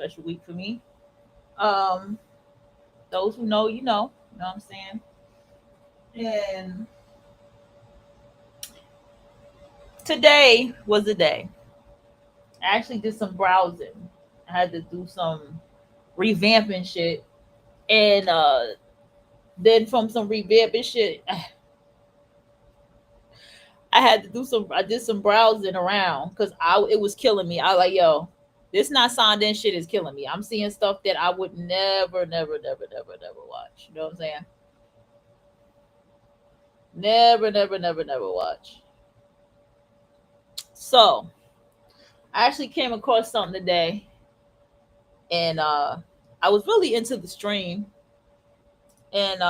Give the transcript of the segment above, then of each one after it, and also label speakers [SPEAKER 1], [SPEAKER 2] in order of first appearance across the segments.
[SPEAKER 1] special week for me. Um, those who know, you know what I'm saying? And today was the day. I actually did some browsing. I had to do some revamping shit. And then from some revamping shit, I did some browsing around because it was killing me. I was like, yo, this not Sondin shit is killing me. I'm seeing stuff that I would never watch. You know what I'm saying? Never watch. So I actually came across something today, and I was really into the stream, and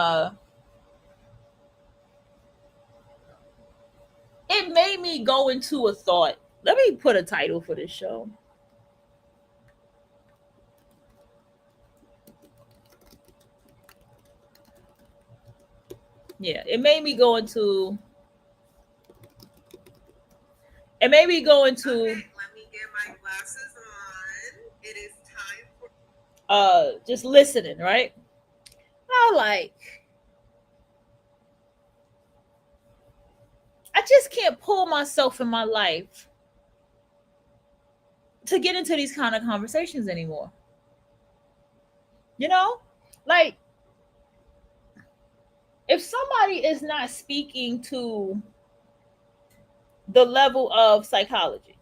[SPEAKER 1] it made me go into a thought. Let me put a title for this show. Yeah, it made me go into
[SPEAKER 2] Okay, let me get my glasses on. It is time for.
[SPEAKER 1] just listening, right? I like I just can't pull myself in my life to get into these kind of conversations anymore. You know? Like if somebody is not speaking to the level of psychology,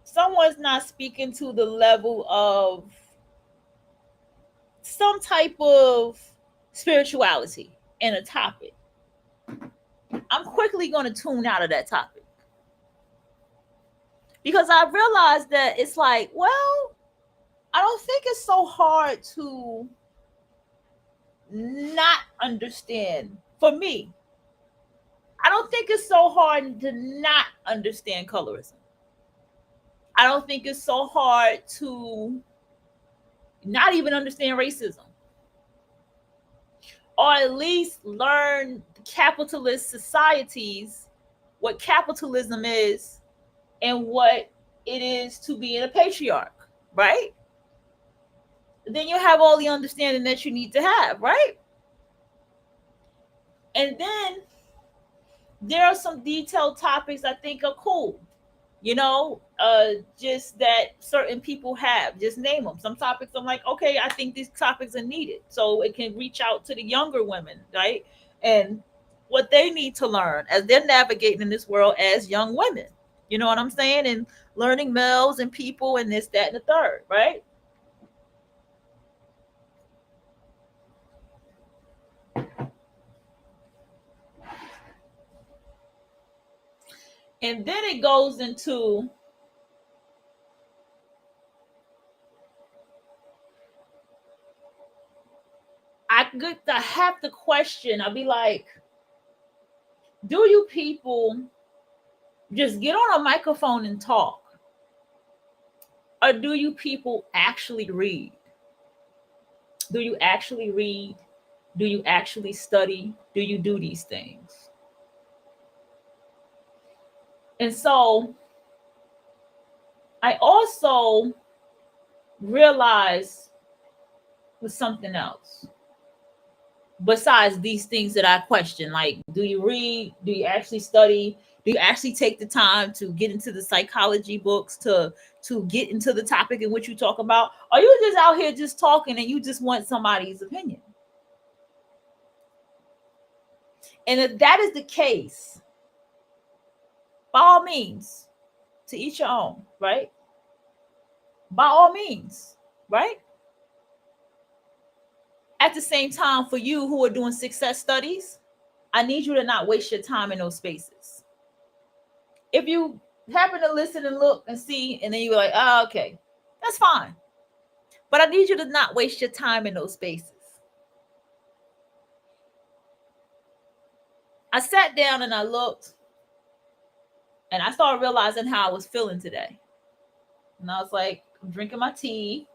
[SPEAKER 1] someone's not speaking to the level of some type of spirituality in a topic, I'm quickly going to tune out of that topic because I realized that it's like, well, I don't think it's so hard to not understand. For me, I don't think it's so hard to not understand colorism. I don't think it's so hard to not even understand racism, or at least learn capitalist societies, what capitalism is and what it is to be in a patriarch, right? Then you have all the understanding that you need to have, right? And then there are some detailed topics I think are cool. Just that certain people have. Just name them. Some topics I'm like, okay, I think these topics are needed, so it can reach out to the younger women, right? And what they need to learn as they're navigating in this world as young women. You know what I'm saying? And learning males and people and this, that, and the third, right? And then it goes into I have to question. I'll be like, do you people just get on a microphone and talk? Or do you people actually read? Do you actually read? Do you actually study? Do you do these things? And so I also realized with something else besides these things that I question, like, do you read? Do you actually study? Do you actually take the time to get into the psychology books to get into the topic in which you talk about? Are you just out here just talking and you just want somebody's opinion? And if that is the case, by all means, to each your own, right? By all means, right? At the same time, for you who are doing success studies, I need you to not waste your time in those spaces. If you happen to listen and look and see, and then you're like, oh, okay, that's fine. But I need you to not waste your time in those spaces. I sat down and I looked and I started realizing how I was feeling today. And I was like, I'm drinking my tea,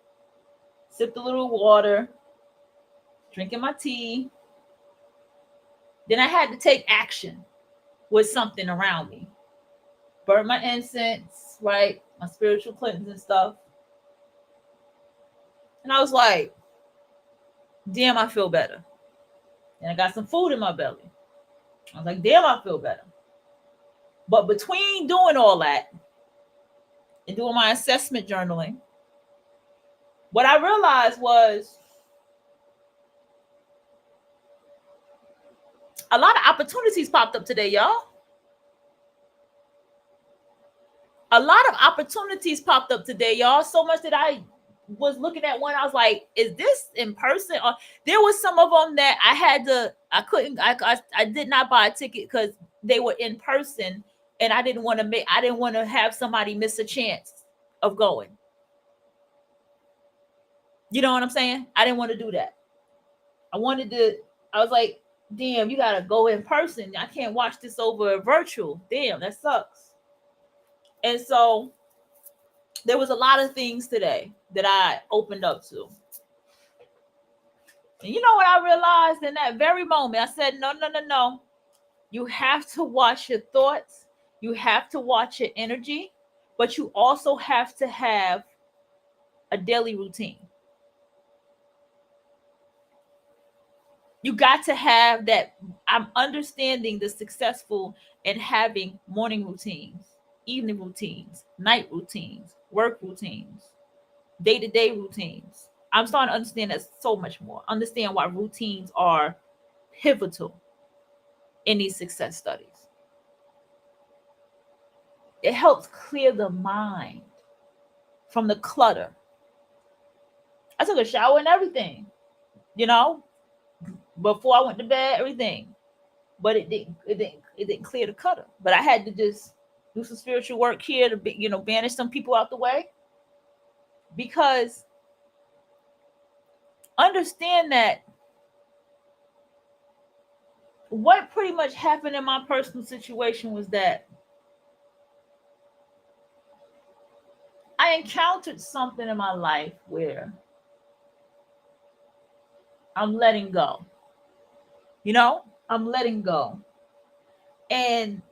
[SPEAKER 1] sipped a little water, drinking my tea. Then I had to take action with something around me. Burn my incense, right? My spiritual cleanse and stuff. And I was like, damn, I feel better. And I got some food in my belly. I was like, damn, I feel better. But between doing all that and doing my assessment journaling, what I realized was a lot of opportunities popped up today, y'all. A lot of opportunities popped up today, y'all. So much that I was looking at one, I was like, is this in person? Or there was some of them that I did not buy a ticket because they were in person, and I didn't want to have somebody miss a chance of going. You know what I'm saying? I didn't want to do that. I was like, damn, you gotta go in person. I can't watch this over virtual. Damn, that sucks. And so there was a lot of things today that I opened up to. And you know what I realized in that very moment? I said, no, no, no, no. You have to watch your thoughts. You have to watch your energy, but you also have to have a daily routine. You got to have that. I'm understanding the successful in having morning routines, evening routines, night routines, work routines, day-to-day routines. I'm starting to understand that so much more. Understand why routines are pivotal in these success studies. It helps clear the mind from the clutter. I took a shower and everything, you know, before I went to bed, everything. But it didn't clear the clutter. But I had to just do some spiritual work here to banish some people out the way. Because understand that what pretty much happened in my personal situation was that I encountered something in my life where I'm letting go. You know, I'm letting go. And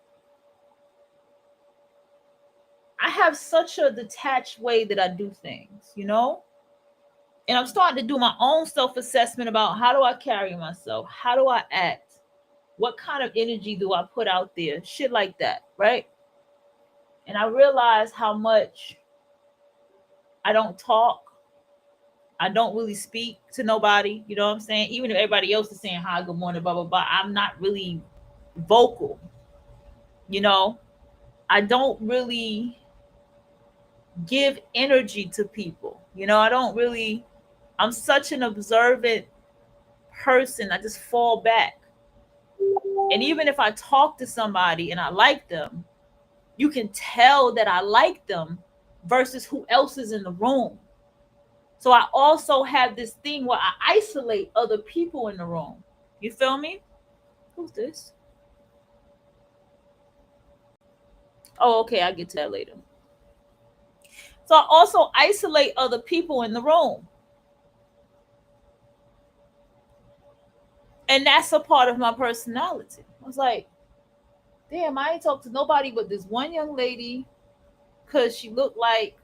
[SPEAKER 1] I have such a detached way that I do things, you know? And I'm starting to do my own self-assessment about how do I carry myself? How do I act? What kind of energy do I put out there? Shit like that, right? And I realize how much I don't talk. I don't really speak to nobody. You know what I'm saying? Even if everybody else is saying hi, good morning, blah, blah, blah. I'm not really vocal. You know, I don't really give energy to people. You know, I'm such an observant person. I just fall back. And even if I talk to somebody and I like them, you can tell that I like them versus who else is in the room. So I also have this thing where I isolate other people in the room. You feel me? Who's this? Oh, okay, I'll get to that later. So I also isolate other people in the room. And that's a part of my personality. I was like, damn, I ain't talked to nobody but this one young lady because she did look like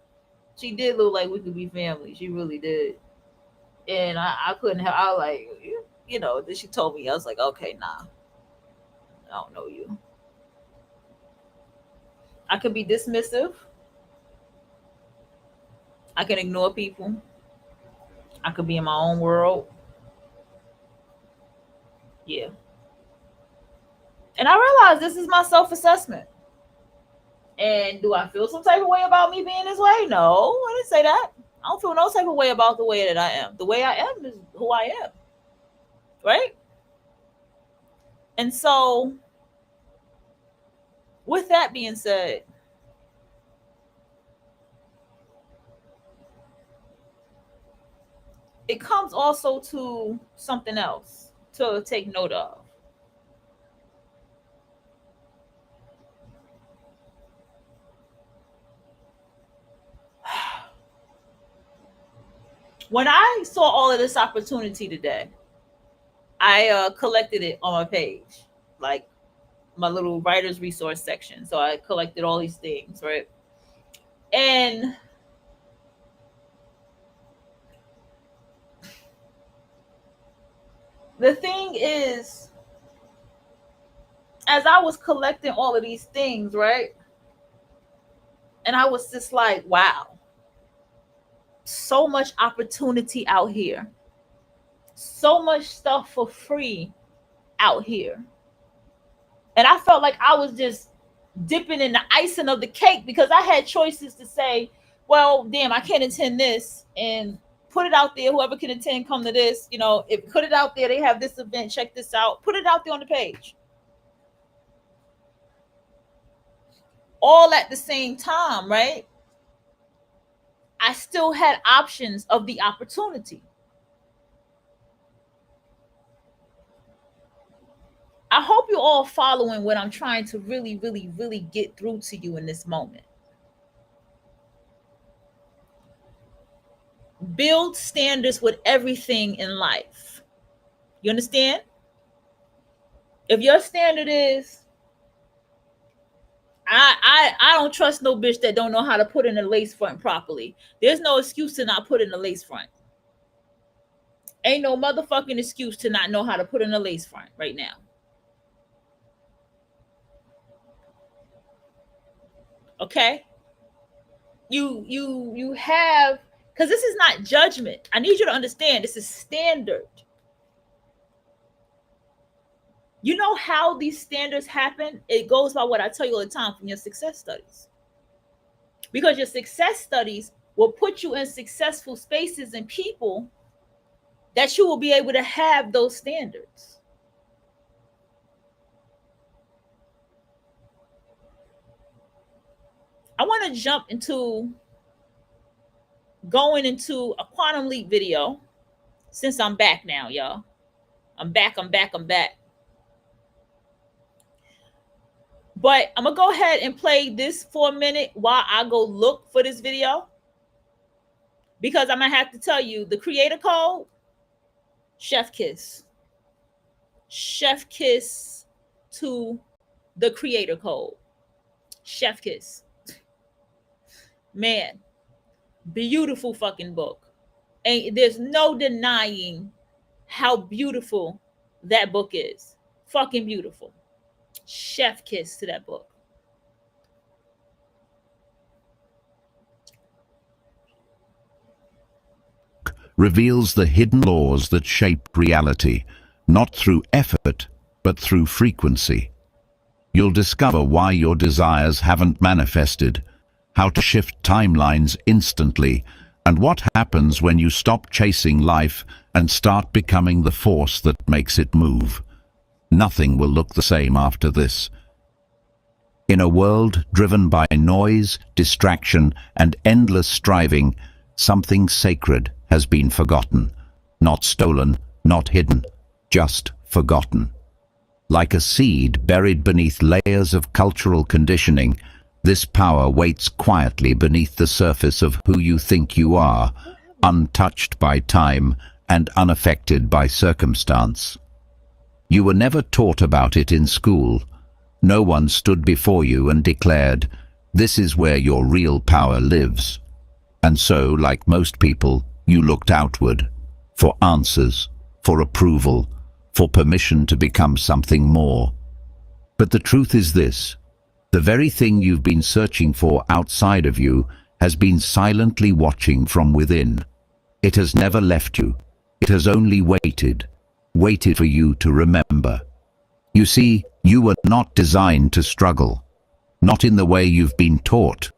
[SPEAKER 1] we could be family. She really did. And I couldn't have, I was like, then she told me, I was like, okay, nah, I don't know you. I could be dismissive. I can ignore people. I could be in my own world. Yeah. And I realized this is my self assessment. And do I feel some type of way about me being this way? No, I didn't say that. I don't feel no type of way about the way that I am. The way I am is who I am. Right? And so, with that being said, it comes also to something else to take note of. When I saw all of this opportunity today, I collected it on my page, like my little writer's resource section. So I collected all these things, right? And The thing is, as I was collecting all of these things, right? And I was just like, wow, so much opportunity out here, so much stuff for free out here. And I felt like I was just dipping in the icing of the cake because I had choices to say, well, damn, I can't attend this and put it out there. Whoever can attend, come to this. You know, if put it out there, they have this event, check this out, put it out there on the page. All at the same time, right? I still had options of the opportunity. I hope you're all following what I'm trying to really, really, really get through to you in this moment. Build standards with everything in life. You understand? If your standard is, I don't trust no bitch that don't know how to put in a lace front properly. There's no excuse to not put in a lace front. Ain't no motherfucking excuse to not know how to put in a lace front right now. Okay? You have, because this is not judgment. I need you to understand this is standard. You know how these standards happen? It goes by what I tell you all the time from your success studies. Because your success studies will put you in successful spaces and people that you will be able to have those standards. I want to jump into going into a quantum leap video since I'm back now, y'all. I'm back. But I'm going to go ahead and play this for a minute while I go look for this video. Because I'm going to have to tell you, the creator code, chef kiss. Chef kiss to the creator code. Chef kiss. Man, beautiful fucking book. And there's no denying how beautiful that book is. Fucking beautiful. Chef kiss to that book.
[SPEAKER 3] Reveals the hidden laws that shape reality, not through effort, but through frequency. You'll discover why your desires haven't manifested, how to shift timelines instantly, and what happens when you stop chasing life and start becoming the force that makes it move. Nothing will look the same after this. In a world driven by noise, distraction, and endless striving, something sacred has been forgotten. Not stolen, not hidden, just forgotten. Like a seed buried beneath layers of cultural conditioning, this power waits quietly beneath the surface of who you think you are, untouched by time and unaffected by circumstance. You were never taught about it in school. No one stood before you and declared, "This is where your real power lives." And so, like most people, you looked outward, for answers, for approval, for permission to become something more. But the truth is this: the very thing you've been searching for outside of you has been silently watching from within. It has never left you. It has only waited for you to remember. You see, you were not designed to struggle, not in the way you've been taught.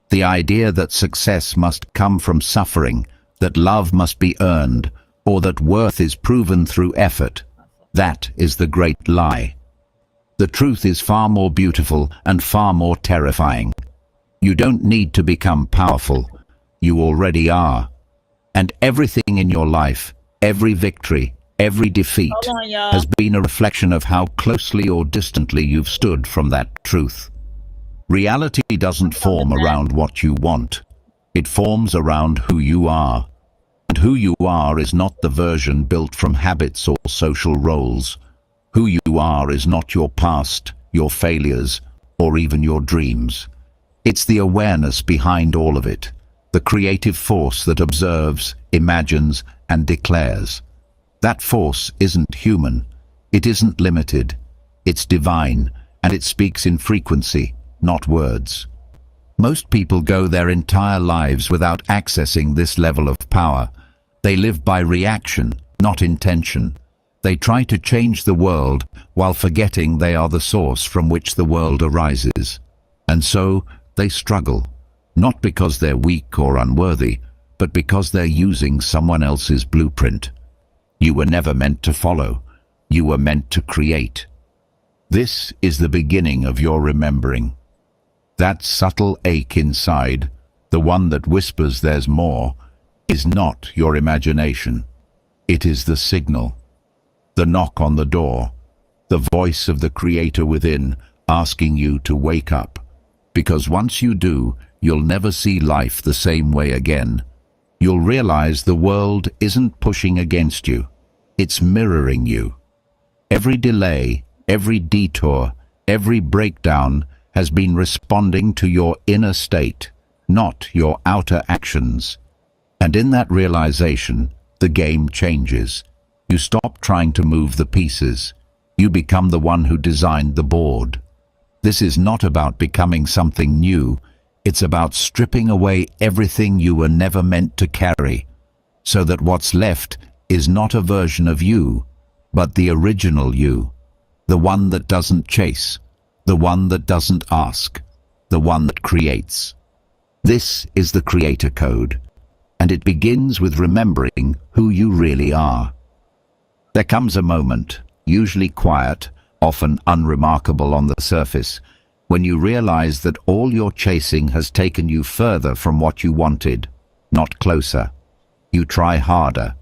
[SPEAKER 3] The idea that success must come from suffering, that love must be earned, or that worth is proven through effort, that is the great lie. The truth is far more beautiful and far more terrifying. You don't need to become powerful. You already are. And everything in your life, every victory, every defeat, has been a reflection of how closely or distantly you've stood from that truth. Reality doesn't form around what you want. It forms around who you are. And who you are is not the version built from habits or social roles. Who you are is not your past, your failures, or even your dreams. It's the awareness behind all of it, the creative force that observes, imagines, and declares. That force isn't human. It isn't limited. It's divine, and it speaks in frequency, not words. Most people go their entire lives without accessing this level of power. They live by reaction, not intention. They try to change the world while forgetting they are the source from which the world arises. And so they struggle, not because they're weak or unworthy, but because they're using someone else's blueprint. You were never meant to follow. You were meant to create. This is the beginning of your remembering. That subtle ache inside, the one that whispers there's more, is not your imagination. It is the signal. The knock on the door. The voice of the Creator within asking you to wake up. Because once you do, you'll never see life the same way again. You'll realize the world isn't pushing against you. It's mirroring you. Every delay, every detour, every breakdown has been responding to your inner state, not your outer actions. And in that realization, the game changes. You stop trying to move the pieces. You become the one who designed the board. This is not about becoming something new. It's about stripping away everything you were never meant to carry, so that what's left is not a version of you, but the original you, the one that doesn't chase, the one that doesn't ask, the one that creates. This is the Creator Code, and it begins with remembering who you really are. There comes a moment, usually quiet, often unremarkable on the surface, when you realize that all your chasing has taken you further from what you wanted, not closer. You try harder,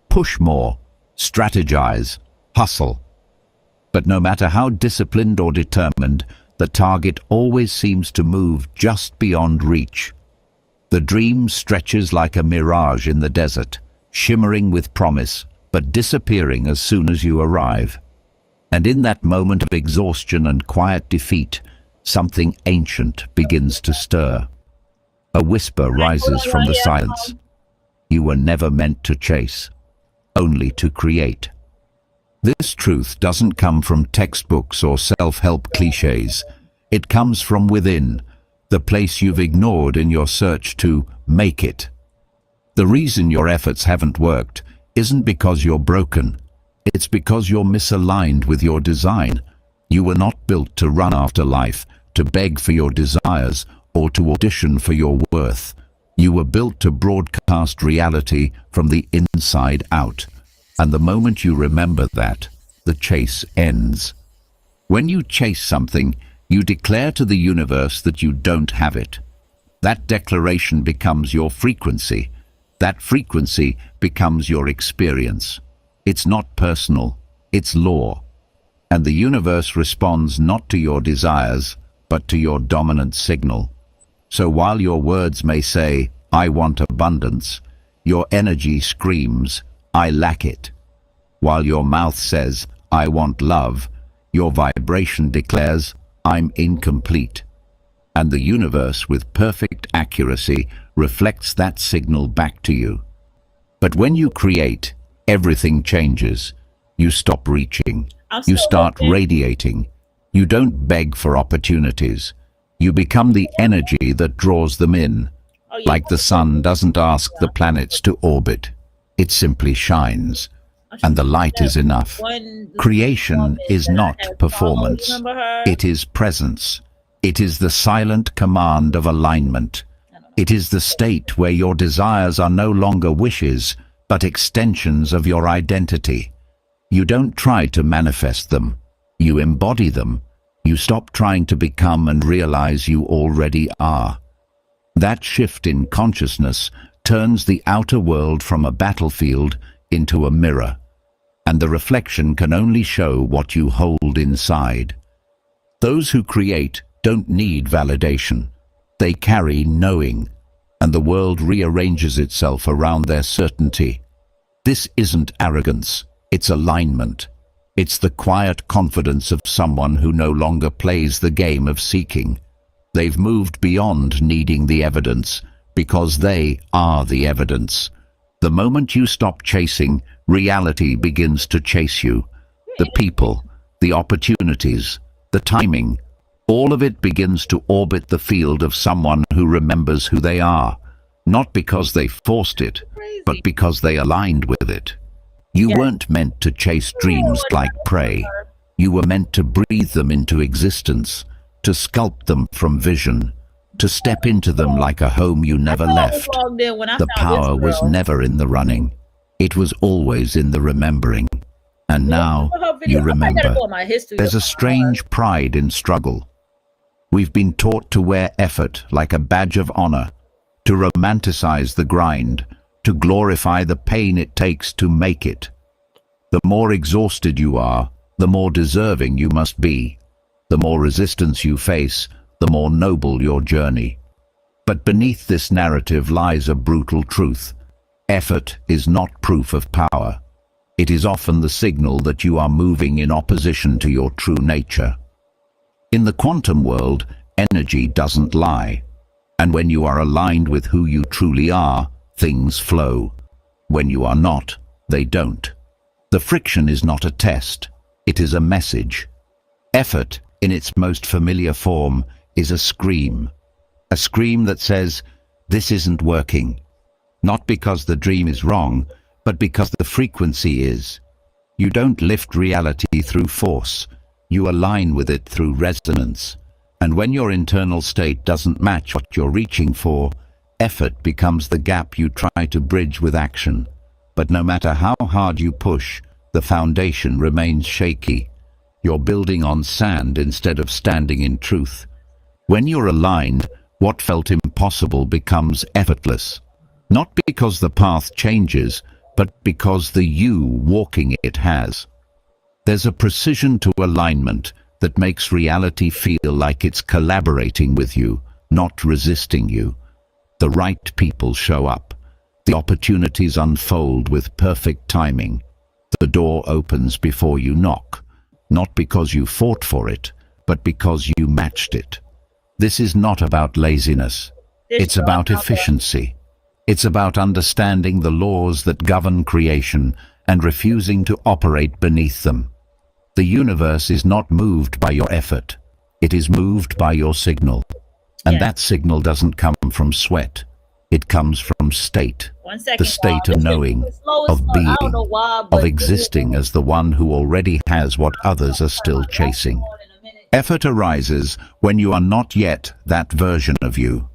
[SPEAKER 3] push more, strategize, hustle. But no matter how disciplined or determined, the target always seems to move just beyond reach. The dream stretches like a mirage in the desert, shimmering with promise, but disappearing as soon as you arrive. And in that moment of exhaustion and quiet defeat, something ancient begins to stir. A whisper rises from the silence. You were never meant to chase, only to create. This truth doesn't come from textbooks or self-help cliches. It comes from within, the place you've ignored in your search to make it. The reason your efforts haven't worked isn't because you're broken. It's because you're misaligned with your design. You were not built to run after life, to beg for your desires, or to audition for your worth. You were built to broadcast reality from the inside out. And the moment you remember that, the chase ends. When you chase something, you declare to the universe that you don't have it. That declaration becomes your frequency. That frequency becomes your experience. It's not personal, it's law. And the universe responds not to your desires, but to your dominant signal. So while your words may say, "I want abundance," your energy screams, "I lack it." While your mouth says, "I want love," your vibration declares, "I'm incomplete." And the universe, with perfect accuracy, reflects that signal back to you. But when you create, everything changes. You stop reaching. You start radiating. You don't beg for opportunities. You become the energy that draws them in. Like the sun doesn't ask the planets to orbit. It simply shines. And the light is enough. Creation is not performance. It is presence. It is the silent command of alignment. It is the state where your desires are no longer wishes, but extensions of your identity. You don't try to manifest them. You embody them. You stop trying to become and realize you already are. That shift in consciousness turns the outer world from a battlefield into a mirror, and the reflection can only show what you hold inside. Those who create don't need validation. They carry knowing, and the world rearranges itself around their certainty. This isn't arrogance, it's alignment. It's the quiet confidence of someone who no longer plays the game of seeking. They've moved beyond needing the evidence, because they are the evidence. The moment you stop chasing, reality begins to chase you. The people, the opportunities, the timing, all of it begins to orbit the field of someone who remembers who they are, not because they forced it, but because they aligned with it. You weren't meant to chase dreams like prey. You were meant to breathe them into existence, to sculpt them from vision, to step into them like a home you never left. The power was never in the running. It was always in the remembering. And now you remember. There's a strange pride in struggle. We've been taught to wear effort like a badge of honor, to romanticize the grind, to glorify the pain it takes to make it. The more exhausted you are, the more deserving you must be. The more resistance you face, the more noble your journey. But beneath this narrative lies a brutal truth. Effort is not proof of power. It is often the signal that you are moving in opposition to your true nature. In the quantum world, energy doesn't lie. And when you are aligned with who you truly are, things flow. When you are not, they don't. The friction is not a test. It is a message. Effort, in its most familiar form, is a scream. A scream that says, "This isn't working." Not because the dream is wrong, but because the frequency is. You don't lift reality through force. You align with it through resonance. And when your internal state doesn't match what you're reaching for, effort becomes the gap you try to bridge with action. But no matter how hard you push, the foundation remains shaky. You're building on sand instead of standing in truth. When you're aligned, what felt impossible becomes effortless. Not because the path changes, but because the you walking it has. There's a precision to alignment that makes reality feel like it's collaborating with you, not resisting you. The right people show up. The opportunities unfold with perfect timing. The door opens before you knock, not because you fought for it, but because you matched it. This is not about laziness. It's about efficiency. It's about understanding the laws that govern creation and refusing to operate beneath them. The universe is not moved by your effort. It is moved by your signal. And that signal doesn't come from sweat. It comes from state. The state of knowing, of being, of existing as the one who already has what others are still chasing. Effort arises when you are not yet that version of you.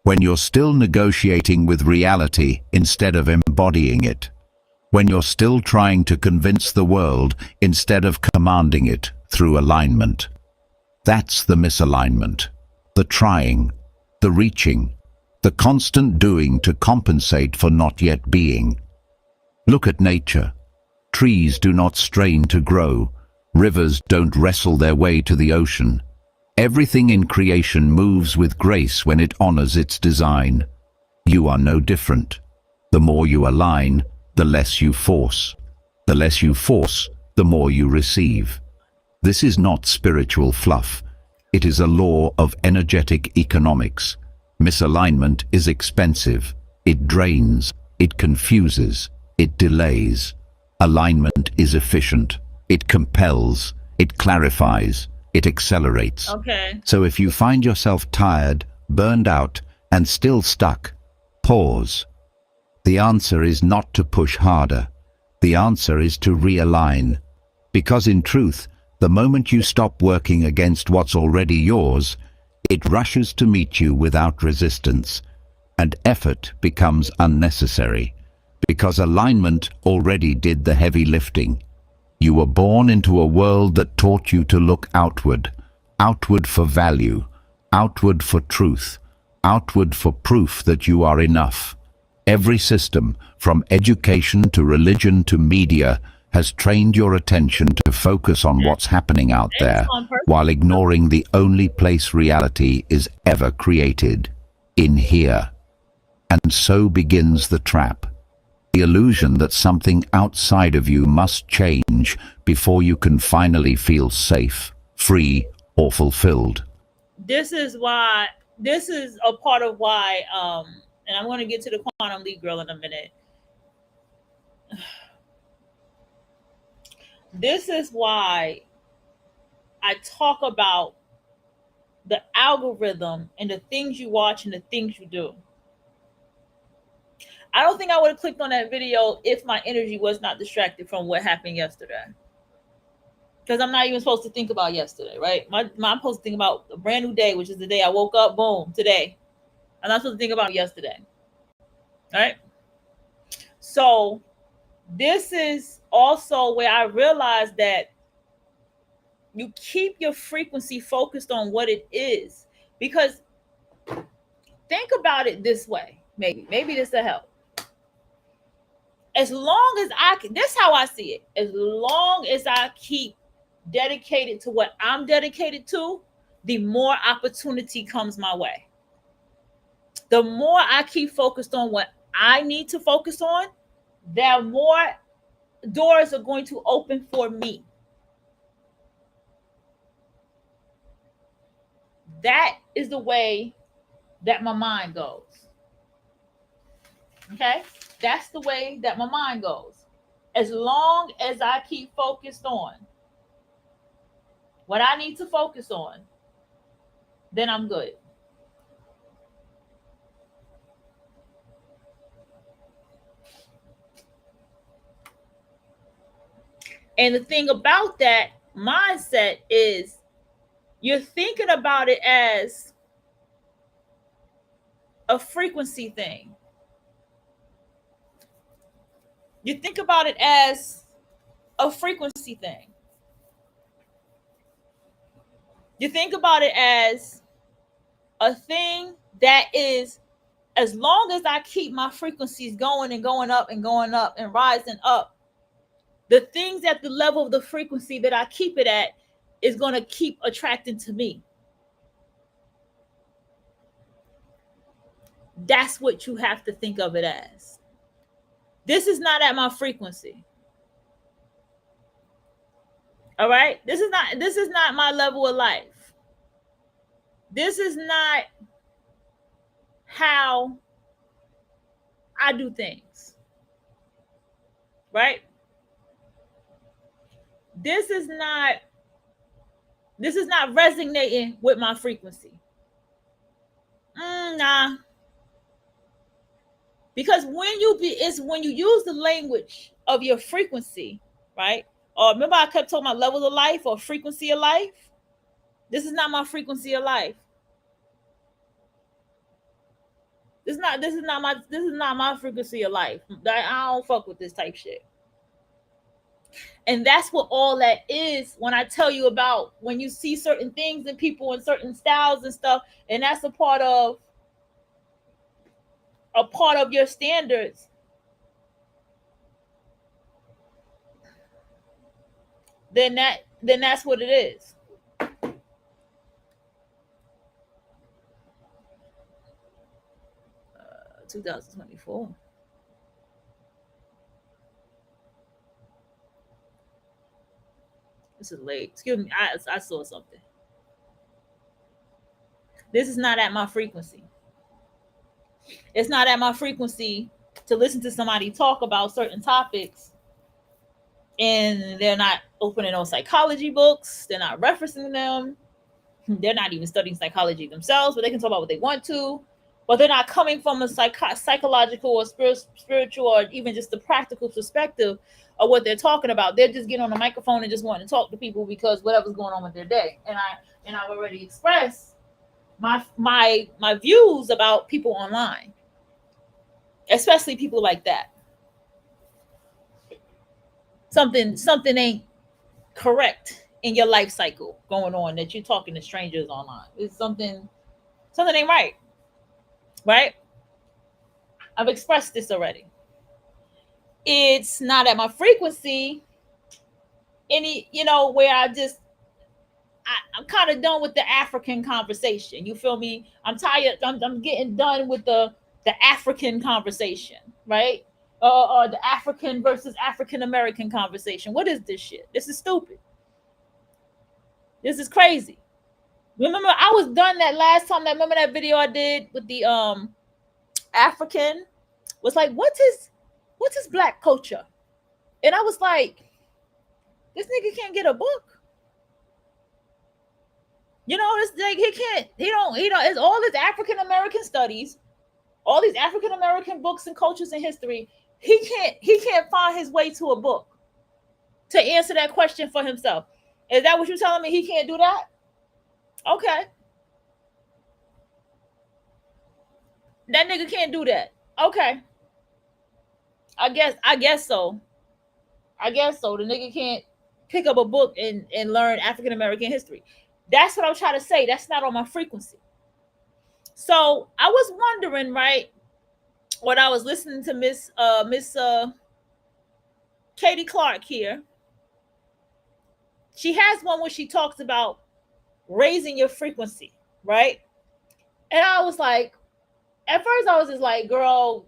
[SPEAKER 3] When you're still negotiating with reality instead of embodying it. When you're still trying to convince the world instead of commanding it through alignment. That's the misalignment. The trying, the reaching, the constant doing to compensate for not yet being. Look at nature. Trees do not strain to grow. Rivers don't wrestle their way to the ocean. Everything in creation moves with grace when it honors its design. You are no different. The more you align, the less you force. The less you force, the more you receive. This is not spiritual fluff. It is a law of energetic economics. Misalignment is expensive. It drains. It confuses. It delays. Alignment is efficient. It compels. It clarifies. It accelerates.
[SPEAKER 1] Okay.
[SPEAKER 3] So if you find yourself tired, burned out, and still stuck, pause. The answer is not to push harder. The answer is to realign. Because in truth, the moment you stop working against what's already yours, it rushes to meet you without resistance, and effort becomes unnecessary, because alignment already did the heavy lifting. You were born into a world that taught you to look outward, outward for value, outward for truth, outward for proof that you are enough. Every system, from education to religion to media, has trained your attention to focus on what's happening out there, while ignoring the only place reality is ever created, in here. And so begins the trap. The illusion that something outside of you must change before you can finally feel safe, free, or fulfilled.
[SPEAKER 1] This is a part of why, and I'm going to get to the quantum leap girl in a minute. this is why I talk about the algorithm and the things you watch and the things you do. I don't think I would have clicked on that video if my energy was not distracted from what happened yesterday. Because I'm not even supposed to think about yesterday, right? I'm supposed to think about a brand new day, which is the day I woke up, boom, today. I'm not supposed to think about yesterday. Right? So this is also where I realized that you keep your frequency focused on what it is. Because think about it this way. Maybe this will help. As long as I can, this is how I see it. As long as I keep dedicated to what I'm dedicated to, the more opportunity comes my way. The more I keep focused on what I need to focus on, the more doors are going to open for me. That is the way that my mind goes. Okay? That's the way that my mind goes. As long as I keep focused on what I need to focus on, then I'm good. And the thing about that mindset is you're thinking about it as a frequency thing. You think about it as a frequency thing. You think about it as a thing that is, as long as I keep my frequencies going and going up and going up and rising up, the things at the level of the frequency that I keep it at is going to keep attracting to me. That's what you have to think of it as. This is not at my frequency. All right? This is not my level of life. This is not how I do things. Right? This is not resonating with my frequency. Nah. Because when you use the language of your frequency, right? Or remember I kept talking about levels of life or frequency of life? This is not my frequency of life. This is not my frequency of life. I don't fuck with this type shit. And that's what all that is when I tell you about when you see certain things and people and certain styles and stuff, and that's a part of your standards. Then that's what it is. 2024. This is late. Excuse me. I saw something. This is not at my frequency. It's not at my frequency to listen to somebody talk about certain topics and they're not opening on psychology books. They're not referencing them. They're not even studying psychology themselves, but they can talk about what they want to. But they're not coming from a psychological or spiritual or even just the practical perspective of what they're talking about. They're just getting on the microphone and just wanting to talk to people because whatever's going on with their day. And I've already expressed my views about people online, especially people like that. Something ain't correct in your life cycle going on that you're talking to strangers online. It's something ain't right. Right? I've expressed this already. It's not at my frequency. Where I'm kind of done with the African conversation. You feel me? I'm tired. I'm getting done with the African conversation, right? Or the African versus African American conversation. What is this shit? This is stupid. This is crazy. Remember, I was done that last time. Remember that video I did with the African? Was like, what is Black culture? And I was like, this nigga can't get a book. You know, it's like he don't, it's all his African American studies, all these African American books and cultures and history. He can't find his way to a book to answer that question for himself. Is that what you're telling me? He can't do that? Okay. That nigga can't do that. Okay. I guess so. I guess so. The nigga can't pick up a book and learn African American history. That's what I'm trying to say. That's not on my frequency. So I was wondering, right, when I was listening to Miss Katie Clark here, she has one where she talks about raising your frequency, right? And I was like, at first I was just like, girl,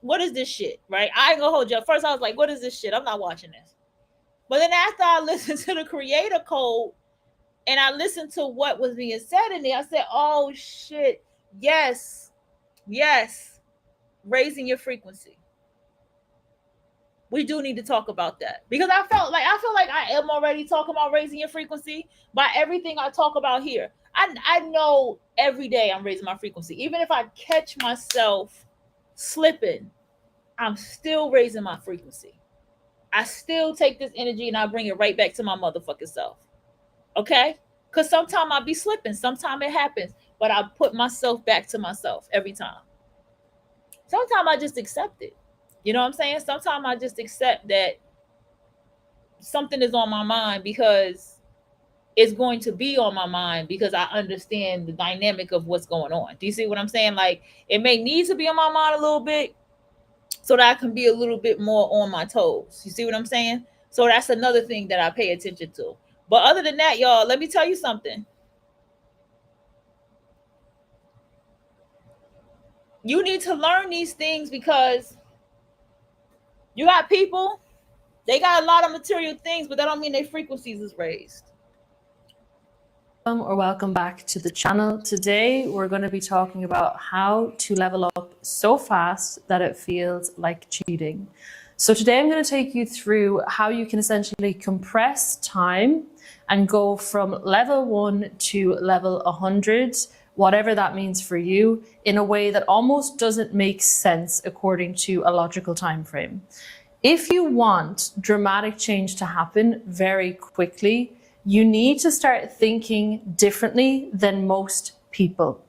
[SPEAKER 1] what is this shit, right? I ain't gonna hold you. At first I was like, what is this shit? I'm not watching this. But then after I listened to the creator code and I listened to what was being said in there, I said, oh shit, yes, raising your frequency. We do need to talk about that because I feel like I am already talking about raising your frequency by everything I talk about here. I know every day I'm raising my frequency. Even if I catch myself slipping, I'm still raising my frequency. I still take this energy and I bring it right back to my motherfucking self. Okay? Because sometimes I'll be slipping. Sometimes it happens. But I put myself back to myself every time. Sometimes I just accept it. You know what I'm saying? Sometimes I just accept that something is on my mind because it's going to be on my mind because I understand the dynamic of what's going on. Do you see what I'm saying? Like, it may need to be on my mind a little bit so that I can be a little bit more on my toes. You see what I'm saying? So that's another thing that I pay attention to. But other than that, y'all, let me tell you something. You need to learn these things because you got people, they got a lot of material things, but that don't mean their frequencies is raised.
[SPEAKER 4] Or welcome back to the channel. Today we're going to be talking about how to level up so fast that it feels like cheating. So today I'm going to take you through how you can essentially compress time and go from level 1 to level 100, whatever that means for you, in a way that almost doesn't make sense according to a logical time frame. If you want dramatic change to happen very quickly, you need to start thinking differently than most people.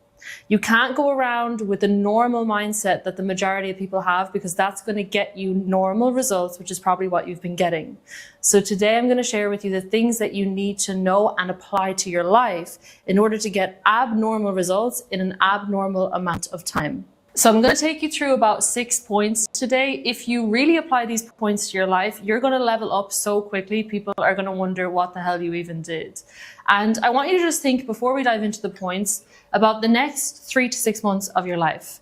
[SPEAKER 4] You can't go around with the normal mindset that the majority of people have because that's going to get you normal results, which is probably what you've been getting. So today I'm going to share with you the things that you need to know and apply to your life in order to get abnormal results in an abnormal amount of time. So I'm going to take you through about 6 points today. If you really apply these points to your life, you're going to level up so quickly, people are going to wonder what the hell you even did. And I want you to just think, before we dive into the points, about the next 3 to 6 months of your life.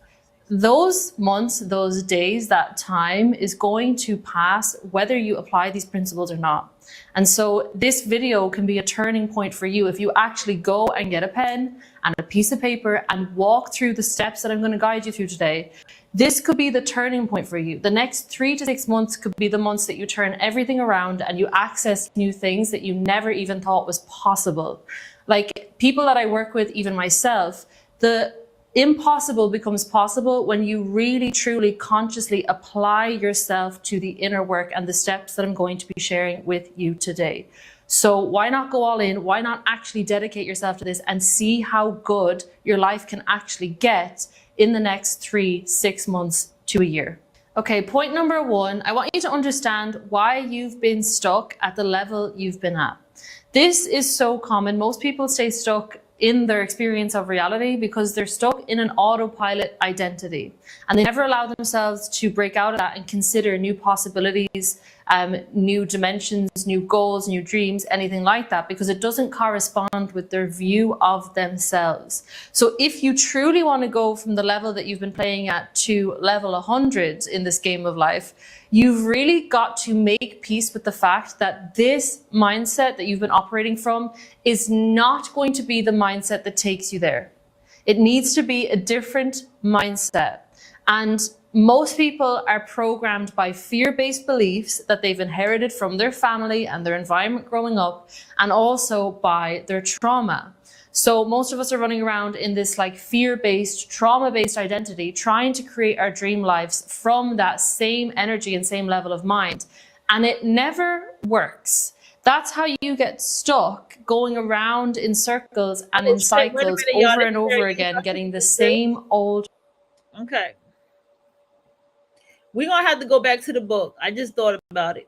[SPEAKER 4] Those months, those days, that time is going to pass whether you apply these principles or not. And so this video can be a turning point for you if you actually go and get a pen and a piece of paper and walk through the steps that I'm going to guide you through today. This could be the turning point for you. The next 3 to 6 months could be the months that you turn everything around and you access new things that you never even thought was possible. Like people that I work with, even myself, the impossible becomes possible when you really, truly, consciously apply yourself to the inner work and the steps that I'm going to be sharing with you today. So why not go all in? Why not actually dedicate yourself to this and see how good your life can actually get in the next 3, 6 months to a year? Okay, point number 1, I want you to understand why you've been stuck at the level you've been at. This is so common. Most people stay stuck in their experience of reality because they're stuck in an autopilot identity and they never allow themselves to break out of that and consider new possibilities, new dimensions, new goals, new dreams, anything like that, because it doesn't correspond with their view of themselves. So if you truly want to go from the level that you've been playing at to level 100 in this game of life, you've really got to make peace with the fact that this mindset that you've been operating from is not going to be the mindset that takes you there. It needs to be a different mindset. And Most people are programmed by fear-based beliefs that they've inherited from their family and their environment growing up, and also by their trauma. So most of us are running around in this like fear-based, trauma-based identity, trying to create our dream lives from that same energy and same level of mind. And it never works. That's how you get stuck going around in circles and in cycles over and over again, getting the same old.
[SPEAKER 1] Okay. We're going to have to go back to the book. I just thought about it.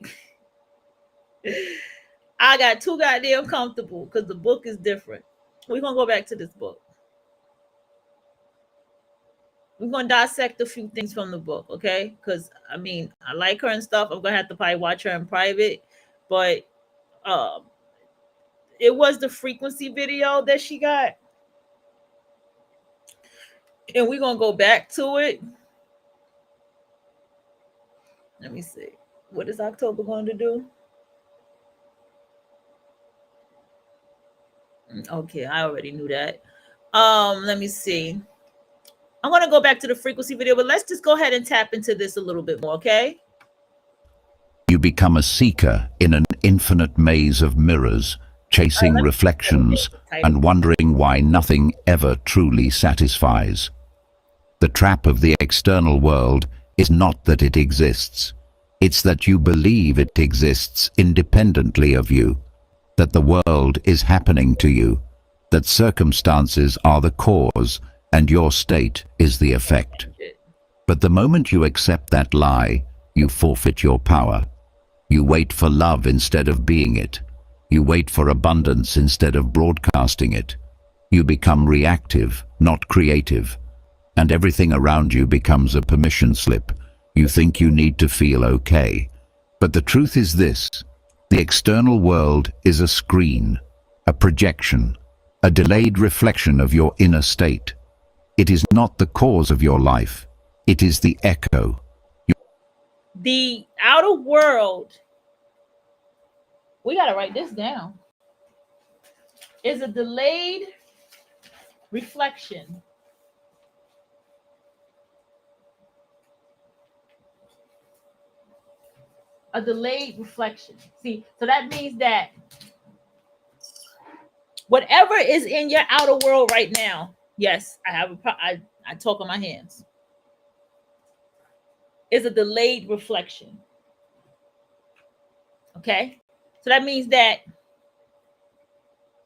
[SPEAKER 1] I got too goddamn comfortable because the book is different. We're going to go back to this book. We're going to dissect a few things from the book, okay? Because, I mean, I like her and stuff. I'm going to have to probably watch her in private. But it was the frequency video that she got. And we're going to go back to it. Let me see. What is October going to do? Okay, I already knew that. Let me see. I'm going to go back to the frequency video, but let's just go ahead and tap into this a little bit more, okay?
[SPEAKER 3] You become a seeker in an infinite maze of mirrors, chasing reflections and wondering why nothing ever truly satisfies. The trap of the external world is not that it exists. It's that you believe it exists independently of you, that the world is happening to you, that circumstances are the cause and your state is the effect. But the moment you accept that lie, you forfeit your power. You wait for love instead of being it. You wait for abundance instead of broadcasting it. You become reactive, not creative. And everything around you becomes a permission slip. You think you need to feel okay. But the truth is this: the external world is a screen, a projection, a delayed reflection of your inner state. It is not the cause of your life. It is the echo.
[SPEAKER 1] The outer world, we got to write this down, is a delayed reflection See, so that means that whatever is in your outer world right now, yes, I talk on my hands, is a delayed reflection. Okay? So that means that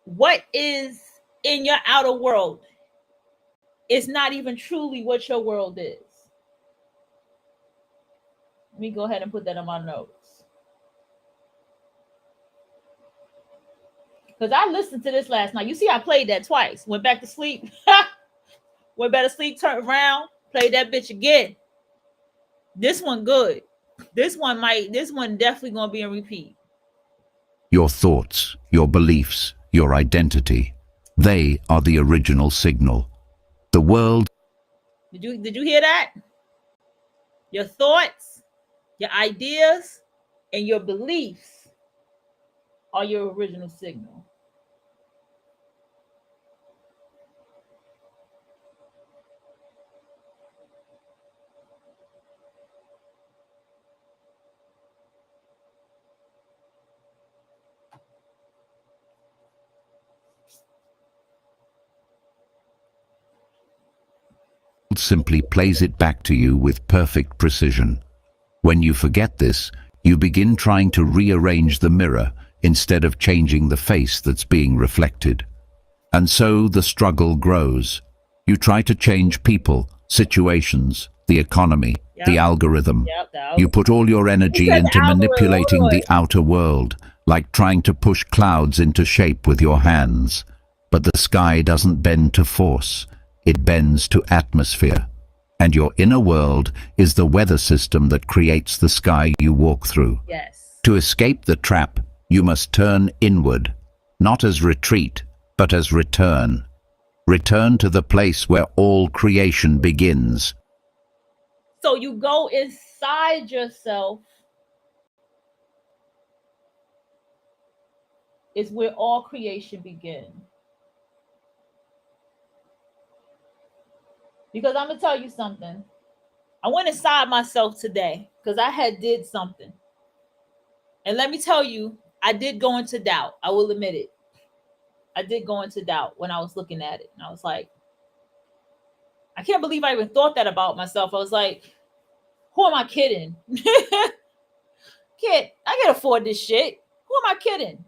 [SPEAKER 1] what is in your outer world is not even truly what your world is. Let me go ahead and put that on my notes. Because I listened to this last night. You see, I played that twice. Went back to sleep. Went back to sleep, turned around, played that bitch again. This one good. This one definitely gonna be a repeat.
[SPEAKER 3] Your thoughts, your beliefs, your identity, they are the original signal. The world.
[SPEAKER 1] Did you hear that? Your thoughts, your ideas, and your beliefs are your original signal.
[SPEAKER 3] Simply plays it back to you with perfect precision. When you forget this, you begin trying to rearrange the mirror instead of changing the face that's being reflected. And so the struggle grows. You try to change people, situations, the economy, the algorithm. You put all your energy into manipulating the outer world, like trying to push clouds into shape with your hands. But the sky doesn't bend to force. It bends to atmosphere, and your inner world is the weather system that creates the sky you walk through.
[SPEAKER 1] Yes.
[SPEAKER 3] To escape the trap, you must turn inward, not as retreat, but as return. Return to the place where all creation begins.
[SPEAKER 1] So you go inside yourself is where all creation begins. Because I'm going to tell you something. I went inside myself today because I had did something. And let me tell you, I did go into doubt. I will admit it. I did go into doubt when I was looking at it. And I was like, I can't believe I even thought that about myself. I was like, who am I kidding? I can't afford this shit. Who am I kidding?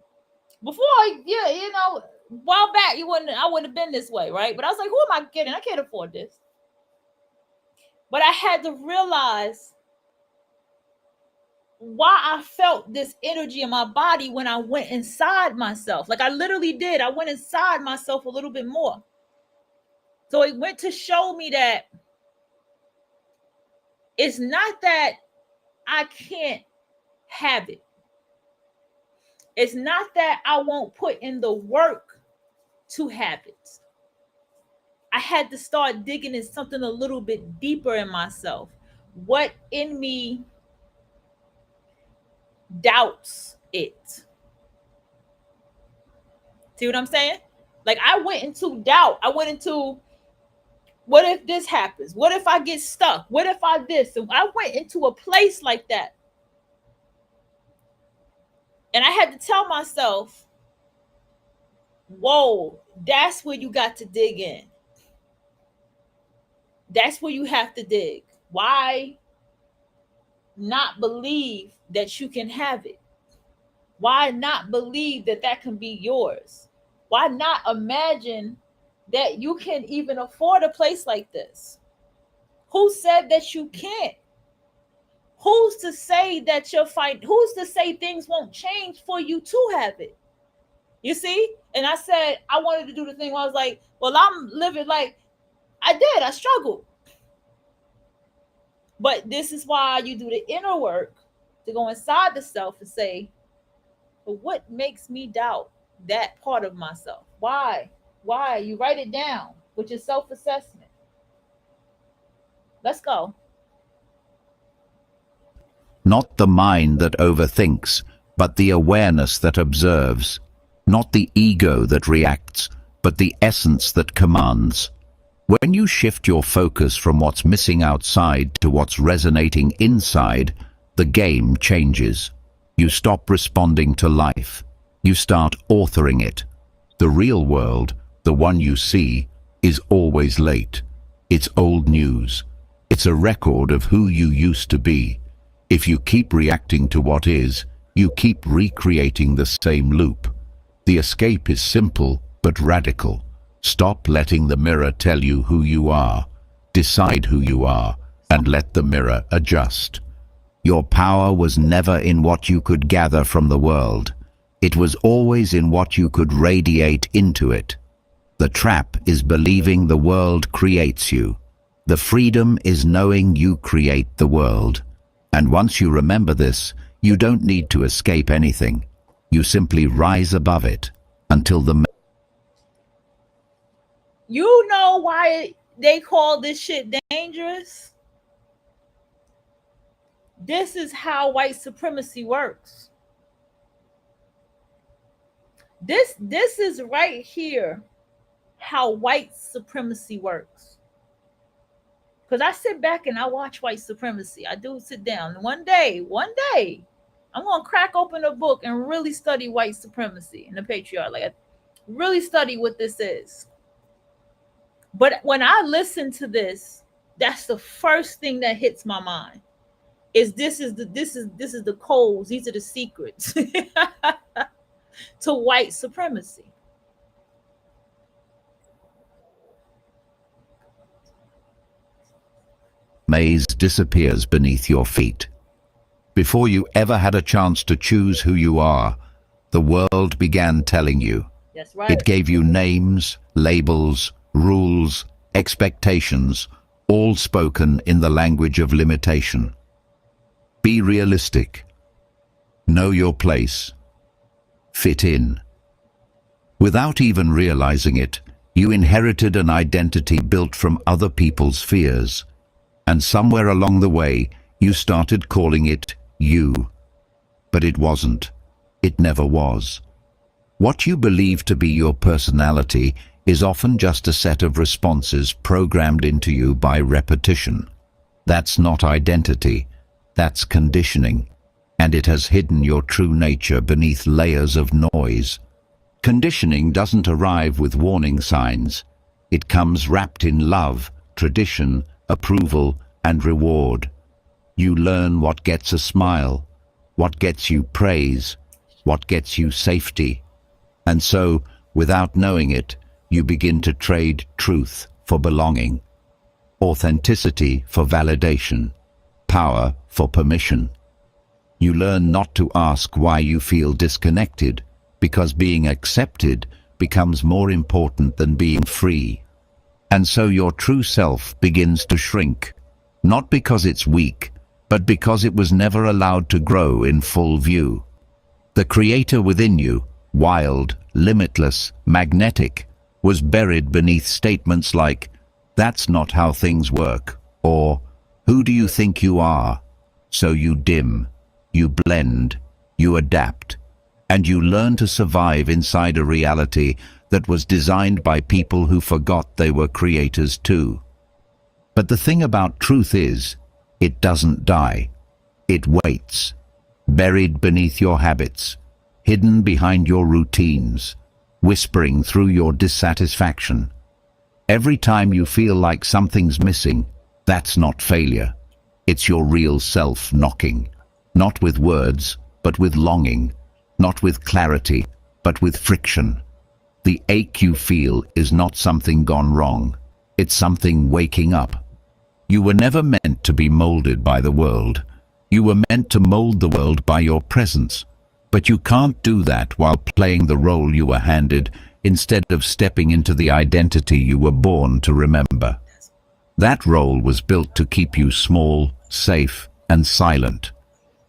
[SPEAKER 1] Before, yeah, you know, a while back, I wouldn't have been this way, right? But I was like, who am I kidding? I can't afford this. But I had to realize why I felt this energy in my body when I went inside myself. Like I literally did. I went inside myself a little bit more. So it went to show me that it's not that I can't have it. It's not that I won't put in the work to have it. I had to start digging in something a little bit deeper in myself. What in me doubts it? See what I'm saying? Like I went into doubt. I went into, what if this happens? What if I get stuck? What if I this? And I went into a place like that. And I had to tell myself, whoa, that's where you got to dig in. That's where you have to dig. Why not believe that you can have it? Why not believe that that can be yours? Why not imagine that you can even afford a place like this? Who said that you can't? Who's to say that you're fighting? Who's to say things won't change for you to have it? You see? And I said, I wanted to do the thing where I was like, well, I'm living like I did. I struggled. But this is why you do the inner work to go inside the self and say, but what makes me doubt that part of myself? Why? Why? You write it down with your self-assessment. Let's go.
[SPEAKER 3] Not the mind that overthinks, but the awareness that observes. Not the ego that reacts, but the essence that commands. When you shift your focus from what's missing outside to what's resonating inside, the game changes. You stop responding to life. You start authoring it. The real world, the one you see, is always late. It's old news. It's a record of who you used to be. If you keep reacting to what is, you keep recreating the same loop. The escape is simple but radical. Stop letting the mirror tell you who you are. Decide who you are and let the mirror adjust. Your power was never in what you could gather from the world. It was always in what you could radiate into it. The trap is believing the world creates you. The freedom is knowing you create the world. And once you remember this, you don't need to escape anything. You simply rise above it until the...
[SPEAKER 1] You know why they call this shit dangerous? This is how white supremacy works. This is right here how white supremacy works. Because I sit back and I watch white supremacy. I do sit down. One day, I'm going to crack open a book and really study white supremacy and the patriarchy. Like, really study what this is. But when I listen to this, that's the first thing that hits my mind. This is the codes. These are the secrets to white supremacy.
[SPEAKER 3] Maze disappears beneath your feet. Before you ever had a chance to choose who you are, the world began telling you.
[SPEAKER 1] That's right.
[SPEAKER 3] It gave you names, labels, rules, expectations, all spoken in the language of limitation. Be realistic. Know your place. Fit in. Without even realizing it, you inherited an identity built from other people's fears. And somewhere along the way, you started calling it you. But it wasn't. It never was. What you believe to be your personality is often just a set of responses programmed into you by repetition. That's not identity, that's conditioning, and it has hidden your true nature beneath layers of noise. Conditioning doesn't arrive with warning signs. It comes wrapped in love, tradition, approval, and reward. You learn what gets a smile, what gets you praise, what gets you safety. And so, without knowing it, you begin to trade truth for belonging, authenticity for validation, power for permission. You learn not to ask why you feel disconnected, because being accepted becomes more important than being free. And so your true self begins to shrink, not because it's weak, but because it was never allowed to grow in full view. The creator within you, wild, limitless, magnetic, was buried beneath statements like, "That's not how things work," or "Who do you think you are?" So you dim, you blend, you adapt, and you learn to survive inside a reality that was designed by people who forgot they were creators too. But the thing about truth is, it doesn't die. It waits, buried beneath your habits, hidden behind your routines, whispering through your dissatisfaction. Every time you feel like something's missing, that's not failure. It's your real self knocking, not with words, but with longing, not with clarity, but with friction. The ache you feel is not something gone wrong. It's something waking up. You were never meant to be molded by the world. You were meant to mold the world by your presence. But you can't do that while playing the role you were handed, instead of stepping into the identity you were born to remember. That role was built to keep you small, safe, and silent.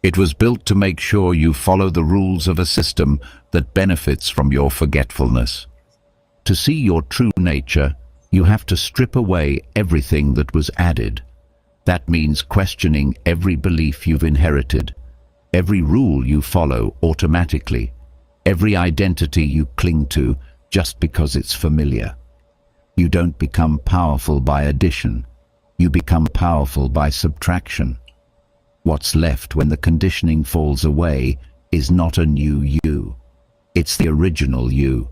[SPEAKER 3] It was built to make sure you follow the rules of a system that benefits from your forgetfulness. To see your true nature, you have to strip away everything that was added. That means questioning every belief you've inherited, every rule you follow automatically, every identity you cling to just because it's familiar. You don't become powerful by addition. You become powerful by subtraction. What's left when the conditioning falls away is not a new you. It's the original you,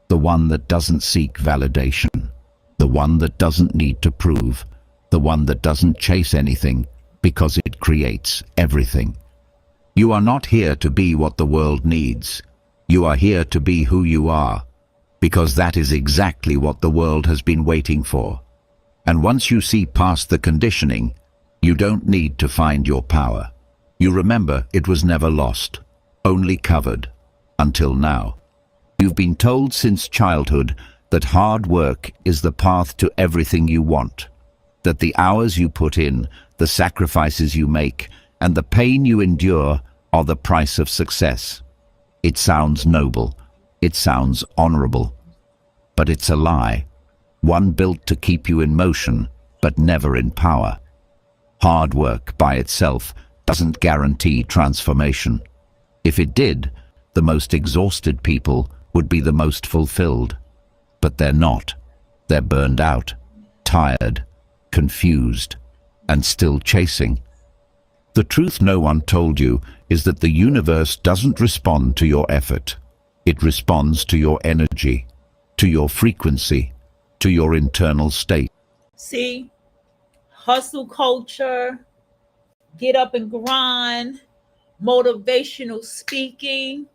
[SPEAKER 3] the one that doesn't seek validation, the one that doesn't need to prove, the one that doesn't chase anything because it creates everything. You are not here to be what the world needs. You are here to be who you are, because that is exactly what the world has been waiting for. And once you see past the conditioning, you don't need to find your power. You remember it was never lost, only covered, until now. You've been told since childhood that hard work is the path to everything you want, that the hours you put in, the sacrifices you make, and the pain you endure are the price of success. It sounds noble, it sounds honorable, but it's a lie, one built to keep you in motion, but never in power. Hard work by itself doesn't guarantee transformation. If it did, the most exhausted people would be the most fulfilled. But they're not. They're burned out, tired, confused, and still chasing. The truth no one told you is that the universe doesn't respond to your effort. It responds to your energy, to your frequency, to your internal state.
[SPEAKER 1] See, hustle culture, get up and grind, motivational speaking,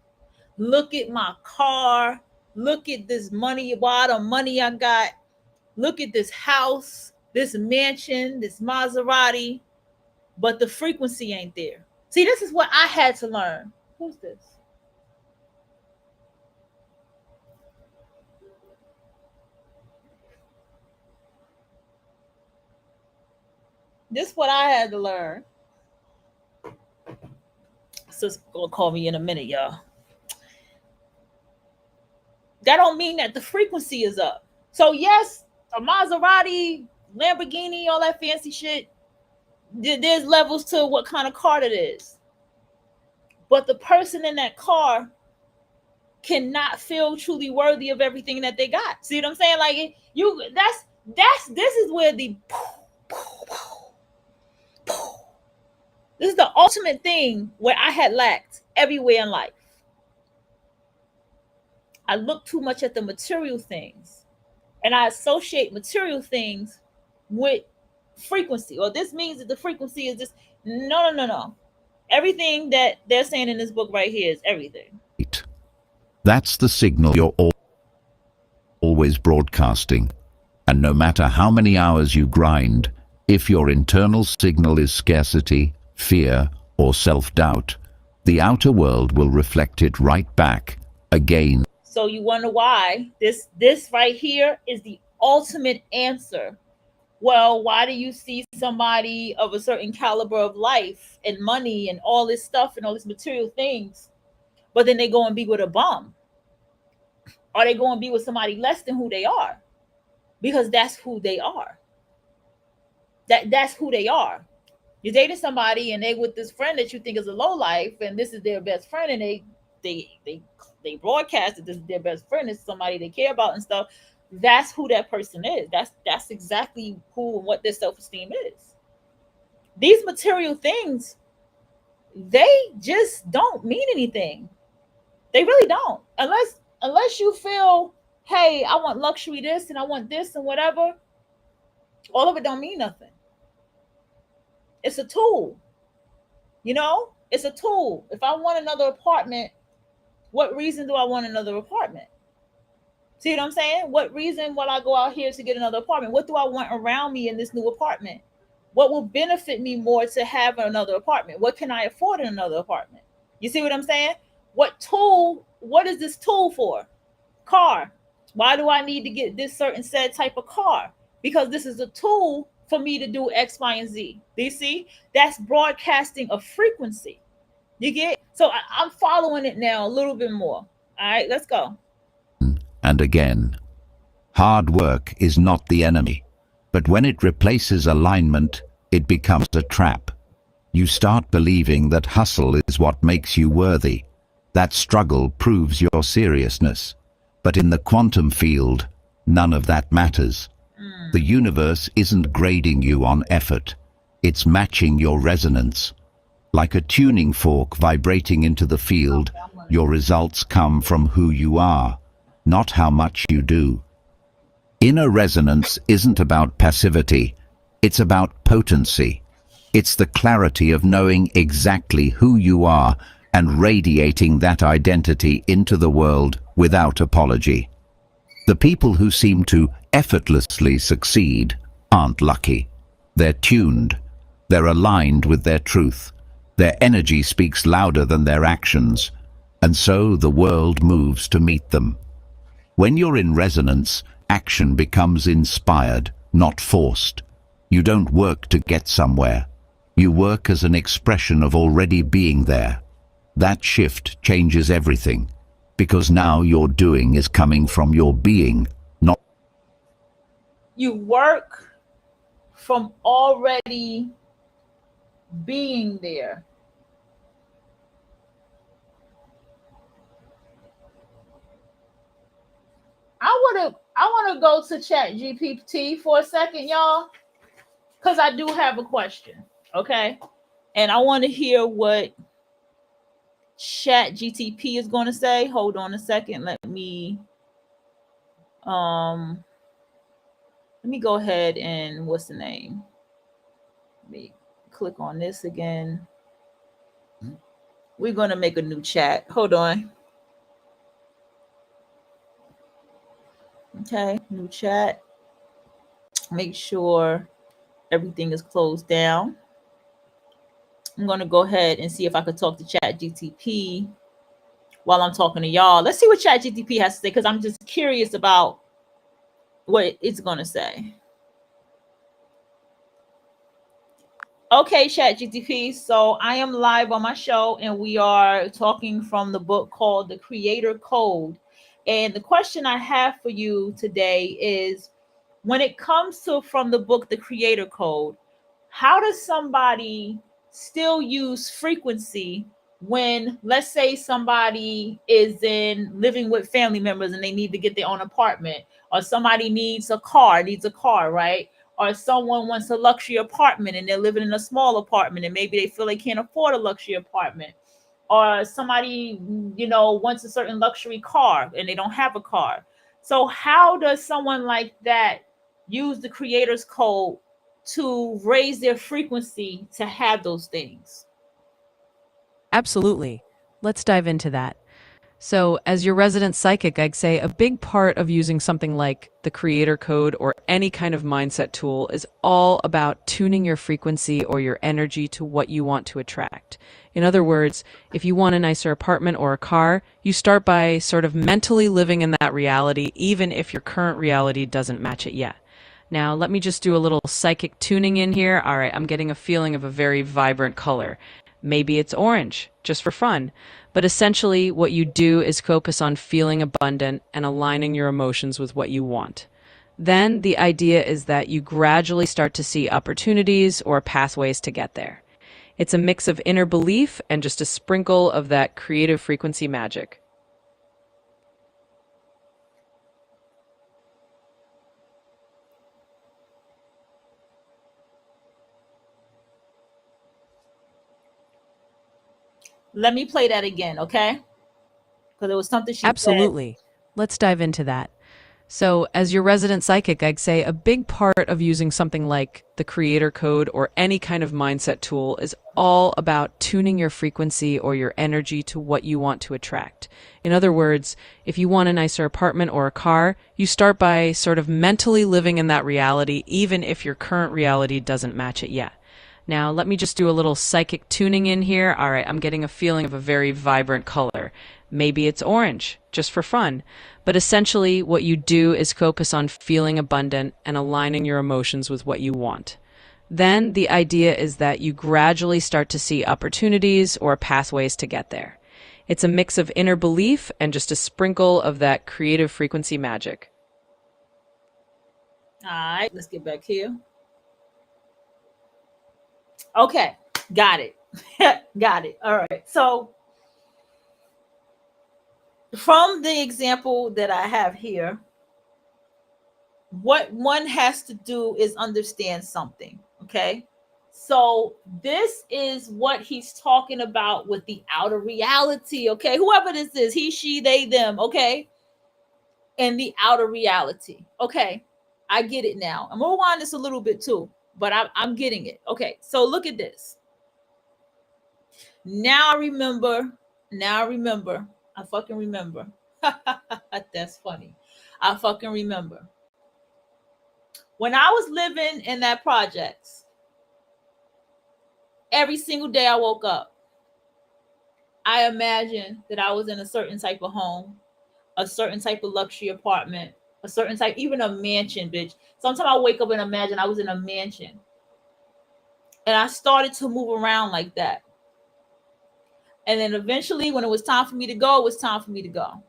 [SPEAKER 1] look at my car, look at this money, the money I got, look at this house, this mansion, this Maserati, but the frequency ain't there. See, this is what I had to learn. Who's this? This is what I had to learn. Sis gonna call me in a minute, y'all. That don't mean that the frequency is up. So yes, a Maserati, Lamborghini, all that fancy shit, there's levels to what kind of car it is. But the person in that car cannot feel truly worthy of everything that they got. See what I'm saying? Like this is where the This is the ultimate thing where I had lacked everywhere in life. I look too much at the material things, and I associate material things with frequency. Or this means that the frequency is just no. Everything that they're saying in this book right here is everything.
[SPEAKER 3] That's the signal you're always broadcasting. And no matter how many hours you grind, if your internal signal is scarcity, fear, or self-doubt, the outer world will reflect it right back again.
[SPEAKER 1] So you wonder why this right here is the ultimate answer. Well, why do you see somebody of a certain caliber of life and money and all this stuff and all these material things, but then they go and be with a bum? Or they go and be with somebody less than who they are? Because that's who they are. That's who they are. You're dating somebody and they with this friend that you think is a low life, and this is their best friend, and they broadcast that this is their best friend, it's somebody they care about and stuff. That's who that person is. That's exactly who and what their self-esteem is. These material things, they just don't mean anything. They really don't. Unless you feel, hey, I want luxury this and I want this and whatever, all of it don't mean nothing. It's a tool. You know, it's a tool. If I want another apartment, what reason do I want another apartment? See what I'm saying? What reason will I go out here to get another apartment? What do I want around me in this new apartment? What will benefit me more to have another apartment? What can I afford in another apartment? You see what I'm saying? What tool? What is this tool for? Car. Why do I need to get this certain said type of car? Because this is a tool for me to do X, Y, and Z. Do you see? That's broadcasting a frequency. You get? So I'm following it now a little bit more. All right, let's go.
[SPEAKER 3] And again, hard work is not the enemy, but when it replaces alignment, it becomes a trap. You start believing that hustle is what makes you worthy. That struggle proves your seriousness. But in the quantum field, none of that matters. The universe isn't grading you on effort. It's matching your resonance. Like a tuning fork vibrating into the field, your results come from who you are, not how much you do. Inner resonance isn't about passivity. It's about potency. It's the clarity of knowing exactly who you are and radiating that identity into the world without apology. The people who seem to effortlessly succeed aren't lucky. They're tuned. They're aligned with their truth. Their energy speaks louder than their actions, and so the world moves to meet them. When you're in resonance, action becomes inspired, not forced. You don't work to get somewhere. You work as an expression of already being there. That shift changes everything, because now your doing is coming from your being, not...
[SPEAKER 1] You work from already being there. I want to go to Chat GPT for a second, y'all, because I do have a question, okay? And I want to hear what Chat GTP is going to say. Hold on a second. Let me go ahead and what's the name? Let me click on this again. We're going to make a new chat. Hold on. Okay, new chat. Make sure everything is closed down. I'm going to go ahead and see if I could talk to Chat GTP while I'm talking to y'all. Let's see what Chat GTP has to say, because I'm just curious about what it's going to say. Okay, Chat GTP. So I am live on my show, and we are talking from the book called The Creator Code. And the question I have for you today is, when it comes to from the book The Creator Code, how does somebody still use frequency when, let's say, somebody is in living with family members and they need to get their own apartment, or somebody needs a car, right? or someone wants a luxury apartment and they're living in a small apartment and maybe they feel they can't afford a luxury apartment, or somebody, you know, wants a certain luxury car and they don't have a car. So how does someone like that use the creator's code to raise their frequency to have those things?
[SPEAKER 5] Absolutely. Let's dive into that. So, as your resident psychic, I'd say a big part of using something like the creator code or any kind of mindset tool is all about tuning your frequency or your energy to what you want to attract. In other words, if you want a nicer apartment or a car, you start by sort of mentally living in that reality, even if your current reality doesn't match it yet. Now, let me just do a little psychic tuning in here. All right, I'm getting a feeling of a very vibrant color. Maybe it's orange, just for fun. But essentially, what you do is focus on feeling abundant and aligning your emotions with what you want. Then the idea is that you gradually start to see opportunities or pathways to get there. It's a mix of inner belief and just a sprinkle of that creative frequency magic.
[SPEAKER 1] Let me play that again, okay? Because it was something she said.
[SPEAKER 5] Absolutely. Let's dive into that. So, as your resident psychic, I'd say a big part of using something like the creator code or any kind of mindset tool is all about tuning your frequency or your energy to what you want to attract. In other words, if you want a nicer apartment or a car, you start by sort of mentally living in that reality, even if your current reality doesn't match it yet. Now, let me just do a little psychic tuning in here. All right, I'm getting a feeling of a very vibrant color. Maybe it's orange, just for fun. But essentially, what you do is focus on feeling abundant and aligning your emotions with what you want. Then the idea is that you gradually start to see opportunities or pathways to get there. It's a mix of inner belief and just a sprinkle of that creative frequency magic.
[SPEAKER 1] All right, let's get back here. Okay, got it. Got it. All right. So from the example that I have here, what one has to do is understand something. Okay. So this is what he's talking about with the outer reality. Okay. Whoever this is, he, she, they, them. Okay. And the outer reality. Okay. I get it now. I'm going to rewind this a little bit too, but I'm getting it. Okay. So look at this. Now I remember. I fucking remember. That's funny. I fucking remember. When I was living in that projects, every single day I woke up, I imagined that I was in a certain type of home, a certain type of luxury apartment, a certain type, even a mansion, bitch. Sometimes I wake up and imagine I was in a mansion. And I started to move around like that. And then eventually, when it was time for me to go, it was time for me to go.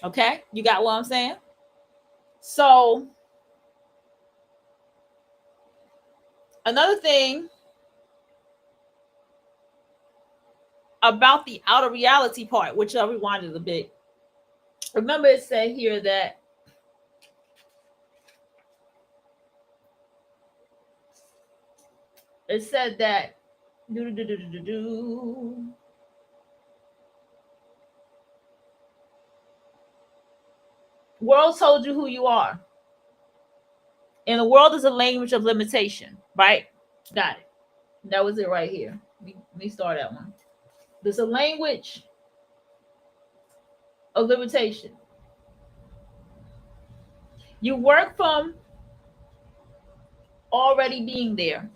[SPEAKER 1] Okay? You got what I'm saying? So, another thing about the outer reality part, which I rewinded a bit. Remember, it said here that it said that world told you who you are. And the world is a language of limitation, right? Got it. That was it right here. Let me start that one. There's a language of limitation. You work from already being there.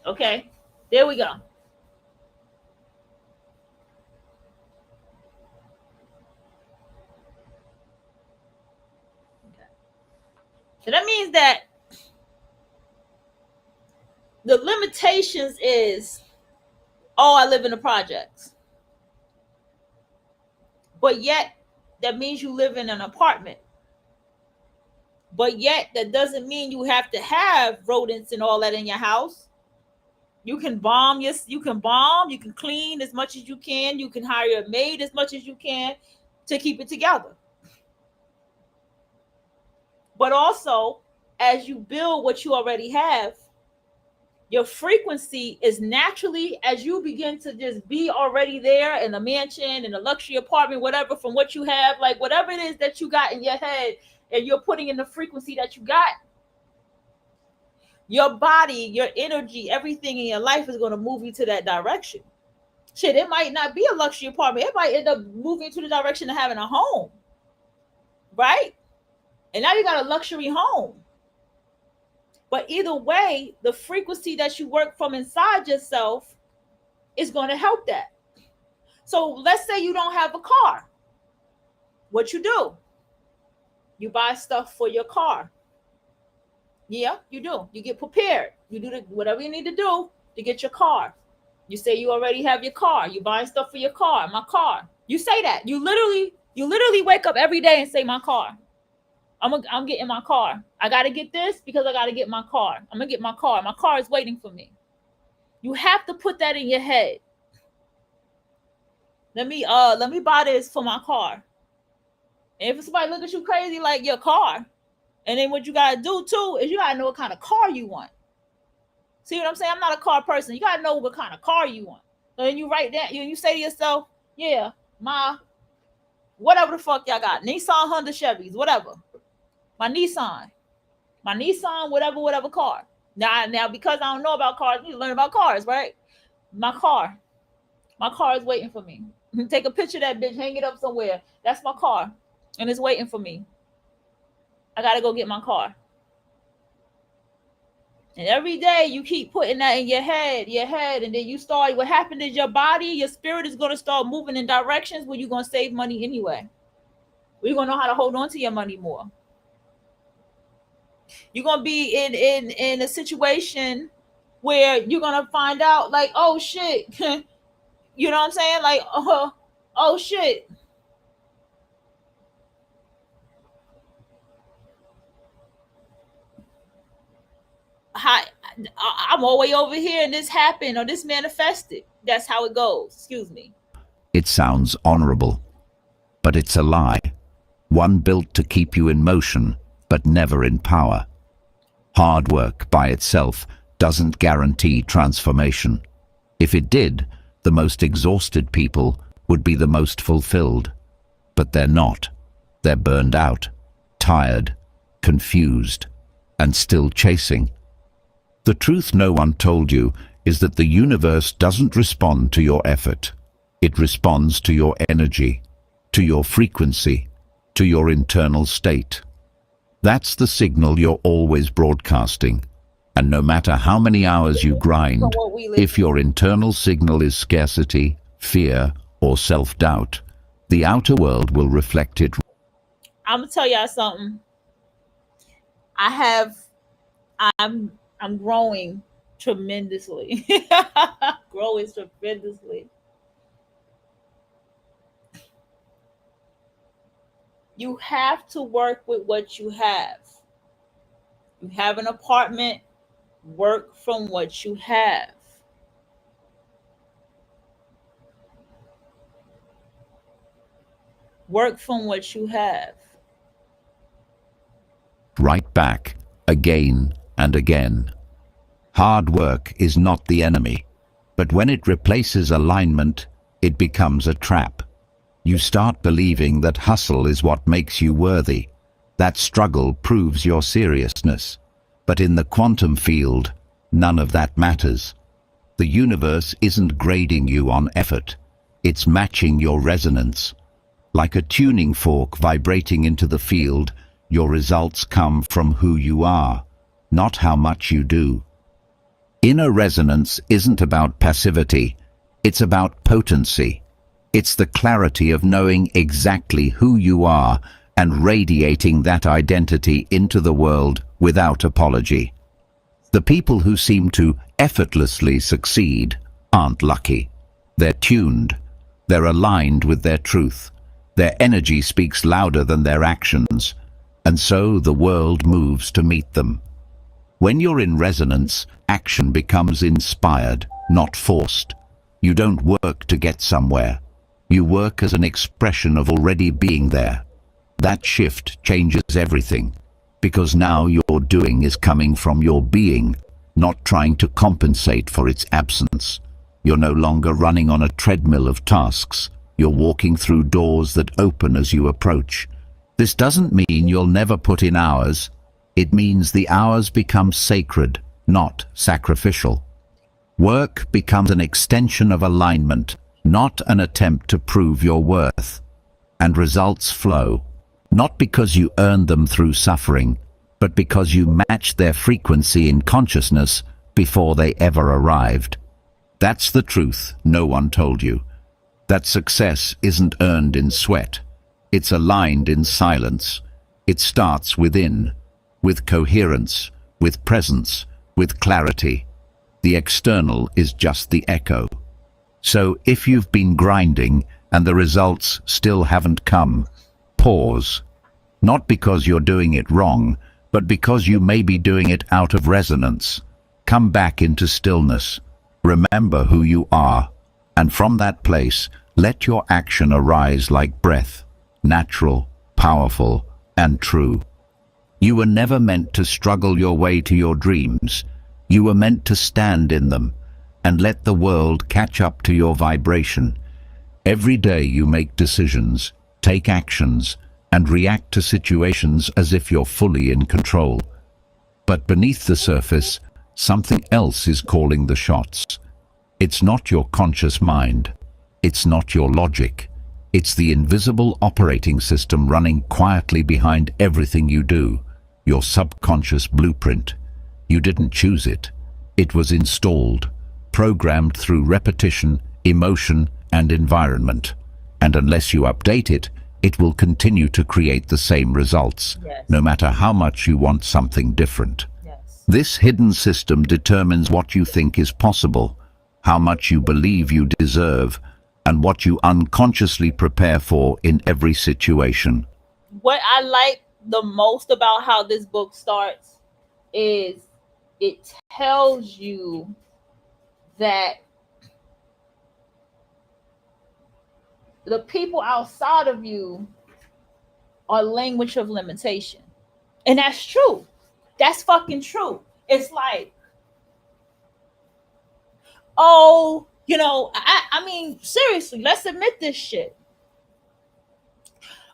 [SPEAKER 1] Okay, there we go. Okay. So that means that the limitations is, oh, I live in the projects. But yet, that means you live in an apartment. But yet, that doesn't mean you have to have rodents and all that in your house. You can bomb, yes, you can clean as much as you can, you can hire a maid as much as you can to keep it together. But also, as you build what you already have, your frequency is naturally, as you begin to just be already there in a mansion, in a luxury apartment, whatever, from what you have, like whatever it is that you got in your head, and you're putting in the frequency that you got, your body, your energy, everything in your life is going to move you to that direction. Shit, it might not be a luxury apartment. It might end up moving to the direction of having a home, right? And now you got a luxury home. But either way, the frequency that you work from inside yourself is going to help that. So let's say you don't have a car. What you do? You buy stuff for your car. Yeah, you do. You get prepared. You do whatever you need to do to get your car. You say you already have your car. You buying stuff for your car. My car. You say that. You literally wake up every day and say, my car. I'm getting my car. I got to get this because I got to get my car. I'm going to get my car. My car is waiting for me. You have to put that in your head. Let me buy this for my car. And if somebody look at you crazy, like, your car. And then what you got to do too is you got to know what kind of car you want. See what I'm saying? I'm not a car person. You got to know what kind of car you want. So then you write that, you say to yourself, yeah, my, whatever the fuck y'all got. Nissan, Honda, Chevys, whatever. My Nissan, whatever car. Now, because I don't know about cars, I need to learn about cars, right? My car is waiting for me. Take a picture of that bitch, hang it up somewhere. That's my car, and it's waiting for me. I gotta go get my car. And every day you keep putting that in your head, and then you start. What happened is your body, your spirit is gonna start moving in directions where you're gonna save money anyway. We're gonna know how to hold on to your money more. You're gonna be in a situation where you're gonna find out, like, oh shit, you know what I'm saying? Like, oh shit. I'm all the way over here and this happened or this manifested. That's how it goes. Excuse me.
[SPEAKER 3] It sounds honorable, but it's a lie. One built to keep you in motion, but never in power. Hard work by itself doesn't guarantee transformation. If it did, the most exhausted people would be the most fulfilled. But they're not. They're burned out, tired, confused, and still chasing. The truth no one told you is that the universe doesn't respond to your effort. It responds to your energy, to your frequency, to your internal state. That's the signal you're always broadcasting. And no matter how many hours you grind, if your internal signal is scarcity, fear, or self-doubt, the outer world will reflect it.
[SPEAKER 1] I'm gonna tell y'all something. I'm growing tremendously. Growing tremendously. You have to work with what you have. You have an apartment, work from what you have. Work from what you have.
[SPEAKER 3] Right back, again and again. Hard work is not the enemy, but when it replaces alignment, it becomes a trap. You start believing that hustle is what makes you worthy. That struggle proves your seriousness. But in the quantum field, none of that matters. The universe isn't grading you on effort. It's matching your resonance. Like a tuning fork vibrating into the field, your results come from who you are, not how much you do. Inner resonance isn't about passivity. It's about potency. It's the clarity of knowing exactly who you are and radiating that identity into the world without apology. The people who seem to effortlessly succeed aren't lucky. They're tuned. They're aligned with their truth. Their energy speaks louder than their actions, and so the world moves to meet them. When you're in resonance, action becomes inspired, not forced. You don't work to get somewhere. You work as an expression of already being there. That shift changes everything. because now your doing is coming from your being, not trying to compensate for its absence. You're no longer running on a treadmill of tasks. You're walking through doors that open as you approach. This doesn't mean you'll never put in hours. It means the hours become sacred, not sacrificial. Work becomes an extension of alignment, not an attempt to prove your worth. And results flow, not because you earned them through suffering, but because you matched their frequency in consciousness before they ever arrived. That's the truth no one told you. That success isn't earned in sweat. It's aligned in silence. It starts within, with coherence, with presence, with clarity. The external is just the echo. So if you've been grinding and the results still haven't come, pause. Not because you're doing it wrong, but because you may be doing it out of resonance. Come back into stillness. Remember who you are. And from that place, let your action arise like breath, natural, powerful, and true. You were never meant to struggle your way to your dreams. You were meant to stand in them and let the world catch up to your vibration. Every day you make decisions, take actions, and react to situations as if you're fully in control. But beneath the surface, something else is calling the shots. It's not your conscious mind. It's not your logic. It's the invisible operating system running quietly behind everything you do, your subconscious blueprint. You didn't choose it. It was installed, programmed through repetition, emotion, and environment. And unless you update it, it will continue to create the same results,
[SPEAKER 1] Yes.
[SPEAKER 3] no matter how much you want something different.
[SPEAKER 1] Yes.
[SPEAKER 3] This hidden system determines what you think is possible, how much you believe you deserve, and what you unconsciously prepare for in every situation.
[SPEAKER 1] What I like the most about how this book starts is it tells you that the people outside of you are language of limitation. And that's true. That's fucking true. It's like, oh, I mean, seriously, let's admit this shit.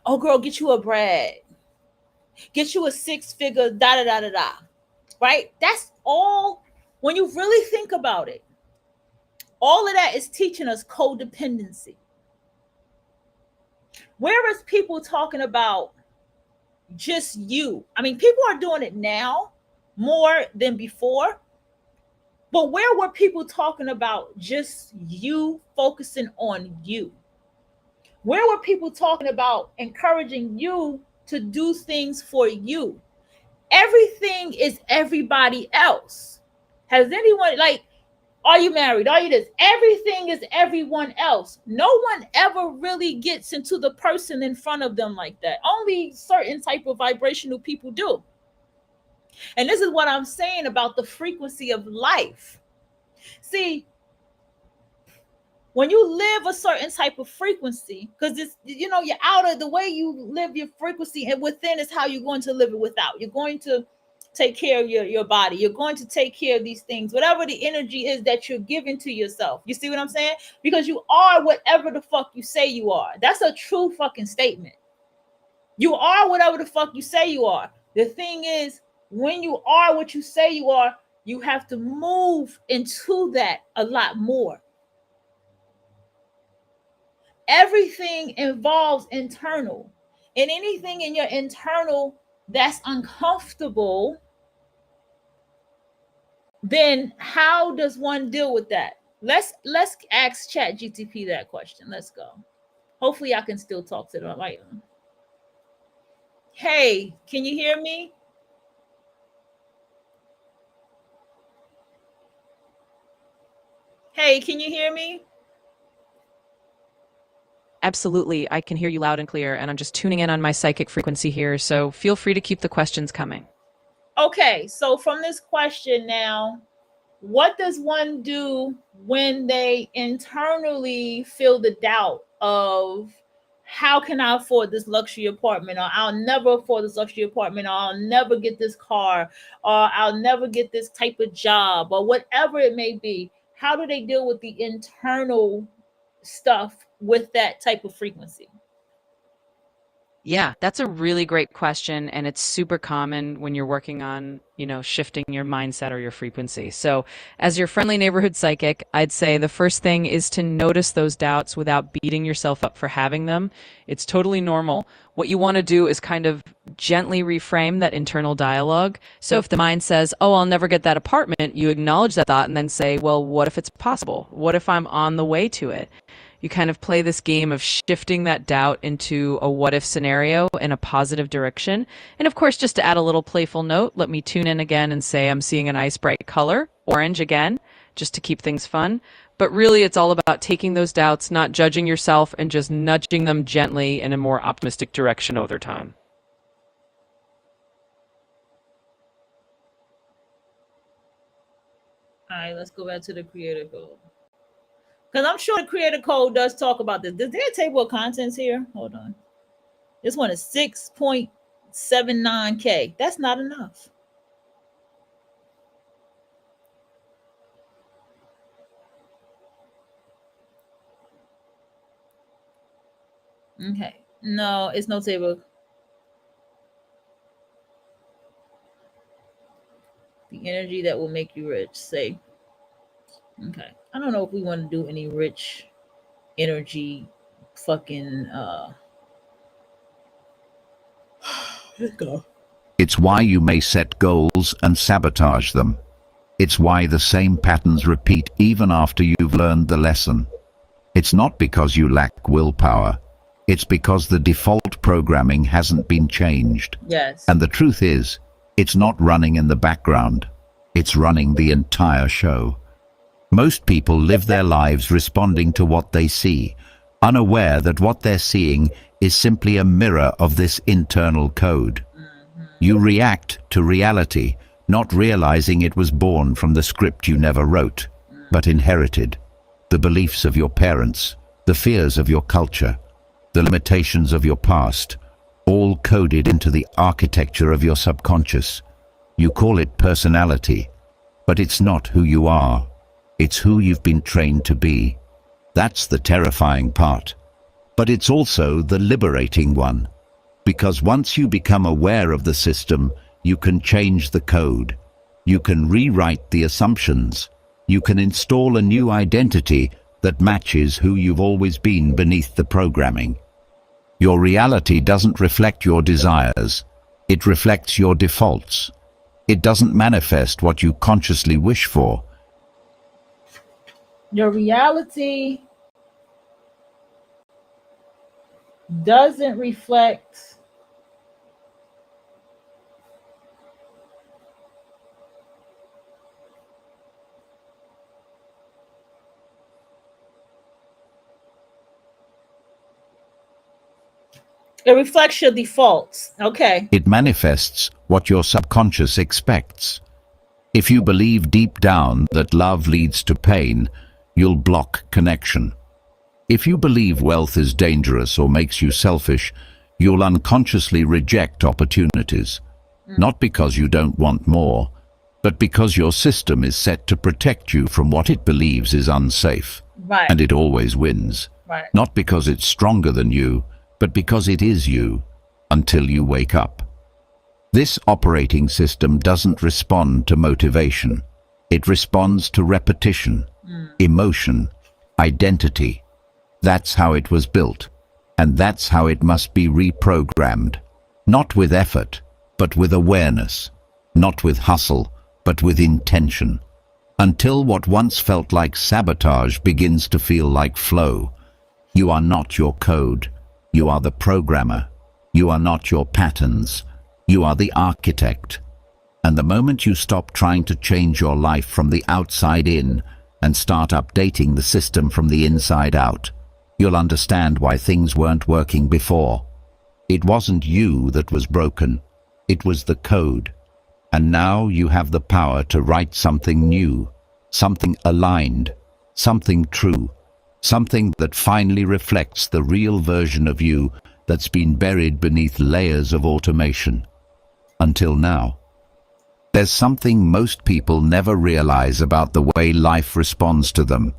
[SPEAKER 1] Oh, girl, get you a Brad. Get you a six-figure, da da da da da. Right? That's all. When you really think about it, all of that is teaching us codependency. Whereas people talking about just you, I mean, people are doing it now more than before. But where were people talking about just you, focusing on you? Where were people talking about encouraging you to do things for you? Everything is everybody else. Has anyone, like, are you married? Are you this? Everything is everyone else. No one ever really gets into the person in front of them like that. Only certain type of vibrational people do. And this is what I'm saying about the frequency of life. See, when you live a certain type of frequency, because it's, you're out of the way you live your frequency, and within is how you're going to live it without. You're going to take care of your body. You're going to take care of these things, whatever the energy is that you're giving to yourself. You see what I'm saying? Because you are whatever the fuck you say you are. That's a true fucking statement. You are whatever the fuck you say you are. The thing is, when you are what you say you are, you have to move into that a lot more. Everything involves internal, and anything in your internal that's uncomfortable, then how does one deal with that? Let's ask ChatGTP that question. Let's go. Hopefully I can still talk to them. Like, hey, can you hear me? Hey, can you hear me?
[SPEAKER 5] Absolutely, I can hear you loud and clear, and I'm just tuning in on my psychic frequency here, so feel free to keep the questions coming.
[SPEAKER 1] Okay, so from this question now, what does one do when they internally feel the doubt of how can I afford this luxury apartment? Or I'll never afford this luxury apartment, or I'll never get this car, or I'll never get this type of job, or whatever it may be. How do they deal with the internal stuff with that type of frequency?
[SPEAKER 5] Yeah, that's a really great question. And it's super common when you're working on, shifting your mindset or your frequency. So, as your friendly neighborhood psychic, I'd say the first thing is to notice those doubts without beating yourself up for having them. It's totally normal. What you want to do is kind of gently reframe that internal dialogue. So, if the mind says, "Oh, I'll never get that apartment," you acknowledge that thought and then say, "Well, what if it's possible? What if I'm on the way to it?" You kind of play this game of shifting that doubt into a what if scenario in a positive direction. And of course, just to add a little playful note, let me tune in again and say I'm seeing a nice bright color, orange again, just to keep things fun. But really, it's all about taking those doubts, not judging yourself, and just nudging them gently in a more optimistic direction over time.
[SPEAKER 1] All right, let's go back to the creator code. Because I'm sure the creator code does talk about this. Is there a table of contents here? Hold on. This one is 6.79K. That's not enough. Okay. No, it's no table. The energy that will make you rich. Say. Okay. I don't know if we want to do any rich energy fucking let's go.
[SPEAKER 3] It's why you may set goals and sabotage them. It's why the same patterns repeat even after you've learned the lesson. It's not because you lack willpower. It's because the default programming hasn't been changed.
[SPEAKER 1] Yes.
[SPEAKER 3] And the truth is, it's not running in the background. It's running the entire show. Most people live their lives responding to what they see, unaware that what they're seeing is simply a mirror of this internal code. You react to reality, not realizing it was born from the script you never wrote, but inherited. The beliefs of your parents, the fears of your culture, the limitations of your past, all coded into the architecture of your subconscious. You call it personality, but it's not who you are. It's who you've been trained to be. That's the terrifying part. But it's also the liberating one. Because once you become aware of the system, you can change the code. You can rewrite the assumptions. You can install a new identity that matches who you've always been beneath the programming. Your reality doesn't reflect your desires. It reflects your defaults. It doesn't manifest what you consciously wish for.
[SPEAKER 1] Your reality doesn't reflect it reflects your defaults. Okay.
[SPEAKER 3] It manifests what your subconscious expects. If you believe deep down that love leads to pain, you'll block connection. If you believe wealth is dangerous or makes you selfish, you'll unconsciously reject opportunities. Not because you don't want more, but because your system is set to protect you from what it believes is unsafe.
[SPEAKER 1] Right.
[SPEAKER 3] And it always wins.
[SPEAKER 1] Right.
[SPEAKER 3] Not because it's stronger than you, but because it is you, until you wake up. This operating system doesn't respond to motivation. It responds to repetition, emotion, identity. That's how it was built, and that's how it must be reprogrammed. Not with effort, but with awareness. Not with hustle, but with intention. Until what once felt like sabotage begins to feel like flow. You are not your code. You are the programmer. You are not your patterns. You are the architect. And the moment you stop trying to change your life from the outside in and start updating the system from the inside out, you'll understand why things weren't working before. It wasn't you that was broken. It was the code. And now you have the power to write something new, something aligned, something true, something that finally reflects the real version of you that's been buried beneath layers of automation. Until now. There's something most people never realize about the way life responds to them.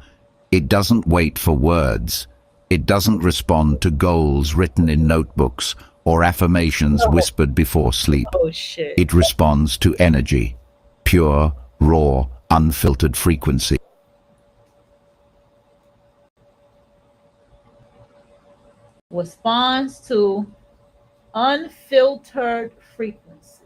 [SPEAKER 3] It doesn't wait for words. It doesn't respond to goals written in notebooks or affirmations whispered before sleep.
[SPEAKER 1] Oh shit.
[SPEAKER 3] It responds to energy, pure, raw, unfiltered frequency.
[SPEAKER 1] Responds to unfiltered frequency.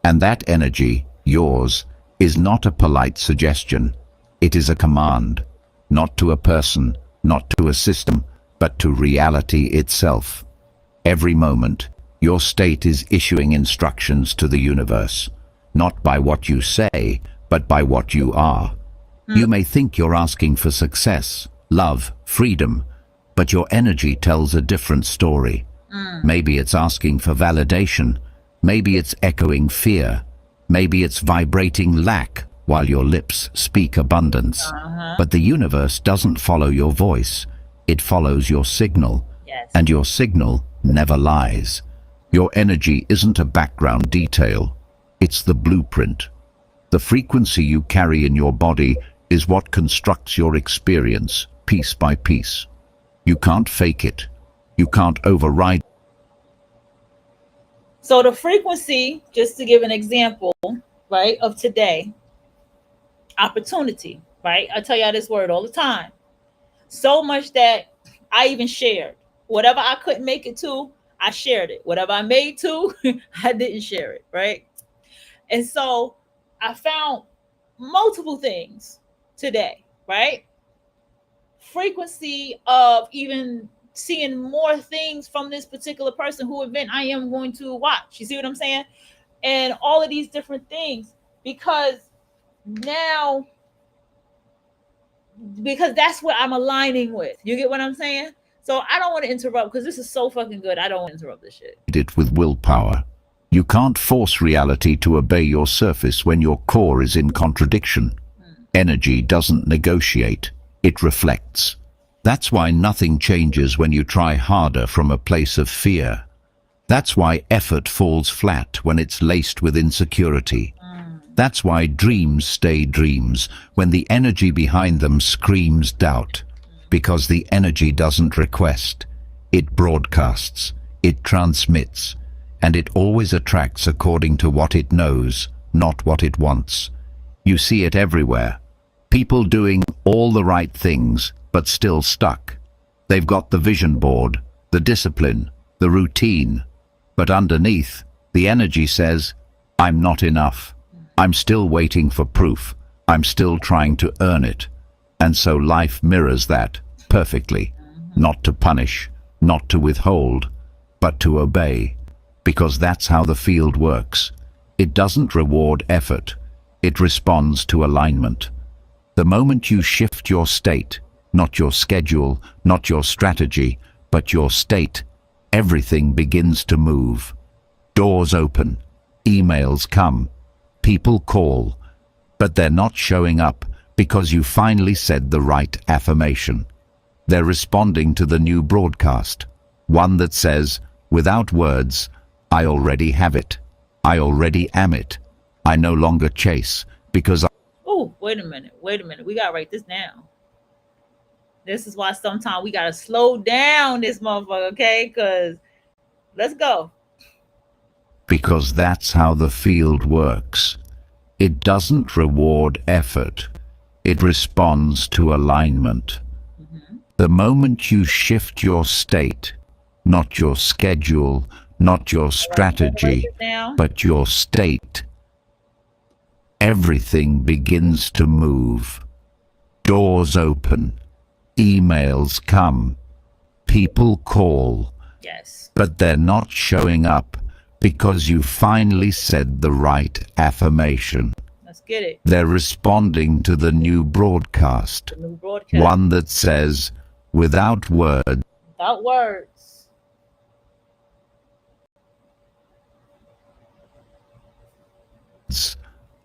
[SPEAKER 3] And that energy, yours, is not a polite suggestion. It is a command, not to a person, not to a system, but to reality itself. Every moment, your state is issuing instructions to the universe, not by what you say, but by what you are. You may think you're asking for success, love, freedom, but your energy tells a different story. Maybe it's asking for validation. Maybe it's echoing fear. Maybe it's vibrating lack while your lips speak abundance. But the universe doesn't follow your voice. It follows your signal.
[SPEAKER 1] Yes.
[SPEAKER 3] And your signal never lies. Your energy isn't a background detail. It's the blueprint. The frequency you carry in your body is what constructs your experience, piece by piece. You can't fake it. You can't override.
[SPEAKER 1] So the frequency, just to give an example, right, of today, opportunity, right? I tell y'all this word all the time. So much that I even shared. Whatever I couldn't make it to, I shared it. Whatever I made to, I didn't share it, right? And so I found multiple things today, right? Frequency of even seeing more things from this particular person who event I am going to watch. You see what I'm saying? And all of these different things, because that's what I'm aligning with. You get what I'm saying? So I don't want to interrupt because this is so fucking good. I don't want to interrupt this shit.
[SPEAKER 3] It with willpower. You can't force reality to obey your surface when your core is in contradiction. Energy doesn't negotiate. It reflects. That's why nothing changes when you try harder from a place of fear. That's why effort falls flat when it's laced with insecurity. That's why dreams stay dreams when the energy behind them screams doubt. Because the energy doesn't request. It broadcasts. It transmits. And it always attracts according to what it knows, not what it wants. You see it everywhere. People doing all the right things, but still stuck. They've got the vision board, the discipline, the routine. But underneath, the energy says, I'm not enough. I'm still waiting for proof. I'm still trying to earn it. And so life mirrors that perfectly. Not to punish, not to withhold, but to obey. Because that's how the field works. It doesn't reward effort. It responds to alignment. The moment you shift your state, not your schedule, not your strategy, but your state, everything begins to move. Doors open, emails come, people call, but they're not showing up because you finally said the right affirmation. They're responding to the new broadcast, one that says, without words, I already have it. I already am it. I no longer chase because
[SPEAKER 1] Oh, wait a minute. We got to write this down. This is why sometimes we got to slow down this motherfucker, okay? Because let's go.
[SPEAKER 3] Because that's how the field works. It doesn't reward effort. It responds to alignment. The moment you shift your state, not your schedule, not your strategy, but your state, everything begins to move. Doors open, emails come, people call,
[SPEAKER 1] Yes.
[SPEAKER 3] but they're not showing up because you finally said the right affirmation.
[SPEAKER 1] Let's get it.
[SPEAKER 3] They're responding to the new broadcast,
[SPEAKER 1] The new broadcast.
[SPEAKER 3] one that says, without words,
[SPEAKER 1] Without words.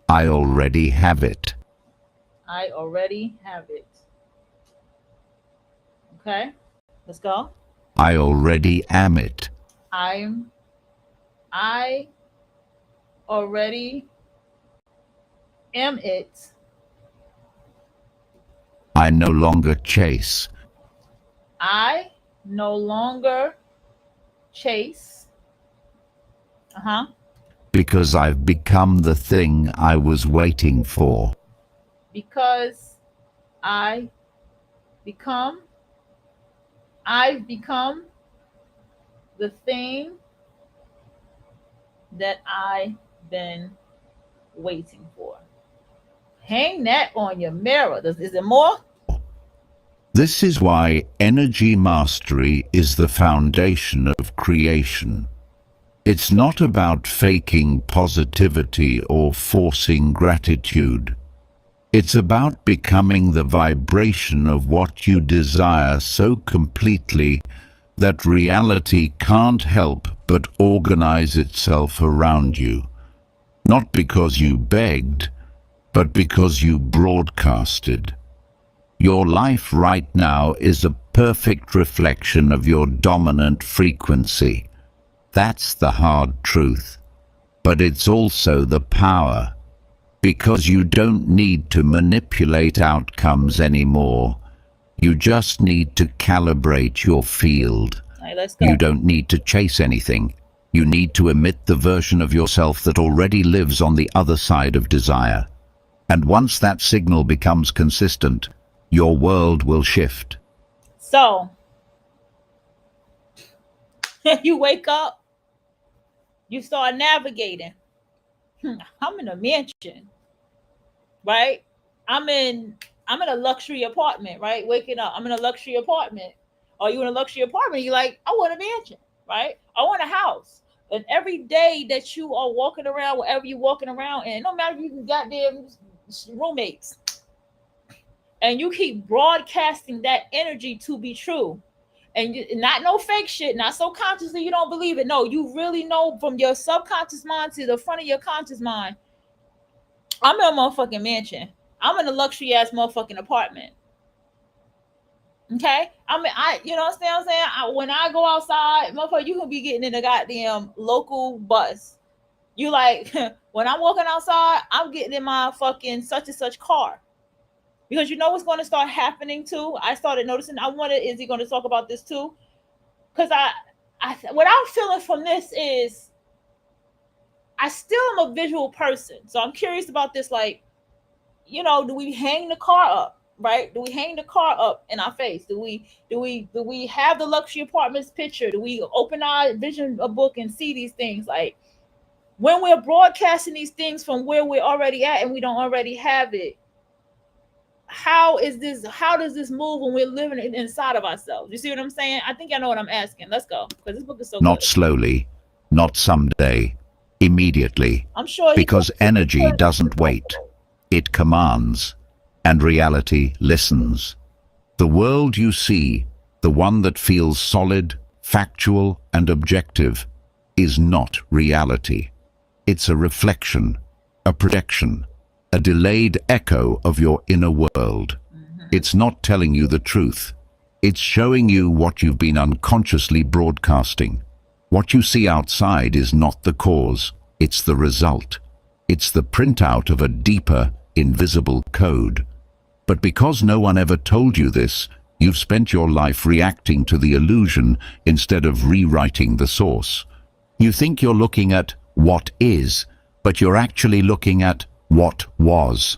[SPEAKER 3] I already have it.
[SPEAKER 1] I already have it. Okay, let's go.
[SPEAKER 3] I already am it.
[SPEAKER 1] I already am it.
[SPEAKER 3] I no longer chase.
[SPEAKER 1] I no longer chase.
[SPEAKER 3] Because I've become the thing I was waiting for.
[SPEAKER 1] Because I've become the thing that I've been waiting for. Hang that on your mirror. Is it more?
[SPEAKER 3] This is why energy mastery is the foundation of creation. It's not about faking positivity or forcing gratitude. It's about becoming the vibration of what you desire so completely that reality can't help but organize itself around you. Not because you begged, but because you broadcasted. Your life right now is a perfect reflection of your dominant frequency. That's the hard truth. But it's also the power. Because you don't need to manipulate outcomes anymore. You just need to calibrate your field.
[SPEAKER 1] All right, let's go.
[SPEAKER 3] You don't need to chase anything. You need to emit the version of yourself that already lives on the other side of desire. And once that signal becomes consistent, your world will shift.
[SPEAKER 1] So, you wake up, you start navigating. I'm in a mansion, right? I'm in a luxury apartment, right? Waking up, I'm in a luxury apartment. Are you in a luxury apartment? You're like, I want a mansion, right? I want a house. And every day that you are walking around, wherever you're walking around, and no matter if you can goddamn roommates, and you keep broadcasting that energy to be true, and not no fake shit, not so consciously you don't believe it. No, you really know from your subconscious mind to the front of your conscious mind, I'm in a motherfucking mansion. I'm in a luxury ass motherfucking apartment. Okay, you know what I'm saying? When I go outside, motherfucker, you can be getting in a goddamn local bus. You like, when I'm walking outside, I'm getting in my fucking such and such car. Because you know what's going to start happening too? I started noticing. I wonder, is he going to talk about this too? Because what I'm feeling from this is, I still am a visual person. So I'm curious about this. Like, you know, do we hang the car up, right? Do we hang the car up in our face? Do we have the luxury apartments picture? Do we open our vision book and see these things? Like, when we're broadcasting these things from where we're already at and we don't already have it, how does this move when we're living inside of ourselves? You see what I'm saying? I think I know what I'm asking. Let's go, because this book is so
[SPEAKER 3] Not
[SPEAKER 1] good.
[SPEAKER 3] slowly, not someday, immediately.
[SPEAKER 1] I'm sure
[SPEAKER 3] Because energy doesn't wait. It commands, and reality listens. The world you see, the one that feels solid, factual, and objective, is not reality. It's a reflection, a projection, a delayed echo of your inner world. It's not telling you the truth. It's showing you what you've been unconsciously broadcasting. What you see outside is not the cause, it's the result. It's the printout of a deeper, invisible code. But because no one ever told you this, you've spent your life reacting to the illusion instead of rewriting the source. You think you're looking at what is, but you're actually looking at what was.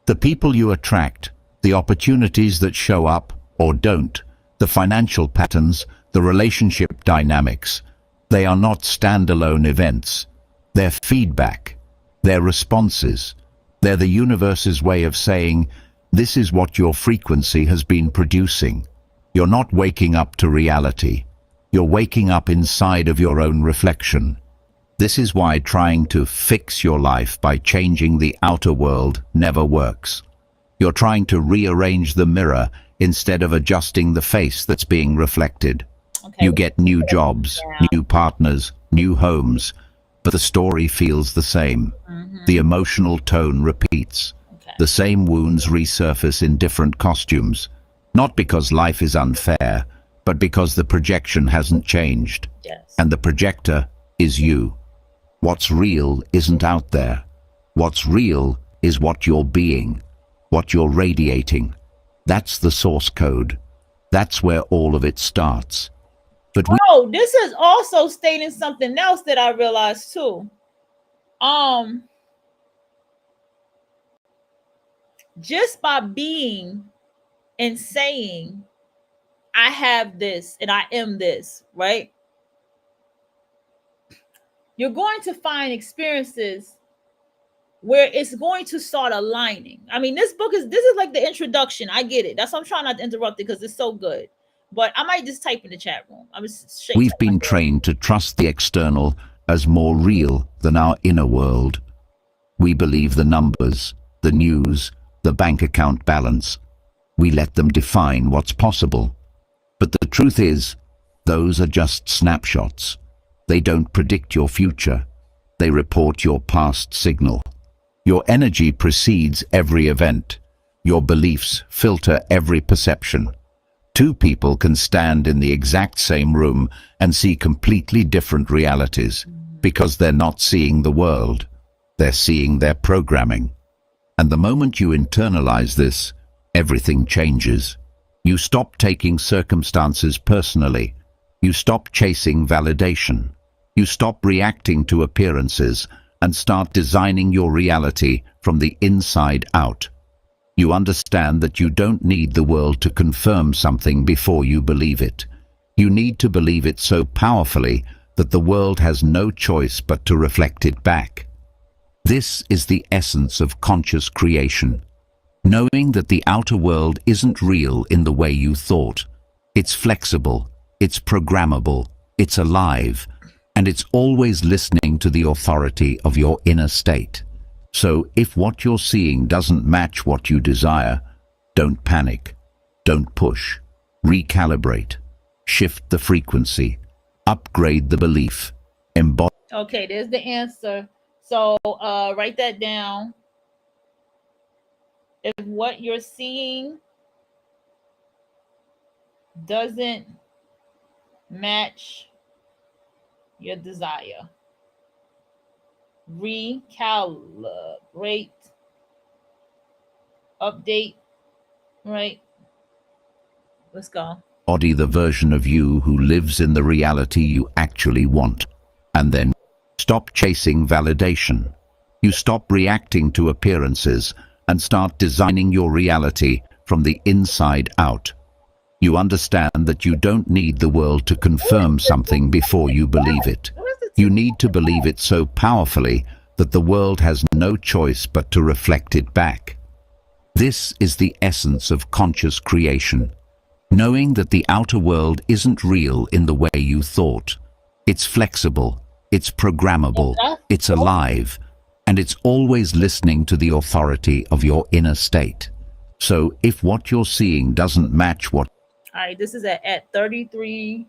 [SPEAKER 3] The people you attract, the opportunities that show up or don't, the financial patterns, the relationship dynamics, they are not standalone events. They're feedback. They're responses. They're the universe's way of saying, this is what your frequency has been producing. You're not waking up to reality. You're waking up inside of your own reflection. This is why trying to fix your life by changing the outer world never works. You're trying to rearrange the mirror instead of adjusting the face that's being reflected.
[SPEAKER 1] Okay.
[SPEAKER 3] You get new jobs, new partners, new homes, but the story feels the same. The emotional tone repeats.
[SPEAKER 1] Okay.
[SPEAKER 3] The same wounds resurface in different costumes, not because life is unfair, but because the projection hasn't changed.
[SPEAKER 1] Yes.
[SPEAKER 3] And the projector is you. What's real isn't out there. What's real is what you're being, what you're radiating. That's the source code. That's where all of it starts. But we
[SPEAKER 1] Oh, this is also stating something else that I realized too. Just by being and saying, I have this and I am this, right? You're going to find experiences where it's going to start aligning. I mean, this is like the introduction. I get it. That's why I'm trying not to interrupt it because it's so good. But I might just type in the chat room. I'm just shaking.
[SPEAKER 3] We've been trained to trust the external as more real than our inner world. We believe the numbers, the news, the bank account balance. We let them define what's possible. But the truth is, those are just snapshots. They don't predict your future. They report your past signal. Your energy precedes every event. Your beliefs filter every perception. Two people can stand in the exact same room and see completely different realities because they're not seeing the world. They're seeing their programming. And the moment you internalize this, everything changes. You stop taking circumstances personally. You stop chasing validation. You stop reacting to appearances and start designing your reality from the inside out. You understand that you don't need the world to confirm something before you believe it. You need to believe it so powerfully that the world has no choice but to reflect it back. This is the essence of conscious creation. Knowing that the outer world isn't real in the way you thought. It's flexible, it's programmable, it's alive, and it's always listening to the authority of your inner state. So if what you're seeing doesn't match what you desire, don't panic, don't push, recalibrate, shift the frequency, upgrade the belief, embody.
[SPEAKER 1] Okay, there's the answer. So write that down. If what you're seeing doesn't match your desire, recalibrate, update, right? Let's go.
[SPEAKER 3] Embody the version of you who lives in the reality you actually want. And then stop chasing validation. You stop reacting to appearances and start designing your reality from the inside out. You understand that you don't need the world to confirm something before you believe it. You need to believe it so powerfully that the world has no choice but to reflect it back. This is the essence of conscious creation. Knowing that the outer world isn't real in the way you thought. It's flexible, it's programmable, it's alive, and it's always listening to the authority of your inner state. So if what you're seeing doesn't match what...
[SPEAKER 1] All right, this is at 33.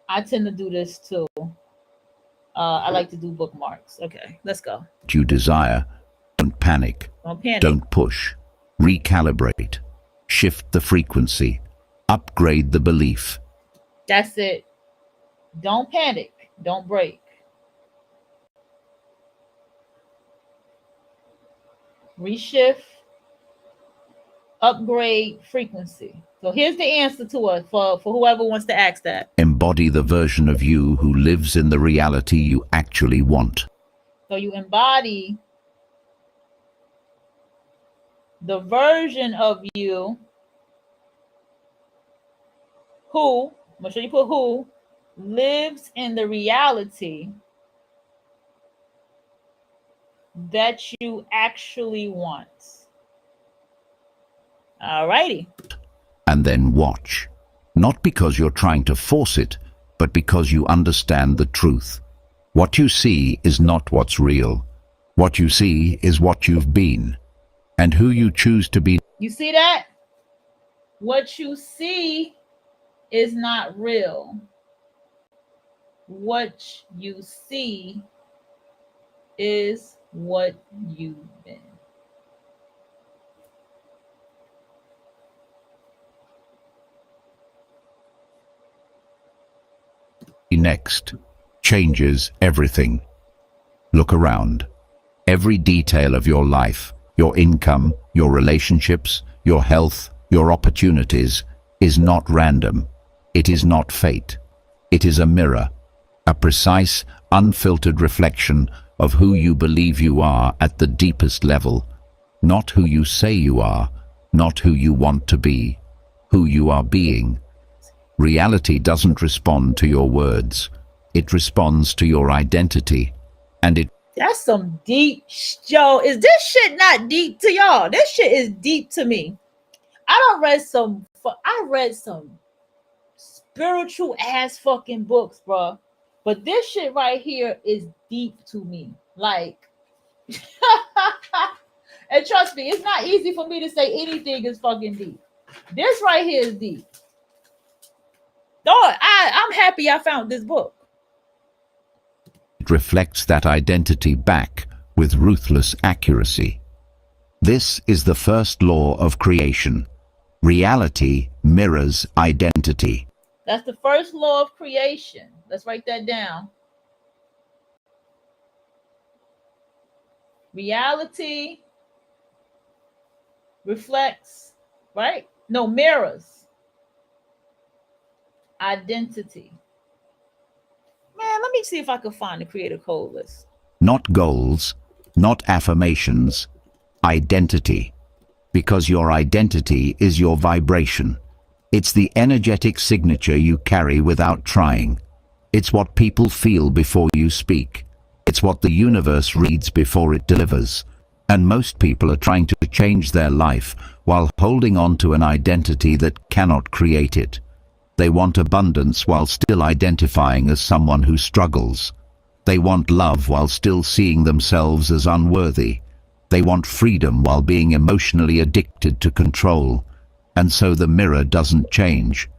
[SPEAKER 1] I tend to do this too. I like to do bookmarks. Okay, let's go.
[SPEAKER 3] You desire, don't panic, don't push, recalibrate, shift the frequency, upgrade the belief.
[SPEAKER 1] That's it. Don't panic, don't break. Reshift, upgrade frequency. So here's the answer to it for whoever wants to ask that.
[SPEAKER 3] Embody the version of you who lives in the reality you actually want.
[SPEAKER 1] So you embody the version of you who, make sure you put who, lives in the reality that you actually want. All righty.
[SPEAKER 3] And then watch. Not because you're trying to force it, but because you understand the truth. What you see is not what's real. What you see is what you've been, and who you choose to be.
[SPEAKER 1] You see that? What you see is not real. What you see is what you've been.
[SPEAKER 3] Next changes everything. Look around. Every detail of your life, your income, your relationships, your health, your opportunities, is not random. It is not fate. It is a mirror, a precise, unfiltered reflection of who you believe you are at the deepest level. Not who you say you are, not who you want to be, who you are being. Reality doesn't respond to your words. It responds to your identity. And it
[SPEAKER 1] That's some deep, yo. Is this shit not deep to y'all? This shit is deep to me. I read some spiritual ass fucking books, bro. But this shit right here is deep to me. Like, and trust me, it's not easy for me to say anything is fucking deep. This right here is deep. Lord, I'm happy I found this book.
[SPEAKER 3] reflects that identity back with ruthless accuracy. This is the first law of creation. Reality mirrors identity.
[SPEAKER 1] That's the first law of creation. Let's write that down. Reality reflects, right? No, mirrors identity. Man, let me see if I can find the creator code list.
[SPEAKER 3] Not goals, not affirmations, identity. Because your identity is your vibration. It's the energetic signature you carry without trying. It's what people feel before you speak. It's what the universe reads before it delivers. And most people are trying to change their life while holding on to an identity that cannot create it. They want abundance while still identifying as someone who struggles. They want love while still seeing themselves as unworthy. They want freedom while being emotionally addicted to control. And so the mirror doesn't change,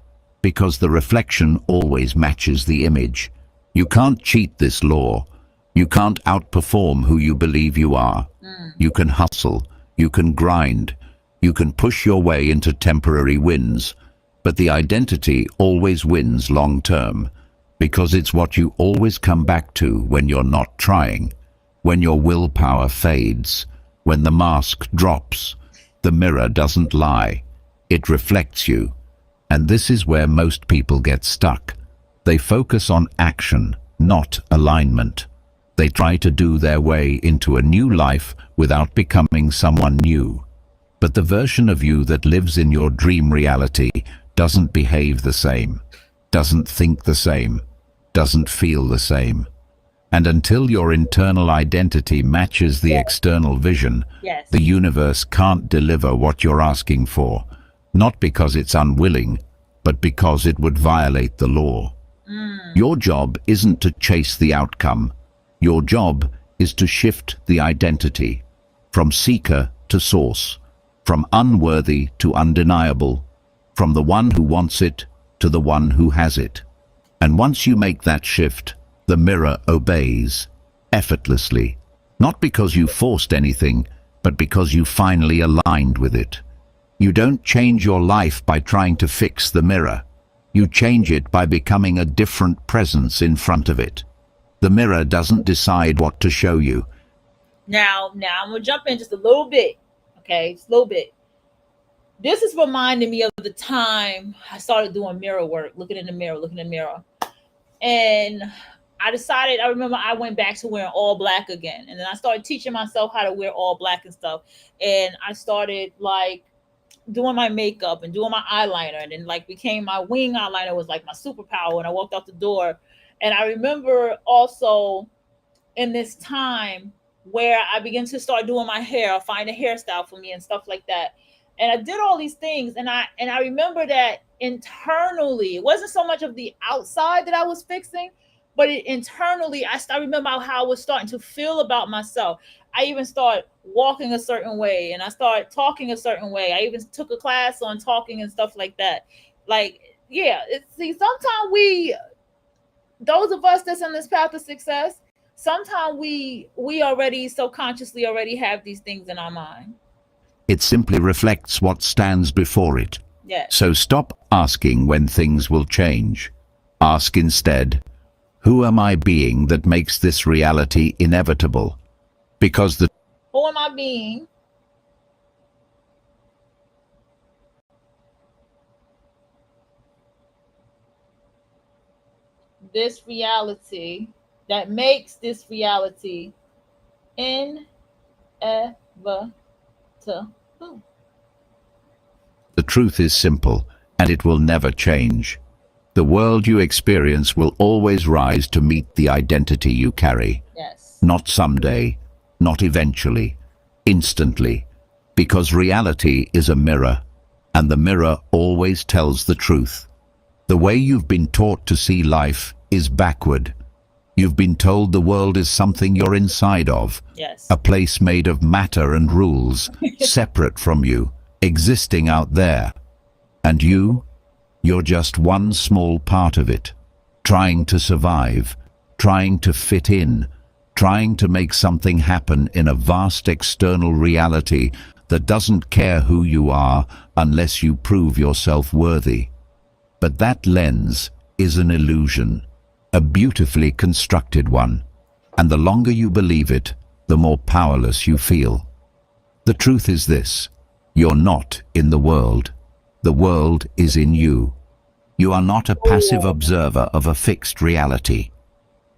[SPEAKER 3] because the reflection always matches the image. You can't cheat this law. You can't outperform who you believe you are. You can hustle, you can grind, you can push your way into temporary wins, but the identity always wins long term, because it's what you always come back to when you're not trying, when your willpower fades, when the mask drops. The mirror doesn't lie. It reflects you. And this is where most people get stuck. They focus on action, not alignment. They try to do their way into a new life without becoming someone new. But the version of you that lives in your dream reality doesn't behave the same, doesn't think the same, doesn't feel the same. And until your internal identity matches the external vision,
[SPEAKER 1] Yes.
[SPEAKER 3] the universe can't deliver what you're asking for, not because it's unwilling, but because it would violate the law. Your job isn't to chase the outcome. Your job is to shift the identity from seeker to source, from unworthy to undeniable, from the one who wants it to the one who has it. And once you make that shift, the mirror obeys, effortlessly, not because you forced anything, but because you finally aligned with it. You don't change your life by trying to fix the mirror. You change it by becoming a different presence in front of it. The mirror doesn't decide what to show you.
[SPEAKER 1] Now I'm gonna jump in just a little bit. Okay, just a little bit. This is reminding me of the time I started doing mirror work, looking in the mirror. And I remember I went back to wearing all black again. And then I started teaching myself how to wear all black and stuff. And I started like doing my makeup and doing my eyeliner. And then like became my wing eyeliner was like my superpower when I walked out the door. And I remember also in this time where I began to start doing my hair, find a hairstyle for me and stuff like that. And I did all these things, and I remember that internally, it wasn't so much of the outside that I was fixing, but internally, I remember how I was starting to feel about myself. I even started walking a certain way, and I started talking a certain way. I even took a class on talking and stuff like that. Like, yeah, see, sometimes those of us that's on this path of success, sometimes we already subconsciously already have these things in our mind.
[SPEAKER 3] It simply reflects what stands before it.
[SPEAKER 1] Yes.
[SPEAKER 3] So stop asking when things will change. Ask instead, who am I being that makes this reality inevitable? Because the
[SPEAKER 1] Who am I being? This reality that makes this reality inevitable.
[SPEAKER 3] the truth is simple, and it will never change. The world you experience will always rise to meet the identity you carry.
[SPEAKER 1] Yes.
[SPEAKER 3] Not someday, not eventually, instantly, because reality is a mirror, and the mirror always tells the truth. The way you've been taught to see life is backward. You've been told the world is something you're inside of,
[SPEAKER 1] Yes.
[SPEAKER 3] a place made of matter and rules, separate from you, existing out there. And you're just one small part of it, trying to survive, trying to fit in, trying to make something happen in a vast external reality that doesn't care who you are unless you prove yourself worthy. But that lens is an illusion, a beautifully constructed one, and the longer you believe it, the more powerless you feel. The truth is this: you're not in the world. The world is in you. You are not a passive observer of a fixed reality.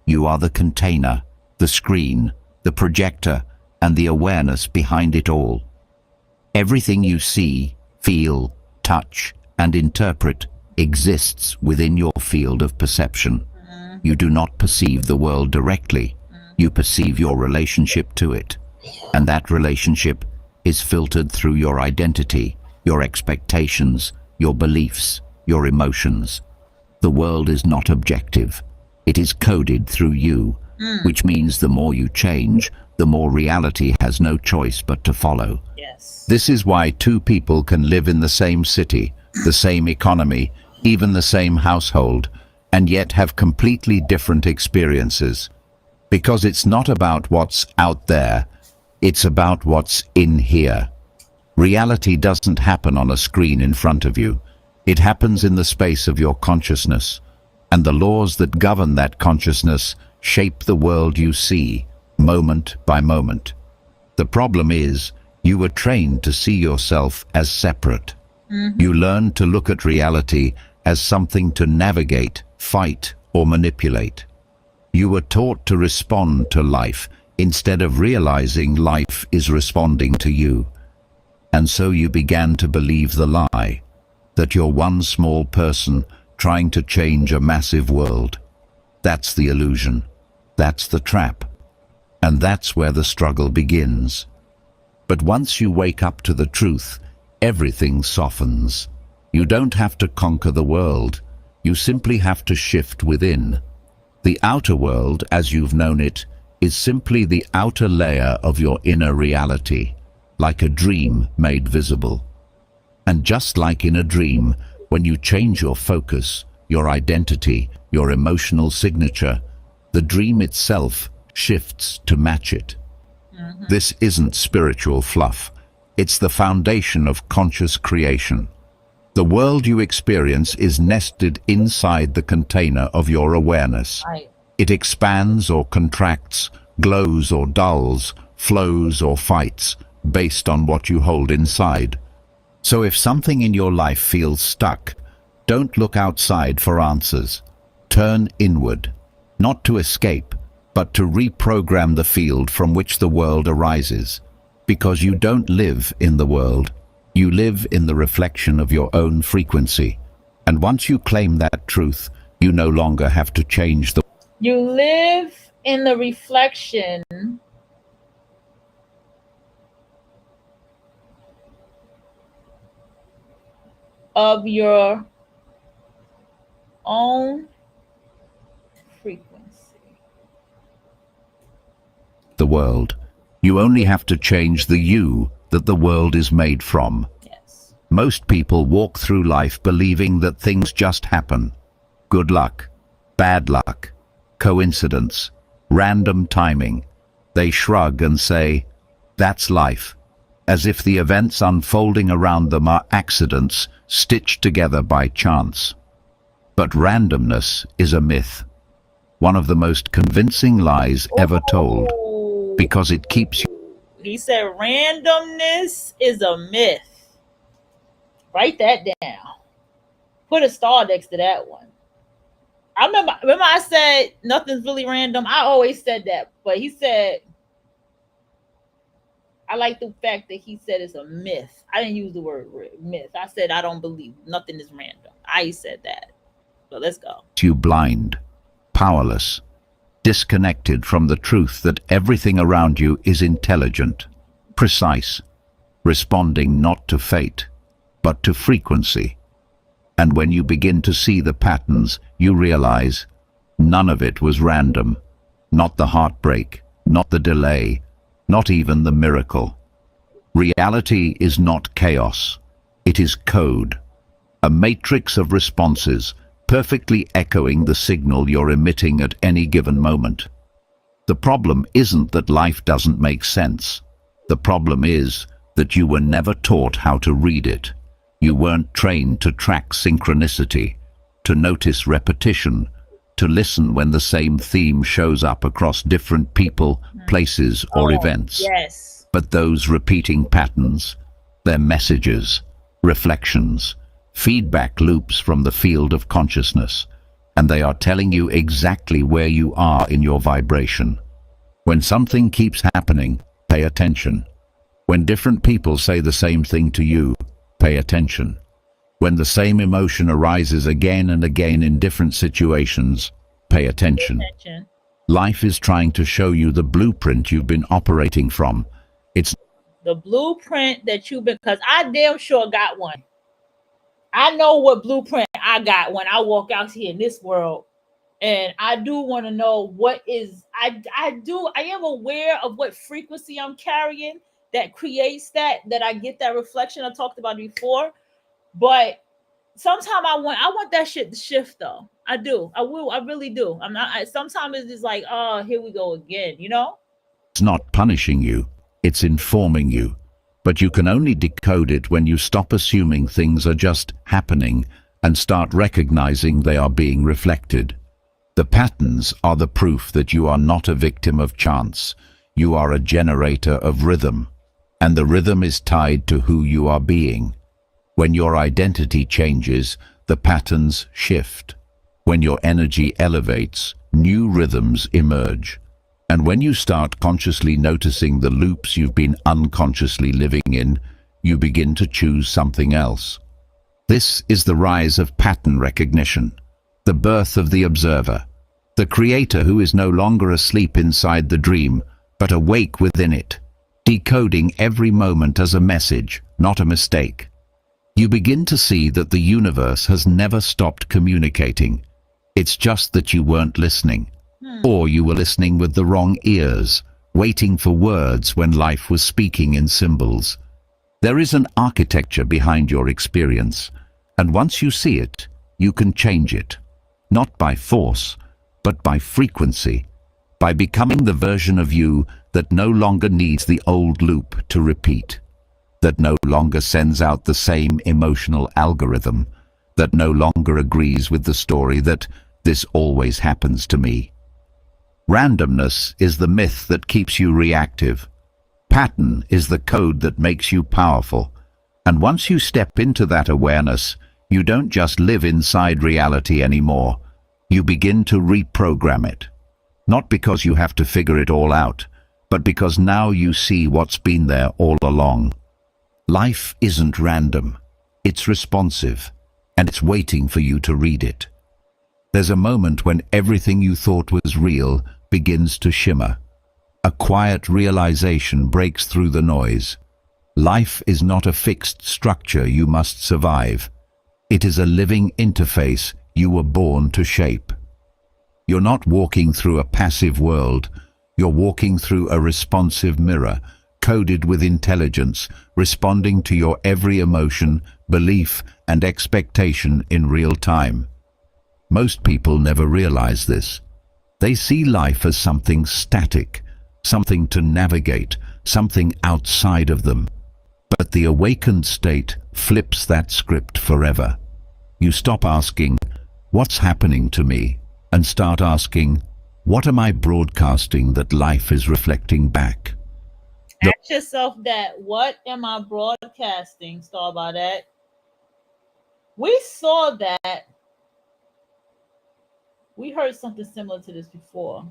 [SPEAKER 3] You are the container, the screen, the projector, and the awareness behind it all. Everything you see, feel, touch, and interpret exists within your field of perception. You do not perceive the world directly. You perceive your relationship to it. And that relationship is filtered through your identity, your expectations, your beliefs, your emotions. The world is not objective. It is coded through you, which means the more you change, the more reality has no choice but to follow.
[SPEAKER 1] Yes.
[SPEAKER 3] This is why two people can live in the same city, the same economy, even the same household, and yet have completely different experiences. Because it's not about what's out there, it's about what's in here. Reality doesn't happen on a screen in front of you. It happens in the space of your consciousness, and the laws that govern that consciousness shape the world you see, moment by moment. The problem is, you were trained to see yourself as separate. You learned to look at reality as something to navigate, fight, or manipulate. You were taught to respond to life instead of realizing life is responding to you. And so you began to believe the lie, that you're one small person trying to change a massive world. That's the illusion. That's the trap. And that's where the struggle begins. But once you wake up to the truth, everything softens. You don't have to conquer the world. You simply have to shift within. The outer world, as you've known it, is simply the outer layer of your inner reality, like a dream made visible. And just like in a dream, when you change your focus, your identity, your emotional signature, the dream itself shifts to match it. This isn't spiritual fluff. It's the foundation of conscious creation. The world you experience is nested inside the container of your awareness.
[SPEAKER 1] Right.
[SPEAKER 3] It expands or contracts, glows or dulls, flows or fights, based on what you hold inside. So if something in your life feels stuck, don't look outside for answers. Turn inward, not to escape, but to reprogram the field from which the world arises. Because you don't live in the world, you live in the reflection of your own frequency. And once you claim that truth, you no longer have to change the
[SPEAKER 1] You live in the reflection of your own frequency.
[SPEAKER 3] world. You only have to change the you that the world is made from.
[SPEAKER 1] Yes.
[SPEAKER 3] Most people walk through life believing that things just happen. Good luck, bad luck, coincidence, random timing. They shrug and say, "That's life," as if the events unfolding around them are accidents stitched together by chance. But randomness is a myth, one of the most convincing lies ever told,
[SPEAKER 1] Ooh.
[SPEAKER 3] because it keeps you.
[SPEAKER 1] He said randomness is a myth. Write that down. Put a star next to that one. I remember I said nothing's really random. I always said that, but he said, I like the fact that he said it's a myth. I didn't use the word myth. I said I don't believe nothing is random. I said that. So let's go.
[SPEAKER 3] You blind, powerless, disconnected from the truth that everything around you is intelligent, precise, responding not to fate, but to frequency. And when you begin to see the patterns, you realize none of it was random, not the heartbreak, not the delay, not even the miracle. Reality is not chaos, it is code, a matrix of responses, perfectly echoing the signal you're emitting at any given moment. The problem isn't that life doesn't make sense. The problem is that you were never taught how to read it. You weren't trained to track synchronicity, to notice repetition, to listen when the same theme shows up across different people, places, or events.
[SPEAKER 1] Yes.
[SPEAKER 3] But those repeating patterns, they're messages, reflections, feedback loops from the field of consciousness, and they are telling you exactly where you are in your vibration. When something keeps happening, pay attention. When different people say the same thing to you, pay attention. When the same emotion arises again and again in different situations, pay attention. Life is trying to show you the blueprint you've been operating from. It's
[SPEAKER 1] the blueprint that you've been, because I damn sure got one. I know what blueprint I got when I walk out here in this world. And I do want to know what is, I am aware of what frequency I'm carrying that creates that I get that reflection I talked about before. But sometimes I want that shit to shift though. I do. I really do. Sometimes it's just like, oh, here we go again, you know?
[SPEAKER 3] It's not punishing you, it's informing you. But you can only decode it when you stop assuming things are just happening and start recognizing they are being reflected. The patterns are the proof that you are not a victim of chance. You are a generator of rhythm, and the rhythm is tied to who you are being. When your identity changes, the patterns shift. When your energy elevates, new rhythms emerge. And when you start consciously noticing the loops you've been unconsciously living in, you begin to choose something else. This is the rise of pattern recognition, the birth of the observer, the creator who is no longer asleep inside the dream, but awake within it, decoding every moment as a message, not a mistake. You begin to see that the universe has never stopped communicating. It's just that you weren't listening. Or you were listening with the wrong ears, waiting for words when life was speaking in symbols. There is an architecture behind your experience, and once you see it, you can change it. Not by force, but by frequency, by becoming the version of you that no longer needs the old loop to repeat, that no longer sends out the same emotional algorithm, that no longer agrees with the story that this always happens to me. Randomness is the myth that keeps you reactive. Pattern is the code that makes you powerful. And once you step into that awareness, you don't just live inside reality anymore. You begin to reprogram it. Not because you have to figure it all out, but because now you see what's been there all along. Life isn't random. It's responsive, and it's waiting for you to read it. There's a moment when everything you thought was real begins to shimmer. A quiet realization breaks through the noise. Life is not a fixed structure you must survive. It is a living interface you were born to shape. You're not walking through a passive world. You're walking through a responsive mirror, coded with intelligence, responding to your every emotion, belief, and expectation in real time. Most people never realize this. They see life as something static, something to navigate, something outside of them. But the awakened state flips that script forever. You stop asking, "What's happening to me?" and start asking, "What am I broadcasting that life is reflecting back?"
[SPEAKER 1] Ask yourself that. What am I broadcasting? Start by that. We saw that. We heard something similar to this before.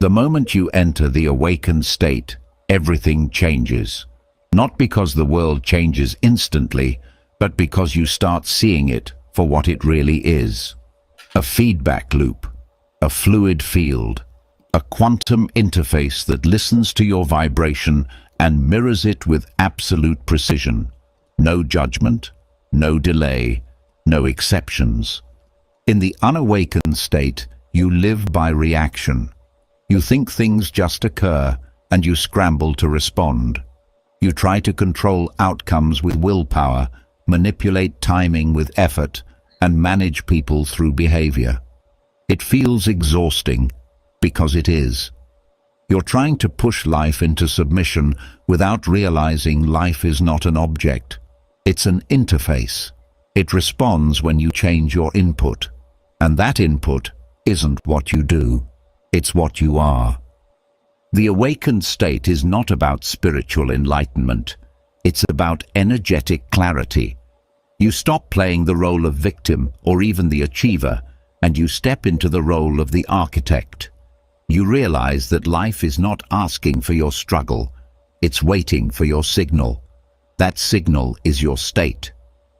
[SPEAKER 3] The moment you enter the awakened state, everything changes. Not because the world changes instantly, but because you start seeing it for what it really is. A feedback loop, a fluid field, a quantum interface that listens to your vibration and mirrors it with absolute precision. No judgment, no delay, no exceptions. In the unawakened state, you live by reaction. You think things just occur, and you scramble to respond. You try to control outcomes with willpower, manipulate timing with effort, and manage people through behavior. It feels exhausting, because it is. You're trying to push life into submission without realizing life is not an object. It's an interface. It responds when you change your input. And that input isn't what you do. It's what you are. The awakened state is not about spiritual enlightenment. It's about energetic clarity. You stop playing the role of victim or even the achiever, and you step into the role of the architect. You realize that life is not asking for your struggle. It's waiting for your signal. That signal is your state,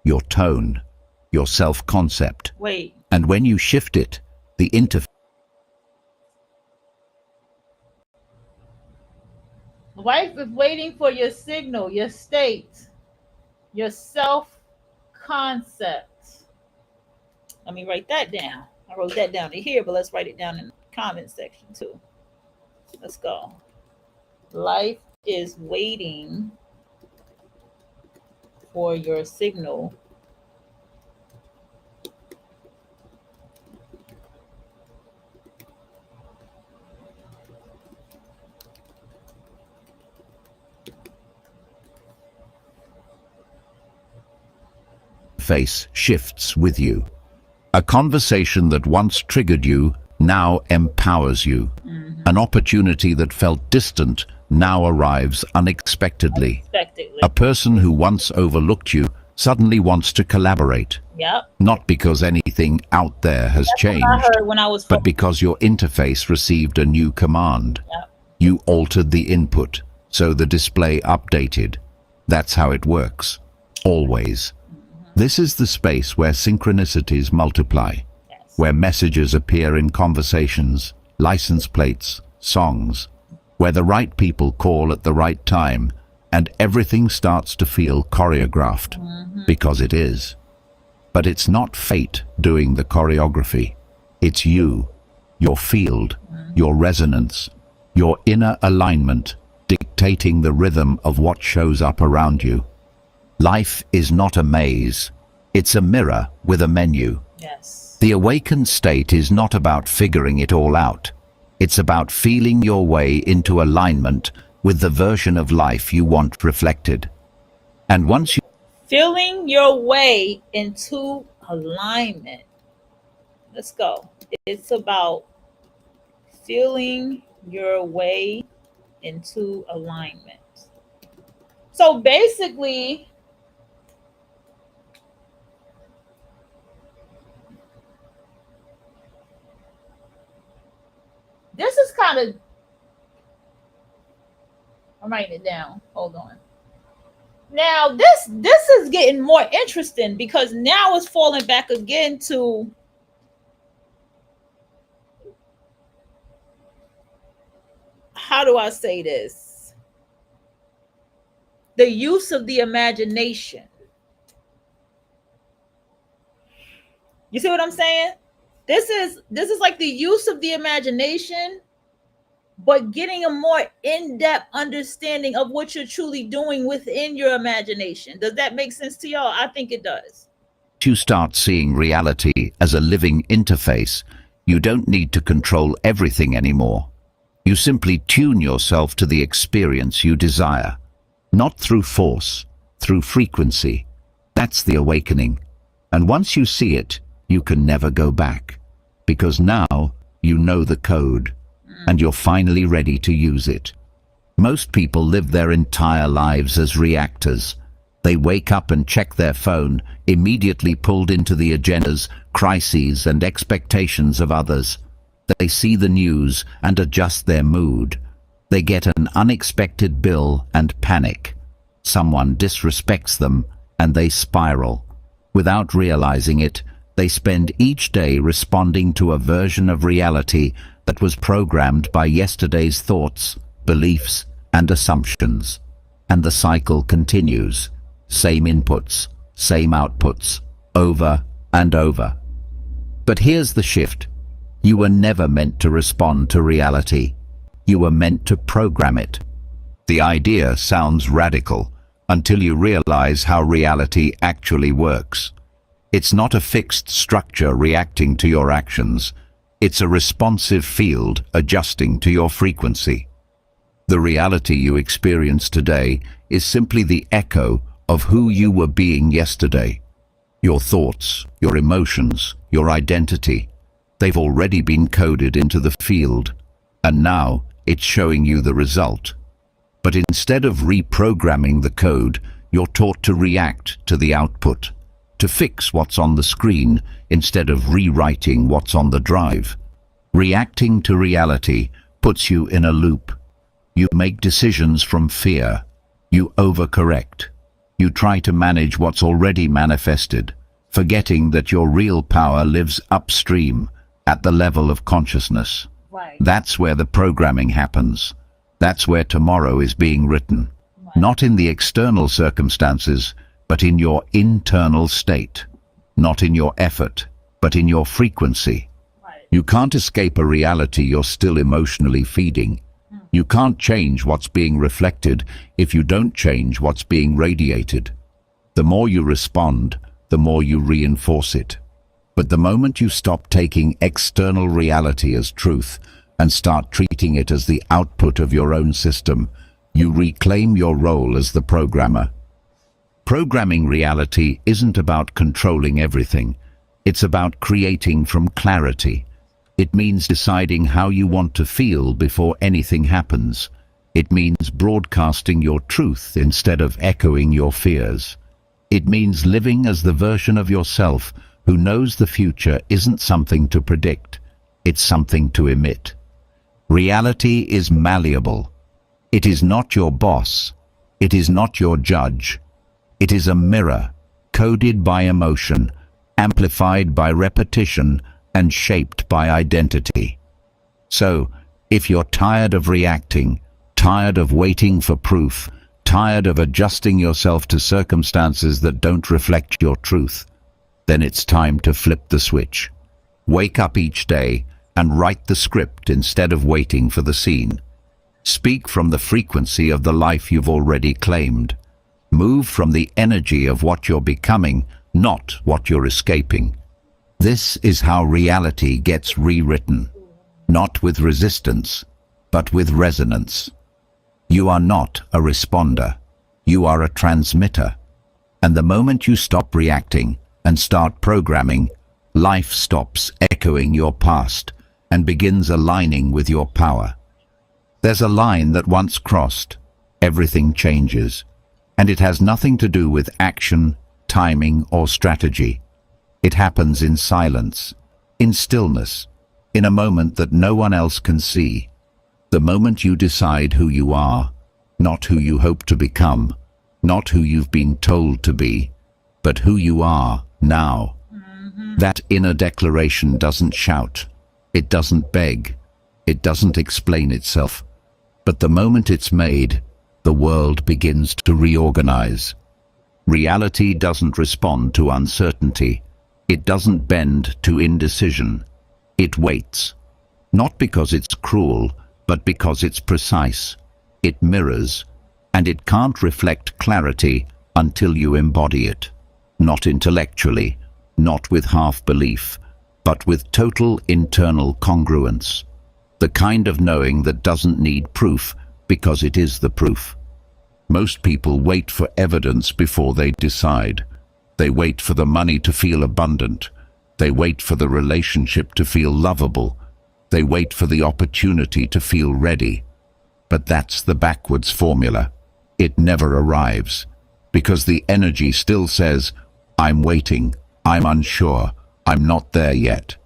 [SPEAKER 3] your tone, your self-concept.
[SPEAKER 1] Wait.
[SPEAKER 3] And when you shift it, the interface.
[SPEAKER 1] Life is waiting for your signal, your state, your self-concept. Let me write that down. I wrote that down in here, but let's write it down in the comment section too. Let's go. Life is waiting for your signal.
[SPEAKER 3] Face shifts with you. A conversation that once triggered you now empowers you. An opportunity that felt distant now arrives unexpectedly. A person who once overlooked you suddenly wants to collaborate.
[SPEAKER 1] Yep.
[SPEAKER 3] Not because anything out there has changed,
[SPEAKER 1] I heard when I was
[SPEAKER 3] but because your interface received a new command.
[SPEAKER 1] Yep.
[SPEAKER 3] You altered the input, so the display updated. That's how it works. Always. This is the space where synchronicities multiply, where messages appear in conversations, license plates, songs, where the right people call at the right time, and everything starts to feel choreographed, because it is. But it's not fate doing the choreography. It's you, your field, your resonance, your inner alignment, dictating the rhythm of what shows up around you. Life is not a maze. It's a mirror with a menu.
[SPEAKER 1] Yes.
[SPEAKER 3] The awakened state is not about figuring it all out. It's about feeling your way into alignment with the version of life you want reflected. And once you
[SPEAKER 1] Feeling your way into alignment. Let's go. It's about feeling your way into alignment. So basically, this is kind of, I'm writing it down. Hold on. Now this is getting more interesting because now it's falling back again to how do I say this? The use of the imagination. You see what I'm saying? This is like the use of the imagination, but getting a more in-depth understanding of what you're truly doing within your imagination. Does that make sense to y'all? I think it does.
[SPEAKER 3] You start seeing reality as a living interface. You don't need to control everything anymore. You simply tune yourself to the experience you desire. Not through force, through frequency. That's the awakening. And once you see it, you can never go back. Because now you know the code, and you're finally ready to use it. Most people live their entire lives as reactors. They wake up and check their phone, immediately pulled into the agendas, crises, and expectations of others. They see the news and adjust their mood. They get an unexpected bill and panic. Someone disrespects them and they spiral. Without realizing it, they spend each day responding to a version of reality that was programmed by yesterday's thoughts, beliefs, and assumptions. And the cycle continues. Same inputs, same outputs, over and over. But here's the shift. You were never meant to respond to reality. You were meant to program it. The idea sounds radical until you realize how reality actually works. It's not a fixed structure reacting to your actions. It's a responsive field adjusting to your frequency. The reality you experience today is simply the echo of who you were being yesterday. Your thoughts, your emotions, your identity, they've already been coded into the field, and now it's showing you the result. But instead of reprogramming the code, you're taught to react to the output, to fix what's on the screen instead of rewriting what's on the drive. Reacting to reality puts you in a loop. You make decisions from fear. You overcorrect. You try to manage what's already manifested, forgetting that your real power lives upstream, at the level of consciousness.
[SPEAKER 1] Right.
[SPEAKER 3] That's where the programming happens. That's where tomorrow is being written.
[SPEAKER 1] Right.
[SPEAKER 3] Not in the external circumstances, but in your internal state. Not in your effort, but in your frequency.
[SPEAKER 1] Right.
[SPEAKER 3] You can't escape a reality you're still emotionally feeding. You can't change what's being reflected if you don't change what's being radiated. The more you respond, the more you reinforce it. But the moment you stop taking external reality as truth and start treating it as the output of your own system, you reclaim your role as the programmer. Programming reality isn't about controlling everything. It's about creating from clarity. It means deciding how you want to feel before anything happens. It means broadcasting your truth instead of echoing your fears. It means living as the version of yourself who knows the future isn't something to predict, it's something to emit. Reality is malleable. It is not your boss. It is not your judge. It is a mirror, coded by emotion, amplified by repetition, and shaped by identity. So, if you're tired of reacting, tired of waiting for proof, tired of adjusting yourself to circumstances that don't reflect your truth, then it's time to flip the switch. Wake up each day and write the script instead of waiting for the scene. Speak from the frequency of the life you've already claimed. Move from the energy of what you're becoming, not what you're escaping. This is how reality gets rewritten, not with resistance, but with resonance. You are not a responder. You are a transmitter. And the moment you stop reacting and start programming, life stops echoing your past and begins aligning with your power. There's a line that once crossed, everything changes, and it has nothing to do with action, timing, or strategy. It happens in silence, in stillness, in a moment that no one else can see. The moment you decide who you are, not who you hope to become. Not who you've been told to be, but who you are now. That inner declaration doesn't shout, it doesn't beg, it doesn't explain itself. But the moment it's made, the world begins to reorganize. Reality doesn't respond to uncertainty. It doesn't bend to indecision. It waits. Not because it's cruel, but because it's precise. It mirrors, and it can't reflect clarity until you embody it. Not intellectually, not with half-belief, but with total internal congruence. The kind of knowing that doesn't need proof because it is the proof. Most people wait for evidence before they decide. They wait for the money to feel abundant. They wait for the relationship to feel lovable. They wait for the opportunity to feel ready. But that's the backwards formula. It never arrives, because the energy still says, I'm waiting, I'm unsure, I'm not there yet.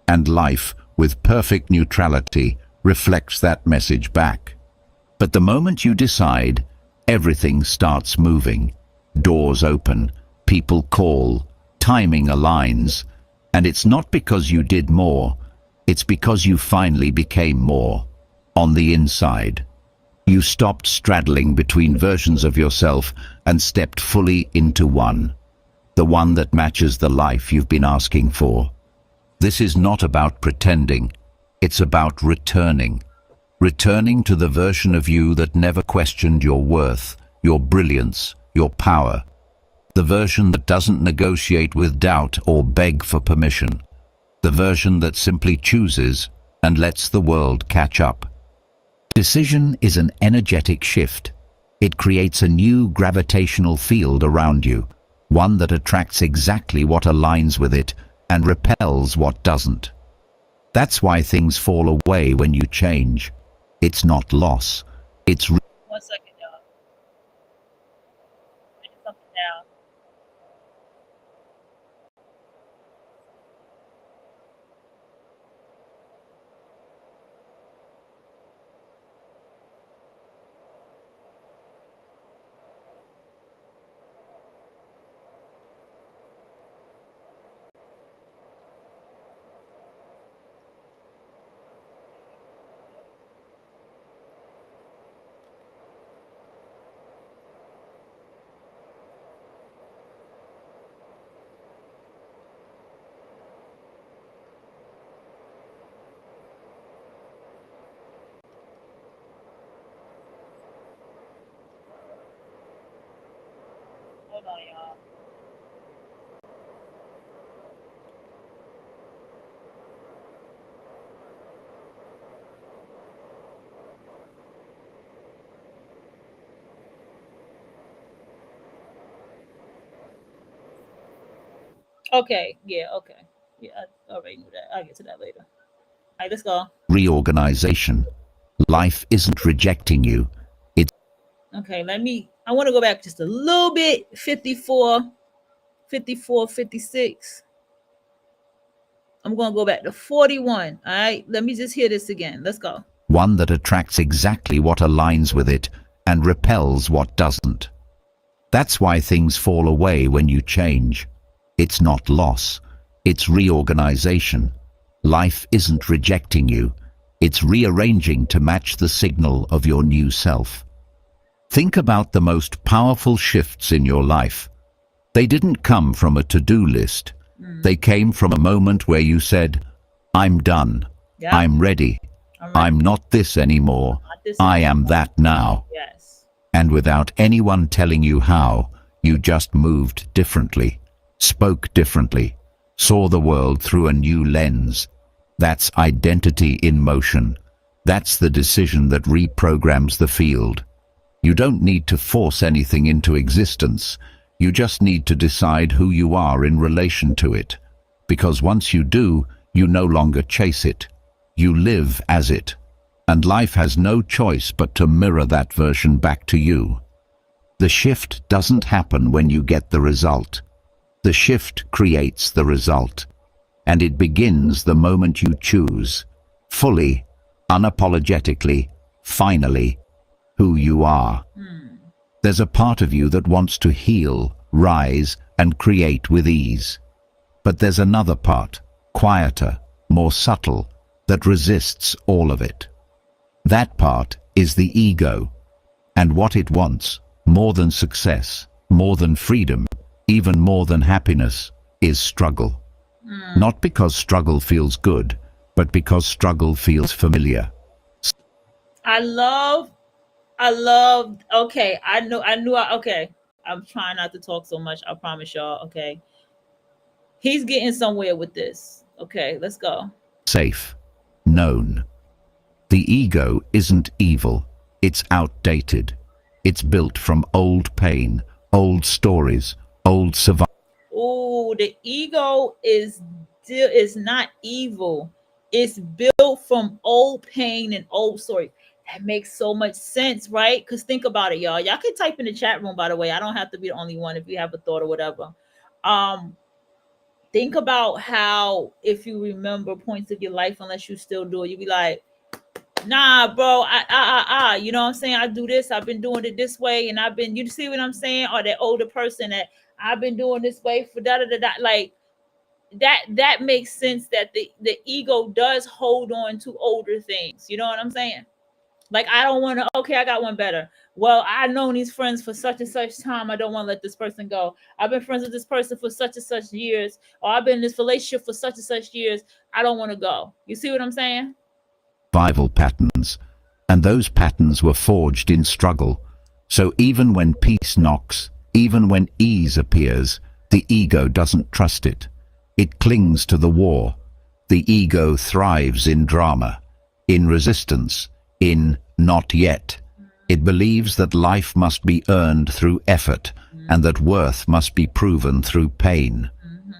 [SPEAKER 3] And life, with perfect neutrality, reflects that message back. But the moment you decide, everything starts moving. Doors open, people call, timing aligns, and it's not because you did more, it's because you finally became more. On the inside. You stopped straddling between versions of yourself and stepped fully into one. The one that matches the life you've been asking for. This is not about pretending, it's about returning. Returning to the version of you that never questioned your worth, your brilliance, your power. The version that doesn't negotiate with doubt or beg for permission. The version that simply chooses and lets the world catch up. Decision is an energetic shift. It creates a new gravitational field around you, one that attracts exactly what aligns with it and repels what doesn't. That's why things fall away when you change. It's not loss. It's
[SPEAKER 1] 1 second, y'all. Write something down. Hold on, y'all. Okay, yeah, okay. Yeah, I already knew that. I'll get to that later. All right, let's go.
[SPEAKER 3] reorganization. Life isn't rejecting you. It's
[SPEAKER 1] Okay, I want to go back just a little bit. 54, 54, 56. I'm going to go back to 41. All right, let me just hear this again. Let's go.
[SPEAKER 3] one that attracts exactly what aligns with it and repels what doesn't. That's why things fall away when you change. It's not loss. It's reorganization. Life isn't rejecting you. It's rearranging to match the signal of your new self. Think about the most powerful shifts in your life. They didn't come from a to-do list. They came from a moment where you said, I'm done.
[SPEAKER 1] Yeah.
[SPEAKER 3] I'm ready. I'm not this anymore. I am that now.
[SPEAKER 1] Yes.
[SPEAKER 3] And without anyone telling you how, you just moved differently, spoke differently, saw the world through a new lens. That's identity in motion. That's the decision that reprograms the field. You don't need to force anything into existence. You just need to decide who you are in relation to it. Because once you do, you no longer chase it. You live as it. And life has no choice but to mirror that version back to you. The shift doesn't happen when you get the result. The shift creates the result. And it begins the moment you choose, fully, unapologetically, finally, who you are. There's a part of you that wants to heal, rise, and create with ease. But there's another part, quieter, more subtle, that resists all of it. That part is the ego, and what it wants, more than success, more than freedom, even more than happiness, is struggle. Not because struggle feels good, but because struggle feels familiar.
[SPEAKER 1] I love, okay, okay. I'm trying not to talk so much. I promise y'all, okay. He's getting somewhere with this. Okay, let's go.
[SPEAKER 3] Safe, known. The ego isn't evil, it's outdated. It's built from old pain, old stories, old survival.
[SPEAKER 1] Oh, the ego is not evil. It's built from old pain and old stories. That makes so much sense, right? Because think about it, y'all. Y'all can type in the chat room, by the way. I don't have to be the only one if you have a thought or whatever. Think about how, if you remember points of your life, unless you still do it, you be like, nah, bro, you know what I'm saying? I do this, I've been doing it this way, and you see what I'm saying? Or that older person that I've been doing this way for da da da da. Like that makes sense that the ego does hold on to older things. You know what I'm saying? Like, I don't want to, okay, I got one better. Well, I've known these friends for such and such time. I don't want to let this person go. I've been friends with this person for such and such years, or I've been in this relationship for such and such years. I don't want to go. You see what I'm saying?
[SPEAKER 3] Survival patterns, and those patterns were forged in struggle. So even when peace knocks, even when ease appears, the ego doesn't trust it. It clings to the war. The ego thrives in drama, in resistance, in not yet. It believes that life must be earned through effort, and that worth must be proven through pain.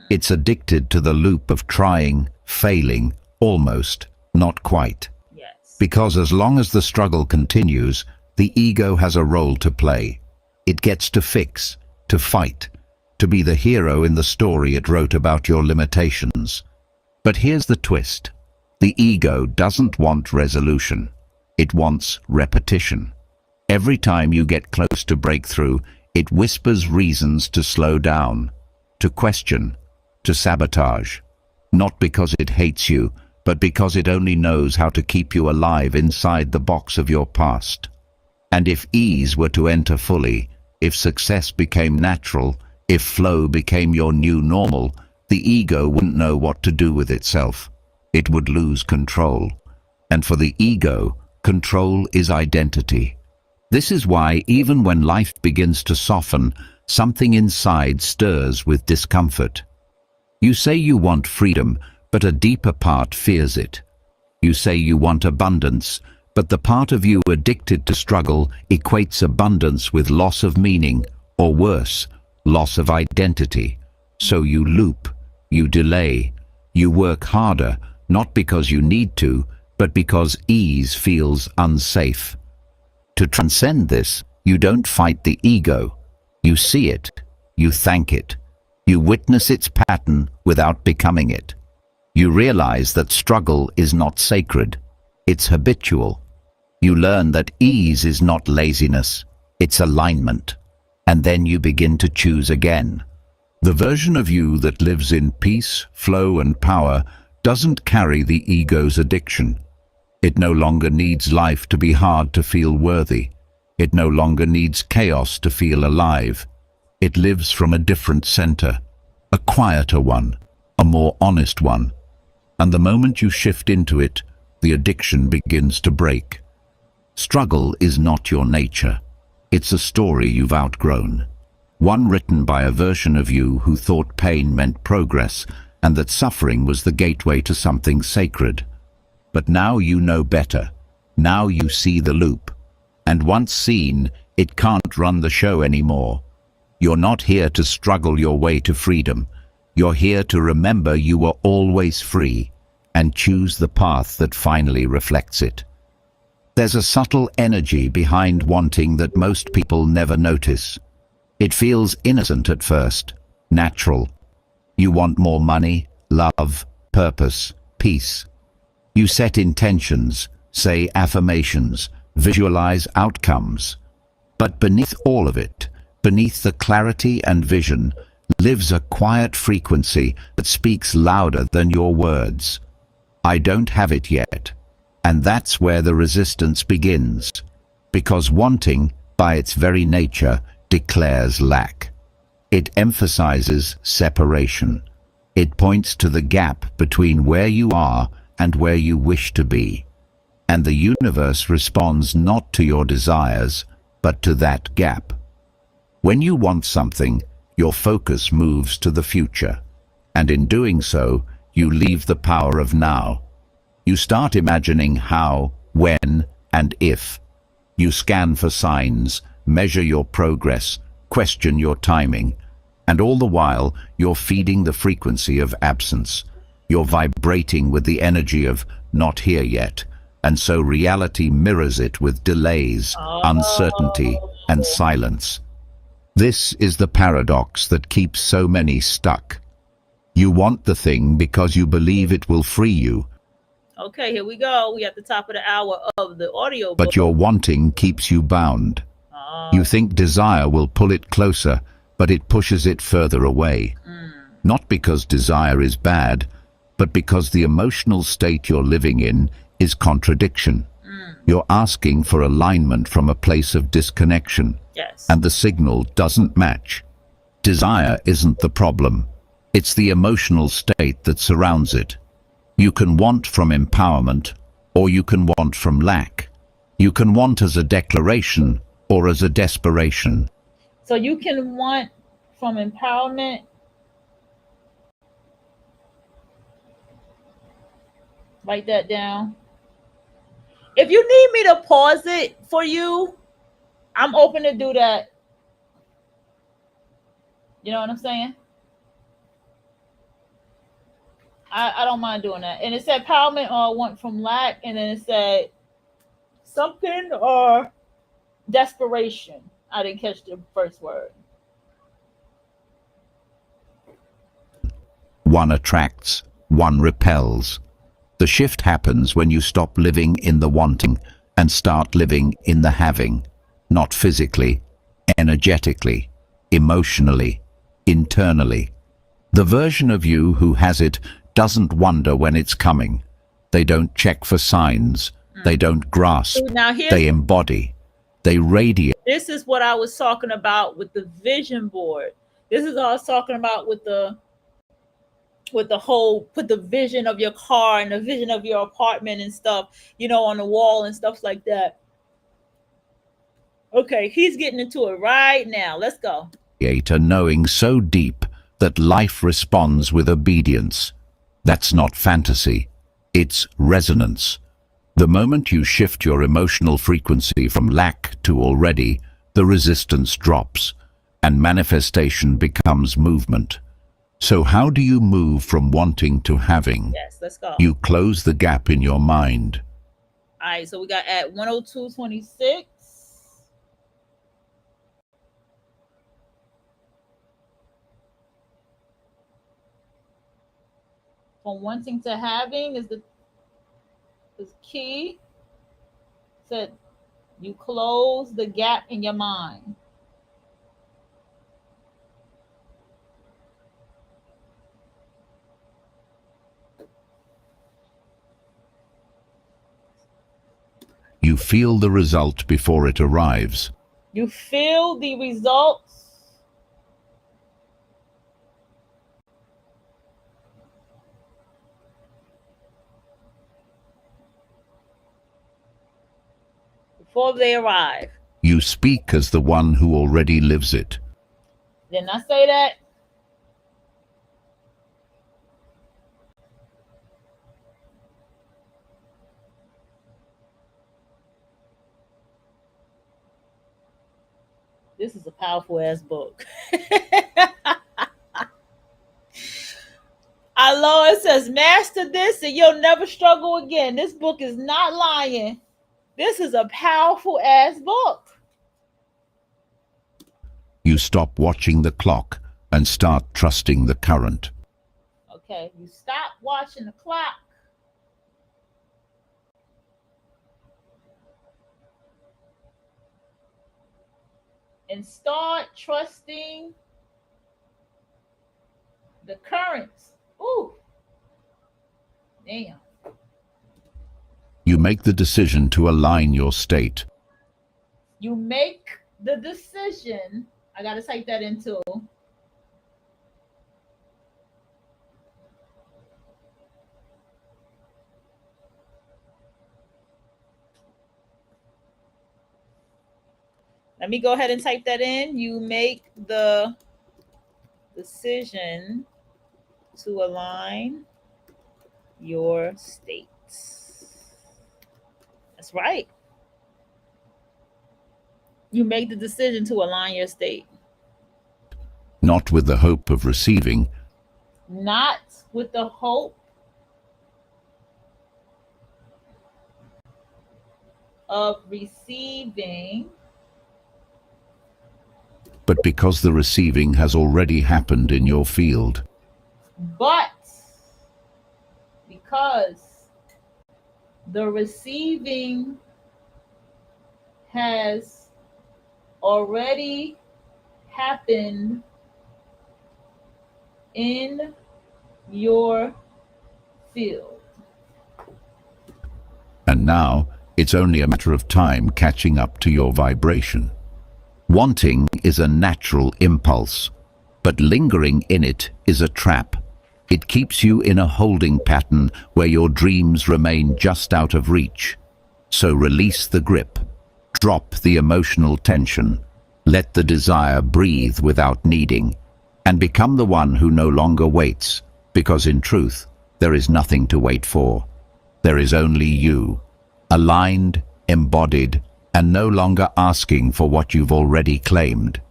[SPEAKER 3] It's addicted to the loop of trying, failing, almost, not quite. Because as long as the struggle continues, the ego has a role to play. It gets to fix, to fight, to be the hero in the story it wrote about your limitations. But here's the twist. The ego doesn't want resolution. It wants repetition. Every time you get close to breakthrough, it whispers reasons to slow down, to question, to sabotage. Not because it hates you, but because it only knows how to keep you alive inside the box of your past. And if ease were to enter fully, if success became natural, if flow became your new normal, the ego wouldn't know what to do with itself. It would lose control. And for the ego, control is identity. This is why even when life begins to soften, something inside stirs with discomfort. You say you want freedom, but a deeper part fears it. You say you want abundance, but the part of you addicted to struggle equates abundance with loss of meaning, or worse, loss of identity. So you loop, you delay, you work harder, not because you need to, but because ease feels unsafe. To transcend this, you don't fight the ego. You see it, you thank it, you witness its pattern without becoming it. You realize that struggle is not sacred, it's habitual. You learn that ease is not laziness, it's alignment. And then you begin to choose again. The version of you that lives in peace, flow, and power doesn't carry the ego's addiction. It no longer needs life to be hard to feel worthy. It no longer needs chaos to feel alive. It lives from a different center, a quieter one, a more honest one. And the moment you shift into it, the addiction begins to break. Struggle is not your nature. It's a story you've outgrown. One written by a version of you who thought pain meant progress and that suffering was the gateway to something sacred. But now you know better. Now you see the loop. And once seen, it can't run the show anymore. You're not here to struggle your way to freedom. You're here to remember you were always free and choose the path that finally reflects it. There's a subtle energy behind wanting that most people never notice. It feels innocent at first, natural. You want more money, love, purpose, peace. You set intentions, say affirmations, visualize outcomes. But beneath all of it, beneath the clarity and vision, lives a quiet frequency that speaks louder than your words. I don't have it yet. And that's where the resistance begins. Because wanting, by its very nature, declares lack. It emphasizes separation. It points to the gap between where you are and where you wish to be. And the universe responds not to your desires, but to that gap. When you want something, your focus moves to the future. And in doing so, you leave the power of now. You start imagining how, when, and if. You scan for signs, measure your progress, question your timing, and all the while you're feeding the frequency of absence. You're vibrating with the energy of not here yet, and so reality mirrors it with delays, uncertainty, and silence. This is the paradox that keeps so many stuck. You want the thing because you believe it will free you,
[SPEAKER 1] Okay, here we go. We at the top of the hour of the audio book.
[SPEAKER 3] but your wanting keeps you bound.
[SPEAKER 1] Oh,
[SPEAKER 3] You think desire will pull it closer, but it pushes it further away. Not because desire is bad, but because the emotional state you're living in is contradiction. You're asking for alignment from a place of disconnection,
[SPEAKER 1] yes.
[SPEAKER 3] and the signal doesn't match. Desire isn't the problem. It's the emotional state that surrounds it. You can want from empowerment, or you can want from lack. You can want as a declaration, or as a desperation.
[SPEAKER 1] So you can want from empowerment. Write that down. If you need me to pause it for you, I'm open to do that. You know what I'm saying? I don't mind doing that. And it said empowerment or want from lack, and then it said something or desperation. I didn't catch the first word.
[SPEAKER 3] One attracts, one repels. The shift happens when you stop living in the wanting and start living in the having, not physically, energetically, emotionally, internally. The version of you who has it doesn't wonder when it's coming. They don't check for signs. They don't grasp.
[SPEAKER 1] Now
[SPEAKER 3] They embody. They radiate.
[SPEAKER 1] this is what I was talking about with the vision board. This is what I was talking about with the whole, put the vision of your car and the vision of your apartment and stuff, on the wall and stuff like that. Okay, he's getting into it right now. Let's go.
[SPEAKER 3] A knowing so deep that life responds with obedience. That's not fantasy. It's resonance. The moment you shift your emotional frequency from lack to already, the resistance drops, and manifestation becomes movement. So how do you move from wanting to having?
[SPEAKER 1] Yes, let's go.
[SPEAKER 3] You close the gap in your mind.
[SPEAKER 1] All right, so we got at 102.26. From wanting to having is key. Said you close the gap in your mind.
[SPEAKER 3] You feel the result before it arrives.
[SPEAKER 1] You feel the results before they arrive.
[SPEAKER 3] You speak as the one who already lives it.
[SPEAKER 1] Didn't I say that? This is a powerful ass book. Our Lord says, master this and you'll never struggle again. This book is not lying. This is a powerful ass book.
[SPEAKER 3] You stop watching the clock and start trusting the current.
[SPEAKER 1] Okay, you stop watching the clock. and start trusting the currents. Ooh, damn.
[SPEAKER 3] You make the decision to align your state.
[SPEAKER 1] You make the decision. I gotta type that into. Let me go ahead and type that in. You make the decision to align your states. That's right. You make the decision to align your state.
[SPEAKER 3] Not with the hope of receiving,
[SPEAKER 1] Not with the hope of receiving,
[SPEAKER 3] but because the receiving has already happened in your field.
[SPEAKER 1] but because the receiving has already happened in your field.
[SPEAKER 3] And now, it's only a matter of time catching up to your vibration. Wanting is a natural impulse, but lingering in it is a trap. It keeps you in a holding pattern where your dreams remain just out of reach. So release the grip. Drop the emotional tension. Let the desire breathe without needing, and become the one who no longer waits, because in truth, there is nothing to wait for. There is only you, aligned, embodied, and no longer asking for what you've already claimed.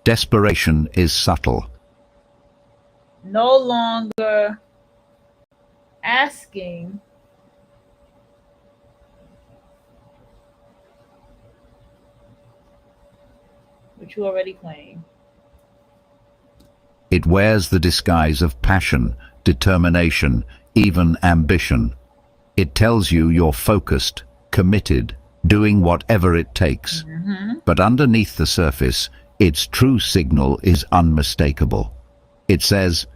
[SPEAKER 3] Desperation is subtle.
[SPEAKER 1] No longer asking what you already claim.
[SPEAKER 3] It wears the disguise of passion, determination, even ambition. It tells you you're focused, committed, doing whatever it takes. But underneath the surface, its true signal is unmistakable. It says,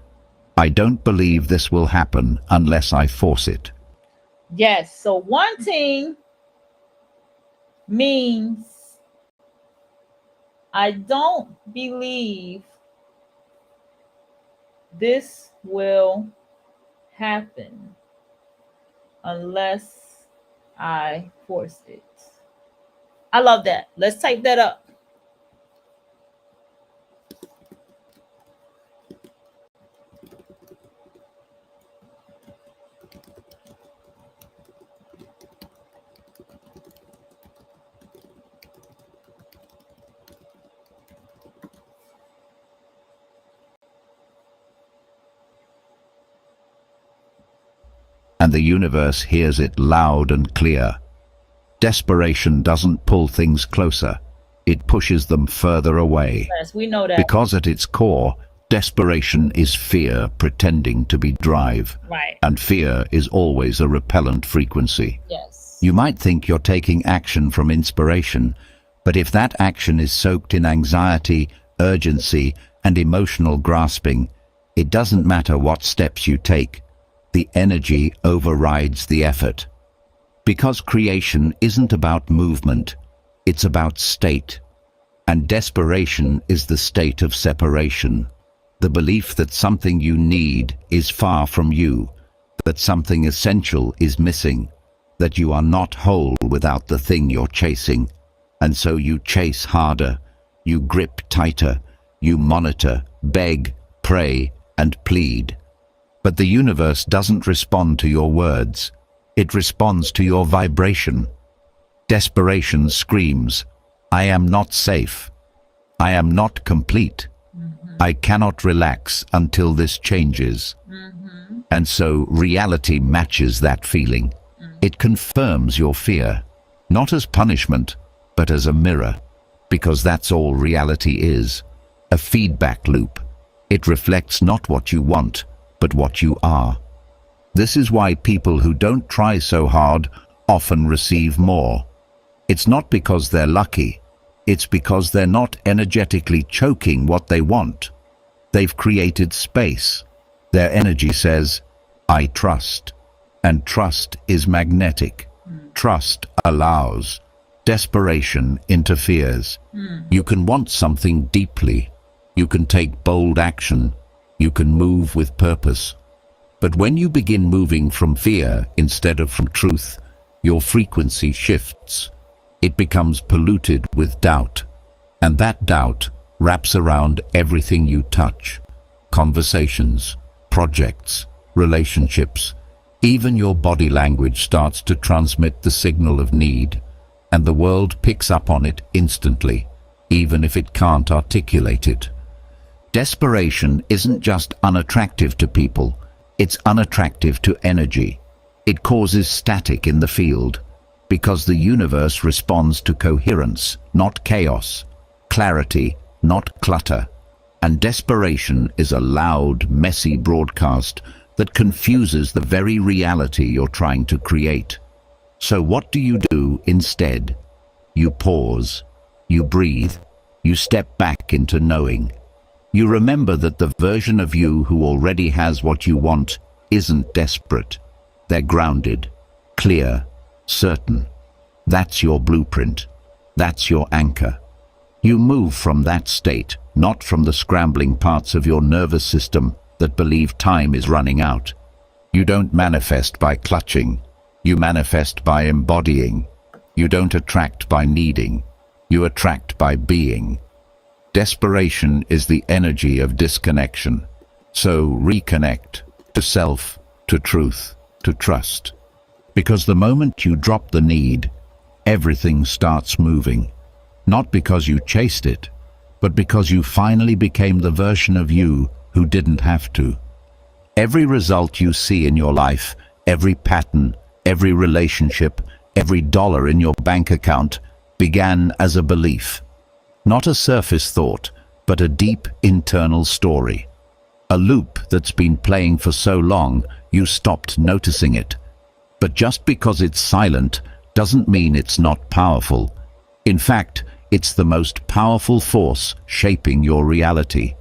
[SPEAKER 3] I don't believe this will happen unless I force it.
[SPEAKER 1] Yes, so wanting means I don't believe this will happen unless I force it. I love that. Let's type that up.
[SPEAKER 3] And the universe hears it loud and clear. Desperation doesn't pull things closer, it pushes them further away.
[SPEAKER 1] Yes, we know that.
[SPEAKER 3] Because at its core, desperation is fear pretending to be drive.
[SPEAKER 1] Right.
[SPEAKER 3] And fear is always a repellent frequency.
[SPEAKER 1] Yes.
[SPEAKER 3] You might think you're taking action from inspiration, but if that action is soaked in anxiety, urgency, and emotional grasping, it doesn't matter what steps you take. The energy overrides the effort. Because creation isn't about movement, it's about state. And desperation is the state of separation. The belief that something you need is far from you, that something essential is missing, that you are not whole without the thing you're chasing. And so you chase harder, you grip tighter, you monitor, beg, pray, and plead. But the universe doesn't respond to your words. It responds to your vibration. Desperation screams, I am not safe. I am not complete. I cannot relax until this changes. And so reality matches that feeling. It confirms your fear, not as punishment, but as a mirror, because that's all reality is, a feedback loop. It reflects not what you want, but what you are. This is why people who don't try so hard often receive more. It's not because they're lucky, it's because they're not energetically choking what they want. They've created space. Their energy says, I trust. And trust is magnetic. Trust allows. Desperation interferes. You can want something deeply. You can take bold action. You can move with purpose. But when you begin moving from fear instead of from truth, your frequency shifts. It becomes polluted with doubt. And that doubt wraps around everything you touch. Conversations, projects, relationships. Even your body language starts to transmit the signal of need, and the world picks up on it instantly, even if it can't articulate it. Desperation isn't just unattractive to people, it's unattractive to energy. It causes static in the field, because the universe responds to coherence, not chaos, clarity, not clutter. And desperation is a loud, messy broadcast that confuses the very reality you're trying to create. So what do you do instead? You pause, you breathe, you step back into knowing. You remember that the version of you who already has what you want isn't desperate. They're grounded, clear, certain. That's your blueprint. That's your anchor. You move from that state, not from the scrambling parts of your nervous system that believe time is running out. You don't manifest by clutching. You manifest by embodying. You don't attract by needing. You attract by being. Desperation is the energy of disconnection. So reconnect to self, to truth, to trust. Because the moment you drop the need, everything starts moving. Not because you chased it, but because you finally became the version of you who didn't have to. Every result you see in your life, every pattern, every relationship, every dollar in your bank account began as a belief. Not a surface thought, but a deep internal story. A loop that's been playing for so long, you stopped noticing it. But just because it's silent doesn't mean it's not powerful. In fact, it's the most powerful force shaping your reality.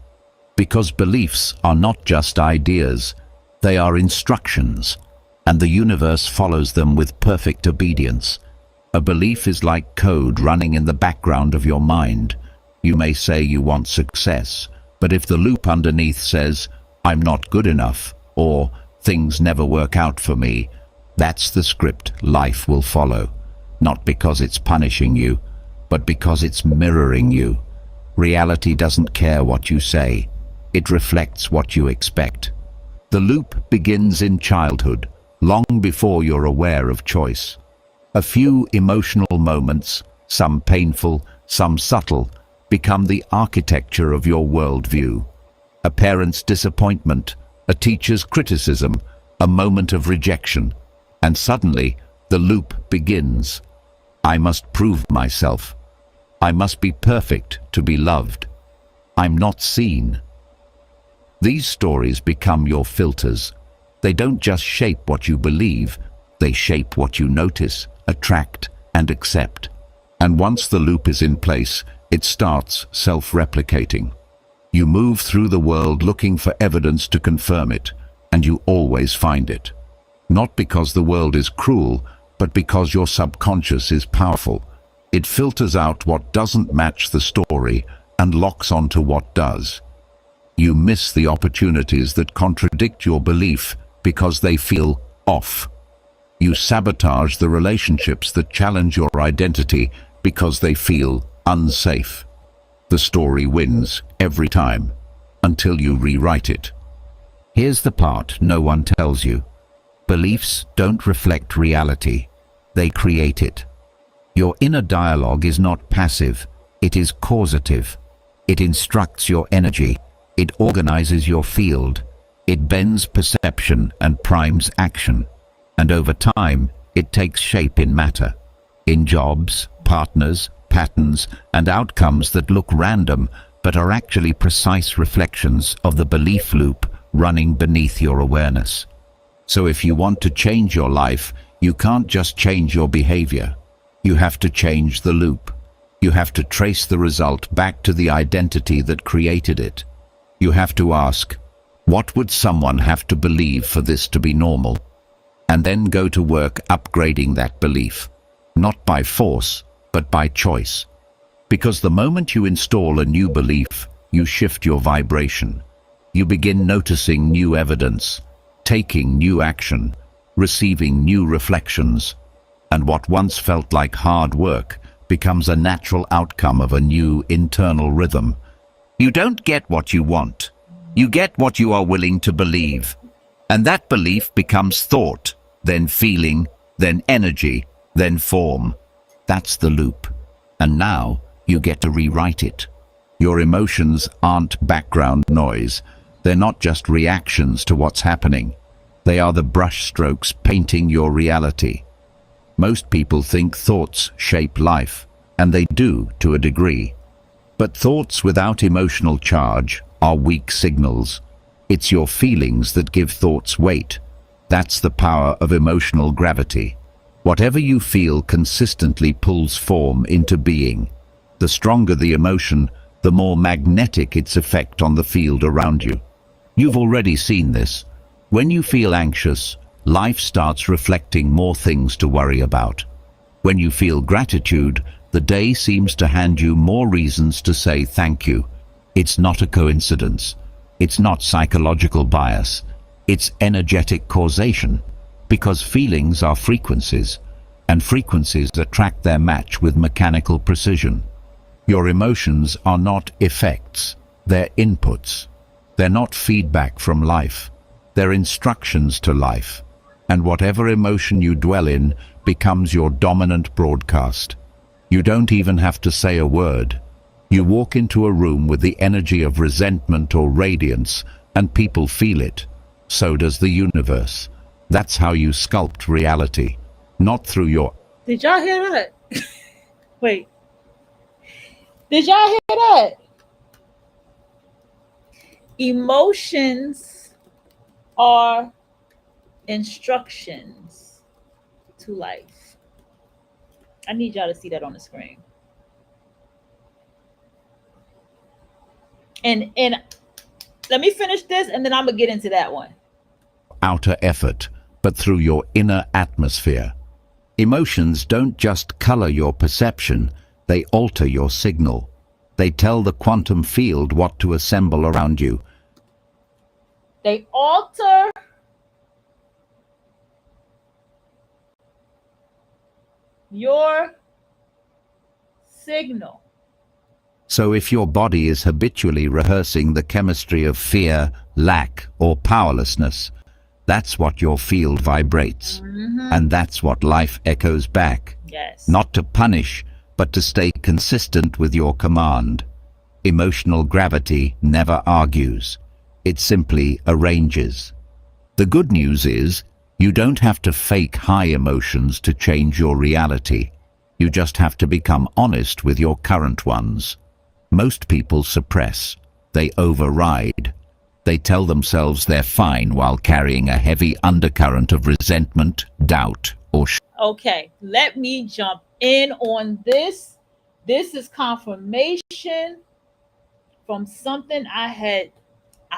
[SPEAKER 3] Because beliefs are not just ideas, they are instructions, and the universe follows them with perfect obedience. A belief is like code running in the background of your mind. You may say you want success, but if the loop underneath says, I'm not good enough, or things never work out for me, that's the script life will follow. Not because it's punishing you, but because it's mirroring you. Reality doesn't care what you say. It reflects what you expect. The loop begins in childhood, long before you're aware of choice. A few emotional moments, some painful, some subtle, become the architecture of your worldview. A parent's disappointment, a teacher's criticism, a moment of rejection, and suddenly the loop begins. I must prove myself. I must be perfect to be loved. I'm not seen. These stories become your filters. They don't just shape what you believe, they shape what you notice, attract, and accept. And once the loop is in place, it starts self-replicating. You move through the world looking for evidence to confirm it, and you always find it. Not because the world is cruel, but because your subconscious is powerful. It filters out what doesn't match the story and locks onto what does. You miss the opportunities that contradict your belief because they feel off. You sabotage the relationships that challenge your identity because they feel unsafe. The story wins every time, until you rewrite it. Here's the part no one tells you. Beliefs don't reflect reality, they create it. Your inner dialogue is not passive, it is causative. It instructs your energy, it organizes your field, it bends perception and primes action. And over time, it takes shape in matter, in jobs, partners, patterns, and outcomes that look random but are actually precise reflections of the belief loop running beneath your awareness. So if you want to change your life, you can't just change your behavior. You have to change the loop. You have to trace the result back to the identity that created it. You have to ask, what would someone have to believe for this to be normal? And then go to work upgrading that belief, not by force, but by choice. Because the moment you install a new belief, you shift your vibration. You begin noticing new evidence, taking new action, receiving new reflections, and what once felt like hard work becomes a natural outcome of a new internal rhythm. You don't get what you want. You get what you are willing to believe. And that belief becomes thought, then feeling, then energy, then form. That's the loop. And now you get to rewrite it. Your emotions aren't background noise. They're not just reactions to what's happening. They are the brushstrokes painting your reality. Most people think thoughts shape life, and they do to a degree. But thoughts without emotional charge are weak signals. It's your feelings that give thoughts weight. That's the power of emotional gravity. Whatever you feel consistently pulls form into being. The stronger the emotion, the more magnetic its effect on the field around you. You've already seen this. When you feel anxious, life starts reflecting more things to worry about. When you feel gratitude, the day seems to hand you more reasons to say thank you. It's not a coincidence. It's not psychological bias. It's energetic causation. Because feelings are frequencies, and frequencies attract their match with mechanical precision. Your emotions are not effects, they're inputs. They're not feedback from life. They're instructions to life. And whatever emotion you dwell in becomes your dominant broadcast. You don't even have to say a word. You walk into a room with the energy of resentment or radiance, and people feel it. So does the universe. That's how you sculpt reality, not through your...
[SPEAKER 1] Did y'all hear that? Wait. Did y'all hear that? Emotions are instructions to life. I need y'all to see that on the screen. And let me finish this and then I'm gonna get into that one.
[SPEAKER 3] outer effort, but through your inner atmosphere. Emotions don't just color your perception, they alter your signal. They tell the quantum field what to assemble around you.
[SPEAKER 1] They alter your signal.
[SPEAKER 3] So if your body is habitually rehearsing the chemistry of fear, lack, or powerlessness, that's what your field vibrates. And that's what life echoes back.
[SPEAKER 1] Yes.
[SPEAKER 3] Not to punish, but to stay consistent with your command. Emotional gravity never argues. It simply arranges. The good news is, you don't have to fake high emotions to change your reality. You just have to become honest with your current ones. Most people suppress. They override. They tell themselves they're fine while carrying a heavy undercurrent of resentment, doubt, or
[SPEAKER 1] Okay, let me jump in on this. This is confirmation from something I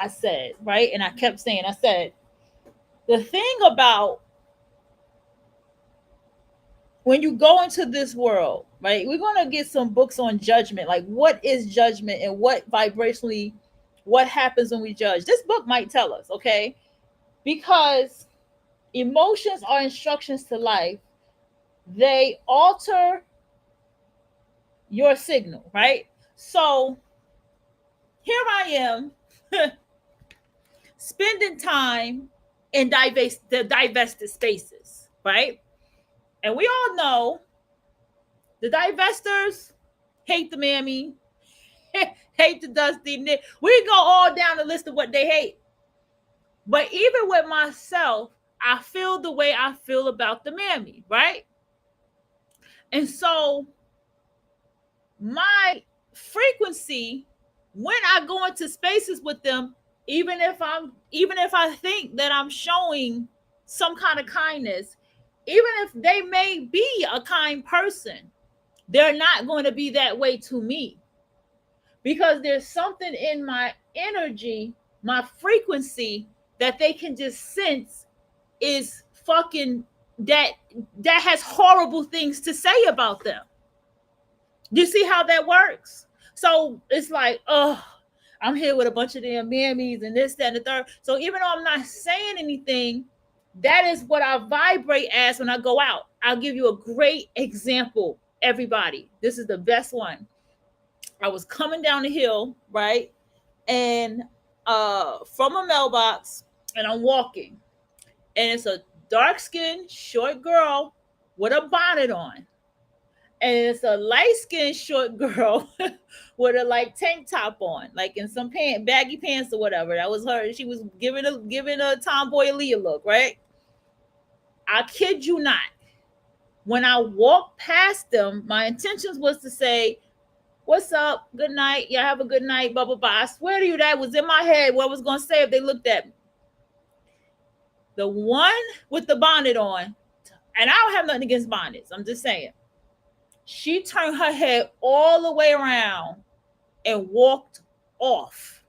[SPEAKER 1] said, right? And I kept saying, I said, the thing about when you go into this world, right? We're going to get some books on judgment, like what is judgment and what vibrationally, what happens when we judge. This book might tell us, okay? Because emotions are instructions to life. They alter your signal, right? So here I am spending time in the divested spaces, right? And we all know the divestors hate the mammy, hate the dusty. We go all down the list of what they hate. But even with myself, I feel the way I feel about the mammy, right? And so my frequency when I go into spaces with them, even if I think that I'm showing some kind of kindness, even if they may be a kind person, they're not going to be that way to me, because there's something in my energy, my frequency, that they can just sense is fucking that has horrible things to say about them. You see how that works? So it's like, oh, I'm here with a bunch of damn mammies and this, that, and the third. So even though I'm not saying anything, that is what I vibrate as when I go out. I'll give you a great example, everybody. This is the best one. I was coming down the hill, right? And from a mailbox, and I'm walking. And it's a dark-skinned, short girl with a bonnet on. And it's a light-skinned, short girl with a like tank top on, like in some baggy pants or whatever. That was her. She was giving a tomboy Aaliyah look, right? I kid you not. When I walked past them, my intentions was to say, "What's up? Good night. Y'all have a good night." Blah blah blah. I swear to you, that was in my head what I was gonna say if they looked at me. The one with the bonnet on, and I don't have nothing against bonnets. I'm just saying. She turned her head all the way around and walked off.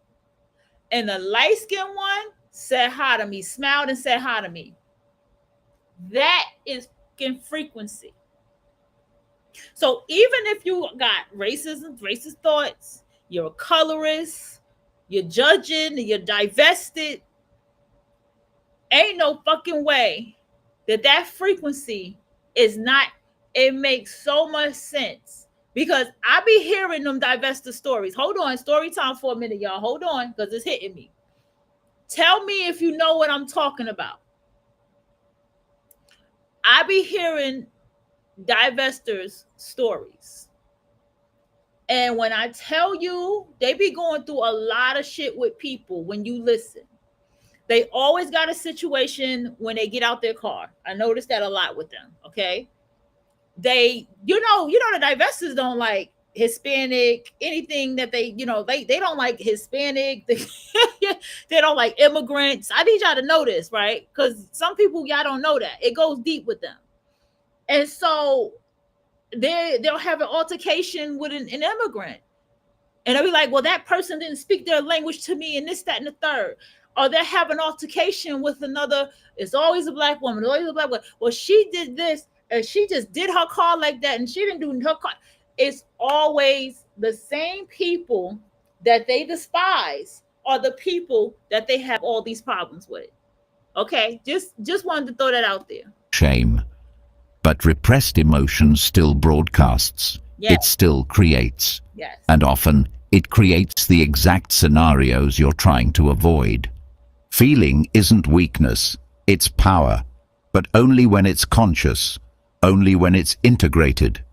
[SPEAKER 1] And the light-skinned one said hi to me, smiled and said hi to me. That is fucking frequency. So even if you got racist thoughts, you're a colorist, you're judging, you're divested, ain't no fucking way that frequency is not. It makes so much sense, because I be hearing them divested stories. Hold on, story time for a minute, y'all. Hold on, because it's hitting me. Tell me if you know what I'm talking about. I be hearing divestors stories. And when I tell you, they be going through a lot of shit with people when you listen. They always got a situation when they get out their car. I notice that a lot with them, okay? They, the divestors don't like Hispanic, anything that they don't like Hispanic. They don't like immigrants. I need y'all to know this, right? Because some people, y'all don't know that. It goes deep with them. And so they'll have an altercation with an immigrant. And they'll be like, well, that person didn't speak their language to me, and this, that, and the third. Or they have an altercation with another. It's always a black woman. Always a black woman. Well, she did this, and she just did her car like that, and she didn't do her car. It's always the same people that they despise are the people that they have all these problems with. Okay, just wanted to throw that out there.
[SPEAKER 3] Shame. But repressed emotion still broadcasts.
[SPEAKER 1] Yes.
[SPEAKER 3] It still creates.
[SPEAKER 1] Yes.
[SPEAKER 3] And often it creates the exact scenarios you're trying to avoid. Feeling isn't weakness, it's power, but only when it's conscious, only when it's integrated.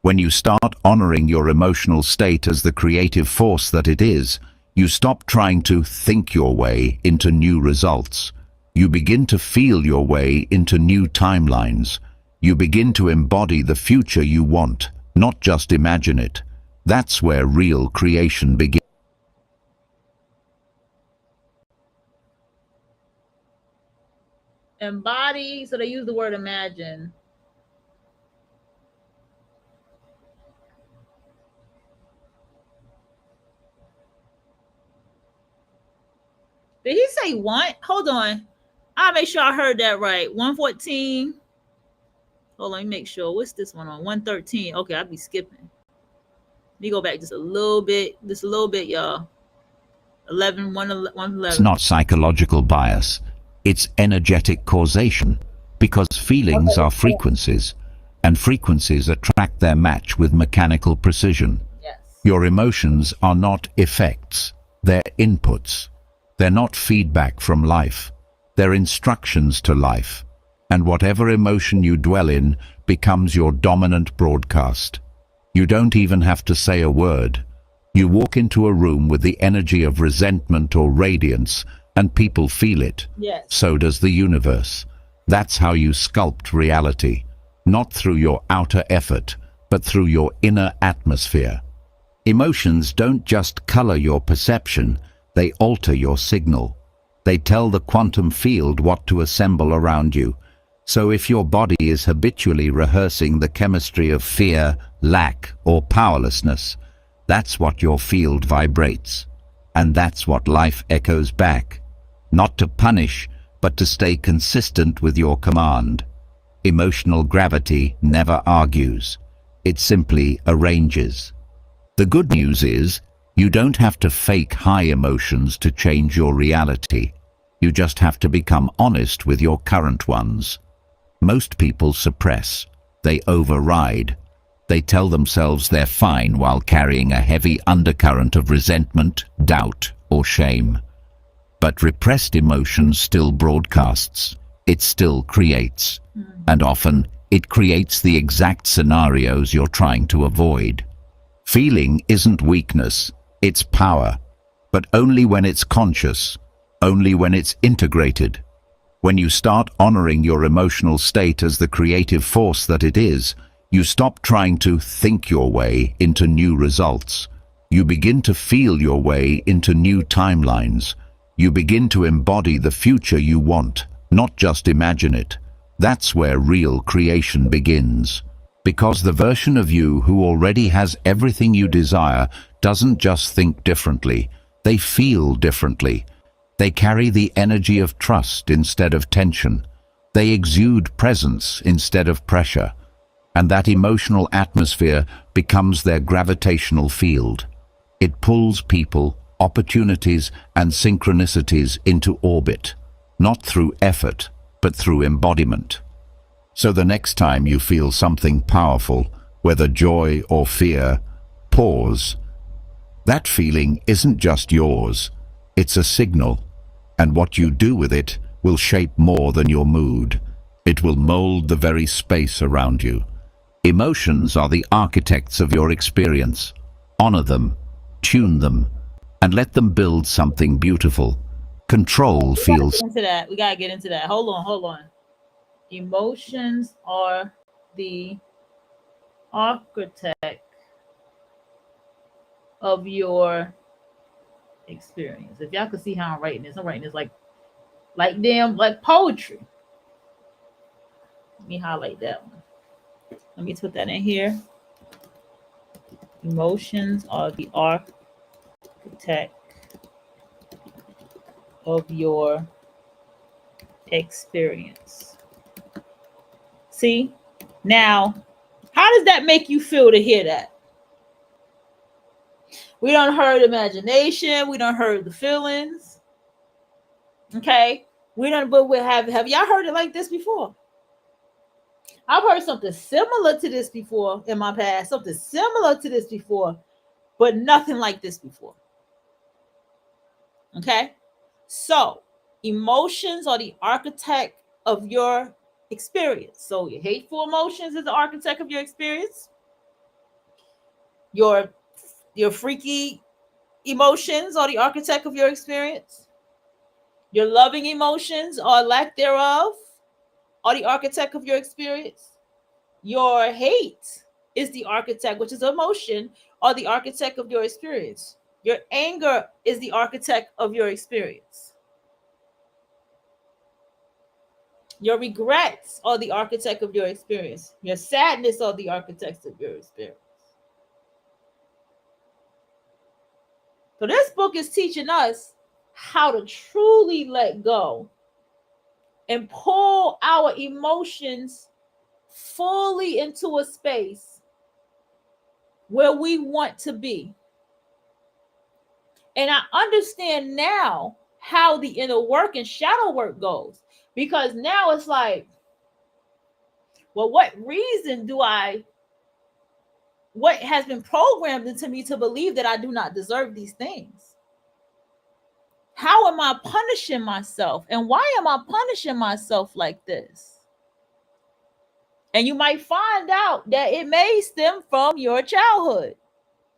[SPEAKER 3] When you start honoring your emotional state as the creative force that it is, you stop trying to think your way into new results. You begin to feel your way into new timelines. You begin to embody the future you want, not just imagine it. That's where real creation begins.
[SPEAKER 1] Embody, so they use the word imagine. Did he say want? Hold on. I'll make sure I heard that right. 114. Hold on, let me make sure. What's this one on? 113. Okay, I'll be skipping. Let me go back just a little bit, y'all. 111.
[SPEAKER 3] It's not psychological bias. It's energetic causation, because feelings are frequencies, and frequencies attract their match with mechanical precision.
[SPEAKER 1] Yes.
[SPEAKER 3] Your emotions are not effects, they're inputs. They're not feedback from life, they're instructions to life. And whatever emotion you dwell in becomes your dominant broadcast. You don't even have to say a word. You walk into a room with the energy of resentment or radiance, and people feel it.
[SPEAKER 1] Yes.
[SPEAKER 3] So does the universe. That's how you sculpt reality, not through your outer effort, but through your inner atmosphere. Emotions don't just color your perception, they alter your signal. They tell the quantum field what to assemble around you. So if your body is habitually rehearsing the chemistry of fear, lack, or powerlessness, that's what your field vibrates. And that's what life echoes back. Not to punish, but to stay consistent with your command. Emotional gravity never argues. It simply arranges. The good news is, you don't have to fake high emotions to change your reality. You just have to become honest with your current ones. Most people suppress. They override. They tell themselves they're fine while carrying a heavy undercurrent of resentment, doubt, or shame. But repressed emotion still broadcasts. It still creates. And often, it creates the exact scenarios you're trying to avoid. Feeling isn't weakness, it's power. But only when it's conscious, only when it's integrated. When you start honoring your emotional state as the creative force that it is, you stop trying to think your way into new results. You begin to feel your way into new timelines. You begin to embody the future you want, not just imagine it. That's where real creation begins. Because the version of you who already has everything you desire doesn't just think differently, they feel differently. They carry the energy of trust instead of tension. They exude presence instead of pressure. And that emotional atmosphere becomes their gravitational field. It pulls people, opportunities, and synchronicities into orbit, not through effort, but through embodiment. So the next time you feel something powerful, whether joy or fear, pause. That feeling isn't just yours, it's a signal. And what you do with it will shape more than your mood. It will mold the very space around you. Emotions are the architects of your experience. Honor them, tune them, and let them build something beautiful. Control feels
[SPEAKER 1] Into that. We gotta get into that. Hold on. Emotions are the architect of your experience. If y'all could see how I'm writing this like poetry. Let me highlight that one. Let me put that in here. Emotions are the architect of your experience. See? Now, how does that make you feel to hear that? We done heard imagination. We done heard the feelings. Okay? But have y'all heard it like this before? I've heard something similar to this before in my past. Something similar to this before, but nothing like this before. Okay? So, emotions are the architect of your experience. So, your hateful emotions is the architect of your experience. Your freaky emotions are the architect of your experience. Your loving emotions or lack thereof are the architect of your experience. Your hate is the architect, which is emotion, or the architect of your experience. Your anger is the architect of your experience. Your regrets are the architect of your experience. Your sadness are the architects of your experience. So this book is teaching us how to truly let go and pull our emotions fully into a space where we want to be. And I understand now how the inner work and shadow work goes, because now it's like, well, what has been programmed into me to believe that I do not deserve these things? How am I punishing myself? And why am I punishing myself like this? And you might find out that it may stem from your childhood,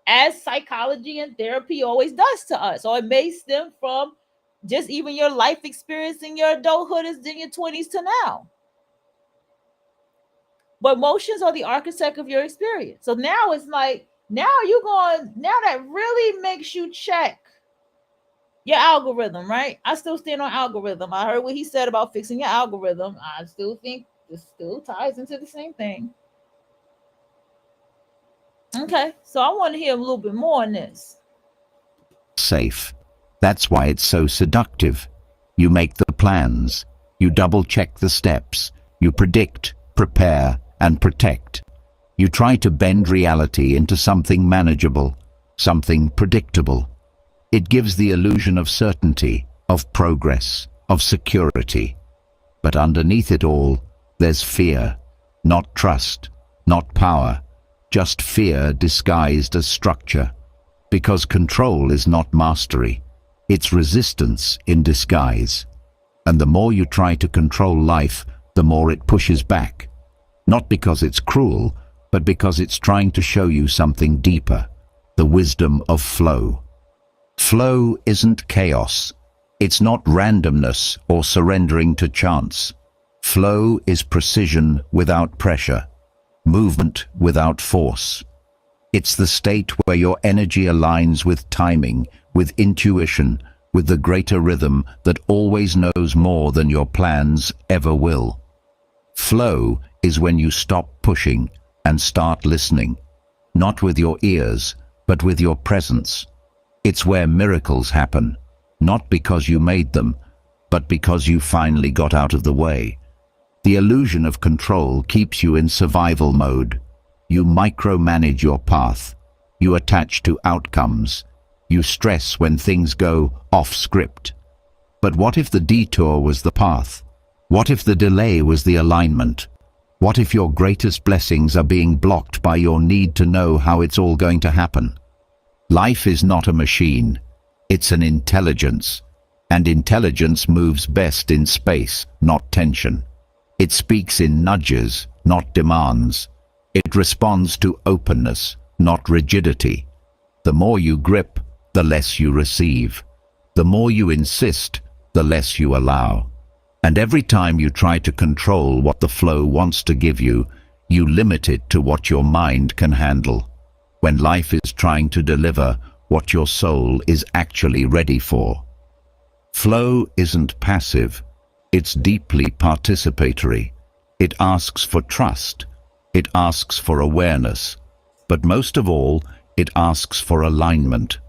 [SPEAKER 1] as psychology and therapy always does to us. Or it may stem from just even your life experience in your adulthood is in your 20s to now. But emotions are the architect of your experience. So now it's like, now that really makes you check your algorithm, right? I still stand on algorithm. I heard what he said about fixing your algorithm. I still think This still ties into the same thing. Okay, so I want to hear a little bit more on this.
[SPEAKER 3] Safe. That's why it's so seductive. You make the plans. You double-check the steps. You predict, prepare, and protect. You try to bend reality into something manageable, something predictable. It gives the illusion of certainty, of progress, of security. But underneath it all, there's fear. Not trust, not power, just fear disguised as structure. Because control is not mastery. It's resistance in disguise. And the more you try to control life, the more it pushes back. Not because it's cruel, but because it's trying to show you something deeper, the wisdom of flow. Flow isn't chaos. It's not randomness or surrendering to chance. Flow is precision without pressure, movement without force. It's the state where your energy aligns with timing, with intuition, with the greater rhythm that always knows more than your plans ever will. Flow is when you stop pushing and start listening, not with your ears, but with your presence. It's where miracles happen, not because you made them, but because you finally got out of the way. The illusion of control keeps you in survival mode. You micromanage your path. You attach to outcomes. You stress when things go off script. But what if the detour was the path? What if the delay was the alignment? What if your greatest blessings are being blocked by your need to know how it's all going to happen? Life is not a machine. It's an intelligence. And intelligence moves best in space, not tension. It speaks in nudges, not demands. It responds to openness, not rigidity. The more you grip, the less you receive. The more you insist, the less you allow. And every time you try to control what the flow wants to give you, you limit it to what your mind can handle. When life is trying to deliver what your soul is actually ready for. Flow isn't passive. It's deeply participatory. It asks for trust. It asks for awareness. But most of all, it asks for alignment.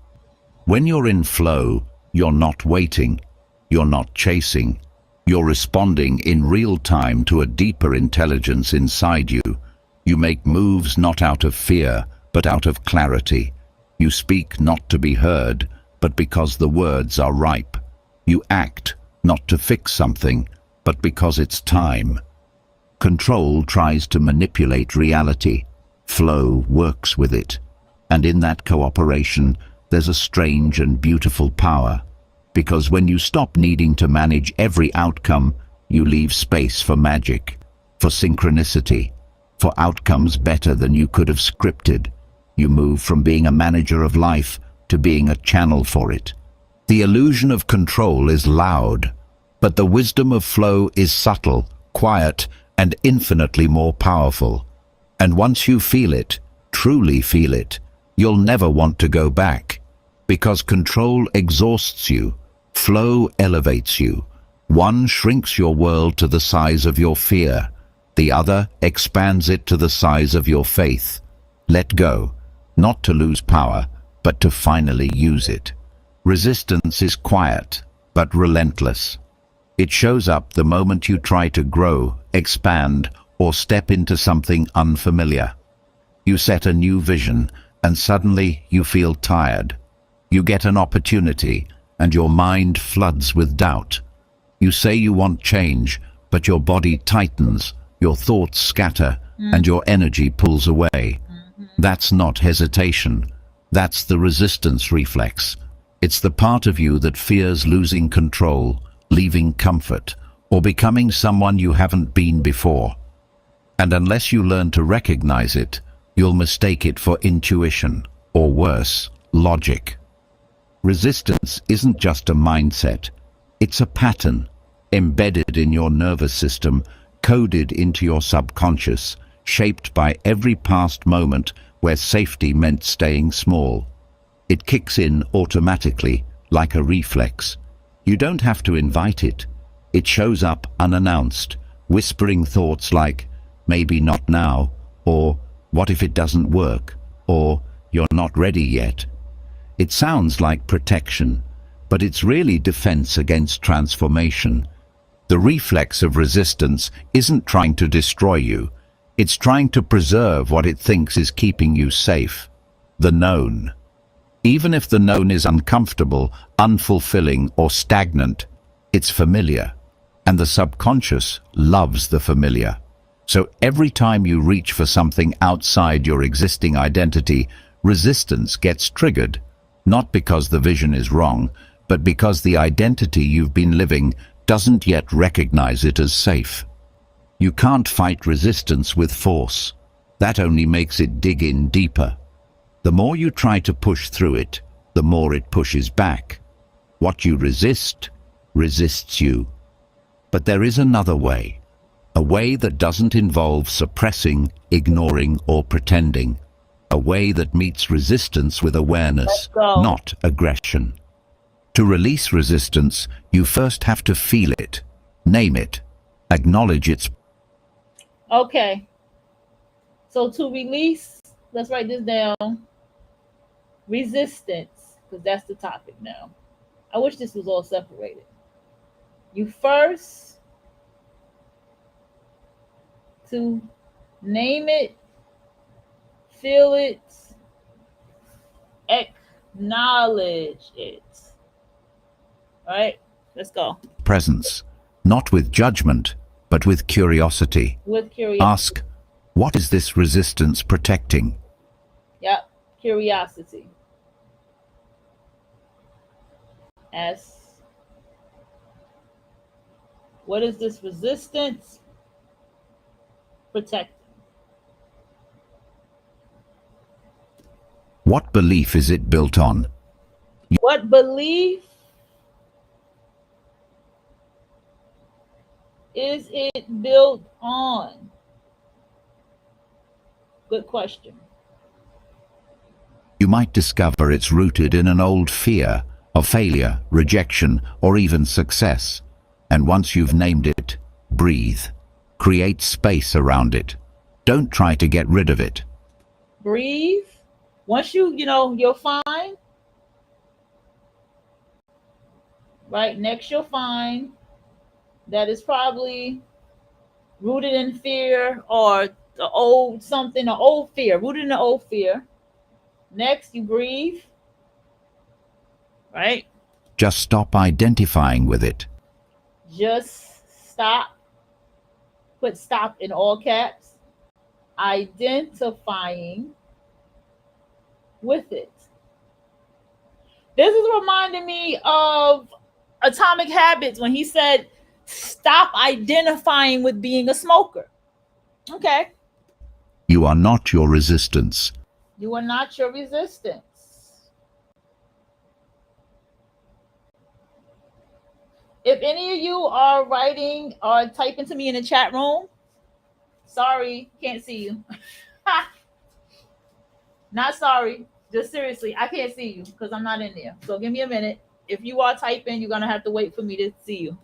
[SPEAKER 3] When you're in flow, you're not waiting. You're not chasing. You're responding in real time to a deeper intelligence inside you. You make moves not out of fear, but out of clarity. You speak not to be heard, but because the words are ripe. You act not to fix something, but because it's time. Control tries to manipulate reality. Flow works with it. And in that cooperation, there's a strange and beautiful power. Because when you stop needing to manage every outcome, you leave space for magic, for synchronicity, for outcomes better than you could have scripted. You move from being a manager of life to being a channel for it. The illusion of control is loud, but the wisdom of flow is subtle, quiet, and infinitely more powerful. And once you feel it, truly feel it, you'll never want to go back. Because control exhausts you, flow elevates you. One shrinks your world to the size of your fear. The other expands it to the size of your faith. Let go, not to lose power, but to finally use it. Resistance is quiet, but relentless. It shows up the moment you try to grow, expand, or step into something unfamiliar. You set a new vision, and suddenly you feel tired. You get an opportunity, and your mind floods with doubt. You say you want change, but your body tightens, your thoughts scatter, and your energy pulls away. That's not hesitation. That's the resistance reflex. It's the part of you that fears losing control, leaving comfort, or becoming someone you haven't been before. And unless you learn to recognize it, you'll mistake it for intuition, or worse, logic. Resistance isn't just a mindset. It's a pattern, embedded in your nervous system, coded into your subconscious, shaped by every past moment where safety meant staying small. It kicks in automatically, like a reflex. You don't have to invite it. It shows up unannounced, whispering thoughts like, maybe not now, or what if it doesn't work, or you're not ready yet. It sounds like protection, but it's really defense against transformation. The reflex of resistance isn't trying to destroy you. It's trying to preserve what it thinks is keeping you safe. The known. Even if the known is uncomfortable, unfulfilling, or stagnant, it's familiar. And the subconscious loves the familiar. So every time you reach for something outside your existing identity, resistance gets triggered. Not because the vision is wrong, but because the identity you've been living doesn't yet recognize it as safe. You can't fight resistance with force. That only makes it dig in deeper. The more you try to push through it, the more it pushes back. What you resist, resists you. But there is another way. A way that doesn't involve suppressing, ignoring, or pretending. A way that meets resistance with awareness, not aggression. To release resistance, you first have to feel it, name it, acknowledge its.
[SPEAKER 1] Okay. So to release, let's write this down. Resistance, because that's the topic now. I wish this was all separated. You first to name it, feel it, acknowledge it. All right, let's go.
[SPEAKER 3] Presence, not with judgment, but with curiosity.
[SPEAKER 1] With curiosity.
[SPEAKER 3] Ask, what is this resistance protecting?
[SPEAKER 1] Yep, curiosity. Ask, what is this resistance protecting?
[SPEAKER 3] What belief is it built on?
[SPEAKER 1] What belief is it built on? Good question.
[SPEAKER 3] You might discover it's rooted in an old fear of failure, rejection, or even success. And once you've named it, breathe. Create space around it. Don't try to get rid of it.
[SPEAKER 1] Breathe. Once you'll find, right, next you'll find that is probably rooted in fear or the old something, an old fear, rooted in the old fear. Next, you breathe, right?
[SPEAKER 3] Just stop identifying with it.
[SPEAKER 1] Just stop. Put stop in all caps. Identifying with it. This is reminding me of Atomic Habits when he said, stop identifying with being a smoker. Okay.
[SPEAKER 3] You are not your resistance.
[SPEAKER 1] You are not your resistance. If any of you are writing or typing to me in the chat room, sorry, can't see you. Not sorry, just seriously, I can't see you because I'm not in there. So give me a minute. If you are typing, you're going to have to wait for me to see you.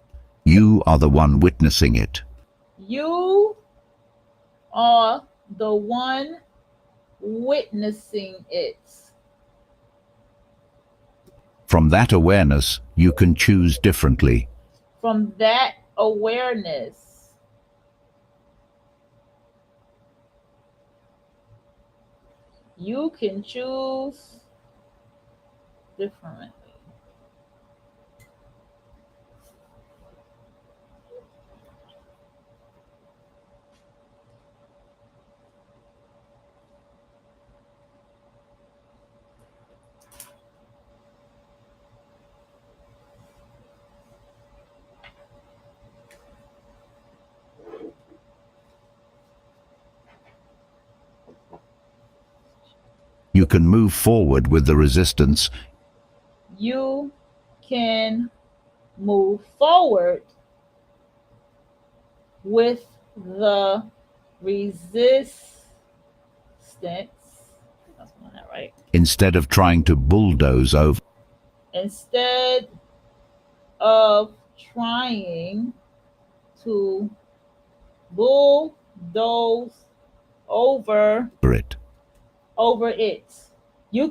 [SPEAKER 3] You are the one witnessing it.
[SPEAKER 1] You are the one witnessing it.
[SPEAKER 3] From that awareness, you can choose differently.
[SPEAKER 1] From that awareness, you can choose differently.
[SPEAKER 3] You can move forward with the resistance.
[SPEAKER 1] You can move forward with the resistance. That's not that right.
[SPEAKER 3] Instead of trying to bulldoze over.
[SPEAKER 1] Instead of trying to bulldoze over
[SPEAKER 3] it.
[SPEAKER 1] it. You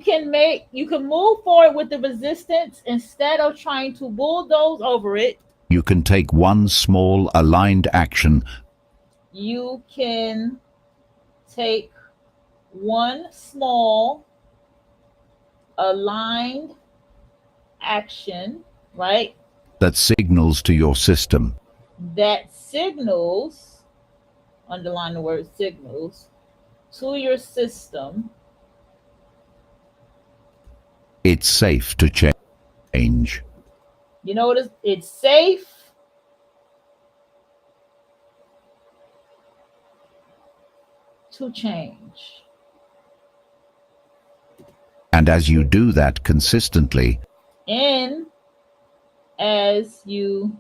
[SPEAKER 1] can move forward with the resistance instead of trying to bulldoze over it.
[SPEAKER 3] You can take one small aligned action
[SPEAKER 1] You can take one small aligned action, right?
[SPEAKER 3] that signals to your system
[SPEAKER 1] That signals, underline the word signals, to your system.
[SPEAKER 3] it's safe to change.
[SPEAKER 1] You notice it's safe to change.
[SPEAKER 3] And as you do that consistently,
[SPEAKER 1] And as you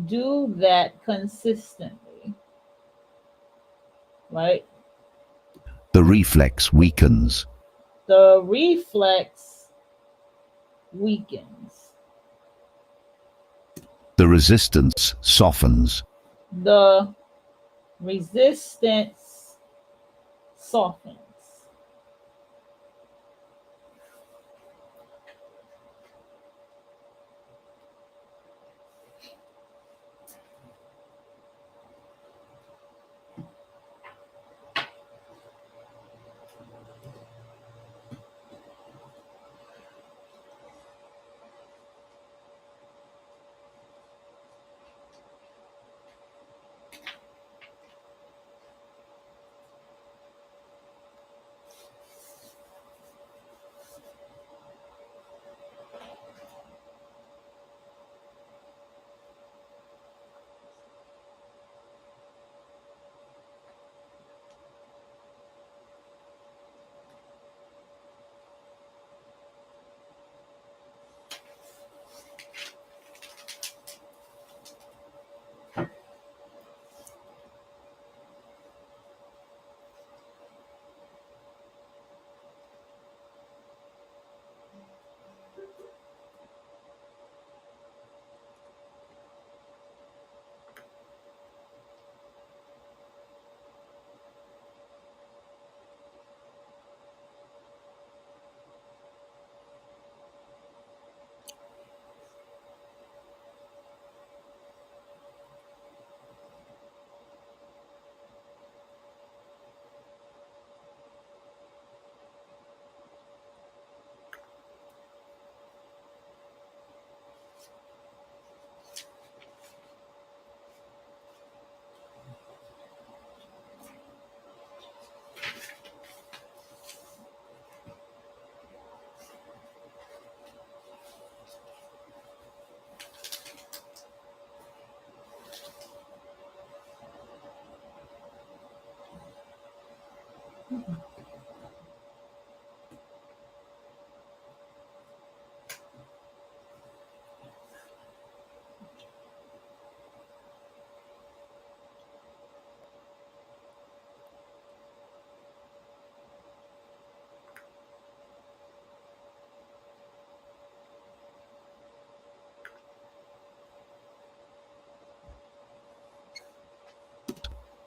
[SPEAKER 1] do that consistently, right?
[SPEAKER 3] the reflex weakens.
[SPEAKER 1] The reflex weakens.
[SPEAKER 3] The resistance softens.
[SPEAKER 1] The resistance softens.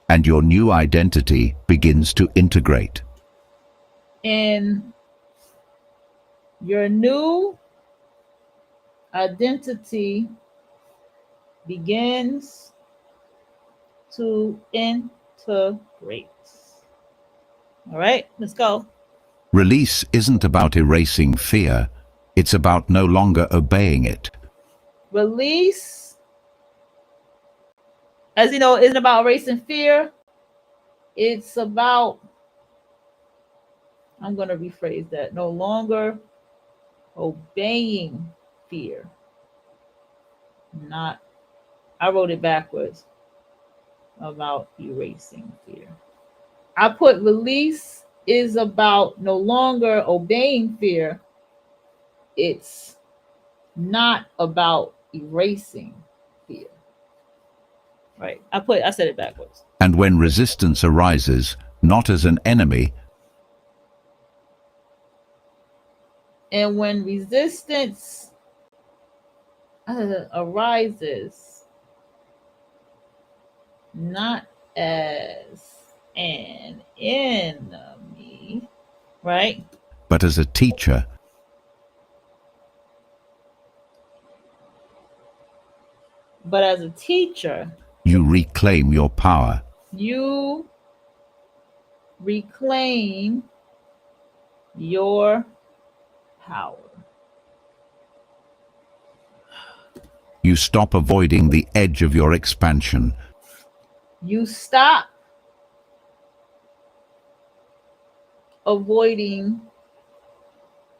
[SPEAKER 3] And your new identity begins to integrate.
[SPEAKER 1] And your new identity begins to integrate. All right, let's go.
[SPEAKER 3] Release isn't about erasing fear, it's about no longer obeying it.
[SPEAKER 1] Release, as you know, isn't about erasing fear. It's about, I'm going to rephrase that, no longer obeying fear. Not, I wrote it backwards, about erasing fear. I put release is about no longer obeying fear. It's not about erasing fear. Right. I said it backwards.
[SPEAKER 3] And when resistance arises, not as an enemy,
[SPEAKER 1] And when resistance arises, not as an enemy, right?
[SPEAKER 3] But as a teacher,
[SPEAKER 1] But as a teacher,
[SPEAKER 3] you reclaim your power.
[SPEAKER 1] you reclaim your power.
[SPEAKER 3] You stop avoiding the edge of your expansion.
[SPEAKER 1] You stop avoiding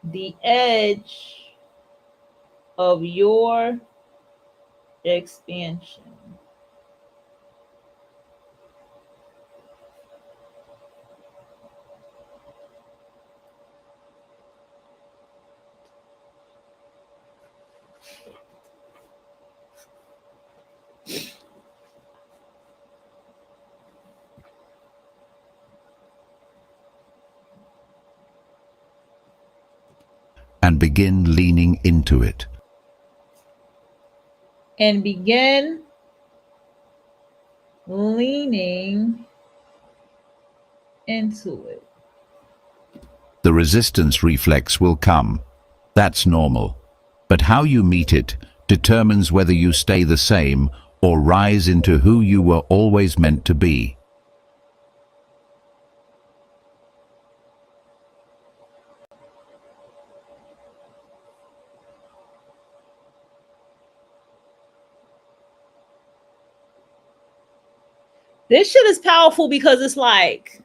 [SPEAKER 1] the edge of your expansion.
[SPEAKER 3] And begin leaning into it.
[SPEAKER 1] And begin leaning into it.
[SPEAKER 3] The resistance reflex will come. That's normal. But how you meet it determines whether you stay the same or rise into who you were always meant to be.
[SPEAKER 1] This shit is powerful because it's like,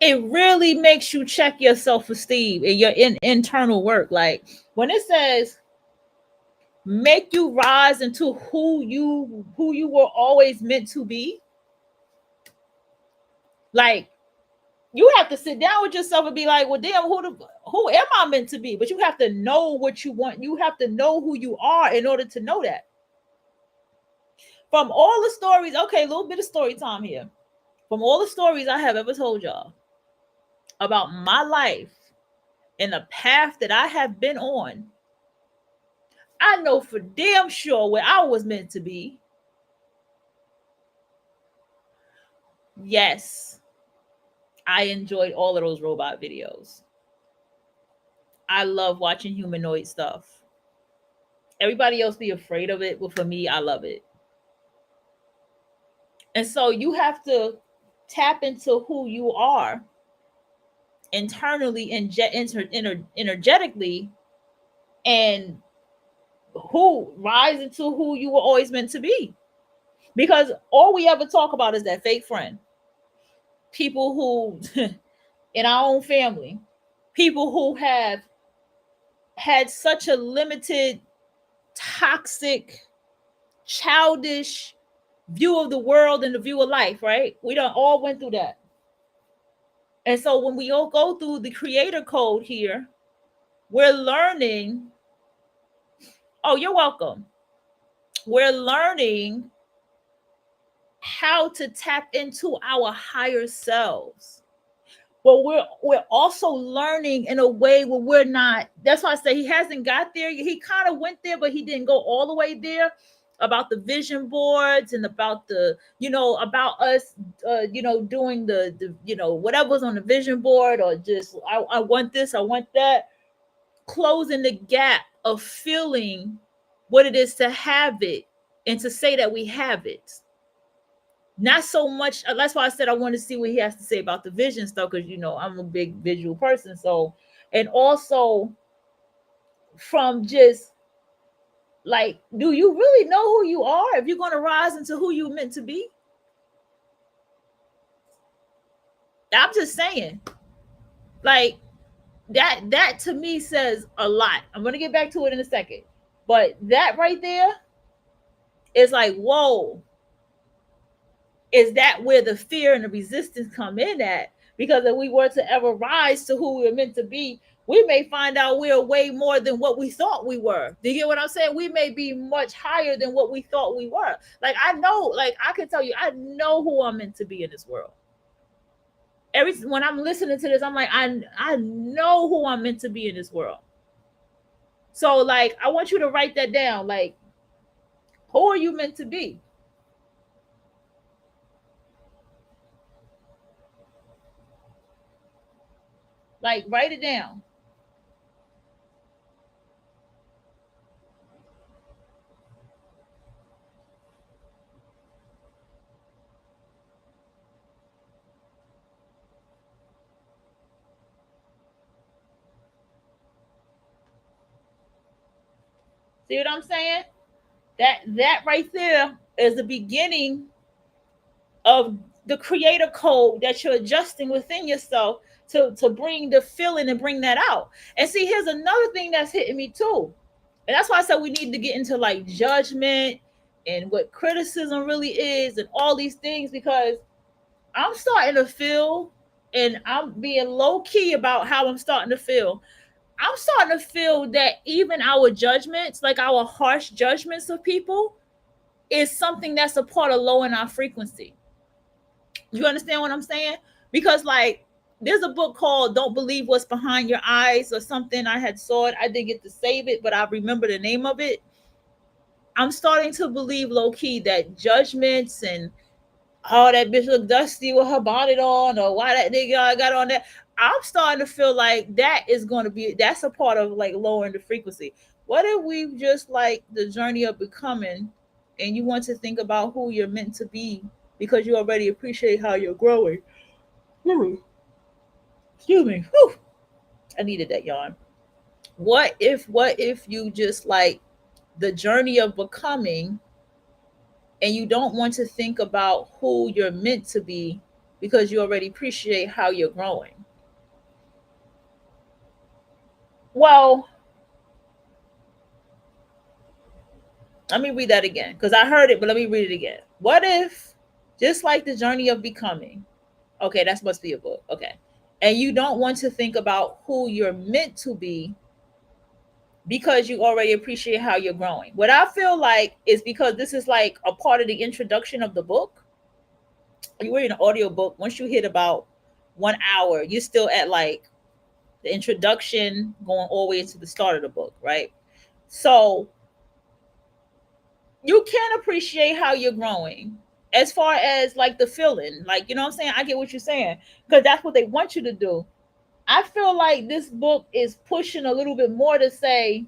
[SPEAKER 1] it really makes you check your self-esteem and your internal work. Like when it says make you rise into who you were always meant to be, like you have to sit down with yourself and be like, well, damn, who am I meant to be? But you have to know what you want. You have to know who you are in order to know that. From all the stories, okay, a little bit of story time here. From all the stories I have ever told y'all about my life and the path that I have been on, I know for damn sure where I was meant to be. Yes, I enjoyed all of those robot videos. I love watching humanoid stuff. Everybody else be afraid of it, but for me, I love it. And so you have to tap into who you are internally and energetically, and who rise into who you were always meant to be. Because all we ever talk about is that fake friend. People who in our own family, people who have had such a limited, toxic, childish view of the world and the view of life, right? We done all went through that. And so when we all go through the creator code here, we're learning. Oh, you're welcome. We're learning how to tap into our higher selves. But we're also learning in a way where we're not. That's why I say he hasn't got there. He kind of went there, but he didn't go all the way there. About the vision boards and about the, about us, doing the whatever's on the vision board, or just I want this, I want that. Closing the gap of feeling what it is to have it and to say that we have it. Not so much. That's why I said I want to see what he has to say about the vision stuff, because I'm a big visual person. So, and also from just like, do you really know who you are if you're going to rise into who you meant to be? I'm just saying, like that to me says a lot. I'm going to get back to it in a second, but that right there is like, whoa. Is that where the fear and the resistance come in at? Because if we were to ever rise to who we were meant to be, we may find out we're way more than what we thought we were. Do you get what I'm saying? We may be much higher than what we thought we were. Like I know, like I can tell you, I know who I'm meant to be in this world. When I'm listening to this, I'm like, I know who I'm meant to be in this world. So like, I want you to write that down. Like, who are you meant to be? Like, write it down. See what I'm saying? That right there is the beginning of the creator code that you're adjusting within yourself to bring the feeling and bring that out. And see, here's another thing that's hitting me too. And that's why I said we need to get into like judgment and what criticism really is and all these things, because I'm starting to feel, and I'm being low key about how I'm starting to feel. I'm starting to feel that even our judgments, like our harsh judgments of people, is something that's a part of lowering our frequency. You understand what I'm saying? Because like there's a book called Don't Believe What's Behind Your Eyes or something. I had saw it. I didn't get to save it, but I remember the name of it. I'm starting to believe low key that judgments and oh, that bitch look dusty with her bonnet on, or why that nigga got on that. I'm starting to feel like that is going to be, that's a part of like lowering the frequency. What if we just like the journey of becoming, and you want to think about who you're meant to be because you already appreciate how you're growing? Excuse me. Whew. I needed that yawn. What if you just like the journey of becoming, and you don't want to think about who you're meant to be because you already appreciate how you're growing? Well, let me read that again because I heard it, but let me read it again. What if, just like the journey of becoming, okay, that must be a book, okay, and you don't want to think about who you're meant to be because you already appreciate how you're growing? What I feel like is because this is like a part of the introduction of the book. You read an audio book, once you hit about 1 hour, you're still at like the introduction going all the way to the start of the book, right? So you can appreciate how you're growing as far as like the feeling, like, you know what I'm saying? I get what you're saying because that's what they want you to do. I feel like this book is pushing a little bit more to say,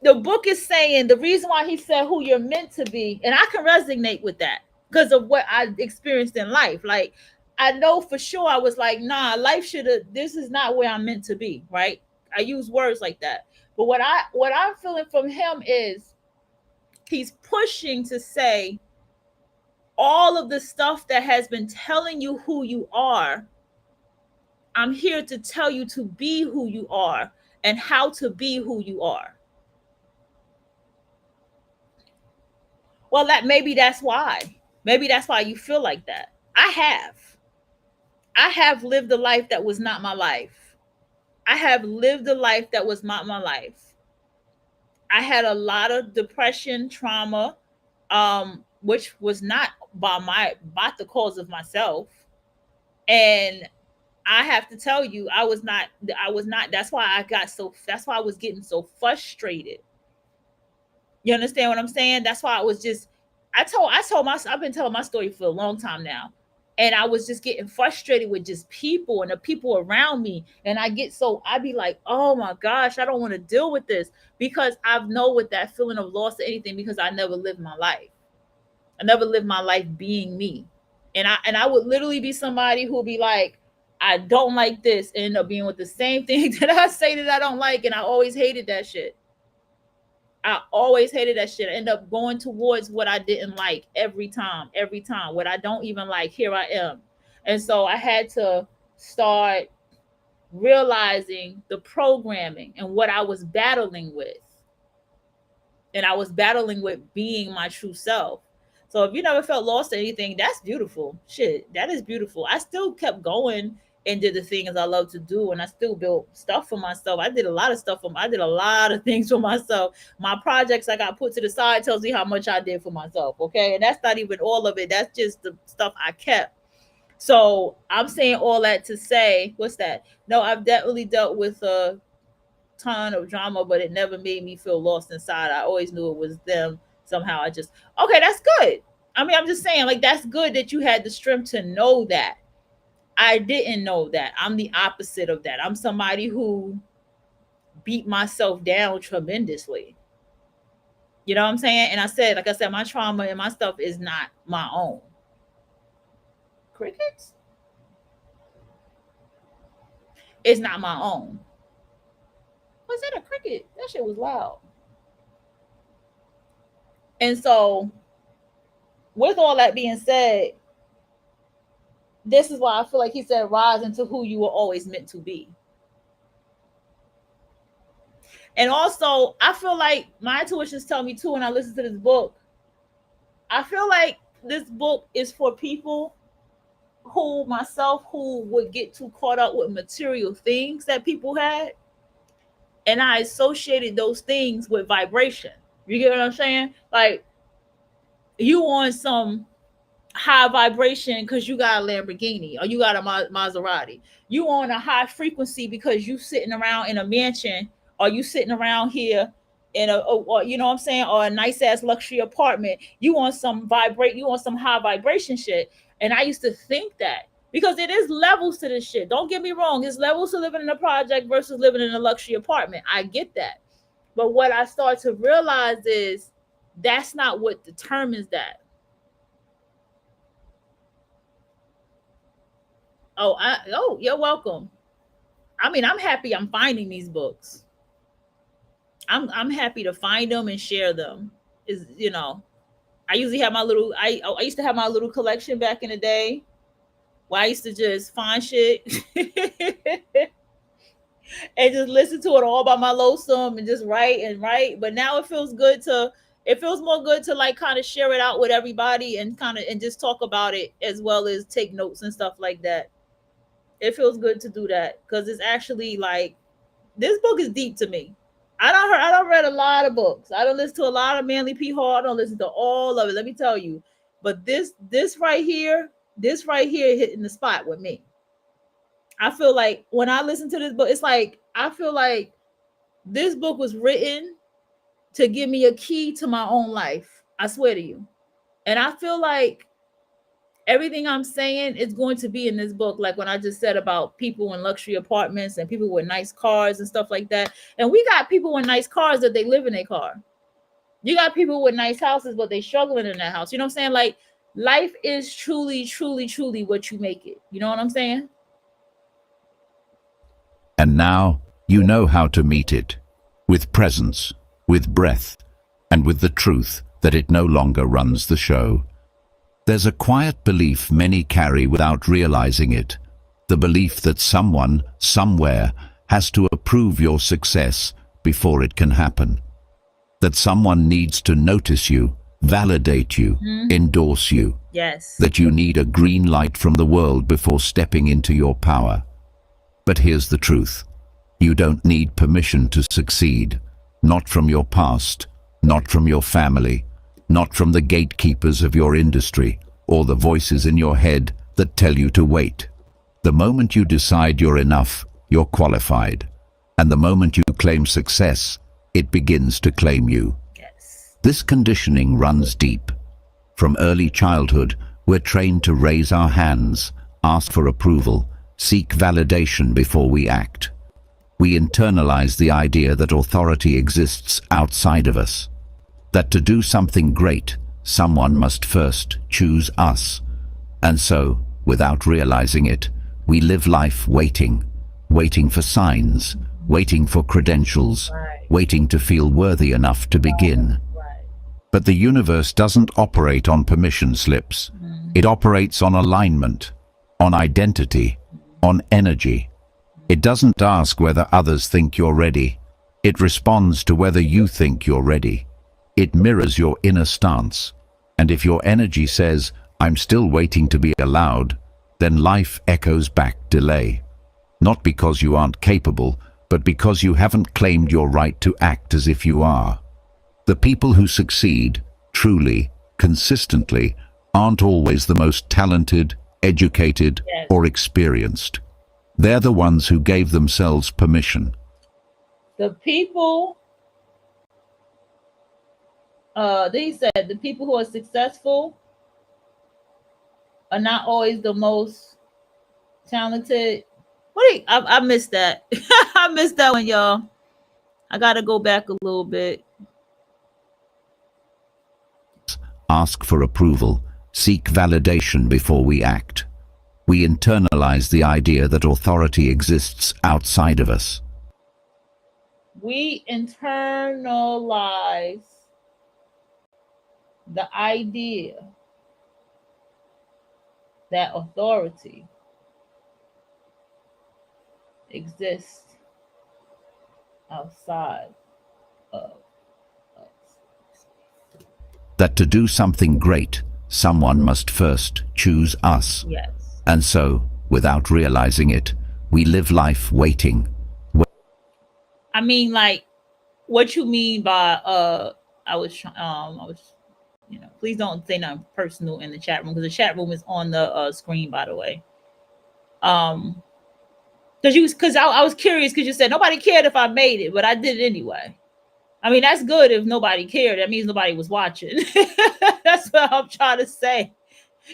[SPEAKER 1] the book is saying the reason why he said who you're meant to be, and I can resonate with that because of what I experienced in life. Like, I know for sure I was like, nah, life should have, this is not where I'm meant to be, right? I use words like that. But what I'm feeling from him is he's pushing to say all of the stuff that has been telling you who you are, I'm here to tell you to be who you are and how to be who you are. Well, that maybe that's why. Maybe that's why you feel like that. I have lived a life that was not my life. I have lived a life that was not my life. I had a lot of depression, trauma, which was not by the cause of myself. And I have to tell you, I was not, that's why I was getting so frustrated. You understand what I'm saying? That's why I was just, I've been telling my story for a long time now. And I was just getting frustrated with just people and the people around me. And I'd be like, oh my gosh, I don't want to deal with this because I know what that feeling of loss or anything, because I never lived my life. I never lived my life being me. And I would literally be somebody who would be like, I don't like this, and end up being with the same thing that I say that I don't like. And I always hated that shit. I always hated that shit. I end up going towards what I didn't like every time, every time. What I don't even like, here I am. And so I had to start realizing the programming and what I was battling with. And I was battling with being my true self. So if you never felt lost or anything, that's beautiful. Shit, that is beautiful. I still kept going and did the things I love to do, and I still built stuff for myself. I did a lot of stuff I did a lot of things for myself. My projects I got put to the side tells you how much I did for myself. Okay. And that's not even all of it. That's just the stuff I kept. So I'm saying all that to say, what's that? No, I've definitely dealt with ton of drama, but it never made me feel lost inside. I always knew it was them somehow. I just, okay, that's good. I mean, I'm just saying, like, that's good that you had the strength to know that. I didn't know that. I'm the opposite of that. I'm somebody who beat myself down tremendously. You know what I'm saying? And I said, like I said, my trauma and my stuff is not my own. Crickets? It's not my own. Was that a cricket? That shit was loud. And so, with all that being said, this is why I feel like he said, rise into who you were always meant to be. And also, I feel like my intuitions tell me too when I listen to this book, I feel like this book is for people who, myself, who would get too caught up with material things that people had. And I associated those things with vibration. You get what I'm saying? Like, you on some high vibration because you got a Lamborghini or you got a Maserati. You on a high frequency because you sitting around in a mansion, or you sitting around here in or you know what I'm saying, or a nice ass luxury apartment. You want some high vibration shit. And I used to think that, because it is levels to this shit. Don't get me wrong, it's levels to living in a project versus living in a luxury apartment. I get that. But what I start to realize is that's not what determines that. Oh, you're welcome. I mean, I'm happy I'm finding these books. I'm happy to find them and share them. Is, you know, I usually have my little I used to have my little collection back in the day where I used to just find shit and just listen to it all by my lonesome and just write and write. But now it feels more good to like kind of share it out with everybody and kind of and just talk about it as well as take notes and stuff like that. It feels good to do that because it's actually like, this book is deep to me. I don't read a lot of books. I don't listen to a lot of Manly P. Hall. I don't listen to all of it. Let me tell you. But this right here hitting the spot with me. I feel like when I listen to this book, it's like I feel like this book was written to give me a key to my own life. I swear to you. And I feel like everything I'm saying is going to be in this book. Like when I just said about people in luxury apartments and people with nice cars and stuff like that. And we got people with nice cars that they live in a car. You got people with nice houses, but they struggling in that house. You know what I'm saying? Like, life is truly, truly, truly what you make it. You know what I'm saying?
[SPEAKER 3] And now you know how to meet it, with presence, with breath, and with the truth that it no longer runs the show. There's a quiet belief many carry without realizing it, the belief that someone, somewhere, has to approve your success before it can happen. That someone needs to notice you, validate you, endorse you.
[SPEAKER 1] Yes.
[SPEAKER 3] That you need a green light from the world before stepping into your power. But here's the truth. You don't need permission to succeed. Not from your past, not from your family, not from the gatekeepers of your industry, or the voices in your head that tell you to wait. The moment you decide you're enough, you're qualified. And the moment you claim success, it begins to claim you.
[SPEAKER 1] Yes.
[SPEAKER 3] This conditioning runs deep. From early childhood, we're trained to raise our hands, ask for approval, seek validation before we act. We internalize the idea that authority exists outside of us. That to do something great, someone must first choose us. And so, without realizing it, we live life waiting for signs, waiting for credentials, waiting to feel worthy enough to begin. But the universe doesn't operate on permission slips. It operates on alignment, on identity, on energy. It doesn't ask whether others think you're ready. It responds to whether you think you're ready. It mirrors your inner stance. And if your energy says, "I'm still waiting to be allowed," then life echoes back delay. Not because you aren't capable, but because you haven't claimed your right to act as if you are. The people who succeed, truly, consistently, aren't always the most talented, educated, or experienced. They're the ones who gave themselves permission.
[SPEAKER 1] The people, they said the people who are successful are not always the most Talented. I missed that. I missed that one, y'all. I gotta go back a little bit.
[SPEAKER 3] Ask for approval, seek validation before we act. We internalize the idea that authority exists outside of us.
[SPEAKER 1] We internalize the idea that authority exists outside of us.
[SPEAKER 3] That to do something great, someone must first choose us.
[SPEAKER 1] Yes.
[SPEAKER 3] And so, without realizing it, we live life waiting.
[SPEAKER 1] I mean, like, what you mean by please don't say nothing personal in the chat room, because the chat room is on the screen, by the way. Because I was curious, because you said nobody cared if I made it, but I did it anyway. I mean, that's good. If nobody cared, that means nobody was watching. That's what I'm trying to say.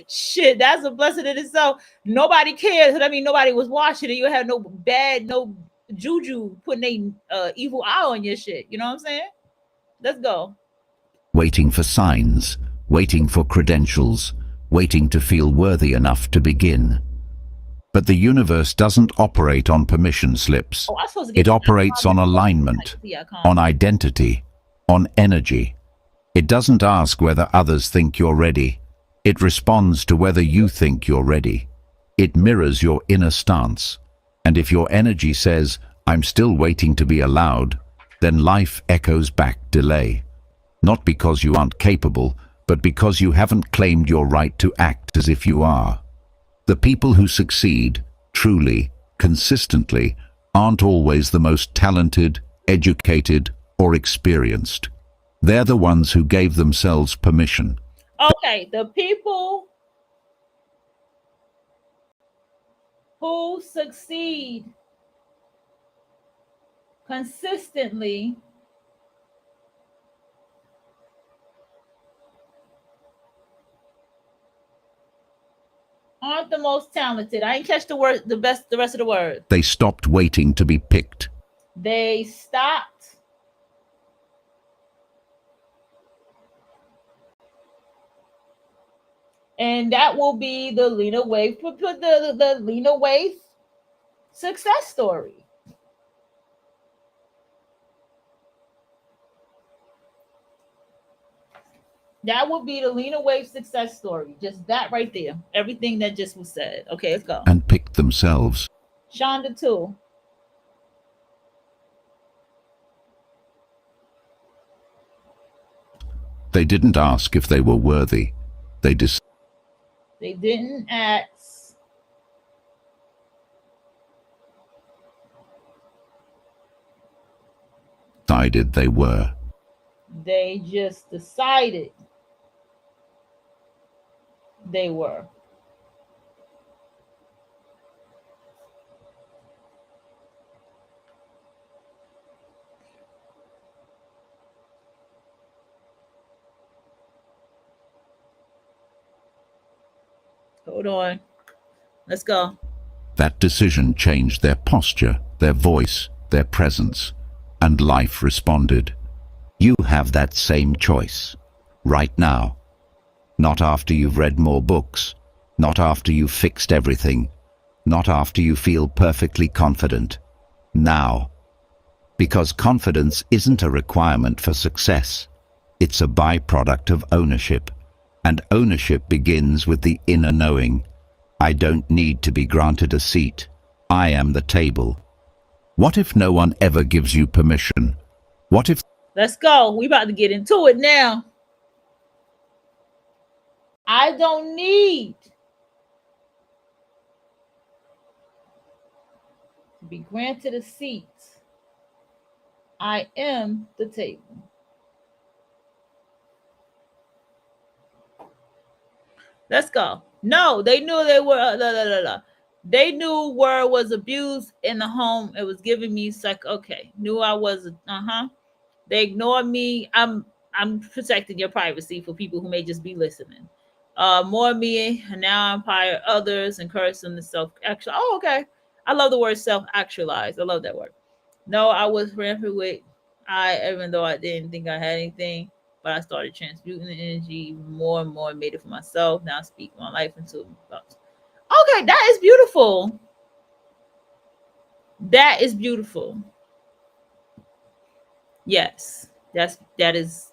[SPEAKER 1] Shit, that's a blessing in itself. Nobody cared, so that means nobody was watching, and you had no juju putting a evil eye on your shit. You know what I'm saying? Let's go.
[SPEAKER 3] Waiting for signs, waiting for credentials, waiting to feel worthy enough to begin. But the universe doesn't operate on permission slips.
[SPEAKER 1] Oh, I'm supposed to get
[SPEAKER 3] It operates on alignment, on identity, on energy. It doesn't ask whether others think you're ready. It responds to whether you think you're ready. It mirrors your inner stance. And if your energy says, "I'm still waiting to be allowed," then life echoes back delay. Not because you aren't capable, but because you haven't claimed your right to act as if you are. The people who succeed, truly, consistently, aren't always the most talented, educated, or experienced. They're the ones who gave themselves permission.
[SPEAKER 1] Okay, the people who succeed consistently aren't the most talented. I didn't catch the rest of the word.
[SPEAKER 3] They stopped waiting to be picked.
[SPEAKER 1] They stopped and that will be the Lena Waithe, put the Lena Waithe success story. That would be the Lena Waithe success story. Just that right there. Everything that just was said. Okay, let's go.
[SPEAKER 3] And picked themselves.
[SPEAKER 1] Shonda too.
[SPEAKER 3] They didn't ask if they were worthy. They
[SPEAKER 1] didn't ask
[SPEAKER 3] decided they were.
[SPEAKER 1] They just decided they were. Hold on. Let's go.
[SPEAKER 3] That decision changed their posture, their voice, their presence, and life responded. You have that same choice, right now. Not after you've read more books, not after you've fixed everything, not after you feel perfectly confident. Now. Because confidence isn't a requirement for success. It's a byproduct of ownership. And ownership begins with the inner knowing. I don't need to be granted a seat. I am the table. What if no one ever gives you permission? What if...
[SPEAKER 1] Let's go. We about to get into it now. I don't need to be granted a seat. I am the table. Let's go. No, they knew they were. They knew word was abused in the home. It was giving me okay. Knew I was. They ignored me. I'm protecting your privacy for people who may just be listening. More me, and now I empower others, encourage them to self actual. Oh, okay. I love the word self actualize. I love that word. No, I was rampant with even though I didn't think I had anything, but I started transmuting the energy more and more, made it for myself. Now I speak my life into. Okay, that is beautiful. That is beautiful. Yes, that is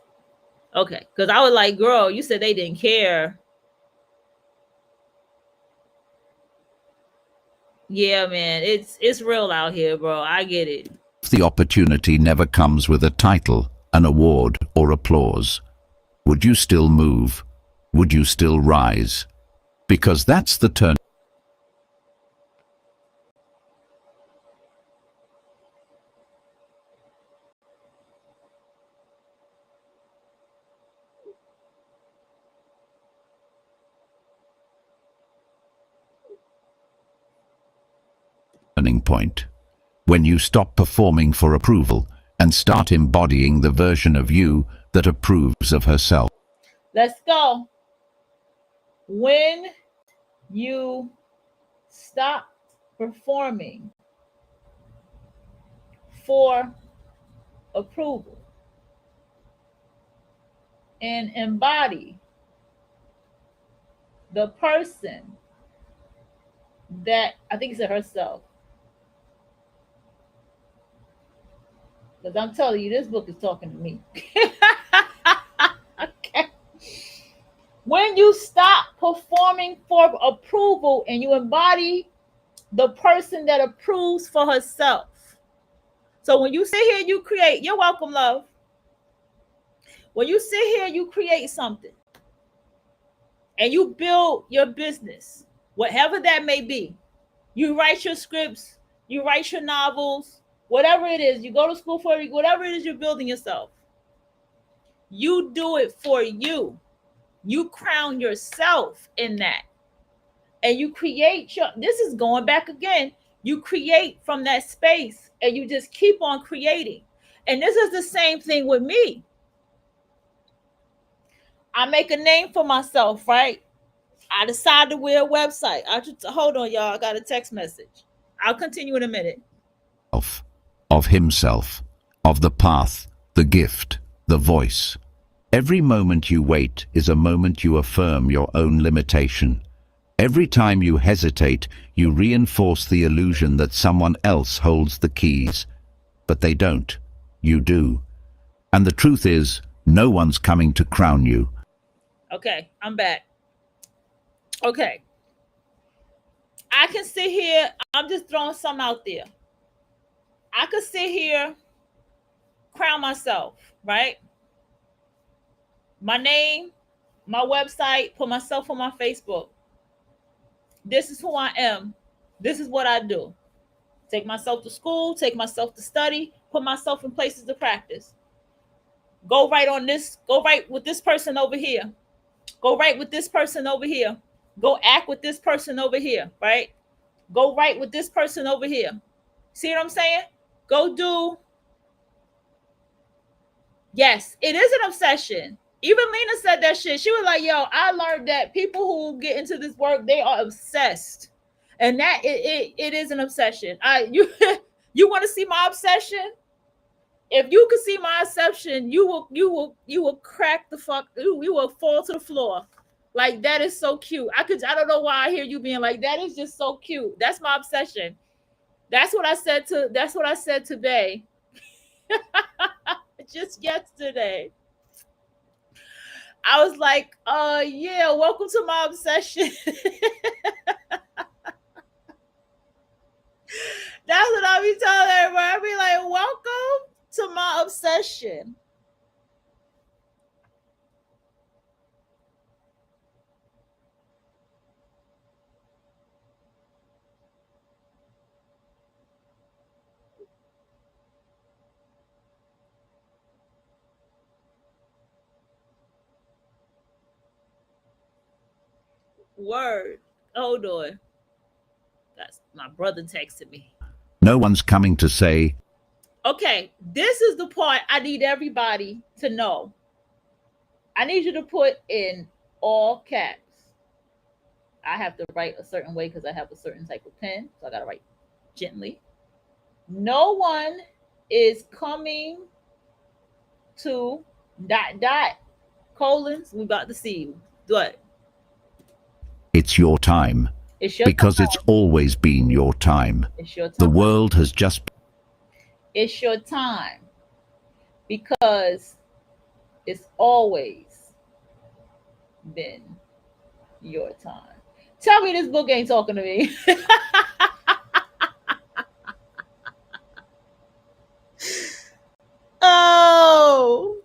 [SPEAKER 1] okay. Because I was like, girl, you said they didn't care. Yeah, man, it's real out here, bro. I get it.
[SPEAKER 3] The opportunity never comes with a title, an award, or applause. Would you still move? Would you still rise? Because that's the turning point. When you stop performing for approval and start embodying the version of you that approves of herself.
[SPEAKER 1] Let's go. When you stop performing for approval and embody the person that I think it's herself. Because I'm telling you, this book is talking to me. Okay. When you stop performing for approval and you embody the person that approves for herself. So when you sit here, you create, you're welcome, love. When you sit here, you create something and you build your business, whatever that may be. You write your scripts, you write your novels, whatever it is, you go to school for it, whatever it is you're building yourself. You do it for you. You crown yourself in that. And you create your, this is going back again. You create from that space and you just keep on creating. And this is the same thing with me. I make a name for myself, right? I decide to wear a website. I just hold on, y'all. I got a text message. I'll continue in a minute.
[SPEAKER 3] Of himself, of the path, the gift, the voice. Every moment you wait is a moment you affirm your own limitation. Every time you hesitate, you reinforce the illusion that someone else holds the keys. But they don't. You do. And the truth is, no one's coming to crown you.
[SPEAKER 1] Okay, I'm back. Okay. I can sit here. I'm just throwing some out there. I could sit here, crown myself, right? My name, my website, put myself on my Facebook. This is who I am. This is what I do. Take myself to school, take myself to study, put myself in places to practice. Go right on this, go right with this person over here. Go right with this person over here. Go act with this person over here, right? Go right with this person over here. See what I'm saying? Go do. Yes, it is an obsession. Even Lena said that shit. She was like, yo, I learned that people who get into this work, they are obsessed. And that it is an obsession. You want to see my obsession? If you could see my obsession, you will crack the fuck, you will fall to the floor. Like, that is so cute. I don't know why I hear you being like, that is just so cute. That's my obsession. That's what I said today. Just yesterday. I was like, yeah, welcome to my obsession. That's what I'll be telling everybody. I'll be like, welcome to my obsession. Word. Hold on. That's my brother texted me.
[SPEAKER 3] No one's coming to say,
[SPEAKER 1] okay, this is the part I need everybody to know. I need you to put in all caps. I have to write a certain way because I have a certain type of pen. So I got to write gently. No one is coming to dot dot colons. We about to see what?
[SPEAKER 3] It's your time.
[SPEAKER 1] It's your
[SPEAKER 3] Because
[SPEAKER 1] time.
[SPEAKER 3] it's always been your time.
[SPEAKER 1] It's your
[SPEAKER 3] The
[SPEAKER 1] time.
[SPEAKER 3] world has just
[SPEAKER 1] It's your time. Because it's always been your time. Tell me this book ain't talking to me. Oh.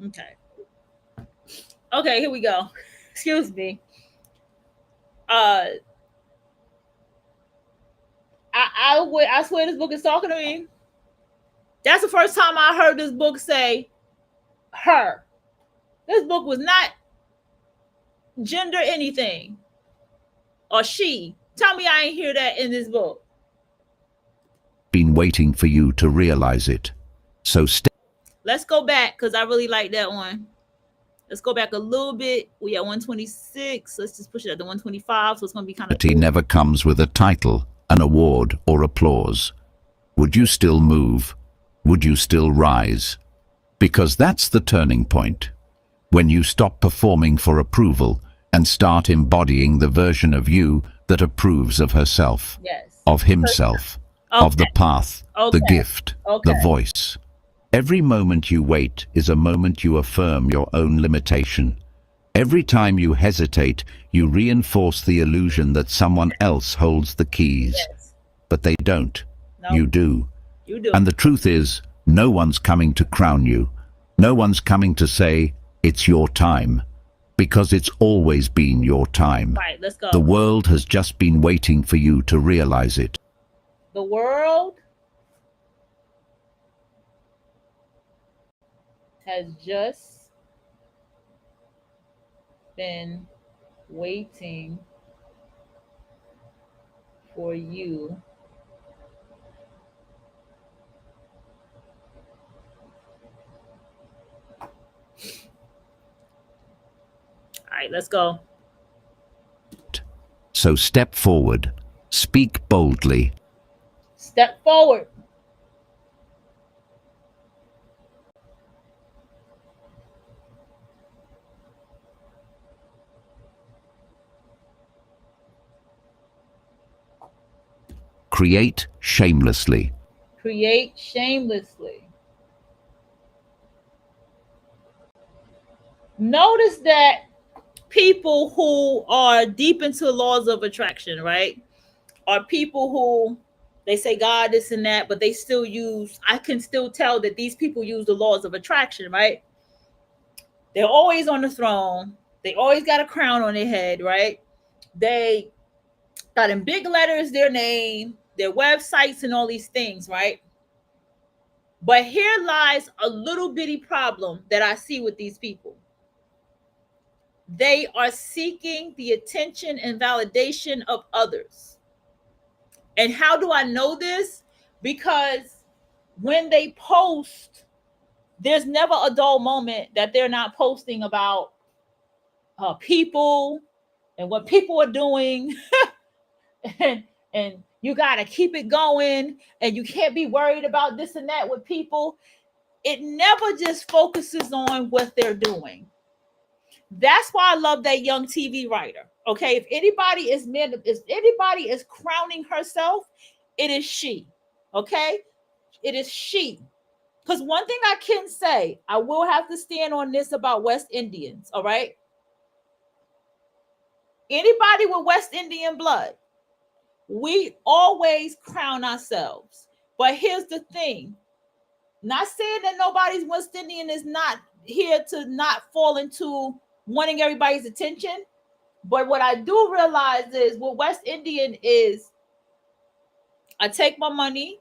[SPEAKER 1] Okay. Okay, here we go. Excuse me. I I swear this book is talking to me. That's the first time I heard this book say her. This book was not gender anything or she. Tell me I ain't hear that in this book.
[SPEAKER 3] been waiting for you to realize it. So step
[SPEAKER 1] Let's go back because I really like that one. Let's go back a little bit. We at 126. Let's just push it up to 125. So it's going to be kind of.
[SPEAKER 3] never comes with a title, an award, or applause. Would you still move? Would you still rise? Because that's the turning point. When you stop performing for approval and start embodying the version of you that approves of herself,
[SPEAKER 1] Yes.
[SPEAKER 3] of himself, of the path, the gift, the voice. Every moment you wait is a moment you affirm your own limitation. Every time you hesitate, you reinforce the illusion that someone else holds the keys.
[SPEAKER 1] Yes.
[SPEAKER 3] But they don't.
[SPEAKER 1] No.
[SPEAKER 3] You do.
[SPEAKER 1] You do.
[SPEAKER 3] And the truth is, no one's coming to crown you. No one's coming to say, it's your time. Because it's always been your time.
[SPEAKER 1] Right, let's go.
[SPEAKER 3] The world has just been waiting for you to realize it.
[SPEAKER 1] The world has just been waiting for you All right, let's go.
[SPEAKER 3] So step forward, speak boldly,
[SPEAKER 1] Step forward.
[SPEAKER 3] create shamelessly.
[SPEAKER 1] Create shamelessly. Notice that people who are deep into laws of attraction, right, are people who they say God, this and that, but they still use, I can still tell that these people use the laws of attraction, right? They're always on the throne. They always got a crown on their head, right? They got in big letters their name, their websites, and all these things, right? But here lies a little bitty problem that I see with these people. They are seeking the attention and validation of others. And how do I know this? Because when they post, there's never a dull moment that they're not posting about people and what people are doing. and you got to keep it going. And you can't be worried about this and that with people. It never just focuses on what they're doing. That's why I love that young TV writer. Okay, if anybody is crowning herself, it is she. Okay, it is she. Because one thing I can say, I will have to stand on this about West Indians. All right, anybody with West Indian blood, we always crown ourselves. But here's the thing: not saying that nobody's West Indian is not here to not fall into wanting everybody's attention. But what I do realize is with West Indian is I take my money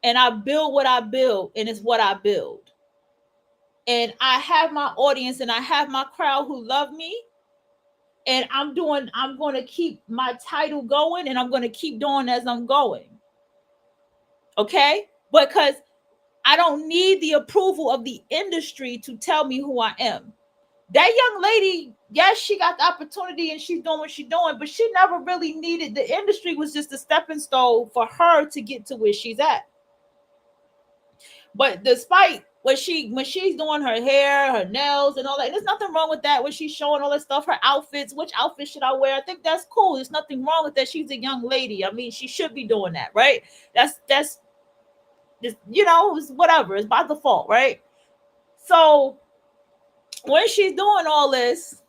[SPEAKER 1] and I build what I build, and it's what I build. And I have my audience and I have my crowd who love me. And I'm going to keep my title going, and I'm going to keep doing as I'm going. Okay? Because I don't need the approval of the industry to tell me who I am. That young lady, yes, she got the opportunity and she's doing what she's doing, but she never really needed, the industry was just a stepping stone for her to get to where she's at. But despite when she's doing her hair, her nails, and all that, there's nothing wrong with that. When she's showing all that stuff, her outfits, which outfit should I wear? I think that's cool. There's nothing wrong with that. She's a young lady. I mean, she should be doing that, right? That's just, you know, it's whatever. It's by default, right? So when she's doing all this,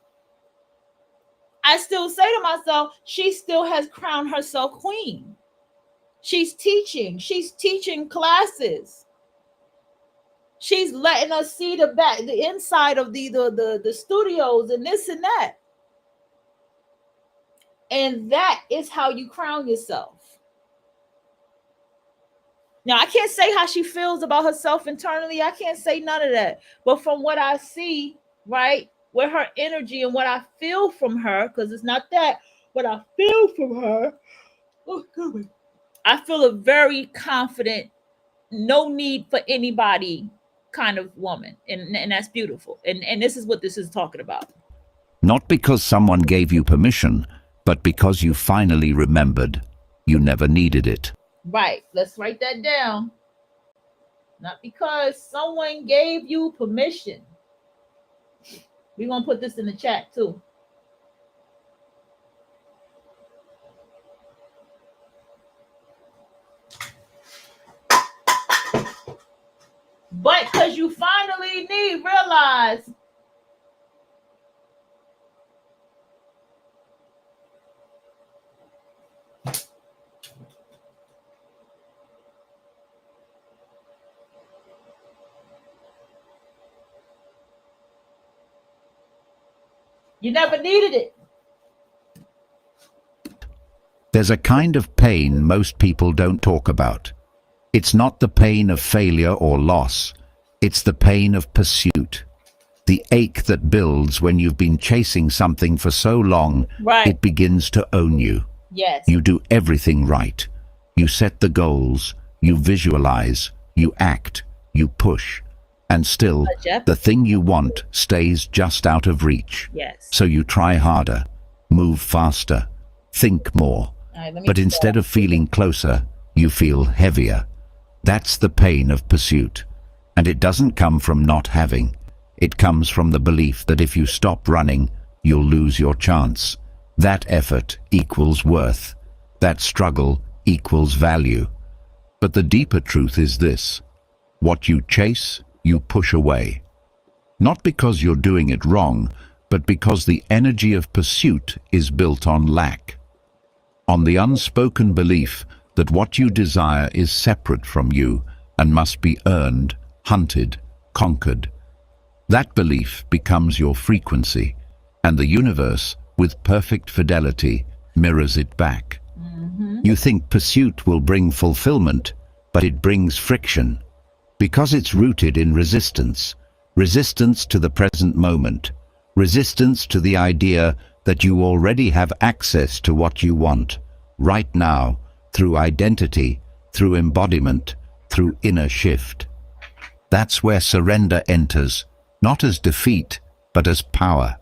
[SPEAKER 1] I still say to myself, she still has crowned herself queen. She's teaching classes. She's letting us see the inside of the studios and this and that. And that is how you crown yourself. Now, I can't say how she feels about herself internally. I can't say none of that. But from what I see, right, with her energy and what I feel from her, because it's not that, what I feel from her, oh, God, I feel a very confident, no need for anybody kind of woman. And that's beautiful. And this is what this is talking about.
[SPEAKER 3] Not because someone gave you permission, but because you finally remembered you never needed it.
[SPEAKER 1] Right. Let's write that down. Not because someone gave you permission. We're going to put this in the chat too. But because you finally realize you never needed it.
[SPEAKER 3] There's a kind of pain most people don't talk about. It's not the pain of failure or loss. It's the pain of pursuit. The ache that builds when you've been chasing something for so long,
[SPEAKER 1] right.
[SPEAKER 3] It begins to own you.
[SPEAKER 1] Yes.
[SPEAKER 3] You do everything right. You set the goals, you visualize, you act, you push. And still, the thing you want stays just out of reach.
[SPEAKER 1] Yes.
[SPEAKER 3] So you try harder, move faster, think more.
[SPEAKER 1] Right,
[SPEAKER 3] but instead of feeling closer, you feel heavier. That's the pain of pursuit. And it doesn't come from not having. It comes from the belief that if you stop running, you'll lose your chance. That effort equals worth. That struggle equals value. But the deeper truth is this: what you chase, you push away. Not because you're doing it wrong, but because the energy of pursuit is built on lack. On the unspoken belief that what you desire is separate from you and must be earned, hunted, conquered. That belief becomes your frequency, and the universe, with perfect fidelity, mirrors it back. You think pursuit will bring fulfillment, but it brings friction, because it's rooted in resistance. Resistance to the present moment. Resistance to the idea that you already have access to what you want, right now, through identity, through embodiment, through inner shift. That's where surrender enters, not as defeat, but as power.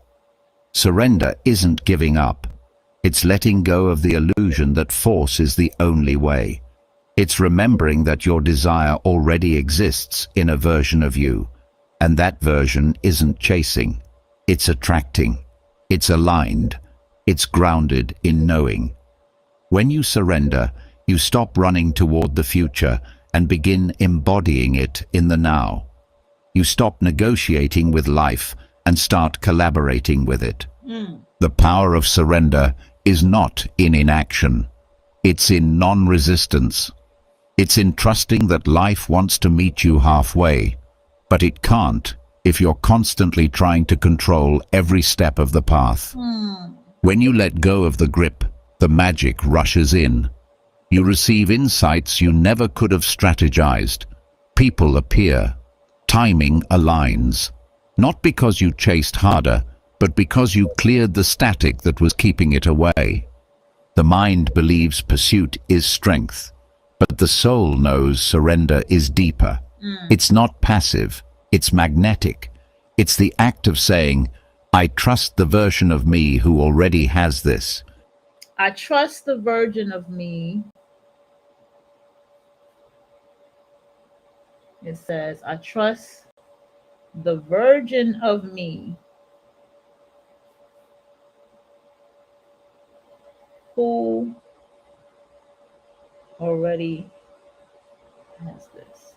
[SPEAKER 3] Surrender isn't giving up. It's letting go of the illusion that force is the only way. It's remembering that your desire already exists in a version of you, and that version isn't chasing. It's attracting. It's aligned. It's grounded in knowing. When you surrender, you stop running toward the future and begin embodying it in the now. You stop negotiating with life and start collaborating with it. The power of surrender is not in inaction. It's in non-resistance. It's in trusting that life wants to meet you halfway, but it can't if you're constantly trying to control every step of the path. When you let go of the grip, the magic rushes in. You receive insights you never could have strategized. People appear. Timing aligns. Not because you chased harder, but because you cleared the static that was keeping it away. The mind believes pursuit is strength, but the soul knows surrender is deeper. It's not passive, it's magnetic. It's the act of saying, I trust the version of me who already has this.
[SPEAKER 1] I trust the version of me. It says, I trust the version of me who already has this.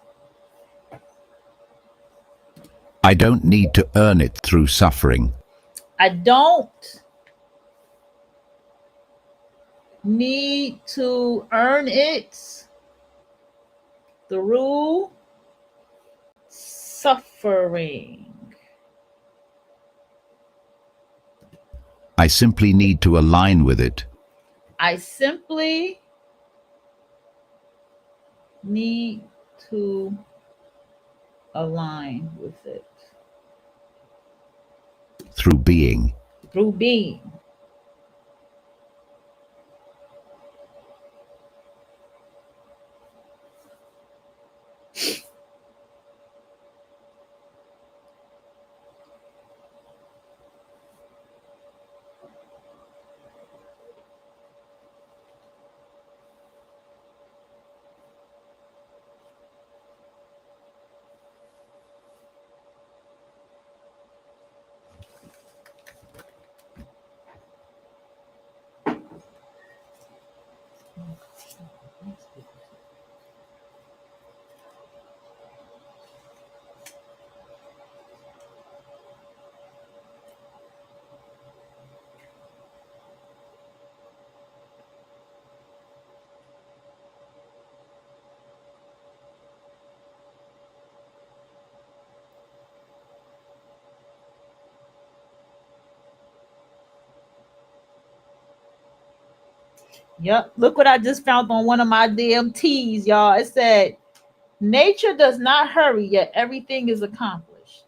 [SPEAKER 3] I don't need to earn it through suffering.
[SPEAKER 1] I don't need to earn it through suffering.
[SPEAKER 3] I simply need to align with it.
[SPEAKER 1] I simply need to align with it
[SPEAKER 3] Through being.
[SPEAKER 1] through being. Yep. Look what I just found on one of my DMTs, y'all. It said, nature does not hurry, yet everything is accomplished.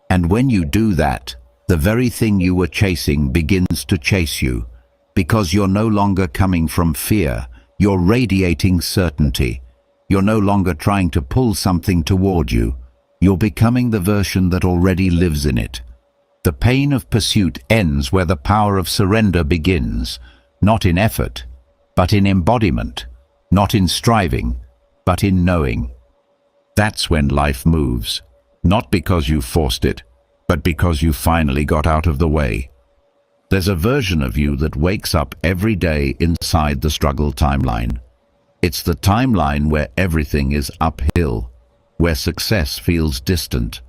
[SPEAKER 3] And when you do that, the very thing you were chasing begins to chase you, because you're no longer coming from fear, you're radiating certainty. You're no longer trying to pull something toward you. You're becoming the version that already lives in it. The pain of pursuit ends where the power of surrender begins, not in effort, but in embodiment, not in striving, but in knowing. That's when life moves, not because you forced it, but because you finally got out of the way. There's a version of you that wakes up every day inside the struggle timeline. It's the timeline where everything is uphill, where success feels distant,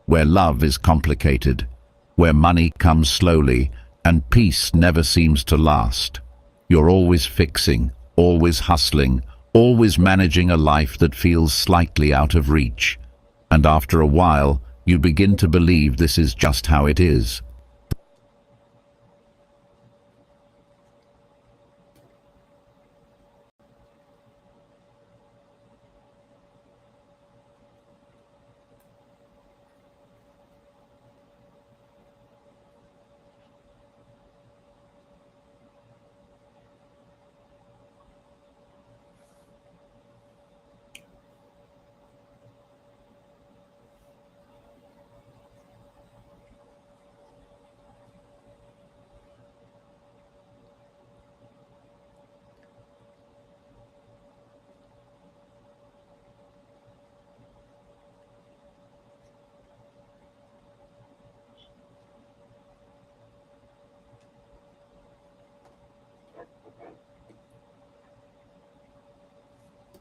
[SPEAKER 3] where love is complicated, where money comes slowly and peace never seems to last. You're always fixing, always hustling, always managing a life that feels slightly out of reach. And after a while, you begin to believe this is just how it is.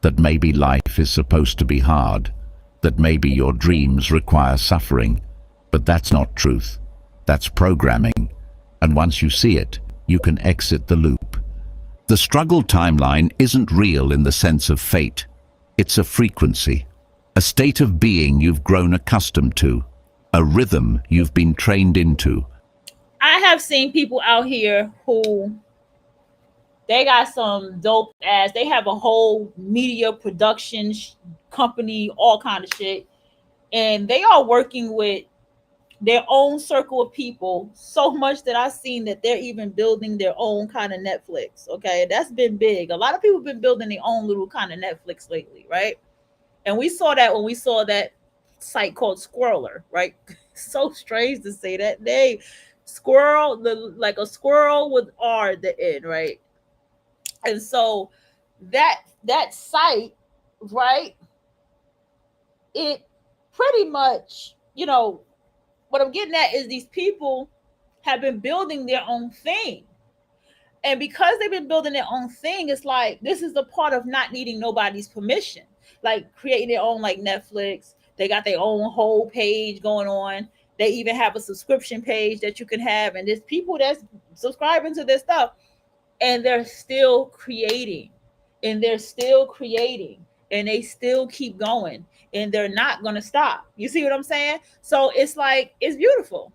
[SPEAKER 3] That maybe life is supposed to be hard, that maybe your dreams require suffering, but that's not truth. That's programming. And once you see it, you can exit the loop. The struggle timeline isn't real in the sense of fate. It's a frequency. a state of being you've grown accustomed to, a rhythm you've been trained into.
[SPEAKER 1] I have seen people out here who they got some dope ass. They have a whole media production company, all kind of shit, and they are working with their own circle of people so much that I've seen that they're even building their own kind of Netflix. Okay, that's been big. A lot of people have been building their own little kind of Netflix lately, right? And we saw that when we saw that site called Squirreler, right? So strange to say that name. Squirrel, like a squirrel with R at the end, right? And so that site, right? It pretty much, what I'm getting at is these people have been building their own thing. And because they've been building their own thing, it's like this is the part of not needing nobody's permission. Like creating their own like Netflix. They got their own whole page going on. They even have a subscription page that you can have. And there's people that's subscribing to their stuff. And they're still creating. And they're still creating. And they still keep going. And they're not going to stop. You see what I'm saying? So it's like, it's beautiful.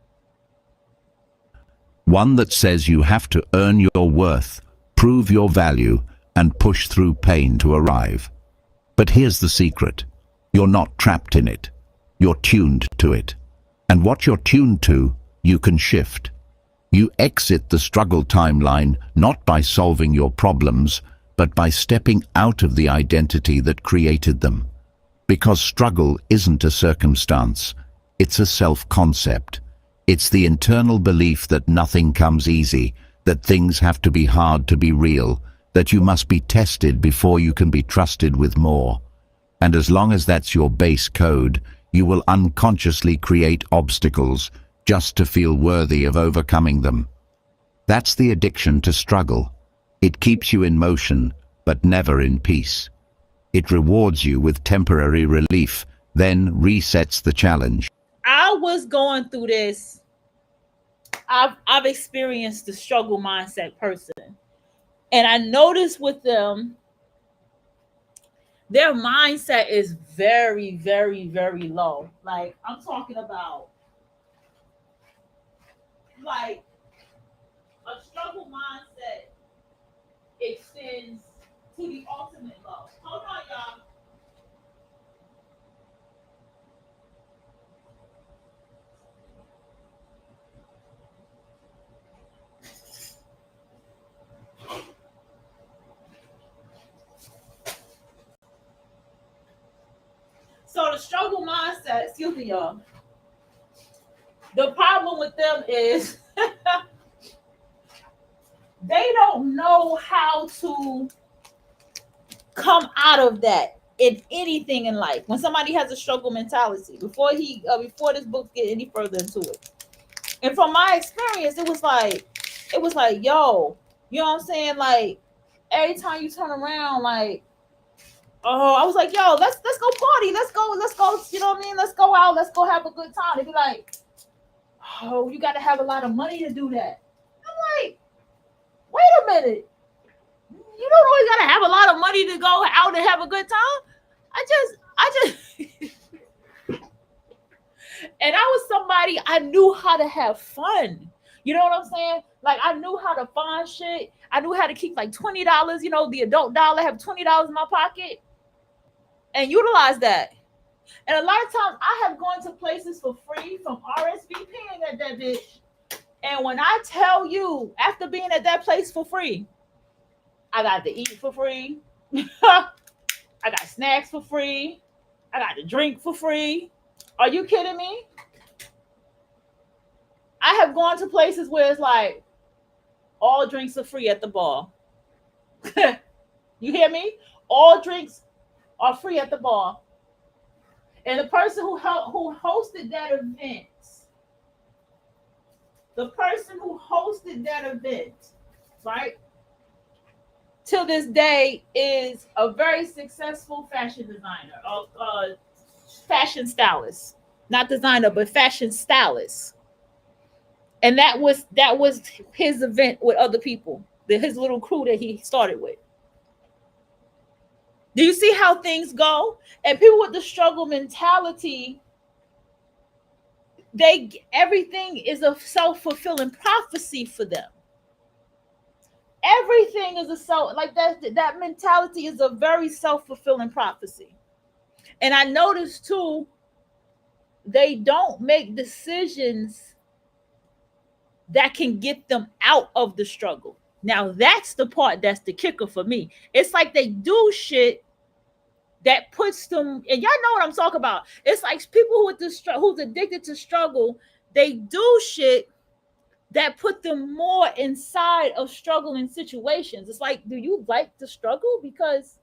[SPEAKER 3] One that says you have to earn your worth, prove your value, and push through pain to arrive. But here's the secret. You're not trapped in it. You're tuned to it. And what you're tuned to, you can shift. You exit the struggle timeline not by solving your problems, but by stepping out of the identity that created them. Because struggle isn't a circumstance, it's a self-concept. It's the internal belief that nothing comes easy, that things have to be hard to be real, that you must be tested before you can be trusted with more. And as long as that's your base code, you will unconsciously create obstacles just to feel worthy of overcoming them. That's the addiction to struggle. It keeps you in motion, but never in peace. It rewards you with temporary relief, then resets the challenge.
[SPEAKER 1] I was going through this. I've experienced the struggle mindset person. And I noticed with them, their mindset is very, very, very low. Like I'm talking about like a struggle mindset extends to the ultimate low. Hold on, y'all. So the struggle mindset, excuse me, y'all. The problem with them is they don't know how to come out of that in anything in life. When somebody has a struggle mentality, before this book get any further into it, and from my experience, it was like, yo, you know what I'm saying? Like every time you turn around, like, oh, I was like, yo, let's go party, let's go, you know what I mean? Let's go out, let's go have a good time. They'd be like, oh, you got to have a lot of money to do that. I'm like, wait a minute. You don't always got to have a lot of money to go out and have a good time. I just, and I was somebody, I knew how to have fun. You know what I'm saying? Like I knew how to find shit. I knew how to keep like $20, the adult dollar, have $20 in my pocket and utilize that. And a lot of times I have gone to places for free from RSVPing at that bitch. And when I tell you, after being at that place for free, I got to eat for free. I got snacks for free. I got to drink for free. Are you kidding me? I have gone to places where it's like all drinks are free at the bar. You hear me? All drinks are free at the bar. And the person who hosted that event, right, till this day is a very successful fashion designer, fashion stylist, not designer, but fashion stylist. And that was his event with other people, his little crew that he started with. Do you see how things go? And people with the struggle mentality, everything is a self-fulfilling prophecy for them. Everything is that mentality is a very self-fulfilling prophecy. And I noticed too, they don't make decisions that can get them out of the struggle. Now that's the part that's the kicker for me. It's like they do shit that puts them, and y'all know what I'm talking about. It's like people who's addicted to struggle, they do shit that put them more inside of struggling situations. It's like, do you like to struggle? Because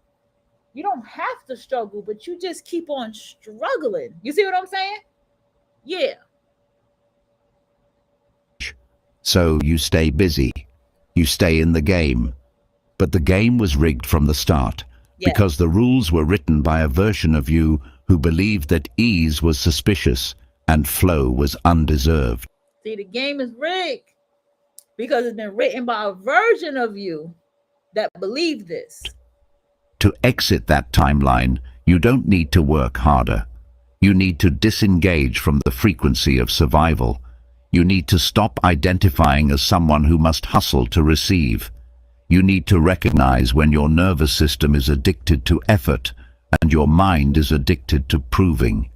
[SPEAKER 1] you don't have to struggle, but you just keep on struggling. You see what I'm saying? Yeah.
[SPEAKER 3] So you stay busy. You stay in the game. But the game was rigged from the start, because the rules were written by a version of you who believed that ease was suspicious and flow was undeserved.
[SPEAKER 1] See, the game is rigged because it's been written by a version of you that believed this.
[SPEAKER 3] To exit that timeline, you don't need to work harder. You need to disengage from the frequency of survival. You need to stop identifying as someone who must hustle to receive. You need to recognize when your nervous system is addicted to effort and your mind is addicted to proving.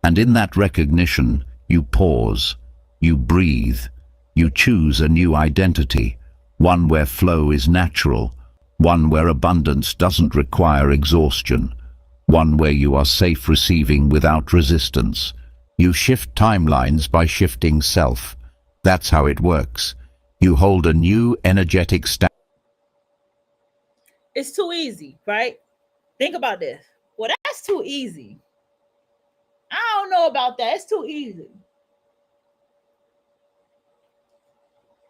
[SPEAKER 3] And in that recognition, you pause, you breathe, you choose a new identity, one where flow is natural, one where abundance doesn't require exhaustion, one where you are safe receiving without resistance. You shift timelines by shifting self. That's how it works. You hold a new energetic standard.
[SPEAKER 1] It's too easy, right? Think about this. Well, that's too easy. I don't know about that. It's too easy.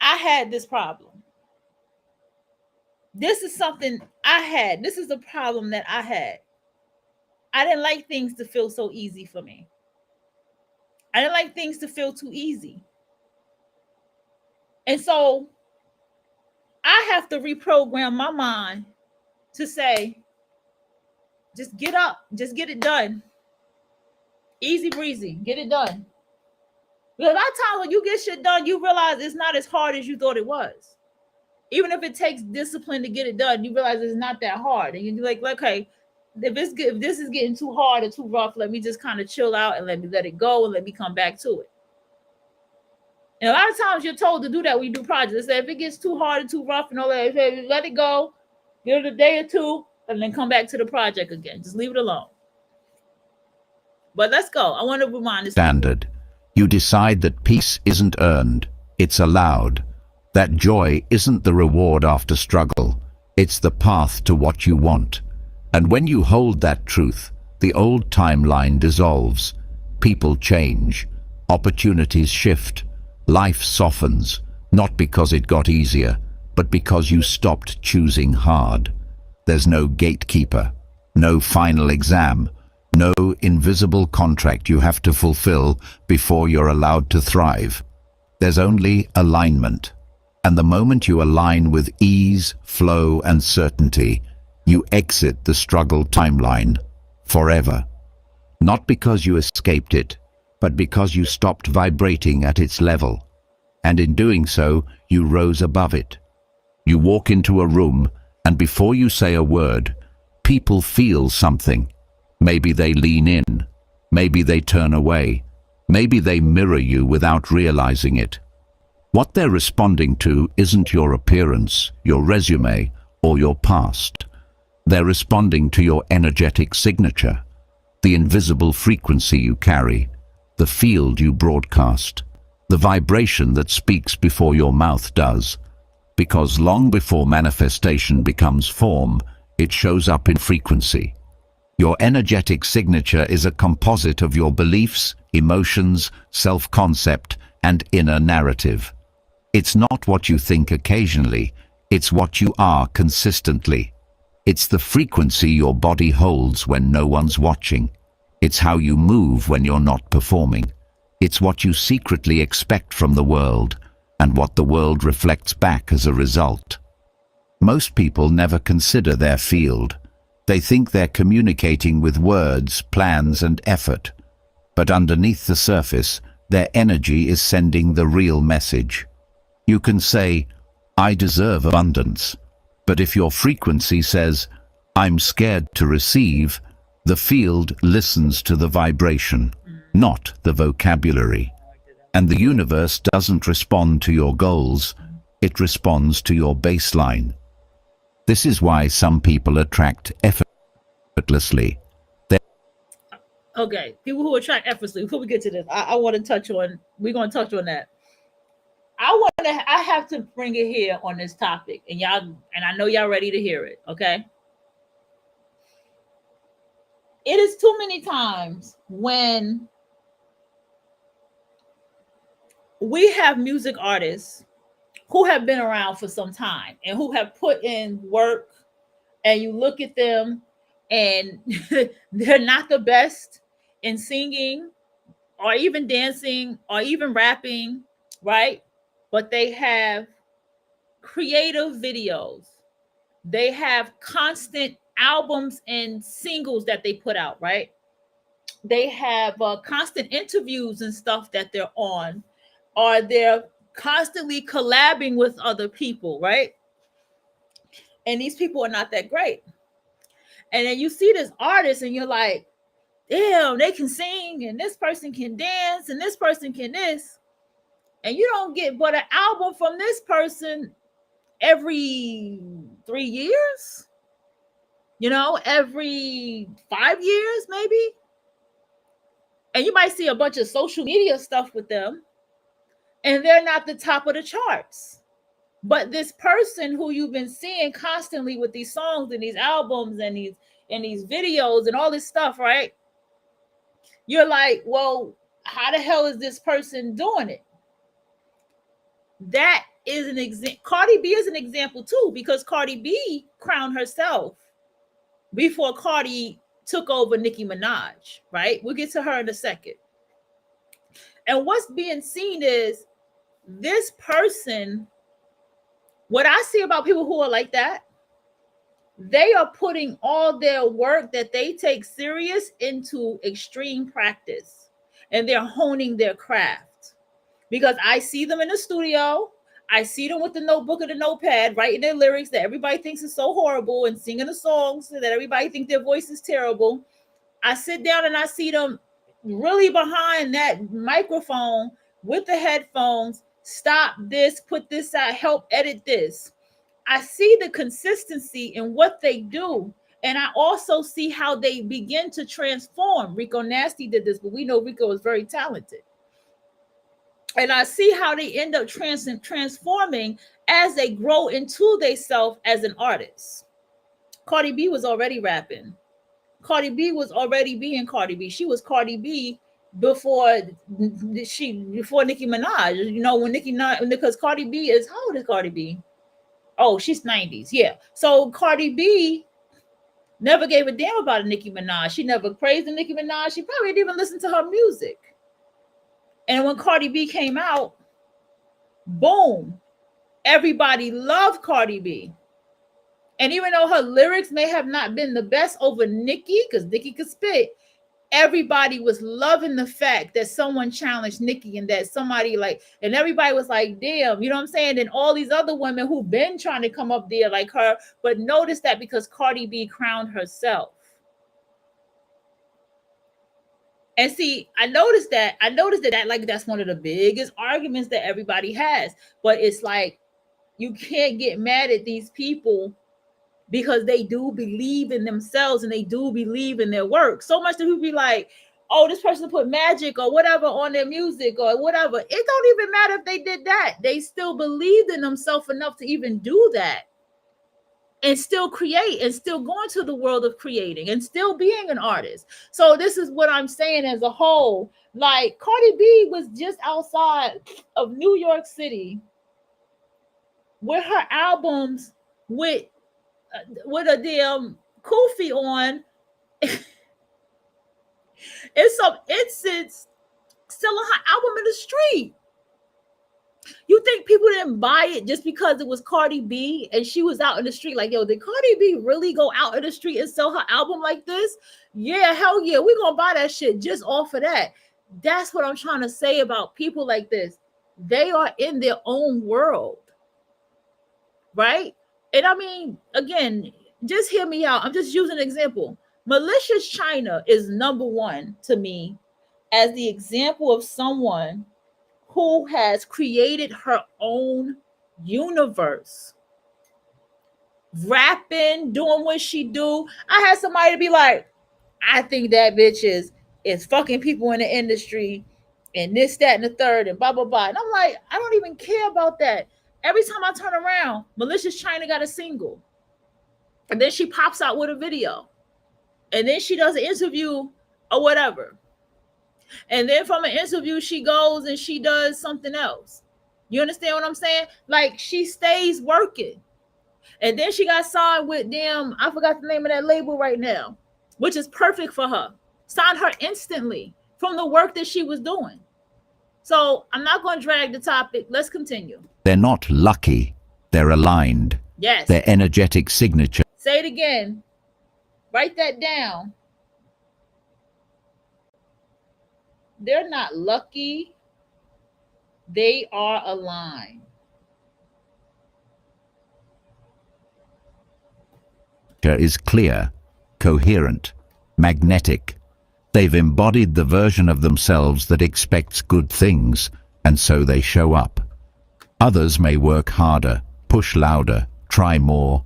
[SPEAKER 1] I had this problem. This is something I had. This is a problem that I had. I didn't like things to feel so easy for me. I didn't like things to feel too easy. And so I have to reprogram my mind to say, just get up, just get it done. Easy breezy, get it done. Because a lot of times when you get shit done, you realize it's not as hard as you thought it was. Even if it takes discipline to get it done, you realize it's not that hard. And you're like, okay, if this is getting too hard or too rough, let me just kind of chill out and let it go and let me come back to it. And a lot of times you're told to do that when you do projects. They say if it gets too hard and too rough and all that, let it go, give it a day or two, and then come back to the project again. Just leave it alone. But let's go. I want to remind this
[SPEAKER 3] Standard. You decide that peace isn't earned, it's allowed. That joy isn't the reward after struggle, it's the path to what you want. And when you hold that truth, the old timeline dissolves. People change. Opportunities shift. Life softens, not because it got easier, but because you stopped choosing hard. There's no gatekeeper, no final exam, no invisible contract you have to fulfill before you're allowed to thrive. There's only alignment. And the moment you align with ease, flow, and certainty, you exit the struggle timeline forever. Not because you escaped it, but because you stopped vibrating at its level. And in doing so, you rose above it. You walk into a room, and before you say a word, people feel something. Maybe they lean in, maybe they turn away, maybe they mirror you without realizing it. What they're responding to isn't your appearance, your resume, or your past. They're responding to your energetic signature, the invisible frequency you carry, the field you broadcast, the vibration that speaks before your mouth does. Because long before manifestation becomes form, it shows up in frequency. Your energetic signature is a composite of your beliefs, emotions, self-concept, and inner narrative. It's not what you think occasionally, it's what you are consistently. It's the frequency your body holds when no one's watching. It's how you move when you're not performing. It's what you secretly expect from the world, and what the world reflects back as a result. Most people never consider their field. They think they're communicating with words, plans, and effort. But underneath the surface, their energy is sending the real message. You can say, "I deserve abundance." But if your frequency says, "I'm scared to receive," the field listens to the vibration, not the vocabulary. And the universe doesn't respond to your goals, it responds to your baseline. This is why some people attract effortlessly.
[SPEAKER 1] Okay, people who attract effortlessly. Before we get to this, I want to touch on. We're going to touch on that. I have to bring it here on this topic, and y'all, and I know y'all ready to hear it. Okay, it is too many times when we have music artists who have been around for some time and who have put in work, and you look at them and they're not the best in singing or even dancing or even rapping, right? But they have creative videos. They have constant albums and singles that they put out, right? They have constant interviews and stuff that they're on, or they're constantly collabing with other people, right? And these people are not that great. And then you see this artist and you're like, damn, they can sing and this person can dance and this person can this. And you don't get but an album from this person every 3 years, every 5 years, maybe. And you might see a bunch of social media stuff with them, and they're not the top of the charts. But this person who you've been seeing constantly with these songs and these albums and these videos and all this stuff, right? You're like, well, how the hell is this person doing it? That is an example. Cardi B is an example too, because Cardi B crowned herself before Cardi took over Nicki Minaj, right? We'll get to her in a second. And what's being seen is this person, what I see about people who are like that, they are putting all their work that they take serious into extreme practice, and they're honing their craft. Because I see them in the studio, I see them with the notebook and the notepad writing their lyrics that everybody thinks is so horrible and singing the songs that everybody thinks their voice is terrible. I sit down and I see them really behind that microphone with the headphones, stop this, put this out, help edit this. I see the consistency in what they do. And I also see how they begin to transform. Rico Nasty did this, but we know Rico is very talented. And I see how they end up transforming as they grow into themselves as an artist. Cardi B was already rapping. Cardi B was already being Cardi B. She was Cardi B before Nicki Minaj. Because Cardi B is, how old is Cardi B? Oh, she's 90s. Yeah. So Cardi B never gave a damn about a Nicki Minaj. She never praised a Nicki Minaj. She probably didn't even listen to her music. And when Cardi B came out, boom, everybody loved Cardi B. And even though her lyrics may have not been the best over Nicki, because Nicki could spit, everybody was loving the fact that someone challenged Nicki and that somebody and everybody was like, damn, you know what I'm saying? And all these other women who've been trying to come up there like her, but notice that because Cardi B crowned herself. And see, I noticed that like that's one of the biggest arguments that everybody has. But it's like, you can't get mad at these people because they do believe in themselves and they do believe in their work. So much that people be like, oh, this person put magic or whatever on their music or whatever. It don't even matter if they did that. They still believed in themselves enough to even do that and still create and still go into the world of creating and still being an artist. So this is what I'm saying as a whole. Like, Cardi B was just outside of New York City with her albums with a damn kufi on. It's some incense still on her album in the street. You You think people didn't buy it just because it was Cardi B and she was out in the street? Like, yo, did Cardi B really go out in the street and sell her album like this? Yeah, hell yeah, we're gonna buy that shit just off of that. That's what I'm trying to say about people like this. They are in their own world, right? And I mean, again, just hear me out. I'm just using an example. Malicious China is number one to me as the example of someone who has created her own universe, rapping, doing what she do. I had somebody to be like, I think that bitch is fucking people in the industry and this, that, and the third, and blah, blah, blah. And I'm like, I don't even care about that. Every time I turn around, Malicious China got a single. And then she pops out with a video. And then she does an interview or whatever. And then from an interview, she goes and she does something else. You understand what I'm saying? Like, she stays working. And then she got signed with them. I forgot the name of that label right now, which is perfect for her. Signed her instantly from the work that she was doing. So I'm not going to drag the topic. Let's continue.
[SPEAKER 3] They're not lucky. They're aligned.
[SPEAKER 1] Yes.
[SPEAKER 3] Their energetic signature.
[SPEAKER 1] Say it again. Write that down. They're not lucky. They are aligned.
[SPEAKER 3] Is clear, coherent, magnetic. They've embodied the version of themselves that expects good things, and so they show up. Others may work harder, push louder, try more,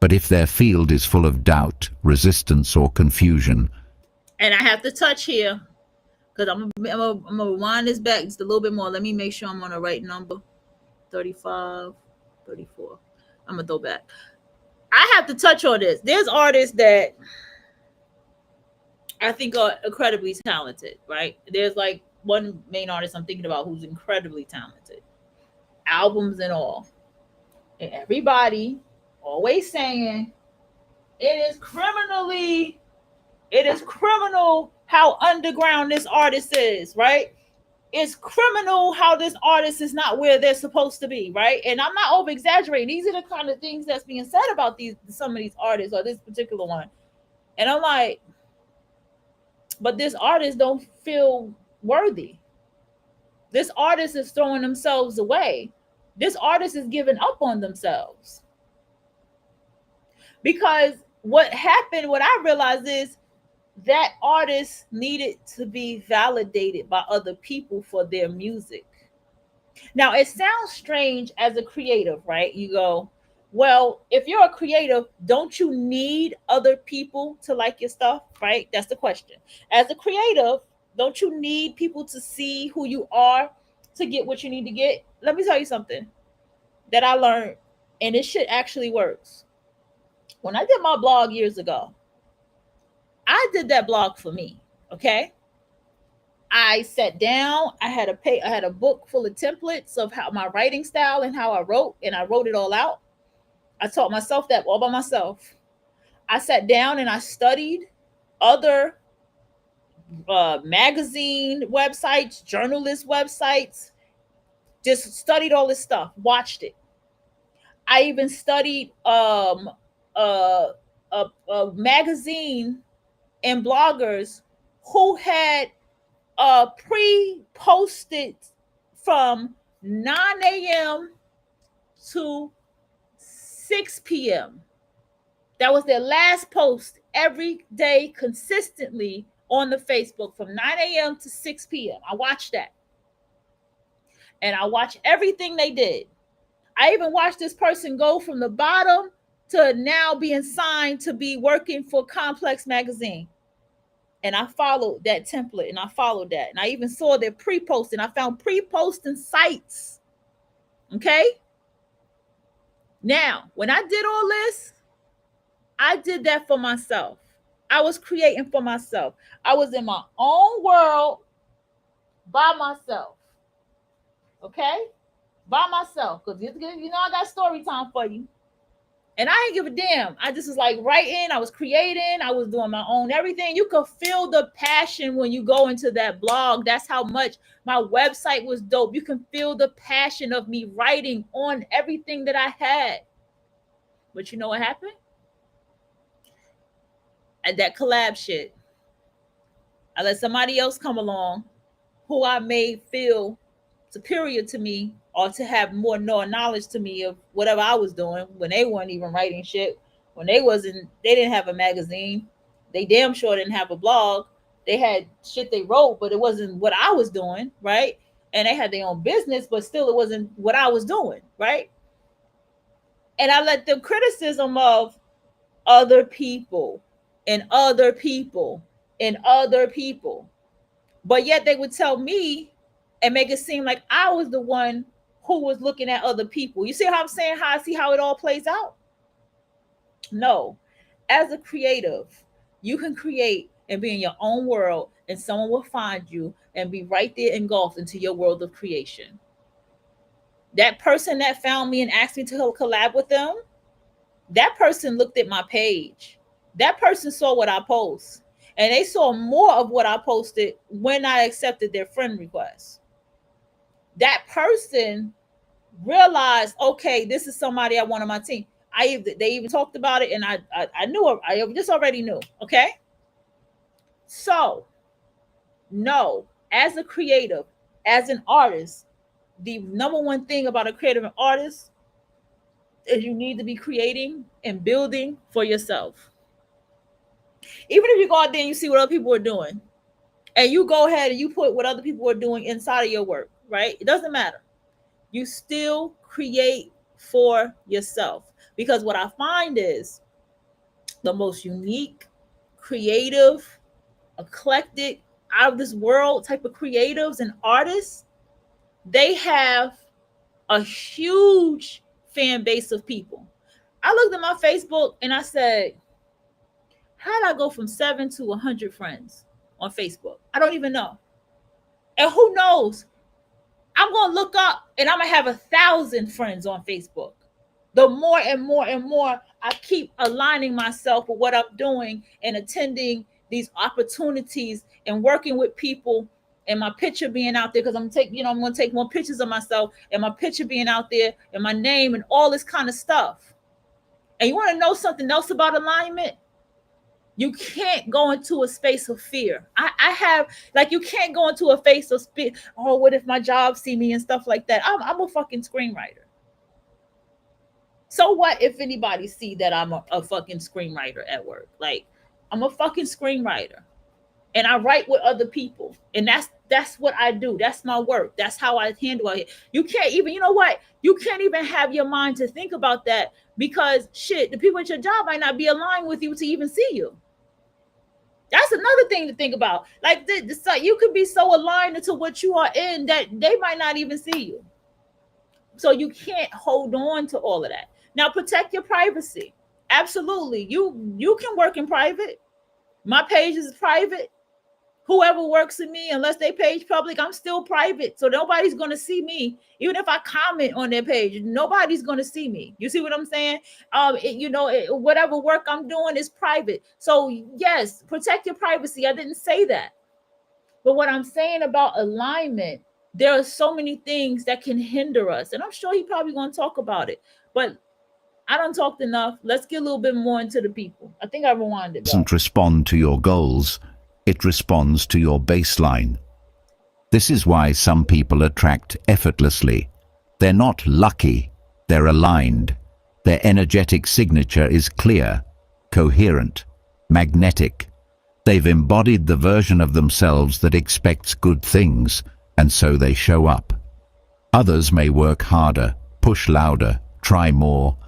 [SPEAKER 3] but if their field is full of doubt, resistance, or confusion.
[SPEAKER 1] And I have to touch here, because I'm gonna rewind this back just a little bit more. Let me make sure I'm on the right number. 35, 34. I'm gonna throw back. I have to touch on this. There's artists that I think are incredibly talented, right? There's like one main artist I'm thinking about who's incredibly talented, albums and all. And everybody always saying it is criminal how underground this artist is, right? It's criminal how this artist is not where they're supposed to be, right? And I'm not over exaggerating. These are the kind of things that's being said about some of these artists or this particular one. And I'm like, but this artist don't feel worthy. This artist is throwing themselves away. This artist is giving up on themselves. Because what happened, what I realized is that artist needed to be validated by other people for their music. Now, it sounds strange as a creative, right? You go, well, if you're a creative, don't you need other people to like your stuff, right? That's the question. As a creative, don't you need people to see who you are to get what you need to get? Let me tell you something that I learned, and this shit actually works. When I did my blog years ago, I did that blog for me, okay? I sat down, I had a book full of templates of how my writing style and how I wrote, and I wrote it all out. I taught myself that all by myself. I sat down and I studied other magazine websites, journalist websites, just studied all this stuff, watched it. I even studied a magazine and bloggers who had pre-posted from 9 a.m. to 6 p.m. That was their last post every day consistently on the Facebook from 9 a.m. to 6 p.m. I watched that. And I watched everything they did. I even watched this person go from the bottom to now being signed to be working for Complex Magazine. And I followed that template and I followed that. And I even saw their pre-posting. I found pre-posting sites. Okay. Now, when I did all this, I did that for myself. I was creating for myself. I was in my own world by myself. Okay. By myself. Because you know I got story time for you. And I didn't give a damn. I just was like writing, I was creating, I was doing my own everything. You could feel the passion when you go into that blog. That's how much my website was dope. You can feel the passion of me writing on everything that I had. But you know what happened? At that collab shit, I let somebody else come along who I made feel superior to me or to have more knowledge to me of whatever I was doing when they weren't even writing shit, when they didn't have a magazine, they damn sure didn't have a blog. They had shit they wrote, but it wasn't what I was doing, right? And they had their own business, but still it wasn't what I was doing, right? And I let the criticism of other people and other people and other people, but yet they would tell me and make it seem like I was the one who was looking at other people. You see how I'm saying, how I see how it all plays out? No. As a creative, you can create and be in your own world, and someone will find you and be right there engulfed into your world of creation. That person that found me and asked me to collab with them, that person looked at my page. That person saw what I post, and they saw more of what I posted when I accepted their friend request. That person realized, okay, this is somebody I want on my team. They even talked about it, and I knew, I just already knew. Okay, so no, as a creative, as an artist, the number one thing about a creative artist is you need to be creating and building for yourself. Even if you go out there and you see what other people are doing, and you go ahead and you put what other people are doing inside of your work, right? It doesn't matter. You still create for yourself, because what I find is the most unique, creative, eclectic, out of this world type of creatives and artists, they have a huge fan base of people. I looked at my Facebook and I said, how did I go from 7 to 100 friends on Facebook? I don't even know. And who knows? I'm going to look up and I'm going to have 1,000 friends on Facebook. The more and more and more I keep aligning myself with what I'm doing and attending these opportunities and working with people, and my picture being out there, because I'm going to take more pictures of myself, and my picture being out there and my name and all this kind of stuff. And you want to know something else about alignment? You can't go into a space of fear. You can't go into a space of fear. Oh, what if my job see me and stuff like that? I'm a fucking screenwriter. So what if anybody see that I'm a fucking screenwriter at work? Like, I'm a fucking screenwriter, and I write with other people, and that's what I do. That's my work. That's how I handle it. You can't even, you know what? You can't even have your mind to think about that, because shit, the people at your job might not be aligned with you to even see you. That's another thing to think about. Like, you could be so aligned into what you are in that they might not even see you. So you can't hold on to all of that. Now, protect your privacy. Absolutely. You can work in private. My page is private. Whoever works with me, unless they page public, I'm still private. So nobody's going to see me. Even if I comment on their page, nobody's going to see me. You see what I'm saying? Whatever work I'm doing is private. So yes, protect your privacy. I didn't say that. But what I'm saying about alignment, there are so many things that can hinder us. And I'm sure he's probably going to talk about it. But I don't talk enough. Let's get a little bit more into the people. I think I rewinded it.
[SPEAKER 3] Doesn't respond to your goals. It responds to your baseline. This is why some people attract effortlessly. They're not lucky, they're aligned. Their energetic signature is clear, coherent, magnetic. They've embodied the version of themselves that expects good things, and so they show up. Others may work harder, push louder, try more,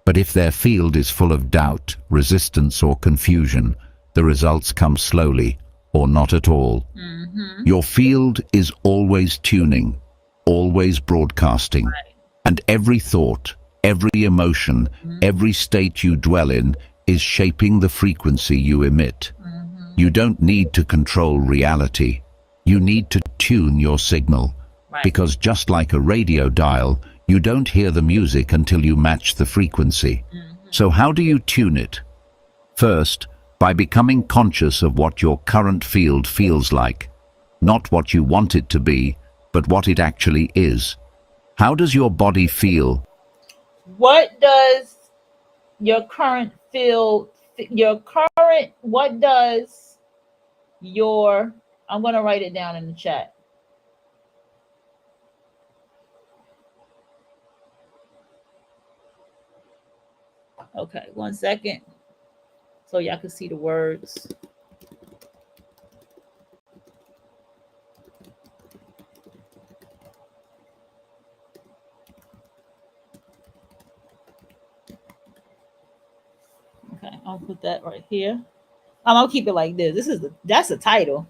[SPEAKER 3] but if their field is full of doubt, resistance, or confusion, the results come slowly or not at all. Mm-hmm. Your field is always tuning, always broadcasting, right. And every thought, every emotion, every state you dwell in is shaping the frequency you emit. Mm-hmm. You don't need to control reality. You need to tune your signal. Right. Because just like a radio dial, you don't hear the music until you match the frequency. Mm-hmm. So how do you tune it? First, by becoming conscious of what your current field feels like. Not what you want it to be, but what it actually is. How does your body feel?
[SPEAKER 1] What does your current field, what does your, I'm going to write it down in the chat. Okay, 1 second. So y'all can see the words. Okay, I'll put that right here. I'm gonna keep it like this. That's the title.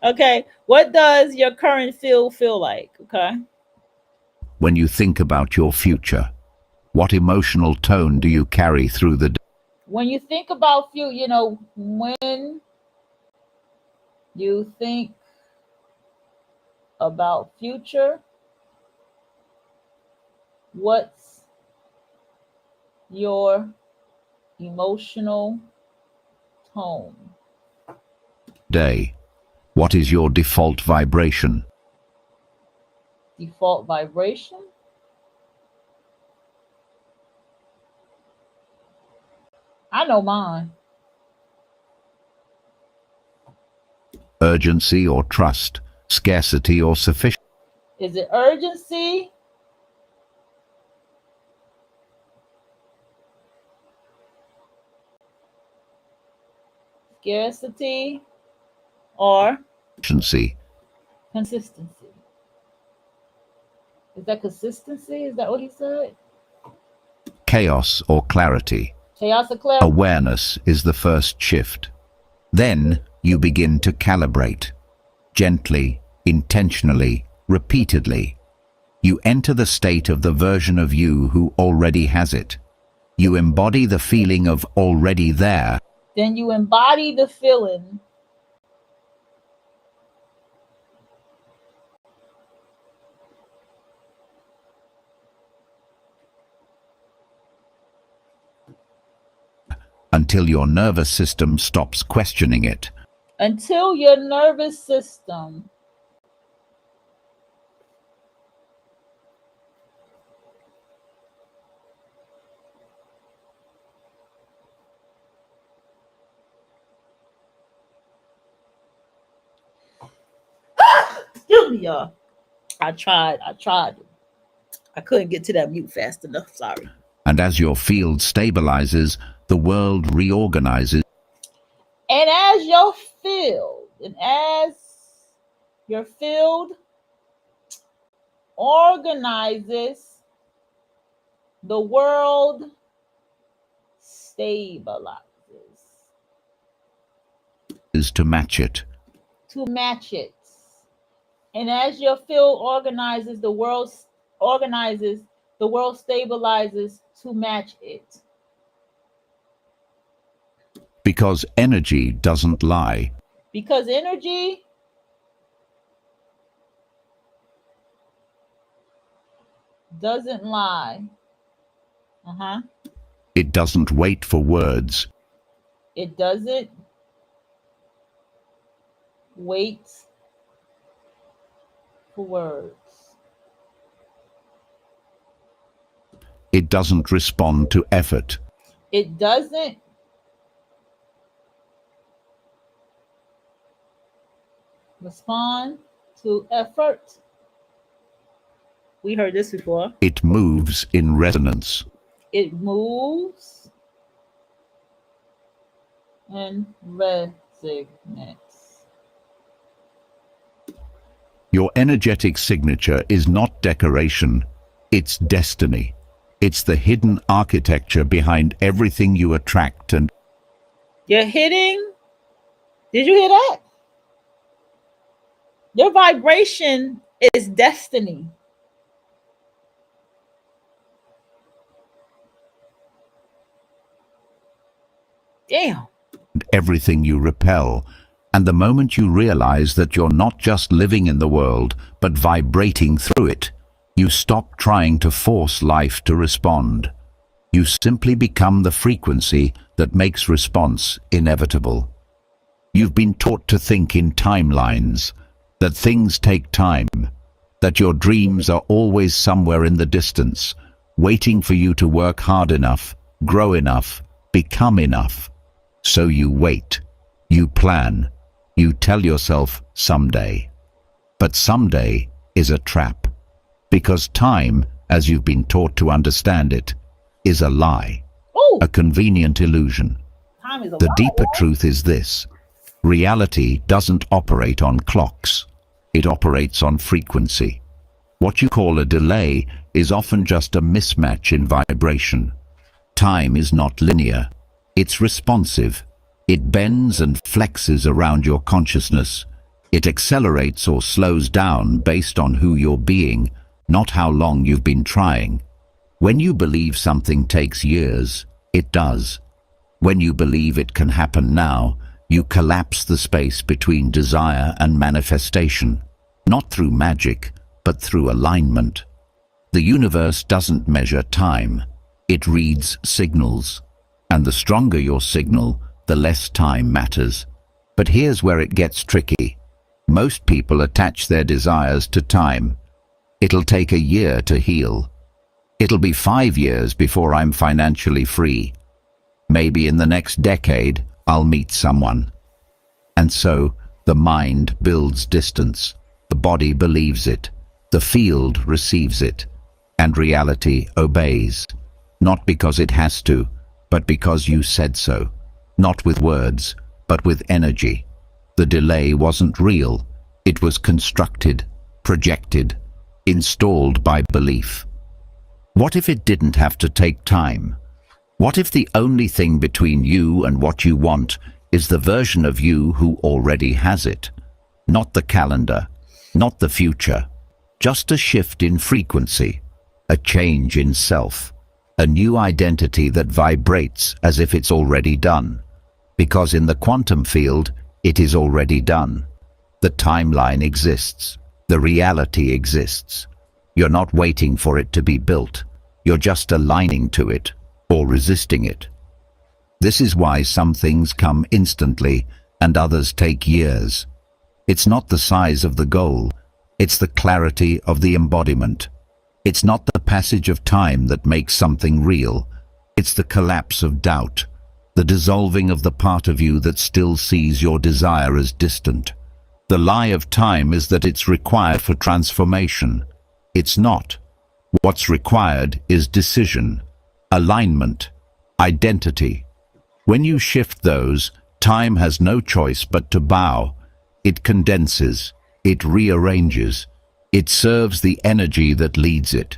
[SPEAKER 1] Okay, what does your current field feel like? Okay.
[SPEAKER 3] When you think about your future, what emotional tone do you carry through the day?
[SPEAKER 1] When you think about when you think about future, what's your emotional tone?
[SPEAKER 3] What is your default vibration?
[SPEAKER 1] Default vibration? I know mine.
[SPEAKER 3] Urgency or trust? Scarcity or sufficiency?
[SPEAKER 1] Is it urgency? Scarcity or consistency? Is that consistency? Is that what he said?
[SPEAKER 3] Chaos or clarity?
[SPEAKER 1] Chaos or clarity?
[SPEAKER 3] Awareness is the first shift. Then you begin to calibrate. Gently, intentionally, repeatedly. You enter the state of the version of you who already has it. You embody the feeling of already there.
[SPEAKER 1] Then you embody the feeling.
[SPEAKER 3] Until your nervous system stops questioning it.
[SPEAKER 1] Until your nervous system excuse me, y'all. I tried. I couldn't get to that mute fast enough. Sorry.
[SPEAKER 3] And as your field stabilizes, the world reorganizes.
[SPEAKER 1] And as your field organizes, the world stabilizes.
[SPEAKER 3] Is to match it.
[SPEAKER 1] To match it. And as your field organizes, the world stabilizes to match it.
[SPEAKER 3] Because energy doesn't lie.
[SPEAKER 1] Because energy doesn't lie.
[SPEAKER 3] It doesn't wait for words.
[SPEAKER 1] It doesn't wait for words.
[SPEAKER 3] It doesn't respond to effort.
[SPEAKER 1] It doesn't respond to effort. We heard this before.
[SPEAKER 3] It moves in resonance.
[SPEAKER 1] It moves in resonance.
[SPEAKER 3] Your energetic signature is not decoration, it's destiny. It's the hidden architecture behind everything you attract. And
[SPEAKER 1] you're hitting. Did you hear that? Your vibration is destiny. Damn.
[SPEAKER 3] Everything you repel. And the moment you realize that you're not just living in the world, but vibrating through it, You stop trying to force life to respond. You simply become the frequency that makes response inevitable. You've been taught to think in timelines, that things take time, that your dreams are always somewhere in the distance, waiting for you to work hard enough, grow enough, become enough. So you wait, you plan, you tell yourself someday. But someday is a trap, because time, as you've been taught to understand it, is a lie,
[SPEAKER 1] Oh,
[SPEAKER 3] a convenient illusion.
[SPEAKER 1] time is a
[SPEAKER 3] The
[SPEAKER 1] lie,
[SPEAKER 3] deeper
[SPEAKER 1] right?
[SPEAKER 3] truth is this: reality doesn't operate on clocks, it operates on frequency. What you call a delay is often just a mismatch in vibration. Time is not linear, it's responsive. It bends and flexes around your consciousness. It accelerates or slows down based on who you're being, not how long you've been trying. When you believe something takes years, it does. When you believe it can happen now, you collapse the space between desire and manifestation, not through magic, but through alignment. The universe doesn't measure time, it reads signals. And the stronger your signal, the less time matters. But here's where it gets tricky. Most people attach their desires to time. It'll take a year to heal. It'll be 5 years before I'm financially free. Maybe in the next decade, I'll meet someone. And so, the mind builds distance. The body believes it. The field receives it. And reality obeys. Not because it has to, but because you said so. Not with words, but with energy. The delay wasn't real. It was constructed, projected, installed by belief. What if it didn't have to take time? What if the only thing between you and what you want is the version of you who already has it? Not the calendar, not the future. Just a shift in frequency, a change in self, a new identity that vibrates as if it's already done. Because in the quantum field, it is already done. The timeline exists. The reality exists. You're not waiting for it to be built. You're just aligning to it, or resisting it. This is why some things come instantly and others take years. It's not the size of the goal. It's the clarity of the embodiment. It's not the passage of time that makes something real. It's the collapse of doubt. The dissolving of the part of you that still sees your desire as distant. The lie of time is that it's required for transformation. It's not. What's required is decision, alignment, identity. When you shift those, time has no choice but to bow. It condenses, it rearranges, it serves the energy that leads it.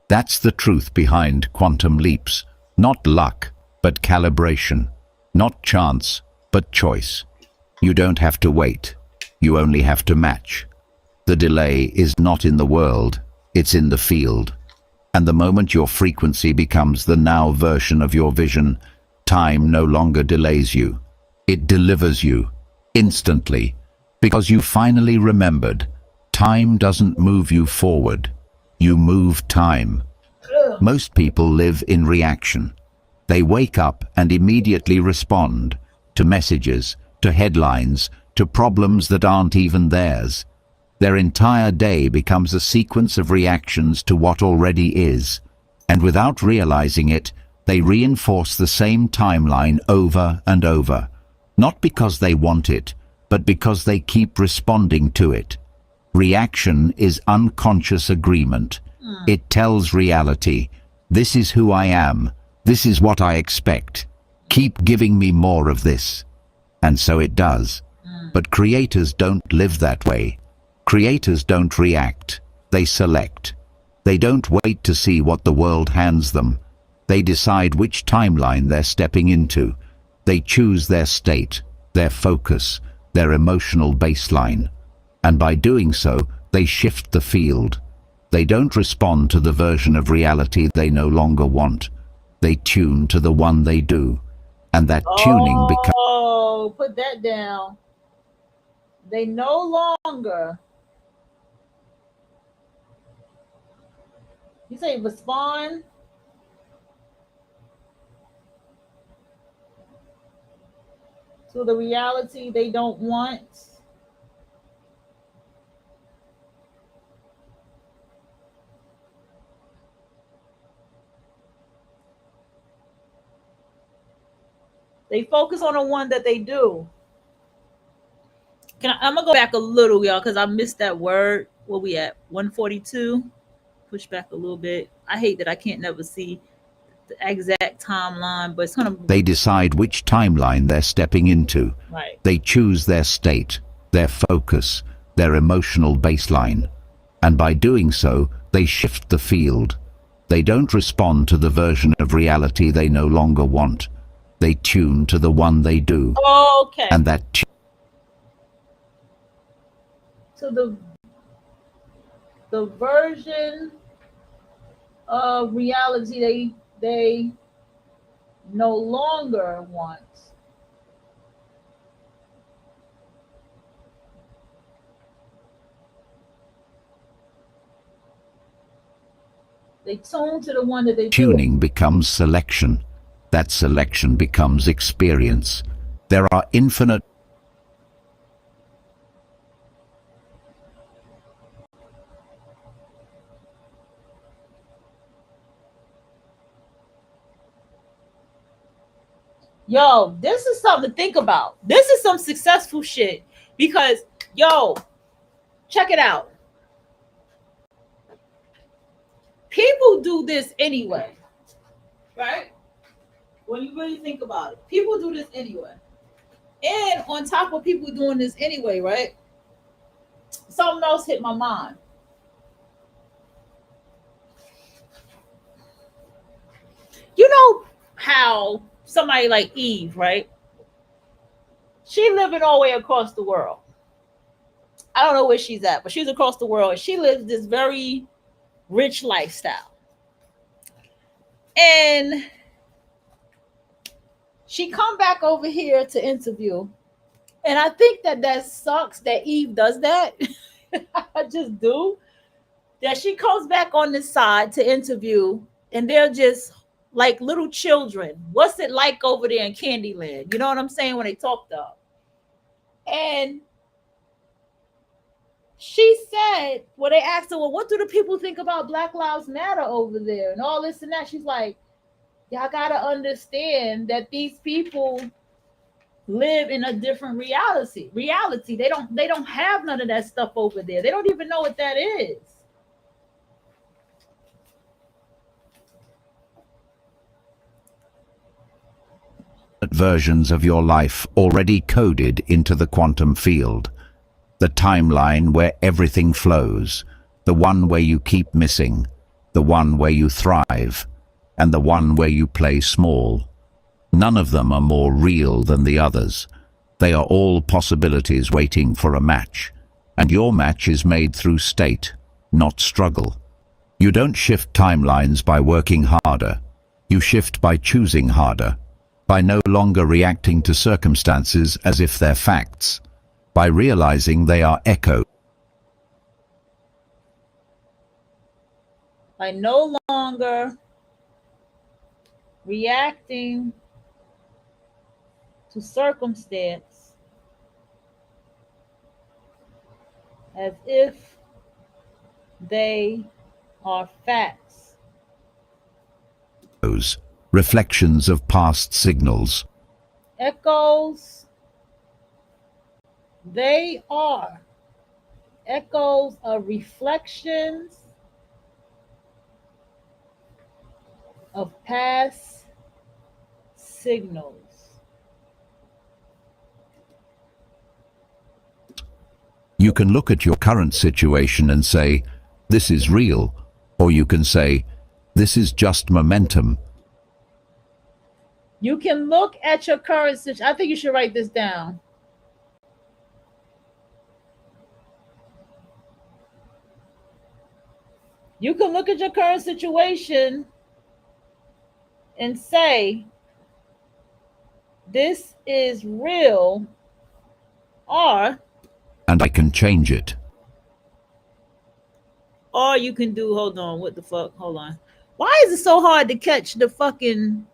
[SPEAKER 3] That's the truth behind quantum leaps. Not luck, but calibration. Not chance, but choice. You don't have to wait. You only have to match. The delay is not in the world, it's in the field. And the moment your frequency becomes the now version of your vision, time no longer delays you. It delivers you, instantly, because you finally remembered. Time doesn't move you forward. You move time. Most people live in reaction. They wake up and immediately respond to messages, to headlines, to problems that aren't even theirs. Their entire day becomes a sequence of reactions to what already is, and without realizing it, they reinforce the same timeline over and over, not because they want it, but because they keep responding to it. Reaction is unconscious agreement. It tells reality, this is who I am, this is what I expect. Keep giving me more of this. And so it does. But creators don't live that way. Creators don't react. They select. They don't wait to see what the world hands them. They decide which timeline they're stepping into. They choose their state, their focus, their emotional baseline. And by doing so, they shift the field. They don't respond to the version of reality they no longer want. They tune to the one they do. And that tuning becomes...
[SPEAKER 1] Oh, put that down. They no longer You say respond. To the reality they don't want. They focus on the one that they do. I'm gonna go back a little, y'all, because I missed that word. Where we at? 142. Push back a little bit. I hate that I can't never see the exact timeline, but it's gonna.
[SPEAKER 3] They decide which timeline they're stepping into.
[SPEAKER 1] Right.
[SPEAKER 3] They choose their state, their focus, their emotional baseline. And by doing so, they shift the field. They don't respond to the version of reality they no longer want. They tune to the one they do.
[SPEAKER 1] Okay.
[SPEAKER 3] And that
[SPEAKER 1] So the version of reality they no longer want. They tune to the one that they
[SPEAKER 3] tuning
[SPEAKER 1] do.
[SPEAKER 3] becomes selection. That selection becomes experience. There are infinite
[SPEAKER 1] Yo, this is something to think about. This is some successful shit because, yo, check it out. People do this anyway, right? When you really think about it, people do this anyway. And on top of people doing this anyway, right? Something else hit my mind. You know how somebody like Eve, right? She living all the way across the world. I don't know where she's at, but she's across the world. She lives this very rich lifestyle. And she come back over here to interview. And I think that sucks that Eve does that. I just do. That she comes back on this side to interview and they're just like little children. What's it like over there in Candyland? You know what I'm saying? When they talk to her. And she said, well, they asked her, well, what do the people think about Black Lives Matter over there and all this and that? She's like, y'all gotta understand that these people live in a different reality. They don't have none of that stuff over there. They don't even know what that is.
[SPEAKER 3] versions of your life already coded into the quantum field. The timeline where everything flows, the one where you keep missing, the one where you thrive, and the one where you play small. None of them are more real than the others. They are all possibilities waiting for a match, and your match is made through state, not struggle. You don't shift timelines by working harder. You shift by choosing harder, by no longer reacting to circumstances as if they're facts, by realizing they are echoes.
[SPEAKER 1] By no longer reacting to circumstance as if they are facts.
[SPEAKER 3] Reflections of past signals.
[SPEAKER 1] Echoes, they are echoes of reflections of past signals.
[SPEAKER 3] You can look at your current situation and say, this is real, or you can say, this is just momentum.
[SPEAKER 1] You can look at your current situation. I think you should write this down. You can look at your current situation and say, this is real, or
[SPEAKER 3] and I can change it.
[SPEAKER 1] Or you can do, hold on, what the fuck? Hold on. Why is it so hard to catch the fucking,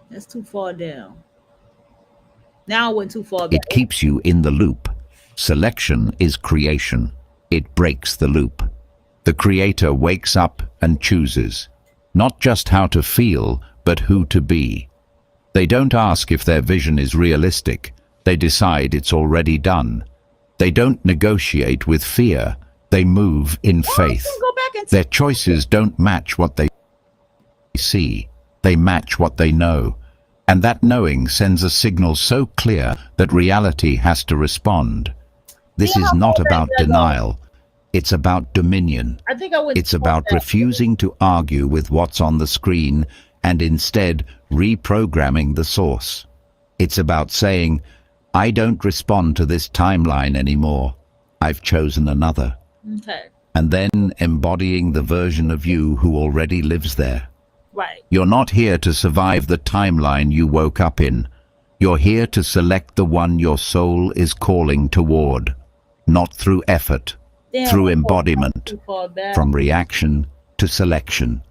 [SPEAKER 1] that's too far down. Now I went too far back.
[SPEAKER 3] It keeps you in the loop. Selection is creation. It breaks the loop. The creator wakes up and chooses, not just how to feel, but who to be. They don't ask if their vision is realistic. They decide it's already done. They don't negotiate with fear. They move in faith.
[SPEAKER 1] Go back and
[SPEAKER 3] Their choices don't match what they see. They match what they know. And that knowing sends a signal so clear that reality has to respond. This is not about denial. It's about dominion.
[SPEAKER 1] I think I went
[SPEAKER 3] It's
[SPEAKER 1] too far
[SPEAKER 3] about
[SPEAKER 1] back.
[SPEAKER 3] refusing to argue with what's on the screen and instead reprogramming the source. It's about saying, I don't respond to this timeline anymore. I've chosen another.
[SPEAKER 1] Okay.
[SPEAKER 3] And then embodying the version of you who already lives there.
[SPEAKER 1] Right.
[SPEAKER 3] You're not here to survive the timeline you woke up in. You're here to select the one your soul is calling toward, not through effort,
[SPEAKER 1] Damn,
[SPEAKER 3] through
[SPEAKER 1] I went
[SPEAKER 3] embodiment,
[SPEAKER 1] too far back.
[SPEAKER 3] from reaction to selection,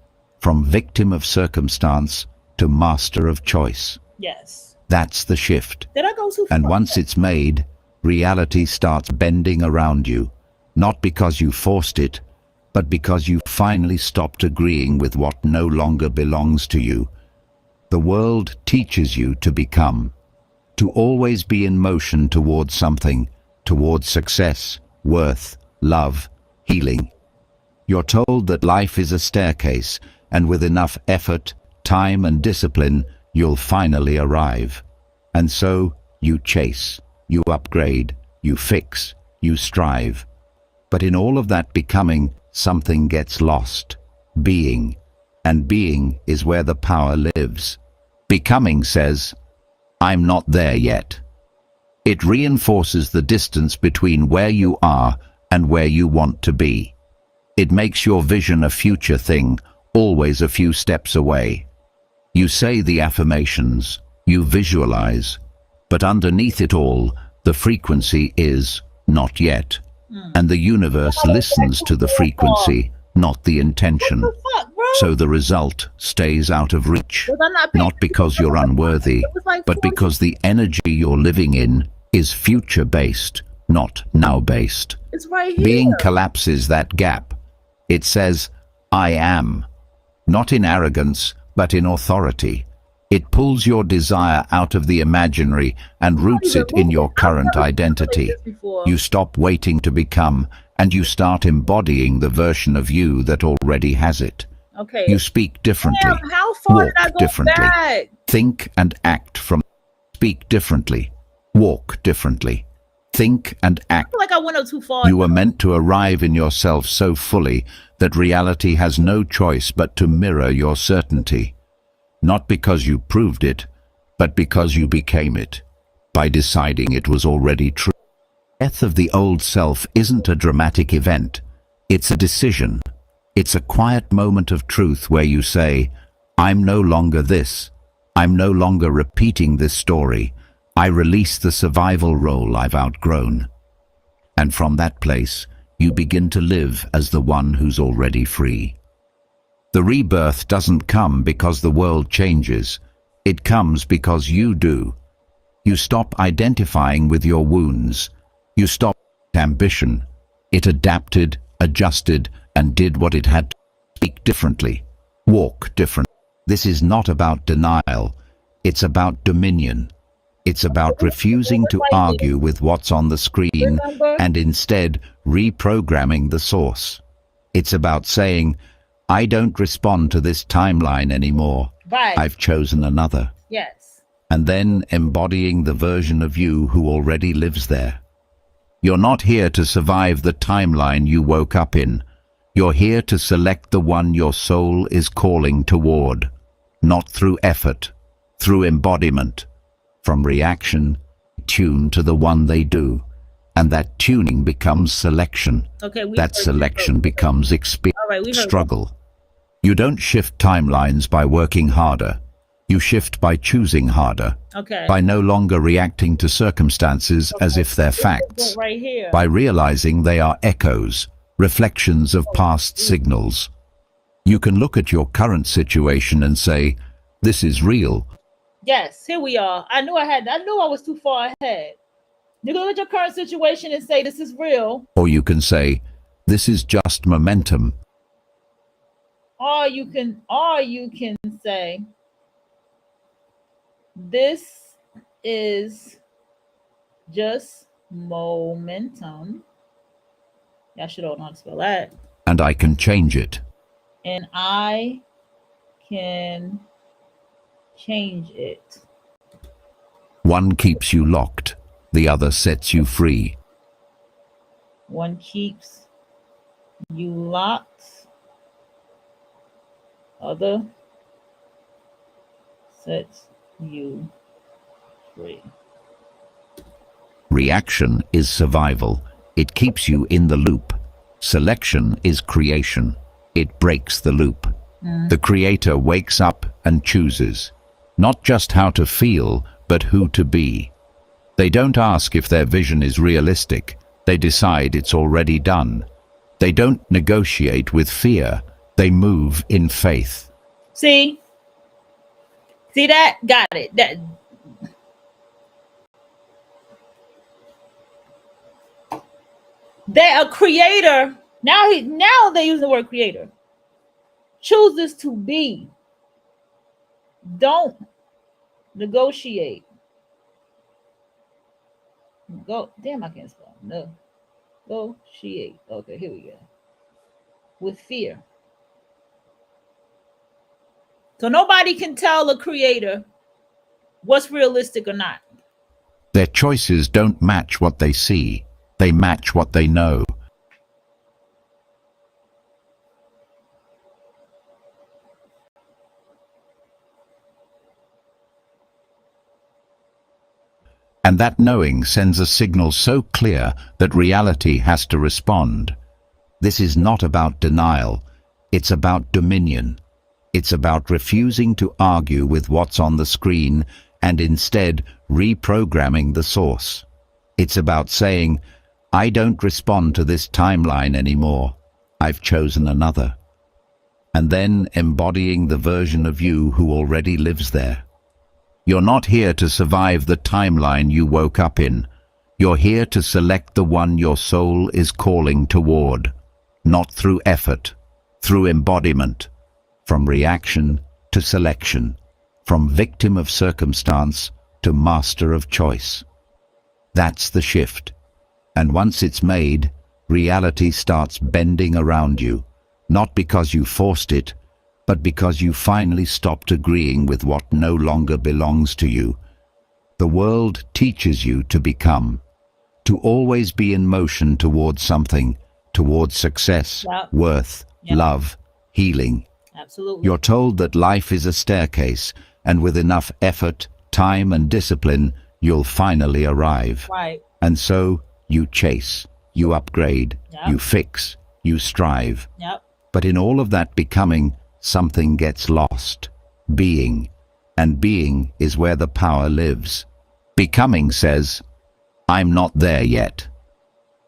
[SPEAKER 3] from victim of circumstance to master of choice.
[SPEAKER 1] Yes.
[SPEAKER 3] That's the shift.
[SPEAKER 1] Did I go too far?
[SPEAKER 3] And once it's made, reality starts bending around you, not because you forced it, but because you finally stopped agreeing with what no longer belongs to you. The world teaches you to become, to always be in motion towards something, towards success, worth, love, healing. You're told that life is a staircase, and with enough effort, time and discipline, you'll finally arrive. And so, you chase, you upgrade, you fix, you strive. But in all of that becoming, something gets lost. Being. And being is where the power lives. Becoming says, I'm not there yet. It reinforces the distance between where you are and where you want to be. It makes your vision a future thing, always a few steps away. You say the affirmations, you visualize, but underneath it all, the frequency is not yet. And the universe listens to the frequency, not the intention.
[SPEAKER 1] What the fuck, bro?
[SPEAKER 3] So the result stays out of reach,
[SPEAKER 1] Was I not paying
[SPEAKER 3] not because you're unworthy,
[SPEAKER 1] It was like
[SPEAKER 3] but
[SPEAKER 1] 40
[SPEAKER 3] because the energy you're living in is future-based, not now-based.
[SPEAKER 1] It's right here.
[SPEAKER 3] Being collapses that gap. It says, I am, not in arrogance, but in authority. It pulls your desire out of the imaginary and roots it in your current identity. You stop waiting to become, and you start embodying the version of you that already has it.
[SPEAKER 1] Okay.
[SPEAKER 3] You speak differently,
[SPEAKER 1] Damn, how far
[SPEAKER 3] walk
[SPEAKER 1] did I go
[SPEAKER 3] differently,
[SPEAKER 1] back?
[SPEAKER 3] think and act from, speak differently, walk differently, think and
[SPEAKER 1] I
[SPEAKER 3] act.
[SPEAKER 1] feel like I went up too far.
[SPEAKER 3] You were meant to arrive in yourself so fully that reality has no choice but to mirror your certainty. Not because you proved it, but because you became it, by deciding it was already true. Death of the old self isn't a dramatic event. It's a decision. It's a quiet moment of truth where you say, I'm no longer this. I'm no longer repeating this story. I release the survival role I've outgrown. And from that place, you begin to live as the one who's already free. The rebirth doesn't come because the world changes. It comes because you do. You stop identifying with your wounds. You stop ambition. It adapted, adjusted, and did what it had to. Speak differently. Walk different. This is not about denial. It's about dominion. It's about refusing to argue with what's on the screen and instead reprogramming the source. It's about saying, I don't respond to this timeline anymore.
[SPEAKER 1] Right.
[SPEAKER 3] I've chosen another.
[SPEAKER 1] Yes.
[SPEAKER 3] And then embodying the version of you who already lives there. You're not here to survive the timeline you woke up in. You're here to select the one your soul is calling toward, not through effort, through embodiment, from reaction, tune to the one they do. And that tuning becomes selection.
[SPEAKER 1] Okay.
[SPEAKER 3] That selection becomes experience,
[SPEAKER 1] All right, we heard
[SPEAKER 3] struggle. You don't shift timelines by working harder. You shift by choosing harder,
[SPEAKER 1] Okay.
[SPEAKER 3] by no longer reacting to circumstances as if they're facts,
[SPEAKER 1] Right here.
[SPEAKER 3] by realizing they are echoes, reflections of past signals. You can look at your current situation and say, this is real.
[SPEAKER 1] Yes, here we are. I knew I was too far ahead. You can look at your current situation and say, this is real.
[SPEAKER 3] Or you can say, this is just momentum.
[SPEAKER 1] Or you can say, this is just momentum. Y'all should all know how to spell that.
[SPEAKER 3] And I can change it.
[SPEAKER 1] And I can change it.
[SPEAKER 3] One keeps you locked, the other sets you free.
[SPEAKER 1] One keeps you locked, other sets you free.
[SPEAKER 3] Reaction is survival. It keeps you in the loop. Selection is creation. It breaks the loop. The creator wakes up and chooses, not just how to feel, but who to be. They don't ask if their vision is realistic. They decide it's already done. They don't negotiate with fear. They move in faith.
[SPEAKER 1] See that? Got it. That they a creator. Now they use the word creator. Chooses to be. Don't negotiate. Go. Damn, I can't spell. No. Negotiate. Okay, here we go. With fear. So nobody can tell a creator what's realistic or not.
[SPEAKER 3] Their choices don't match what they see. They match what they know. And that knowing sends a signal so clear that reality has to respond. This is not about denial. It's about dominion. It's about refusing to argue with what's on the screen and instead reprogramming the source. It's about saying, I don't respond to this timeline anymore. I've chosen another. And then embodying the version of you who already lives there. You're not here to survive the timeline you woke up in. You're here to select the one your soul is calling toward. Not through effort, through embodiment. From reaction to selection. From victim of circumstance to master of choice. That's the shift. And once it's made, reality starts bending around you. Not because you forced it, but because you finally stopped agreeing with what no longer belongs to you. The world teaches you to become, to always be in motion towards something, towards success,
[SPEAKER 1] Yep.
[SPEAKER 3] worth,
[SPEAKER 1] Yep.
[SPEAKER 3] love, healing.
[SPEAKER 1] Absolutely.
[SPEAKER 3] You're told that life is a staircase, and with enough effort, time and discipline, you'll finally arrive.
[SPEAKER 1] Right.
[SPEAKER 3] And so, you chase, you upgrade,
[SPEAKER 1] Yep.
[SPEAKER 3] you fix, you strive.
[SPEAKER 1] Yep.
[SPEAKER 3] But in all of that becoming, something gets lost. Being. And being is where the power lives. Becoming says, I'm not there yet.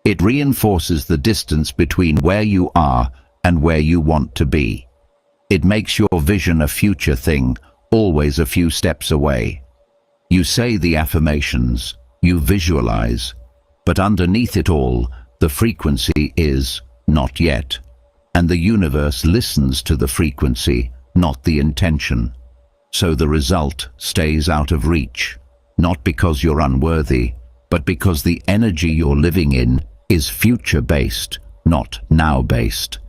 [SPEAKER 3] It reinforces the distance between where you are and where you want to be. It makes your vision a future thing, always a few steps away. You say the affirmations, you visualize, but underneath it all, the frequency is not yet. And the universe listens to the frequency, not the intention. So the result stays out of reach, not because you're unworthy, but because the energy you're living in is future-based, not now-based.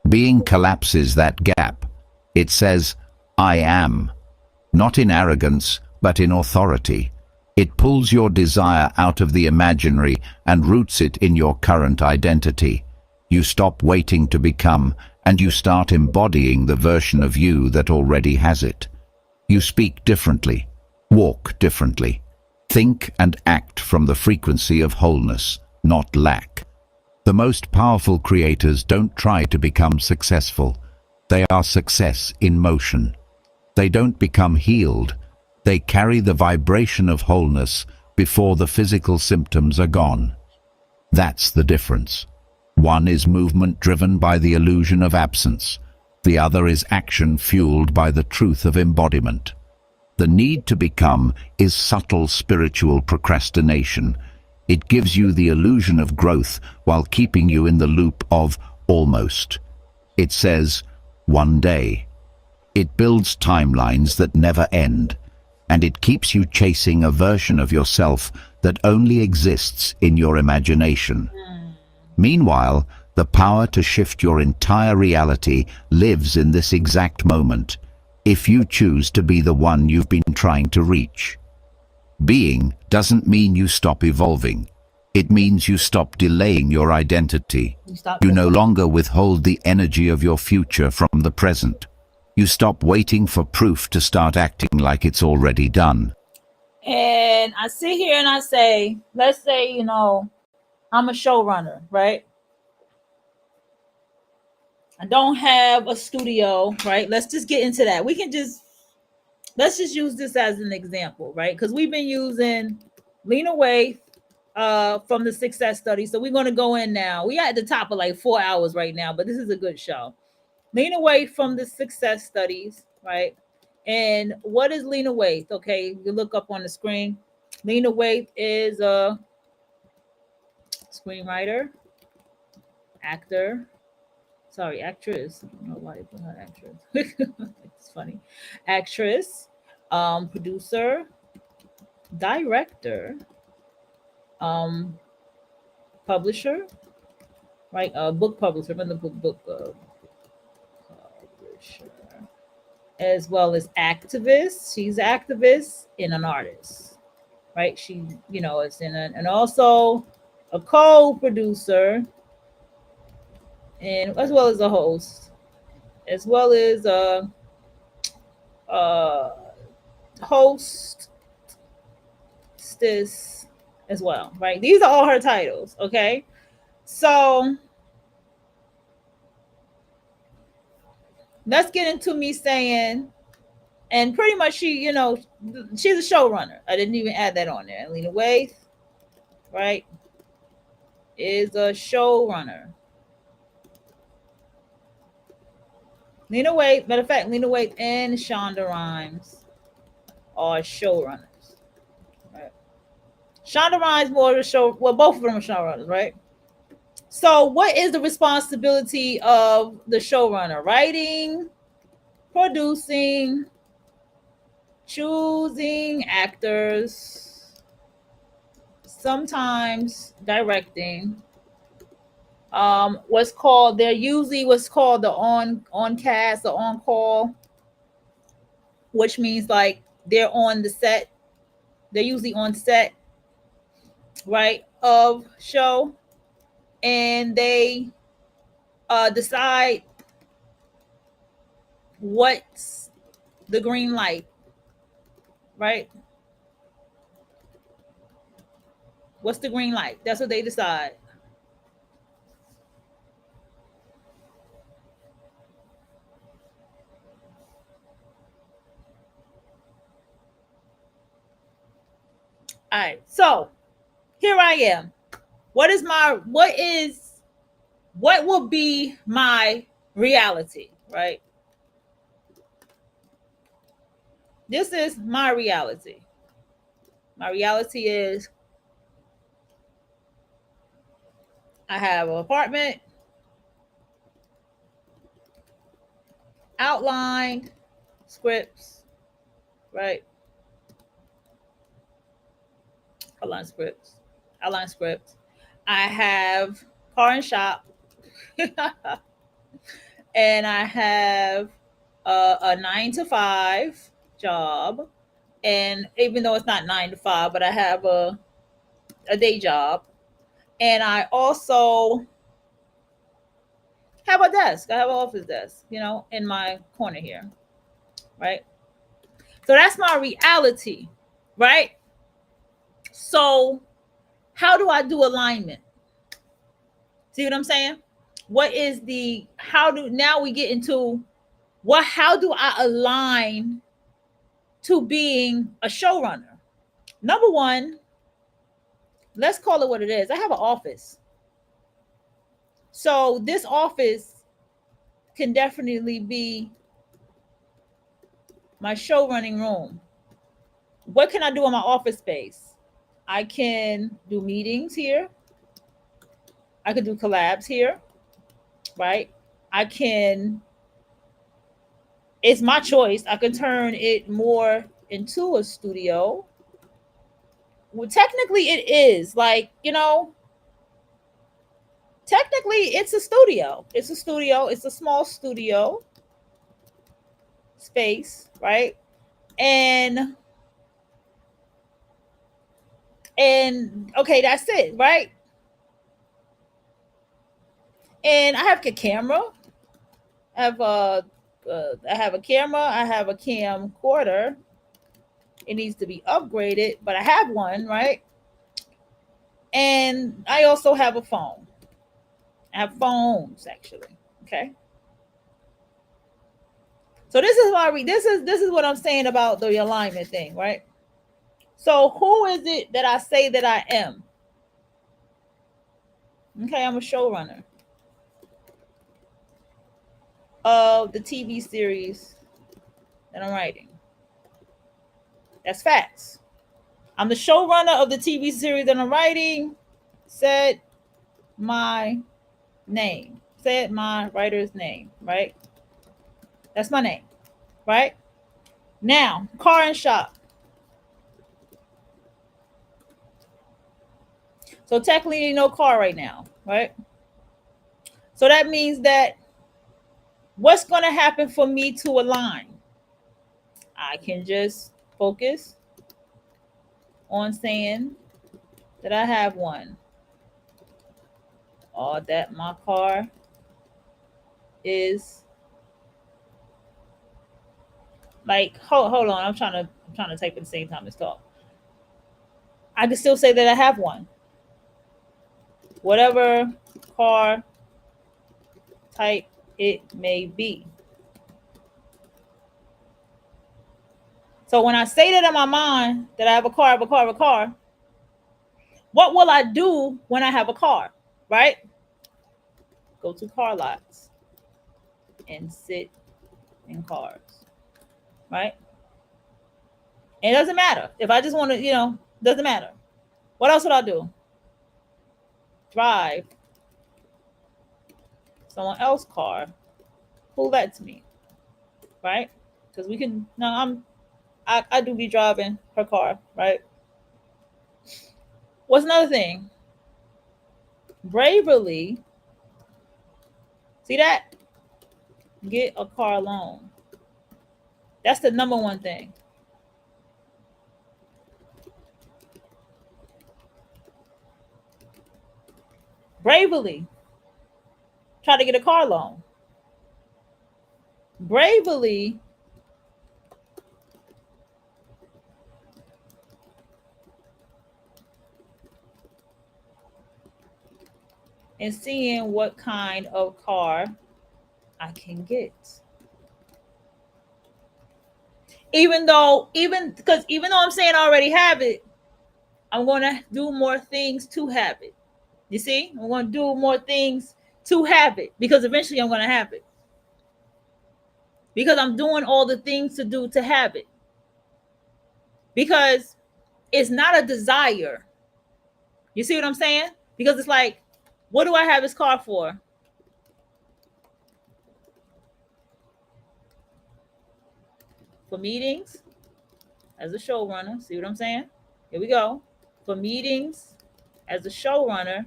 [SPEAKER 3] Being collapses that gap. It says, I am, not in arrogance, but in authority. It pulls your desire out of the imaginary and roots it in your current identity. You stop waiting to become, and you start embodying the version of you that already has it. You speak differently, walk differently, think and act from the frequency of wholeness, not lack. The most powerful creators don't try to become successful. They are success in motion. They don't become healed. They carry the vibration of wholeness before the physical symptoms are gone. That's the difference. One is movement driven by the illusion of absence. The other is action fueled by the truth of embodiment. The need to become is subtle spiritual procrastination. It gives you the illusion of growth while keeping you in the loop of almost. It says, one day. It builds timelines that never end, and it keeps you chasing a version of yourself that only exists in your imagination. Meanwhile, the power to shift your entire reality lives in this exact moment, if you choose to be the one you've been trying to reach. Being doesn't mean you stop evolving. It means you stop delaying your identity. You no longer withhold the energy of your future from the present. You stop waiting for proof to start acting like it's already done.
[SPEAKER 1] And I sit here and I say, let's say, I'm a showrunner, right? I don't have a studio, right? Let's just get into that. Let's just use this as an example, right? Because we've been using Lena Waithe from the success study. So we're going to go in now. We are at the top of like 4 hours right now, but this is a good show. Lena Waithe from the success studies, right? And what is Lena Waithe? Okay, you look up on the screen. Lena Waithe is a screenwriter, actress. I don't know why they put her actress. It's funny. Actress, producer, director, publisher, right? Book publisher, book publisher, as well as activist. She's an activist and an artist, right? She, is and also a co-producer, and as well as a host, as well as a hostess as well, right? These are all her titles, okay? So let's get into me saying, and pretty much she's a showrunner. I didn't even add that on there. Lena Waithe, right, is a showrunner. Lena Waithe, matter of fact, Lena Waithe and Shonda Rhimes are showrunners. Right? Shonda Rhimes more of a show. Well, both of them are showrunners, right? So, what is the responsibility of the showrunner? Writing, producing, choosing actors, sometimes directing. They're usually what's called the on cast or on call, which means like they're on the set. They're usually on set, right, of show, and they decide what's the green light, right? What's the green light? That's what they decide. All right, so here I am. What will be my reality, right? This is my reality. My reality is I have an apartment, outlined scripts, right? Outline scripts. I have car and shop, and I have a 9 to 5 job. And even though it's not 9 to 5, but I have a day job, and I also have a desk. I have an office desk, in my corner here, right? So that's my reality, right? So how do I do alignment? See what I'm saying? Now we get into how do I align to being a showrunner. Number one, let's call it what it is. I have an office. So this office can definitely be my show running room. What can I do in my office space? I can do meetings here. I can do collabs here, right? I can, it's my choice. I can turn it more into a studio. Well, technically it is like, technically it's a studio. It's a studio. It's a small studio space, right? And okay, that's it, right? And I have a camera. I have a camera. I have a camcorder. It needs to be upgraded, but I have one, right? And I also have a phone. I have phones actually. Okay. So this is why this is what I'm saying about the alignment thing, right? So who is it that I say that I am? Okay, I'm a showrunner of the TV series that I'm writing. That's facts. I'm the showrunner of the TV series that I'm writing. Said my name. Said my writer's name, right? That's my name, right? Now, car and shop. So technically no car right now, right? So that means that what's going to happen for me to align? I can just focus on saying that I have one, or that my car is like, hold on, I'm trying to type at the same time as talk. I can still say that I have one, whatever car type it may be. So when I say that in my mind that I have a car, what will I do when I have a car, right? Go to car lots and sit in cars, right? And it doesn't matter. If I just want to, doesn't matter. What else would I do? Drive someone else's car who lets me, right? Because we can, no, I do be driving her car, right? What's another thing? Bravely, see that? Get a car loan. That's the number one thing. Bravely, try to get a car loan. Bravely, and seeing what kind of car I can get. Even though I'm saying I already have it, I'm going to do more things to have it. You see, I'm going to do more things to have it because eventually I'm going to have it. Because I'm doing all the things to do to have it. Because it's not a desire. You see what I'm saying? Because it's like, what do I have this car for? For meetings as a showrunner. See what I'm saying? Here we go. For meetings as a showrunner.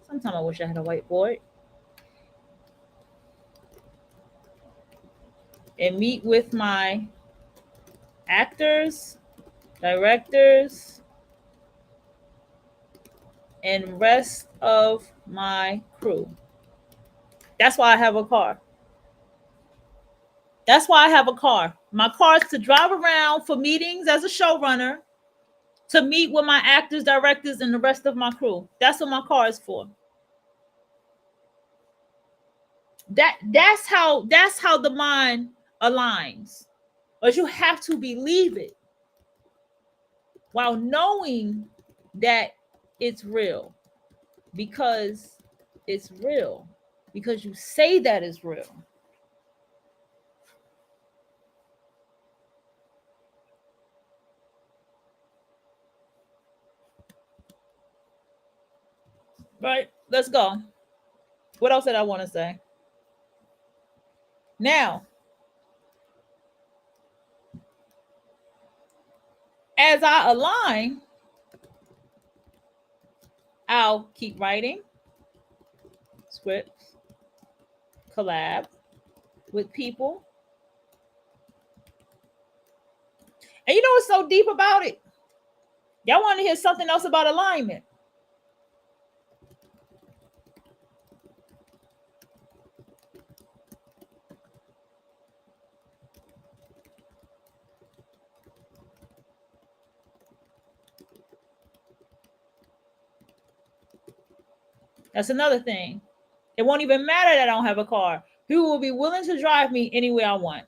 [SPEAKER 1] Sometimes I wish I had a whiteboard. And meet with my actors, directors, and rest of my crew. That's why I have a car. That's why I have a car. My car is to drive around for meetings as a showrunner, to meet with my actors, directors, and the rest of my crew. That's what my car is for. That's how the mind aligns. But you have to believe it while knowing that it's real, because it's real, because you say that it's real. Right? Let's go. What else did I want to say? Now, as I align, I'll keep writing scripts, collab with people. And you know what's so deep about it? Y'all want to hear something else about alignment? That's another thing. It won't even matter that I don't have a car. People will be willing to drive me anywhere I want.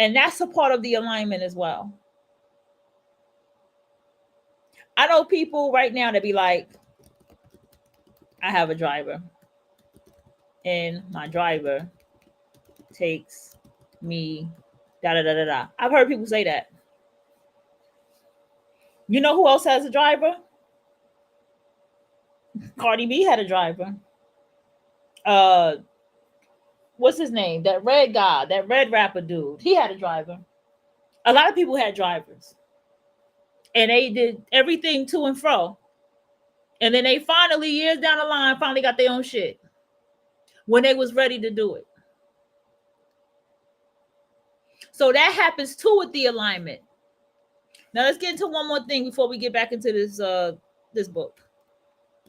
[SPEAKER 1] And that's a part of the alignment as well. I know people right now that be like, I have a driver, and my driver takes me da da da da da. I've heard people say that. You know who else has a driver? Cardi B had a driver. What's his name? That red guy, that red rapper dude. He had a driver. A lot of people had drivers. And they did everything to and fro. And then they finally, years down the line, finally got their own shit when they was ready to do it. So that happens too with the alignment. Now let's get into one more thing before we get back into this book.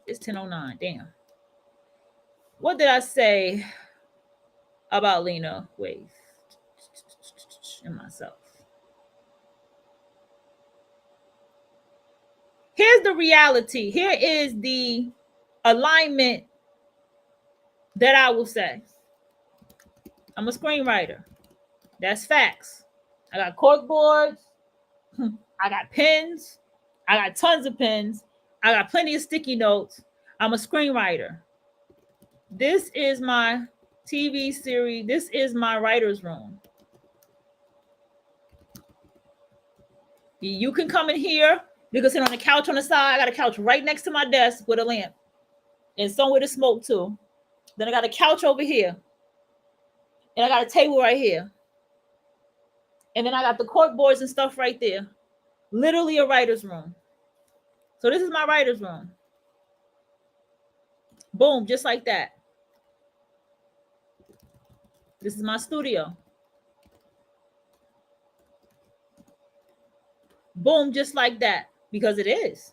[SPEAKER 1] It's 10:09. Damn. What did I say about Lena Waithe and myself? Here's the reality. Here is the alignment that I will say. I'm a screenwriter. That's facts. I got cork boards. I got pens. I got tons of pens. I got plenty of sticky notes. I'm a screenwriter. This is my TV series. This is my writer's room. You can come in here. You can sit on the couch on the side. I got a couch right next to my desk with a lamp and somewhere to smoke too. Then I got a couch over here. And I got a table right here. And then I got the cork boards and stuff right there. Literally a writer's room. So this is my writer's room. Boom, just like that. This is my studio. Boom, just like that. Because it is.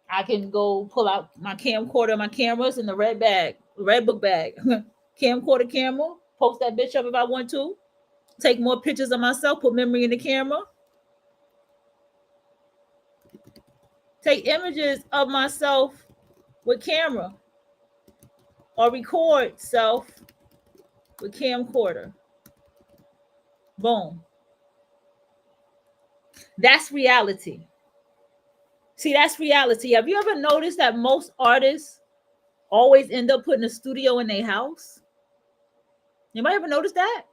[SPEAKER 1] I can go pull out my camcorder, my cameras in the red book bag. Camcorder camera. Post that bitch up if I want to. Take more pictures of myself. Put memory in the camera. Take images of myself with camera. Or record self with camcorder. Boom. That's reality. See, that's reality. Have you ever noticed that most artists always end up putting a studio in their house? Anybody ever notice that?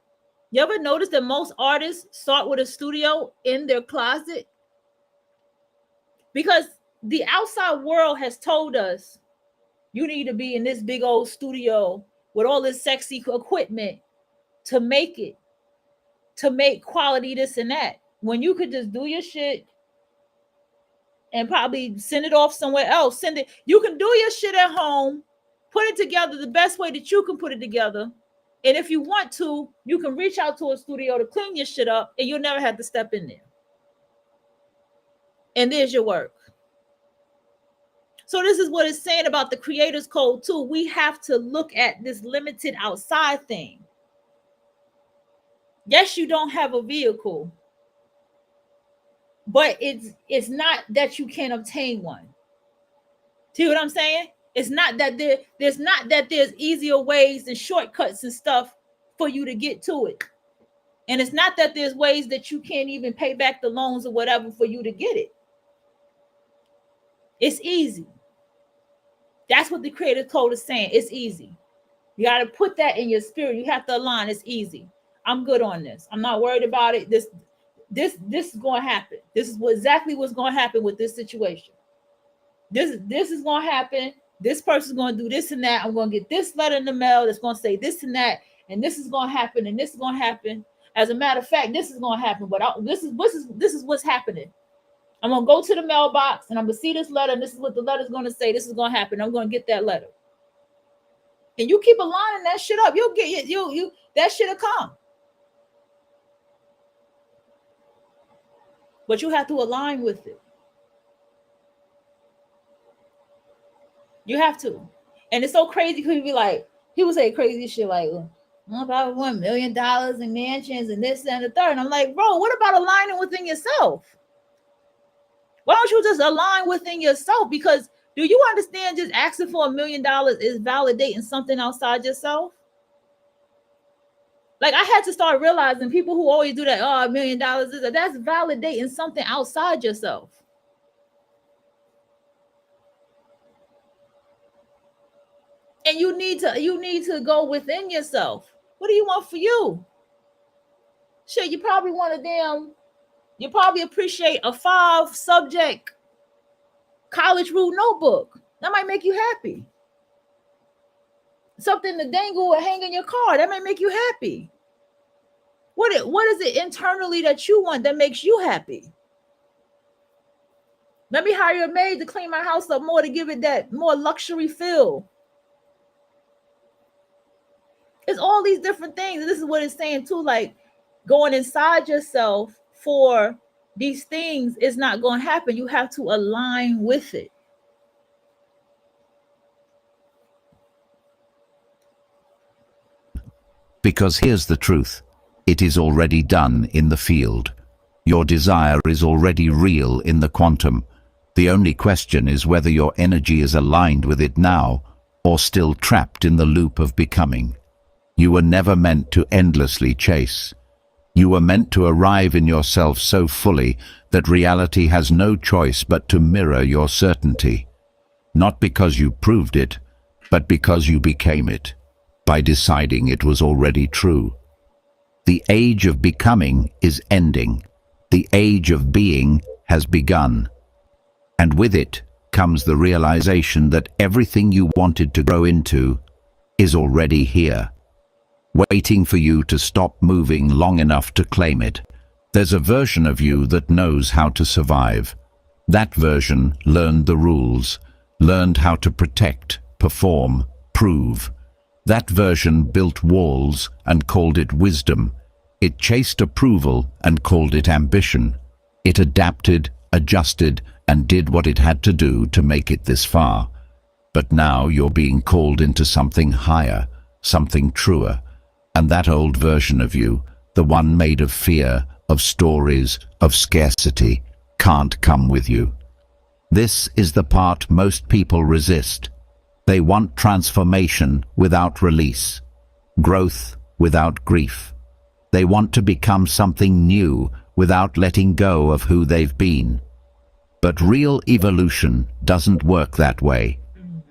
[SPEAKER 1] You ever notice that most artists start with a studio in their closet? Because the outside world has told us you need to be in this big old studio with all this sexy equipment to make it, to make quality this and that. When you could just do your shit and probably send it off somewhere else. Send it. You can do your shit at home, put it together the best way that you can put it together. And if you want to, you can reach out to a studio to clean your shit up and you'll never have to step in there. And there's your work. So this is what it's saying about the creator's code too. We have to look at this limited outside thing. Yes, you don't have a vehicle, but it's not that you can't obtain one. See what I'm saying? It's not that there's easier ways and shortcuts and stuff for you to get to it And it's not that there's ways that you can't even pay back the loans or whatever for you to get it. It's easy. That's what the creative code is saying. It's easy. You got to put that in your spirit. You have to align. It's easy. I'm good on this. I'm not worried about it. This is going to happen. This is exactly what's going to happen with this situation. This is going to happen. This person's going to do this and that. I'm going to get this letter in the mail that's going to say this and that, and this is going to happen, and this is going to happen. As a matter of fact, this is going to happen. But this is what's happening. I'm going to go to the mailbox and I'm going to see this letter, and this is what the letter's going to say. This is going to happen. I'm going to get that letter. And you keep aligning that shit up. You'll get you that shit'll come. But you have to align with it. You have to. And it's so crazy because you be like, people say crazy shit like, well, if I want $1 million in mansions and this and the third. And I'm like, bro, what about aligning within yourself? Why don't you just align within yourself? Because do you understand just asking for $1 million is validating something outside yourself? Like, I had to start realizing people who always do that, oh, $1 million, that's validating something outside yourself. And you need to go within yourself. What do you want for you? Shit, you probably appreciate a 5-subject college rule notebook. That might make you happy. Something to dangle or hang in your car. That might make you happy. What is it internally that you want that makes you happy? Let me hire a maid to clean my house up more, to give it that more luxury feel. It's all these different things. And this is what it's saying too, like going inside yourself for these things is not going to happen. You have to align with it.
[SPEAKER 3] Because here's the truth. It is already done in the field. Your desire is already real in the quantum. The only question is whether your energy is aligned with it now or still trapped in the loop of becoming. You were never meant to endlessly chase. You were meant to arrive in yourself so fully that reality has no choice but to mirror your certainty. Not because you proved it, but because you became it, by deciding it was already true. The age of becoming is ending. The age of being has begun. And with it comes the realization that everything you wanted to grow into is already here, waiting for you to stop moving long enough to claim it. There's a version of you that knows how to survive. That version learned the rules, learned how to protect, perform, prove. That version built walls and called it wisdom. It chased approval and called it ambition. It adapted, adjusted, and did what it had to do to make it this far. But now you're being called into something higher, something truer. And that old version of you, the one made of fear, of stories, of scarcity, can't come with you. This is the part most people resist. They want transformation without release, growth without grief. They want to become something new without letting go of who they've been. But real evolution doesn't work that way,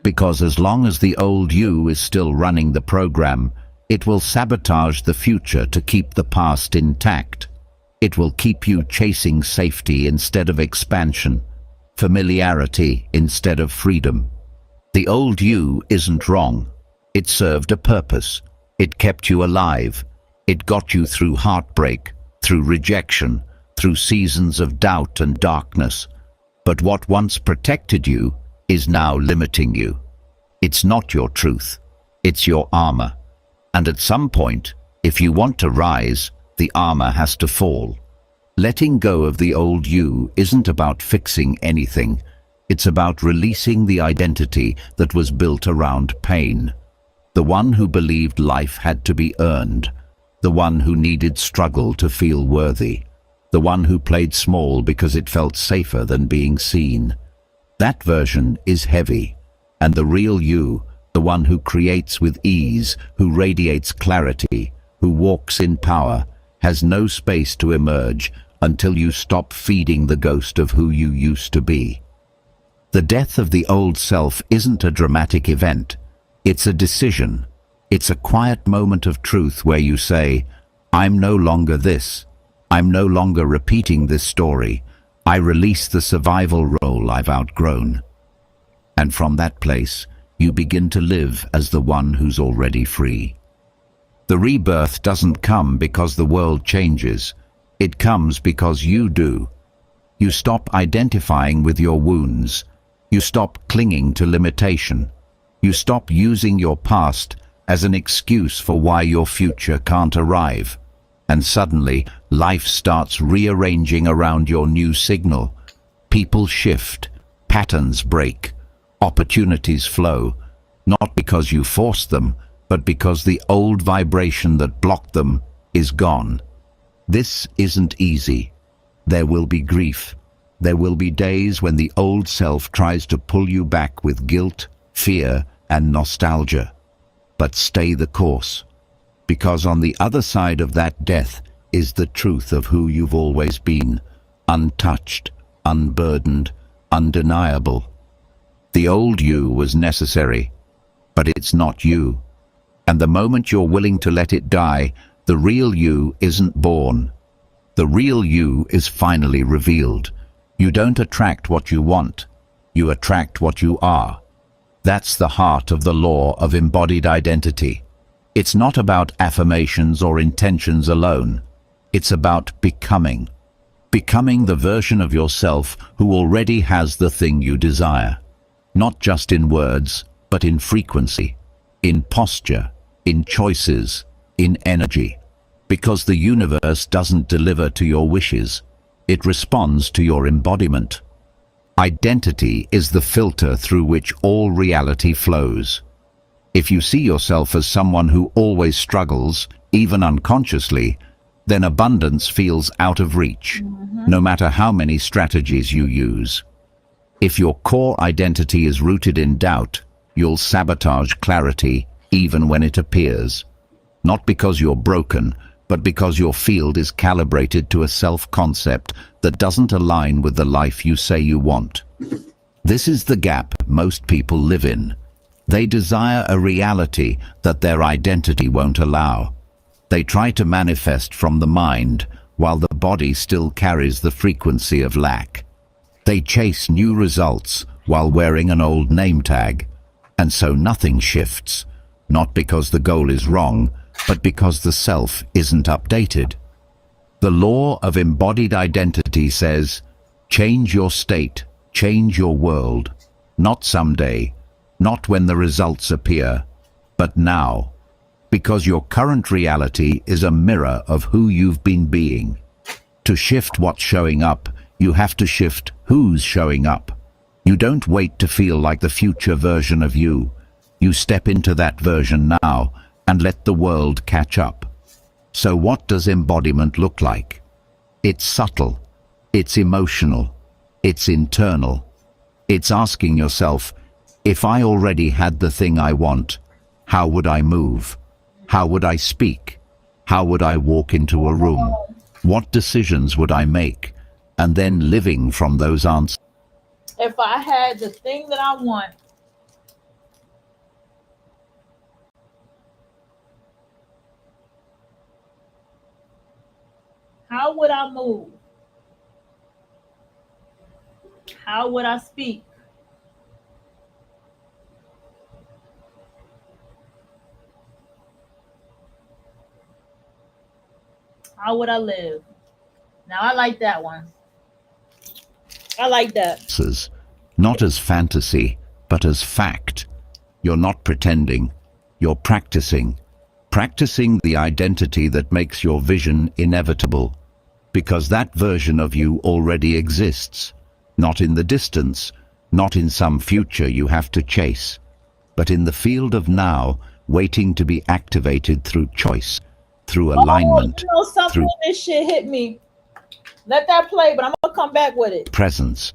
[SPEAKER 3] because as long as the old you is still running the program, it will sabotage the future to keep the past intact. It will keep you chasing safety instead of expansion, familiarity instead of freedom. The old you isn't wrong. It served a purpose. It kept you alive. It got you through heartbreak, through rejection, through seasons of doubt and darkness. But what once protected you is now limiting you. It's not your truth. It's your armor. And at some point, if you want to rise, the armor has to fall. Letting go of the old you isn't about fixing anything. It's about releasing the identity that was built around pain. The one who believed life had to be earned. The one who needed struggle to feel worthy. The one who played small because it felt safer than being seen. That version is heavy. And the real you, the one who creates with ease, who radiates clarity, who walks in power, has no space to emerge until you stop feeding the ghost of who you used to be. The death of the old self isn't a dramatic event. It's a decision. It's a quiet moment of truth where you say, I'm no longer this. I'm no longer repeating this story. I release the survival role I've outgrown. And from that place, you begin to live as the one who's already free. The rebirth doesn't come because the world changes. It comes because you do. You stop identifying with your wounds. You stop clinging to limitation. You stop using your past as an excuse for why your future can't arrive. And suddenly, life starts rearranging around your new signal. People shift, patterns break, opportunities flow, not because you forced them, but because the old vibration that blocked them is gone. This isn't easy. There will be grief. There will be days when the old self tries to pull you back with guilt, fear, and nostalgia. But stay the course, because on the other side of that death is the truth of who you've always been, untouched, unburdened, undeniable. The old you was necessary, but it's not you. And the moment you're willing to let it die, the real you isn't born. The real you is finally revealed. You don't attract what you want. You attract what you are. That's the heart of the law of embodied identity. It's not about affirmations or intentions alone. It's about becoming. Becoming the version of yourself who already has the thing you desire. Not just in words, but in frequency, in posture, in choices, in energy. Because the universe doesn't deliver to your wishes. It responds to your embodiment. Identity is the filter through which all reality flows. If you see yourself as someone who always struggles, even unconsciously, then abundance feels out of reach, no matter how many strategies you use. If your core identity is rooted in doubt, you'll sabotage clarity even when it appears. Not because you're broken, but because your field is calibrated to a self-concept that doesn't align with the life you say you want. This is the gap most people live in. They desire a reality that their identity won't allow. They try to manifest from the mind, while the body still carries the frequency of lack. They chase new results while wearing an old name tag, and so nothing shifts, not because the goal is wrong, but because the self isn't updated. The law of embodied identity says, change your state, change your world, not someday, not when the results appear, but now, because your current reality is a mirror of who you've been being. To shift what's showing up, you have to shift who's showing up. You don't wait to feel like the future version of you. You step into that version now and let the world catch up. So what does embodiment look like? It's subtle, it's emotional, it's internal. It's asking yourself, if I already had the thing I want, how would I move? How would I speak? How would I walk into a room? What decisions would I make? And then living from those answers.
[SPEAKER 1] If I had the thing that I want, how would I move? How would I speak? How would I live? Now I like that one. I like that.
[SPEAKER 3] Not as fantasy, but as fact. You're not pretending. You're practicing. Practicing the identity that makes your vision inevitable. Because that version of you already exists. Not in the distance, not in some future you have to chase, but in the field of now, waiting to be activated through choice, through alignment,
[SPEAKER 1] You know something,
[SPEAKER 3] through
[SPEAKER 1] this shit hit me. Let that play, but I'm gonna come back with it.
[SPEAKER 3] presence.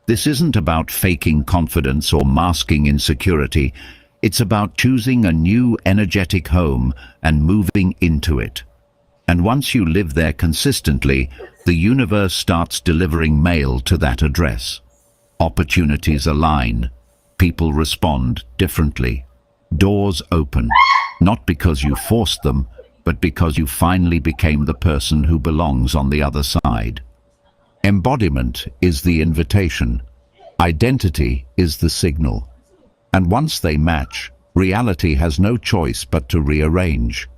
[SPEAKER 3] This isn't about faking confidence or masking insecurity. It's about choosing a new energetic home and moving into it. And once you live there consistently, the universe starts delivering mail to that address. Opportunities align. People respond differently. Doors open, not because you forced them, but because you finally became the person who belongs on the other side. Embodiment is the invitation. Identity is the signal. And once they match, reality has no choice but to rearrange.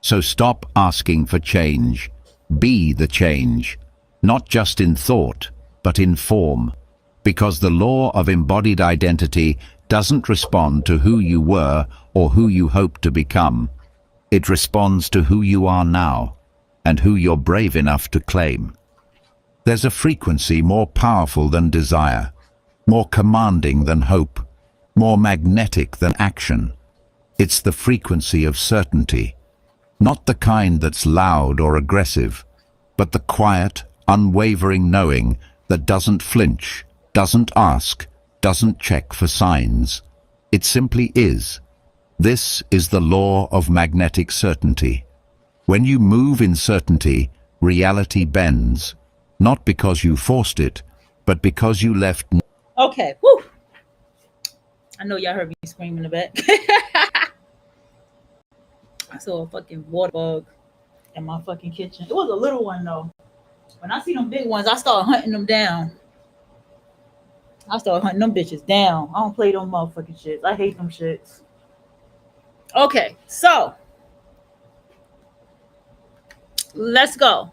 [SPEAKER 3] So stop asking for change. Be the change, not just in thought, but in form. Because the law of embodied identity doesn't respond to who you were or who you hope to become. It responds to who you are now, and who you're brave enough to claim. There's a frequency more powerful than desire, more commanding than hope, more magnetic than action. It's the frequency of certainty, not the kind that's loud or aggressive, but the quiet, unwavering knowing that doesn't flinch, doesn't ask, doesn't check for signs. It simply is. This is the law of magnetic certainty. When you move in certainty, reality bends, not because you forced it, but because you left.
[SPEAKER 1] Okay, woo. I know y'all heard me scream in the back. I saw a fucking water bug in my fucking kitchen. It was a little one though. When I see them big ones, I start hunting them down. I start hunting them bitches down. I don't play them motherfucking shits. I hate them shits. Okay, so let's go.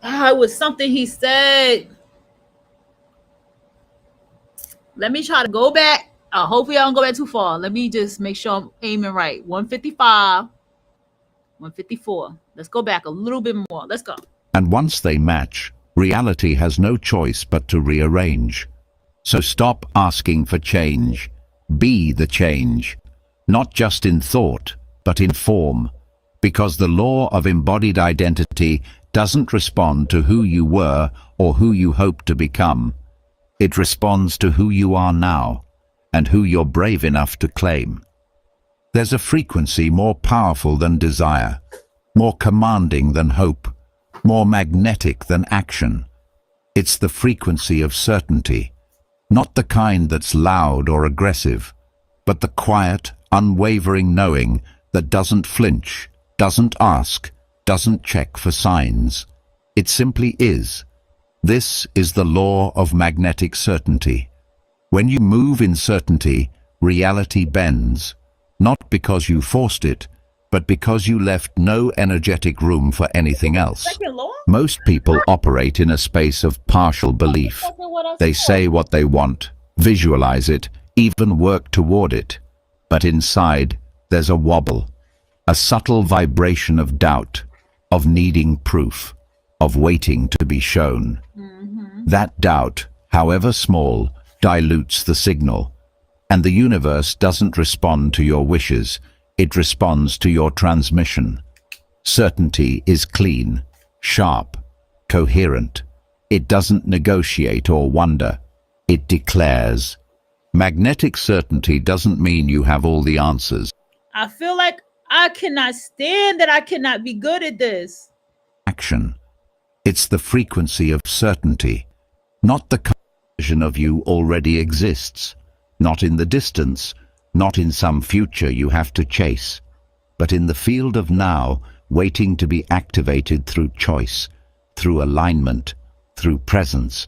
[SPEAKER 1] It was something he said. Let me try to go back. Hopefully I don't go back too far. Let me just make sure I'm aiming right. 155, 154. Let's go back a little bit more. Let's go.
[SPEAKER 3] And once they match, reality has no choice but to rearrange. So stop asking for change. Be the change, not just in thought, but in form. Because the law of embodied identity doesn't respond to who you were or who you hope to become. It responds to who you are now, and who you're brave enough to claim. There's a frequency more powerful than desire, more commanding than hope, more magnetic than action. It's the frequency of certainty, not the kind that's loud or aggressive, but the quiet, unwavering knowing that doesn't flinch, doesn't ask, doesn't check for signs. It simply is. This is the law of magnetic certainty. When you move in certainty, reality bends, not because you forced it, but because you left no energetic room for anything else. Most people operate in a space of partial belief. They say what they want, visualize it, even work toward it. But inside, there's a wobble, a subtle vibration of doubt, of needing proof, of waiting to be shown. That doubt, however small, dilutes the signal, and the universe doesn't respond to your wishes, it responds to your transmission. Certainty is clean, sharp, coherent. It doesn't negotiate or wonder. It declares. Magnetic certainty doesn't mean you have all the answers.
[SPEAKER 1] I feel like I cannot stand that I cannot be good at this.
[SPEAKER 3] Action. It's the frequency of certainty, not the version of you already exists, not in the distance, not in some future you have to chase, but in the field of now, waiting to be activated through choice, through alignment, through presence.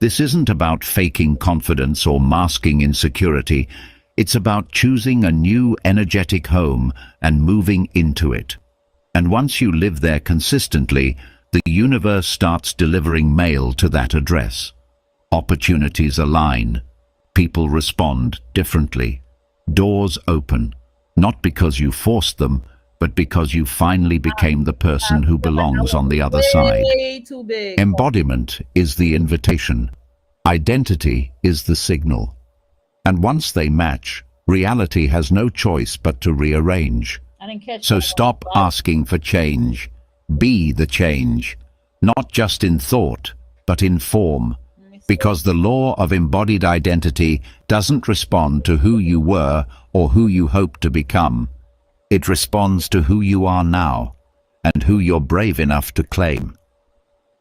[SPEAKER 3] This isn't about faking confidence or masking insecurity. It's about choosing a new energetic home and moving into it. And once you live there consistently, the universe starts delivering mail to that address. Opportunities align. People respond differently. Doors open, not because you forced them, but because you finally became the person who belongs on the other side.
[SPEAKER 1] Way too big.
[SPEAKER 3] Embodiment is the invitation. Identity is the signal. And once they match, reality has no choice but to rearrange.
[SPEAKER 1] I didn't catch
[SPEAKER 3] So
[SPEAKER 1] that.
[SPEAKER 3] stop asking for change. Be the change, not just in thought, but in form. Because the law of embodied identity doesn't respond to who you were or who you hope to become. It responds to who you are now and who you're brave enough to claim.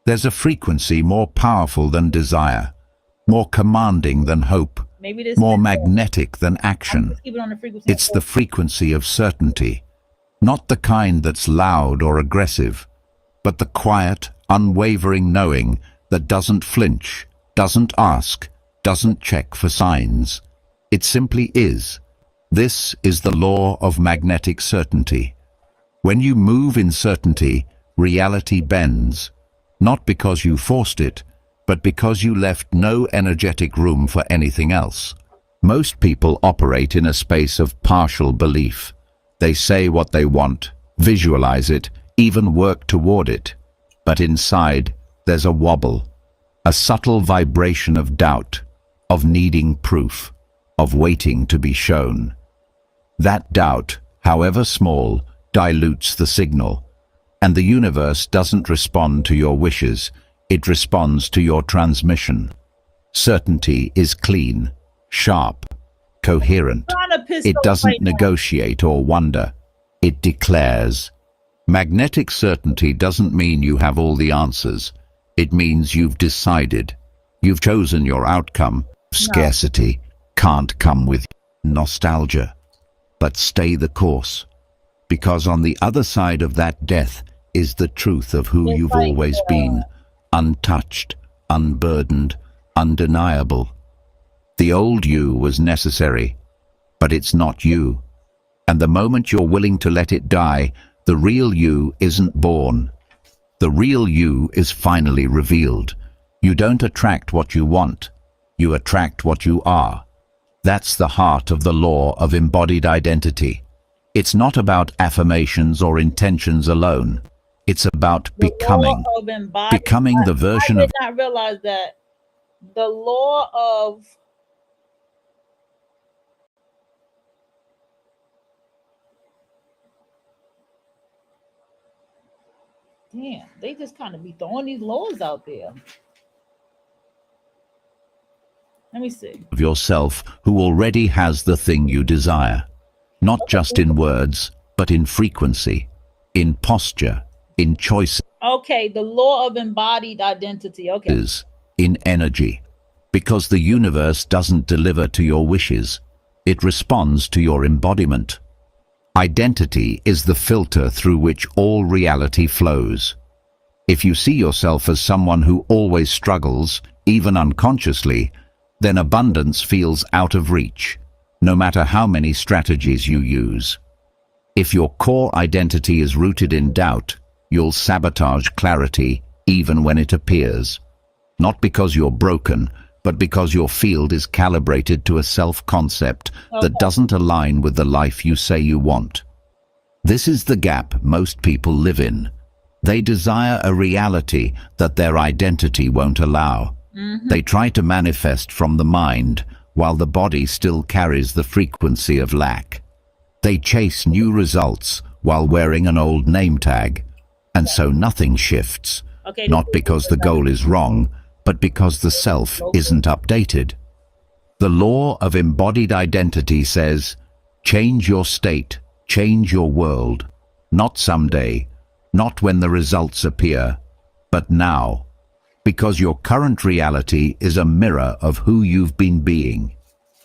[SPEAKER 3] There's a frequency more powerful than desire, more commanding than hope,
[SPEAKER 1] Maybe this
[SPEAKER 3] more
[SPEAKER 1] is-
[SPEAKER 3] magnetic than
[SPEAKER 1] I'm
[SPEAKER 3] action.
[SPEAKER 1] just keep it on the frequency.
[SPEAKER 3] It's the frequency of certainty, not the kind that's loud or aggressive, but the quiet, unwavering knowing that doesn't flinch, doesn't ask, doesn't check for signs. It simply is. This is the law of magnetic certainty. When you move in certainty, reality bends, not because you forced it, but because you left no energetic room for anything else. Most people operate in a space of partial belief. They say what they want, visualize it, even work toward it. But inside, there's a wobble, a subtle vibration of doubt, of needing proof, of waiting to be shown. That doubt, however small, dilutes the signal, and the universe doesn't respond to your wishes, it responds to your transmission. Certainty is clean, sharp, coherent.
[SPEAKER 1] Trying to piss
[SPEAKER 3] It
[SPEAKER 1] off
[SPEAKER 3] doesn't
[SPEAKER 1] right now.
[SPEAKER 3] negotiate or wonder. It declares. Magnetic certainty doesn't mean you have all the answers. It means you've decided. You've chosen your outcome. Scarcity can't come with nostalgia. But stay the course. Because on the other side of that death is the truth of who
[SPEAKER 1] It's
[SPEAKER 3] you've
[SPEAKER 1] like,
[SPEAKER 3] always been. Untouched, unburdened, undeniable. The old you was necessary, but it's not you. And the moment you're willing to let it die, the real you isn't born. The real you is finally revealed. You don't attract what you want. You attract what you are. That's the heart of the law of embodied identity. It's not about affirmations or intentions alone. It's about
[SPEAKER 1] The
[SPEAKER 3] becoming.
[SPEAKER 1] law of embodiment.
[SPEAKER 3] Becoming the version
[SPEAKER 1] I
[SPEAKER 3] of
[SPEAKER 1] did not realize that the law of damn, they just kind of be throwing these laws out there. Let me see.
[SPEAKER 3] yourself who already has the thing you desire. Not just in words, but in frequency, in posture, in choices,
[SPEAKER 1] Okay, the law of embodied identity. Okay.
[SPEAKER 3] in energy. Because the universe doesn't deliver to your wishes, it responds to your embodiment. Identity is the filter through which all reality flows. If you see yourself as someone who always struggles, even unconsciously, then abundance feels out of reach, no matter how many strategies you use. If your core identity is rooted in doubt, you'll sabotage clarity even when it appears. Not because you're broken, but because your field is calibrated to a self-concept that doesn't align with the life you say you want. This is the gap most people live in. They desire a reality that their identity won't allow. They try to manifest from the mind, while the body still carries the frequency of lack. They chase new results while wearing an old name tag, and so nothing shifts.
[SPEAKER 1] Okay.
[SPEAKER 3] Not because the goal is wrong, but because the self isn't updated. The law of embodied identity says, change your state, change your world. Not someday, not when the results appear, but now. Because your current reality is a mirror of who you've been being.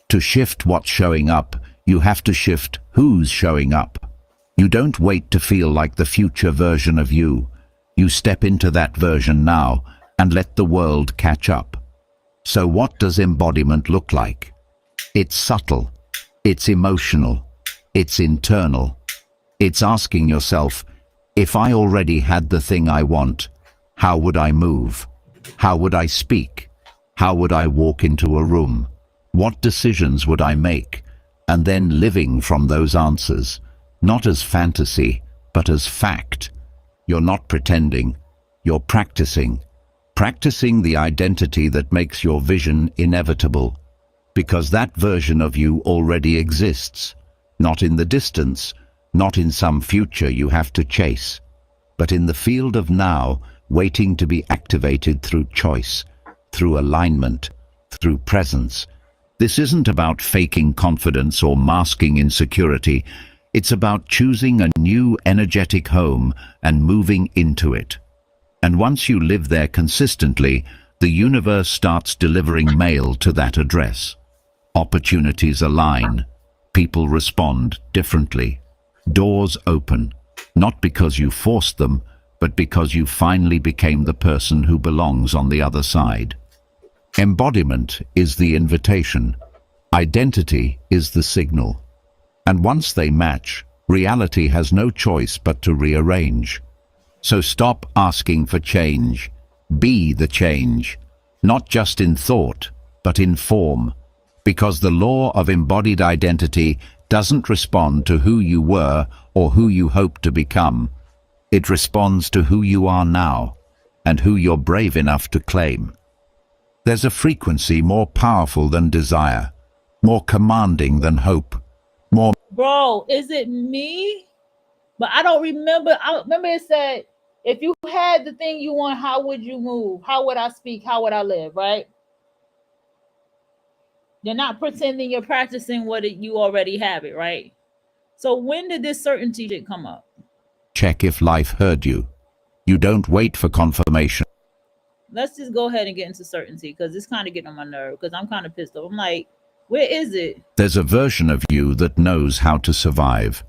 [SPEAKER 3] To shift what's showing up, you have to shift who's showing up. You don't wait to feel like the future version of you. You step into that version now and let the world catch up. So what does embodiment look like? It's subtle, it's emotional, it's internal. It's asking yourself, if I already had the thing I want, how would I move? How would I speak? How would I walk into a room? What decisions would I make? And then living from those answers, not as fantasy, but as fact. You're not pretending, you're practicing. Practicing the identity that makes your vision inevitable. Because that version of you already exists. Not in the distance, not in some future you have to chase, but in the field of now, waiting to be activated through choice, through alignment, through presence. This isn't about faking confidence or masking insecurity. It's about choosing a new energetic home and moving into it. And once you live there consistently, the universe starts delivering mail to that address. Opportunities align. People respond differently. Doors open, not because you forced them, but because you finally became the person who belongs on the other side. Embodiment is the invitation. Identity is the signal. And once they match, reality has no choice but to rearrange. So stop asking for change. Be the change, not just in thought, but in form. Because the law of embodied identity doesn't respond to who you were or who you hope to become. It responds to who you are now and who you're brave enough to claim. There's a frequency more powerful than desire, more commanding than hope, more...
[SPEAKER 1] Bro, is it me? But I don't remember. I remember it said, if you had the thing you want, how would you move? How would I speak? How would I live? Right? You're not pretending you're practicing you already have it, right? So when did this certainty shit come up?
[SPEAKER 3] Check if life heard you. You don't wait for confirmation.
[SPEAKER 1] Let's just go ahead and get into certainty, because it's kind of getting on my nerve, because I'm kind of pissed off. I'm like, where is it?
[SPEAKER 3] There's a version of you that knows how to survive.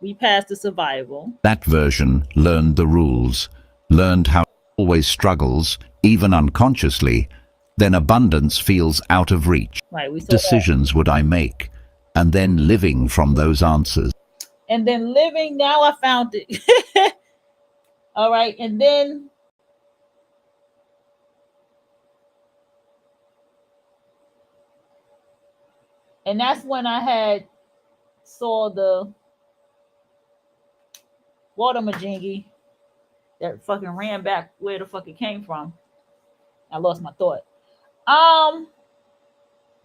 [SPEAKER 1] We passed the survival.
[SPEAKER 3] That version learned the rules, learned how it always struggles, even unconsciously. Then abundance feels out of reach.
[SPEAKER 1] Right, we saw
[SPEAKER 3] Decisions would I make? And then living from those answers.
[SPEAKER 1] And then living, now I found it. All right, and then that's when I had saw the water majingy that fucking ran back where the fuck it came from. I lost my thought.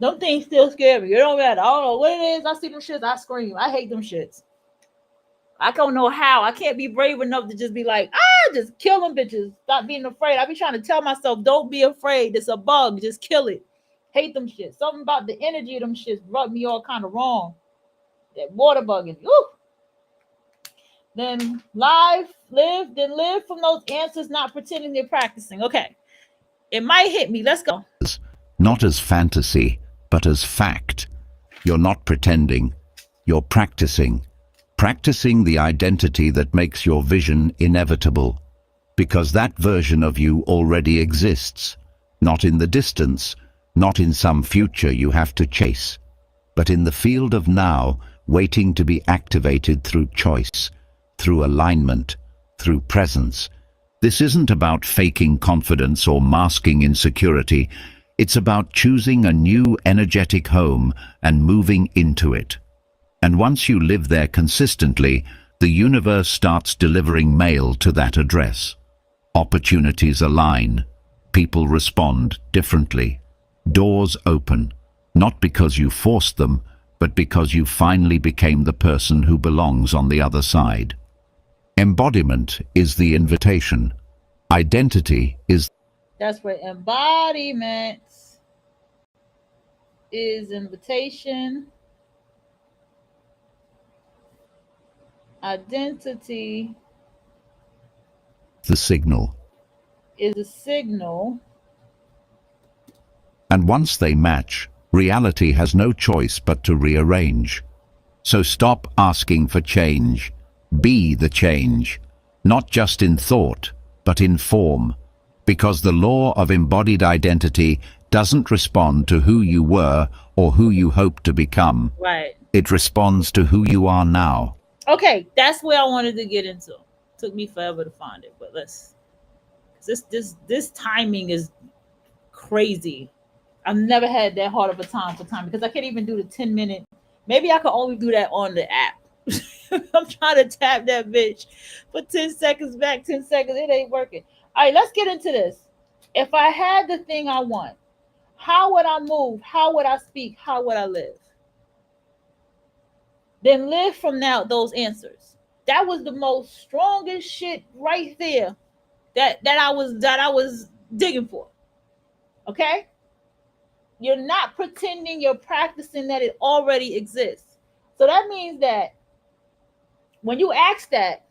[SPEAKER 1] Them things still scare me. It don't matter. I don't know what it is. I see them shits, I scream. I hate them shits. I don't know how. I can't be brave enough to just be like, just kill them bitches. Stop being afraid. I be trying to tell myself, don't be afraid. It's a bug. Just kill it. Hate them shits. Something about the energy of them shits rubbed me all kind of wrong. That water bug is, ooh. Then live from those answers, not pretending they're practicing. Okay. It might hit me. Let's go.
[SPEAKER 3] Not as fantasy, but as fact. You're not pretending. You're practicing. Practicing the identity that makes your vision inevitable. Because that version of you already exists. Not in the distance, not in some future you have to chase, but in the field of now, waiting to be activated through choice, through alignment, through presence. This isn't about faking confidence or masking insecurity. It's about choosing a new energetic home and moving into it. And once you live there consistently, the universe starts delivering mail to that address. Opportunities align. People respond differently. Doors open, not because you forced them, but because you finally became the person who belongs on the other side. Embodiment is the invitation. Identity is...
[SPEAKER 1] That's where embodiment is invitation. Identity
[SPEAKER 3] the signal.
[SPEAKER 1] Is a signal.
[SPEAKER 3] And once they match, reality has no choice but to rearrange. So stop asking for change. Be the change, not just in thought, but in form. Because the law of embodied identity doesn't respond to who you were or who you hope to become.
[SPEAKER 1] Right.
[SPEAKER 3] It responds to who you are now.
[SPEAKER 1] Okay, that's where I wanted to get into. Took me forever to find it, but this timing is crazy. I've never had that hard of a time for time because I can't even do the 10-minute. Maybe I could only do that on the app. I'm trying to tap that bitch for 10 seconds back, 10 seconds. It ain't working. All right, let's get into this. If I had the thing I want, how would I move? How would I speak? How would I live? Then live from now those answers. That was the most strongest shit right there that I was digging for. Okay? You're not pretending, you're practicing that it already exists. So that means that when you ask that,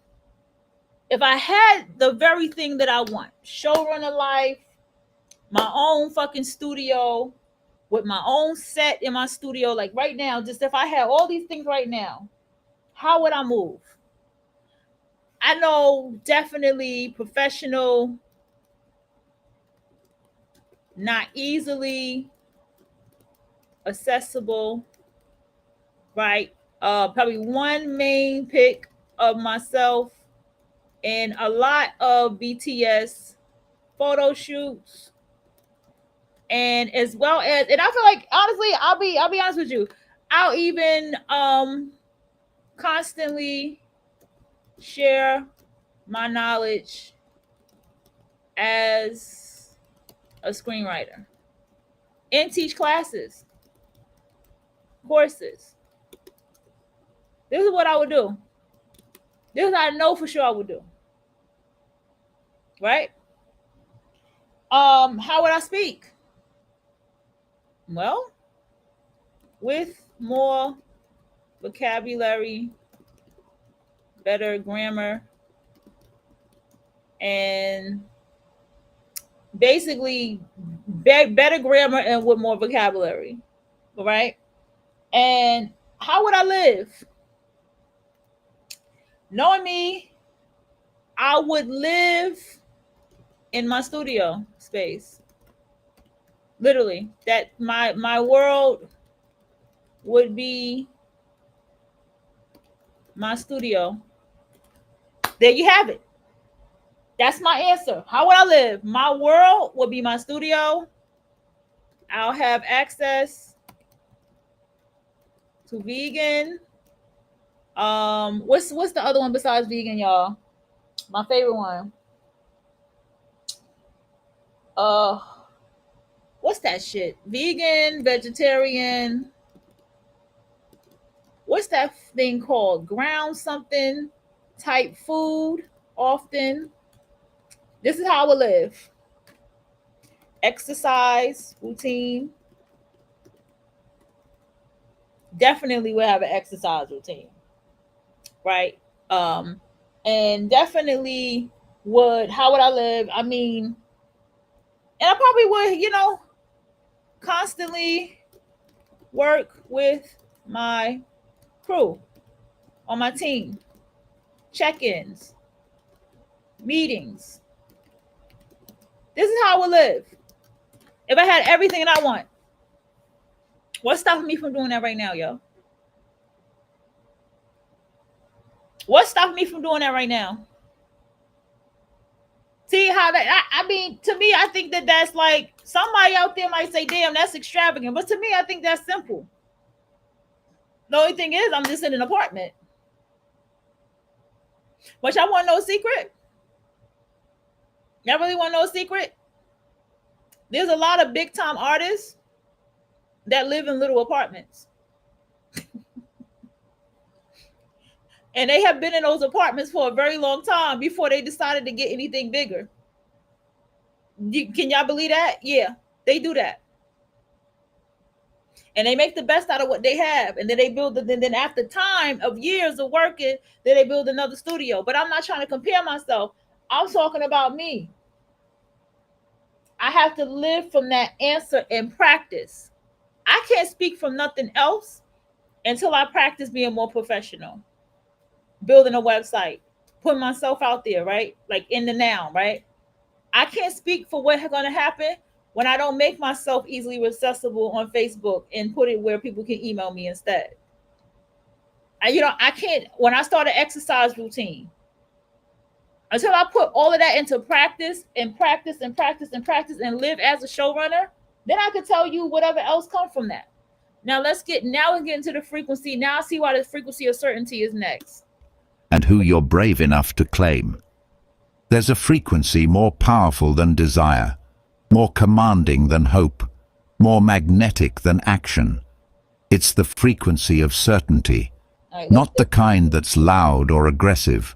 [SPEAKER 1] if I had the very thing that I want, showrunner life, my own fucking studio, with my own set in my studio, like right now, just if I had all these things right now, how would I move? I know definitely professional, not easily accessible, right? Probably one main pick of myself and a lot of BTS photo shoots, and as well as, and I feel like honestly, I'll be honest with you, I'll even constantly share my knowledge as a screenwriter and teach classes, courses. This is what I would do. This is what I know for sure I would do. Right? How would I speak? Well, with more vocabulary, better grammar, and basically better grammar and with more vocabulary, right? And how would I live? Knowing me, I would live in my studio space. Literally, that my world would be my studio. There you have it. That's my answer. How would I live? My world would be my studio. I'll have access to vegan. What's the other one besides vegan, y'all? My favorite one. What's that shit? Vegan, vegetarian. What's that thing called? Ground something type food often. This is how I would live. Exercise routine. Definitely would have an exercise routine. Right? And definitely would, how would I live? I mean, and I probably would, constantly work with my crew on my team, check-ins, meetings. This is how I would live if I had everything that I want. What's stopping me from doing that right now, yo? What's stopping me from doing that right now? See how that, I mean, to me, I think that that's like, somebody out there might say, damn, that's extravagant. But to me, I think that's simple. The only thing is, I'm just in an apartment. But y'all want to know a secret? Y'all really want to know a secret? There's a lot of big time artists that live in little apartments. And they have been in those apartments for a very long time before they decided to get anything bigger. Can y'all believe that? Yeah, they do that. And they make the best out of what they have. And then they build it. Then after time of years of working, then they build another studio. But I'm not trying to compare myself. I'm talking about me. I have to live from that answer and practice. I can't speak from nothing else until I practice being more professional. Building a website, putting myself out there, right? Like in the now, right? I can't speak for what's going to happen when I don't make myself easily accessible on Facebook and put it where people can email me instead. I can't, when I start an exercise routine, until I put all of that into practice and practice and practice and practice and live as a showrunner, then I could tell you whatever else comes from that. Now let's get into the frequency. Now I see why the frequency of certainty is next.
[SPEAKER 3] And who you're brave enough to claim. There's a frequency more powerful than desire, more commanding than hope, more magnetic than action. It's the frequency of certainty, not the kind that's loud or aggressive,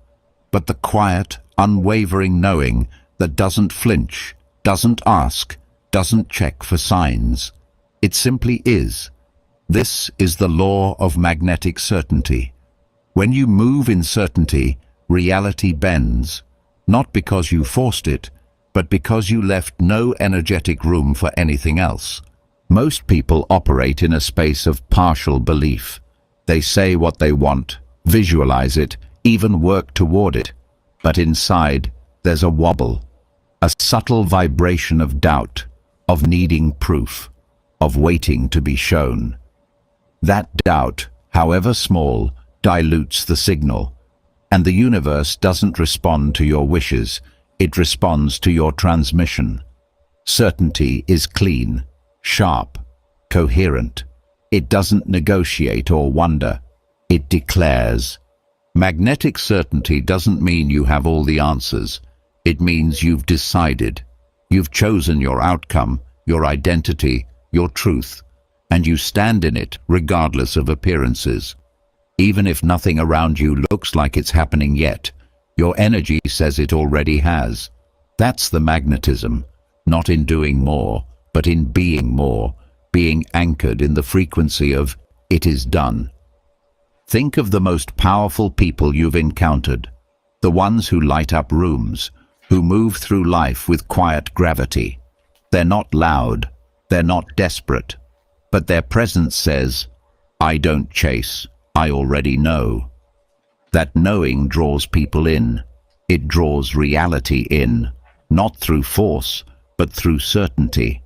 [SPEAKER 3] but the quiet, unwavering knowing that doesn't flinch, doesn't ask, doesn't check for signs. It simply is. This is the law of magnetic certainty. When you move in certainty, reality bends, not because you forced it, but because you left no energetic room for anything else. Most people operate in a space of partial belief. They say what they want, visualize it, even work toward it. But inside, there's a wobble, a subtle vibration of doubt, of needing proof, of waiting to be shown. That doubt, however small, dilutes the signal, and the universe doesn't respond to your wishes, it responds to your transmission. Certainty is clean, sharp, coherent. It doesn't negotiate or wonder. It declares. Magnetic certainty doesn't mean you have all the answers. It means you've decided. You've chosen your outcome, your identity, your truth, and you stand in it regardless of appearances. Even if nothing around you looks like it's happening yet, your energy says it already has. That's the magnetism, not in doing more, but in being more, being anchored in the frequency of "it is done." Think of the most powerful people you've encountered, the ones who light up rooms, who move through life with quiet gravity. They're not loud, they're not desperate, but their presence says, "I don't chase, I already know." That knowing draws people in. It draws reality in, not through force, but through certainty.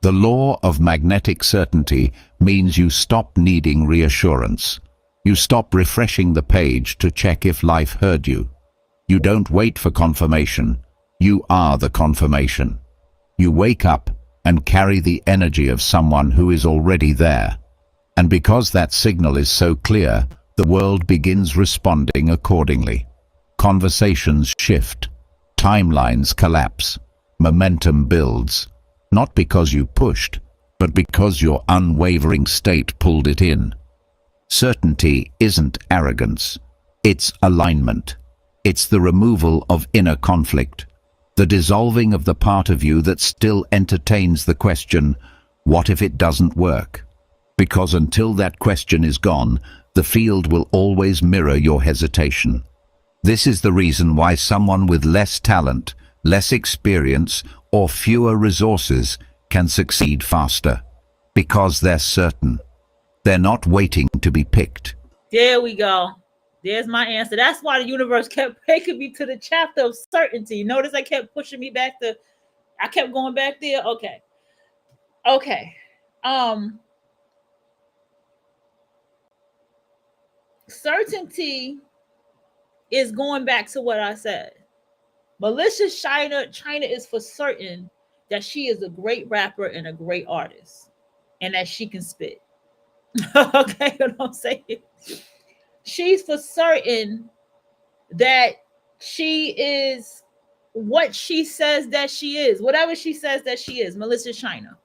[SPEAKER 3] The law of magnetic certainty means you stop needing reassurance. You stop refreshing the page to check if life heard you. You don't wait for confirmation. You are the confirmation. You wake up and carry the energy of someone who is already there. And because that signal is so clear, the world begins responding accordingly. Conversations shift, timelines collapse, momentum builds, not because you pushed, but because your unwavering state pulled it in. Certainty isn't arrogance, it's alignment. It's the removal of inner conflict, the dissolving of the part of you that still entertains the question, what if it doesn't work? Because until that question is gone, the field will always mirror your hesitation. This is the reason why someone with less talent, less experience, or fewer resources can succeed faster. Because they're certain. They're not waiting to be picked.
[SPEAKER 1] There we go. There's my answer. That's why the universe kept taking me to the chapter of certainty. Notice I kept pushing me back to, I kept going back there. Okay. Okay. Certainty is going back to what I said. Malicious China is for certain that she is a great rapper and a great artist and that she can spit. Okay, you know what I'm saying? She's for certain that she is what she says that she is, whatever she says that she is, Malicious China,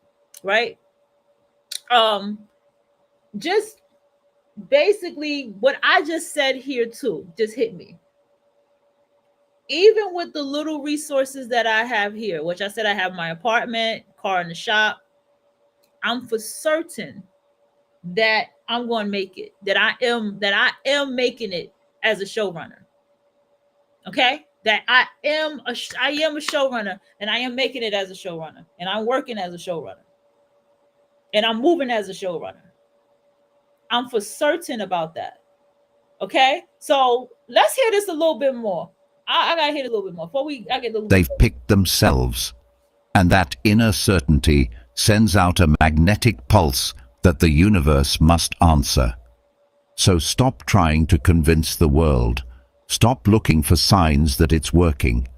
[SPEAKER 1] right? Just basically what I just said here too just hit me. Even with the little resources that I have here, which I said I have my apartment, car in the shop, I'm for certain that I'm going to make it. That I am making it as a showrunner. Okay? That I am a showrunner and I am making it as a showrunner and I'm working as a showrunner and I'm moving as a showrunner. I'm for certain about that. Okay? So let's hear this a little bit more. I gotta hear it a little bit more before I get the.
[SPEAKER 3] They've picked themselves, and that inner certainty sends out a magnetic pulse that the universe must answer. So stop trying to convince the world. Stop looking for signs that it's working.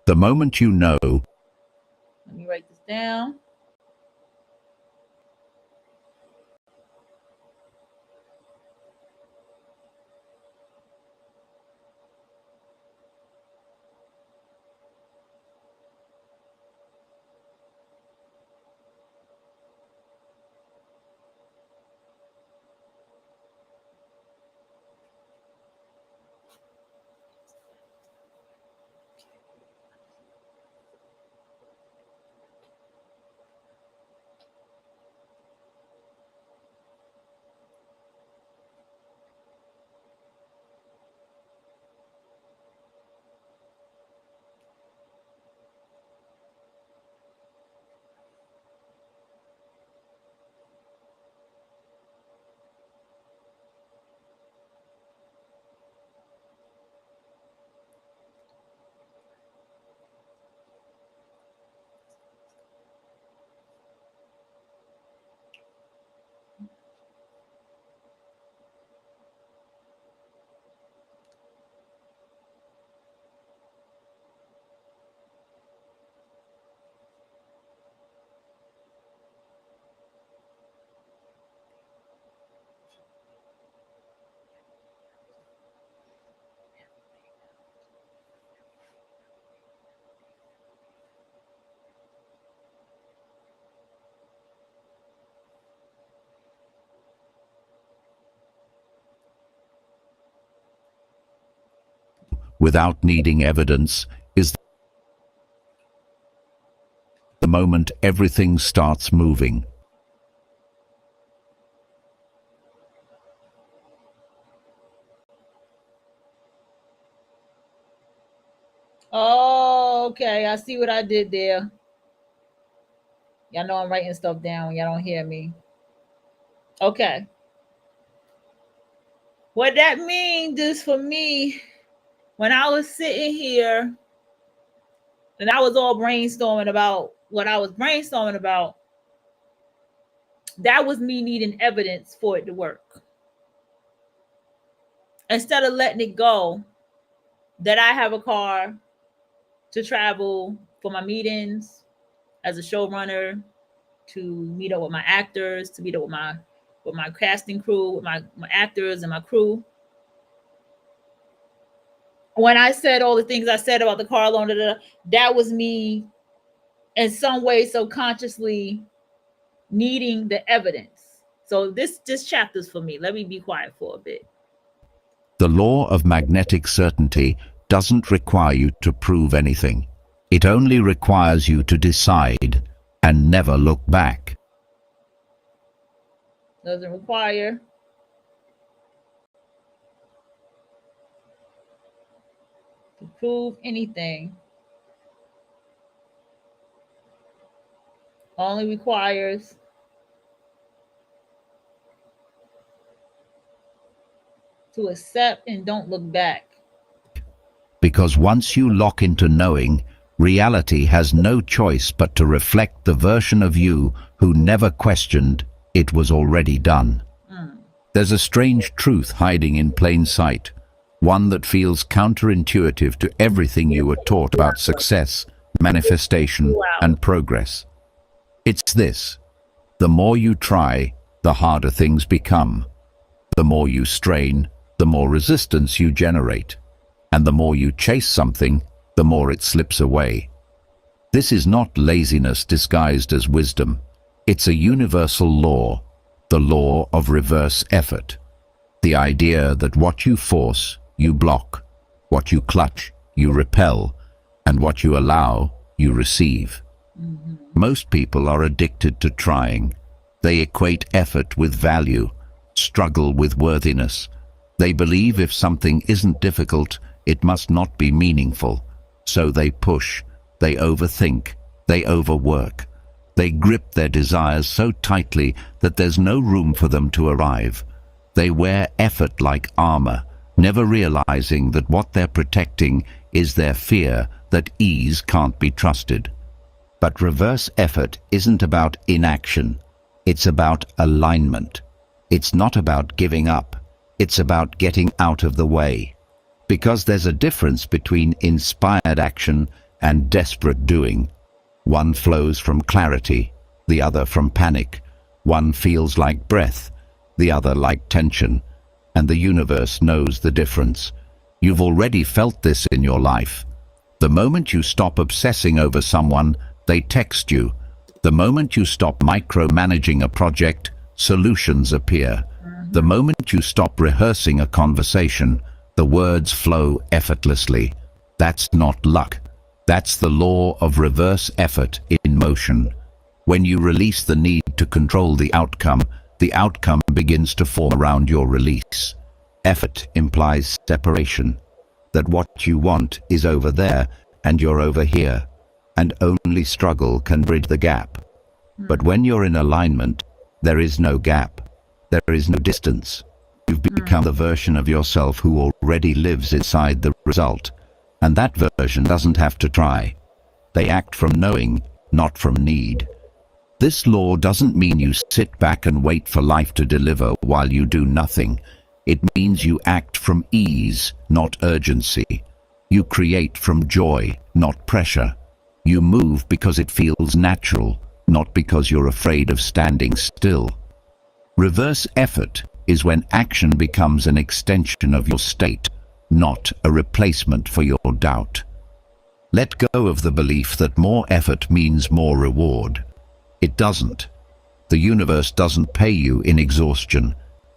[SPEAKER 3] The moment you know.
[SPEAKER 1] Let me write this down.
[SPEAKER 3] without needing evidence, is the moment everything starts moving.
[SPEAKER 1] Oh, okay. I see what I did there. Y'all know I'm writing stuff down. Y'all don't hear me. Okay. What that means is for me, when I was sitting here and I was all brainstorming about what I was brainstorming about, that was me needing evidence for it to work. Instead of letting it go, that I have a car to travel for my meetings as a showrunner, to meet up with my actors, to meet up with my casting crew, with my actors and my crew. When I said all the things I said about the car loan, that was me in some way subconsciously needing the evidence. So this chapter's for me. Let me be quiet for a bit.
[SPEAKER 3] The law of magnetic certainty doesn't require you to prove anything. It only requires you to decide and never look back.
[SPEAKER 1] Doesn't require to prove anything. Only requires to accept and don't look back.
[SPEAKER 3] Because once you lock into knowing, reality has no choice but to reflect the version of you who never questioned it was already done. There's a strange truth hiding in plain sight, one that feels counterintuitive to everything you were taught about success, manifestation, and progress. It's this: the more you try, the harder things become. The more you strain, the more resistance you generate. And the more you chase something, the more it slips away. This is not laziness disguised as wisdom. It's a universal law, the law of reverse effort. The idea that what you force, you block, what you clutch, you repel, and what you allow, you receive. Most people are addicted to trying. They equate effort with value, struggle with worthiness. They believe if something isn't difficult, it must not be meaningful. So they push, they overthink, they overwork. They grip their desires so tightly that there's no room for them to arrive. They wear effort like armor, never realizing that what they're protecting is their fear that ease can't be trusted. But reverse effort isn't about inaction. It's about alignment. It's not about giving up. It's about getting out of the way. Because there's a difference between inspired action and desperate doing. One flows from clarity, the other from panic. One feels like breath, the other like tension. And the universe knows the difference. You've already felt this in your life. The moment you stop obsessing over someone, they text you. The moment you stop micromanaging a project, solutions appear. The moment you stop rehearsing a conversation, the words flow effortlessly. That's not luck. That's the law of reverse effort in motion. When you release the need to control the outcome begins to form around your release. Effort implies separation, that what you want is over there and you're over here, and only struggle can bridge the gap. But when you're in alignment, there is no gap. There is no distance. You've become the version of yourself who already lives inside the result. And that version doesn't have to try. They act from knowing, not from need. This law doesn't mean you sit back and wait for life to deliver while you do nothing. It means you act from ease, not urgency. You create from joy, not pressure. You move because it feels natural, not because you're afraid of standing still. Reverse effort is when action becomes an extension of your state, not a replacement for your doubt. Let go of the belief that more effort means more reward. It doesn't. The universe doesn't pay you in exhaustion.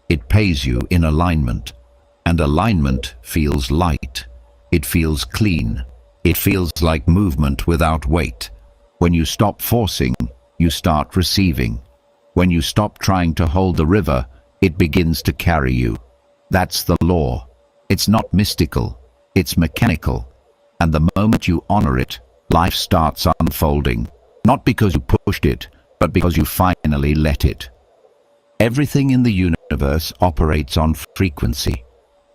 [SPEAKER 3] It pays you in alignment. And alignment feels light. It feels clean. It feels like movement without weight. When you stop forcing, you start receiving. When you stop trying to hold the river, it begins to carry you. That's the law. It's not mystical, it's mechanical. And the moment you honor it, life starts unfolding. Not because you pushed it, but because you finally let it. Everything in the universe operates on frequency.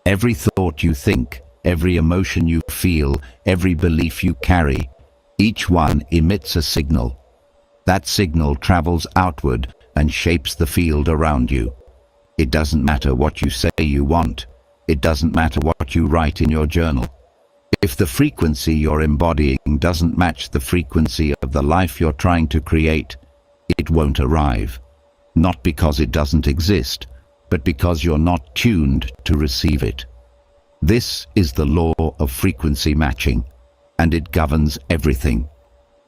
[SPEAKER 3] Every thought you think, every emotion you feel, every belief you carry, each one emits a signal. That signal travels outward and shapes the field around you. It doesn't matter what you say you want. It doesn't matter what you write in your journal. If the frequency you're embodying doesn't match the frequency of the life you're trying to create, it won't arrive. Not because it doesn't exist, but because you're not tuned to receive it. This is the law of frequency matching, and it governs everything.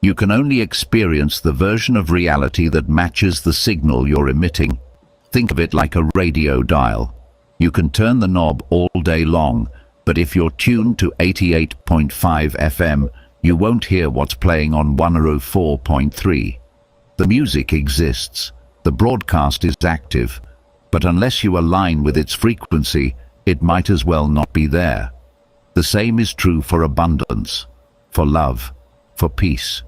[SPEAKER 3] You can only experience the version of reality that matches the signal you're emitting. Think of it like a radio dial. You can turn the knob all day long, but if you're tuned to 88.5 FM, you won't hear what's playing on 104.3. The music exists, the broadcast is active, but unless you align with its frequency, it might as well not be there. The same is true for abundance, for love, for peace.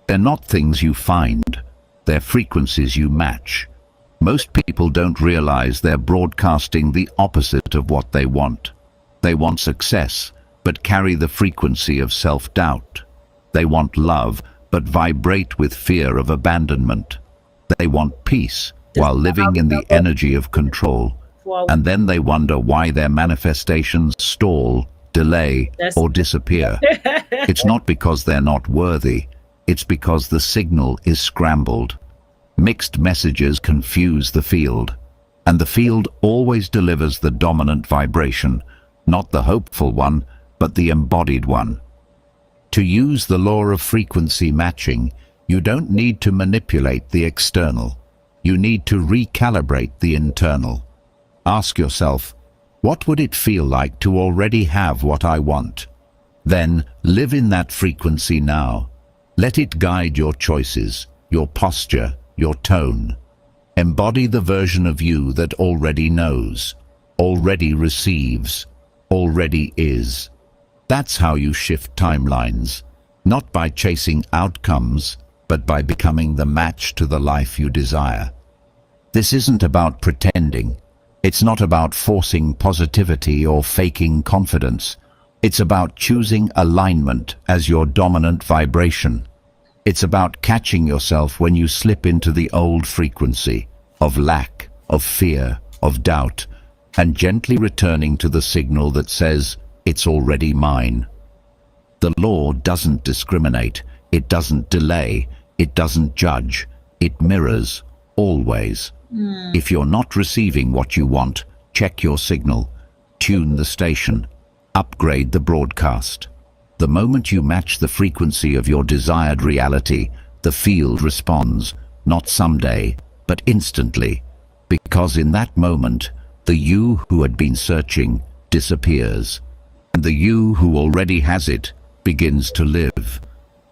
[SPEAKER 3] They're not things you find, they're frequencies you match. Most people don't realize they're broadcasting the opposite of what they want. They want success, but carry the frequency of self-doubt. They want love, but vibrate with fear of abandonment. They want peace, while living in the energy of control. And then they wonder why their manifestations stall, delay, or disappear. It's not because they're not worthy. It's because the signal is scrambled. Mixed messages confuse the field, and the field always delivers the dominant vibration, not the hopeful one, but the embodied one. To use the law of frequency matching, you don't need to manipulate the external. You need to recalibrate the internal. Ask yourself, what would it feel like to already have what I want? Then live in that frequency now. Let it guide your choices, your posture, your tone. Embody the version of you that already knows, already receives, already is. That's how you shift timelines, not by chasing outcomes, but by becoming the match to the life you desire. This isn't about pretending. It's not about forcing positivity or faking confidence. It's about choosing alignment as your dominant vibration. It's about catching yourself when you slip into the old frequency of lack, of fear, of doubt, and gently returning to the signal that says, it's already mine. The law doesn't discriminate, it doesn't delay, it doesn't judge, it mirrors, always. If you're not receiving what you want, check your signal, tune the station, upgrade the broadcast. The moment you match the frequency of your desired reality, the field responds, not someday, but instantly, because in that moment, the you who had been searching disappears, and the you who already has it begins to live.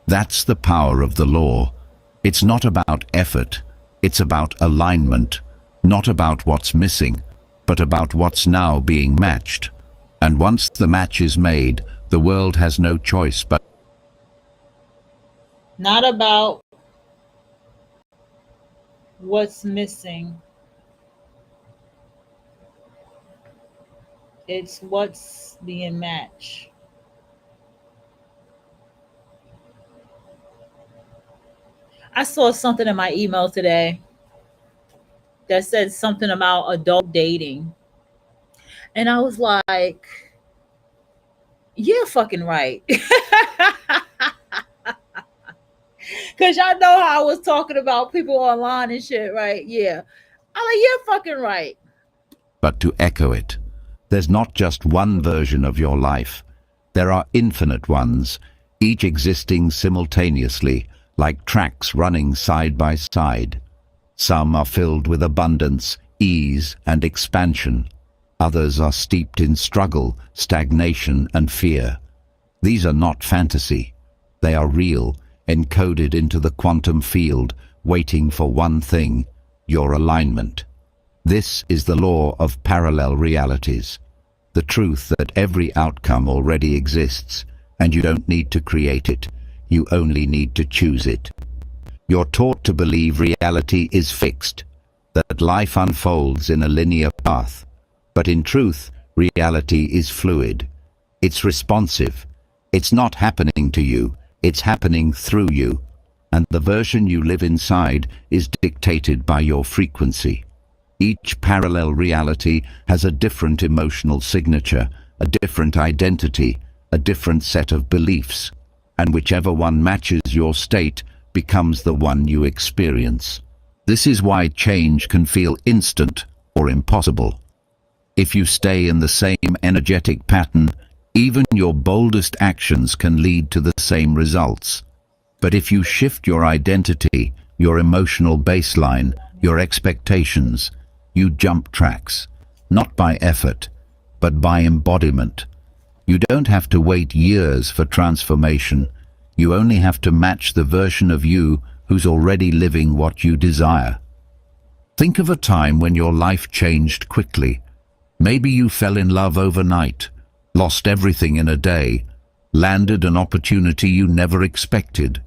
[SPEAKER 3] That's the power of the law. It's not about effort, it's about alignment, not about what's missing, but about what's now being matched. And once the match is made, the world has no choice but
[SPEAKER 1] Not about what's missing. It's what's being matched. I saw something in my email today that said something about adult dating. And I was like, you're fucking right. Because y'all know how I was talking about people online and shit, right? Yeah. I'm like, you're fucking right.
[SPEAKER 3] to echo it. There's not just one version of your life. There are infinite ones, each existing simultaneously, like tracks running side by side. Some are filled with abundance, ease, and expansion. Others are steeped in struggle, stagnation, and fear. These are not fantasy. They are real, encoded into the quantum field, waiting for one thing: your alignment. This is the law of parallel realities. The truth that every outcome already exists, and you don't need to create it. You only need to choose it. You're taught to believe reality is fixed, that life unfolds in a linear path. But in truth, reality is fluid. It's responsive. It's not happening to you, it's happening through you. And the version you live inside is dictated by your frequency. Each parallel reality has a different emotional signature, a different identity, a different set of beliefs. And whichever one matches your state becomes the one you experience. This is why change can feel instant or impossible. If you stay in the same energetic pattern, even your boldest actions can lead to the same results. But if you shift your identity, your emotional baseline, your expectations, you jump tracks, not by effort, but by embodiment. You don't have to wait years for transformation. You only have to match the version of you who's already living what you desire. Think of a time when your life changed quickly. Maybe you fell in love overnight, lost everything in a day, landed an opportunity you never expected.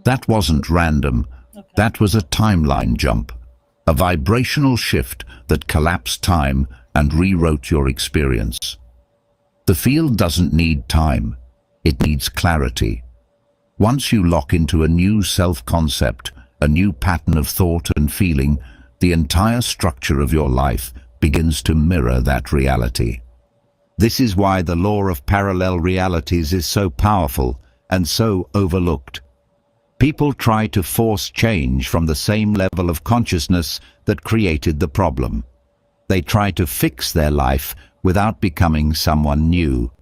[SPEAKER 3] That wasn't random. That was a timeline jump, a vibrational shift that collapsed time and rewrote your experience. The field doesn't need time. It needs clarity. Once you lock into a new self-concept, a new pattern of thought and feeling, the entire structure of your life begins to mirror that reality. This is why the law of parallel realities is so powerful and so overlooked. People try to force change from the same level of consciousness that created the problem. They try to fix their life without becoming someone new.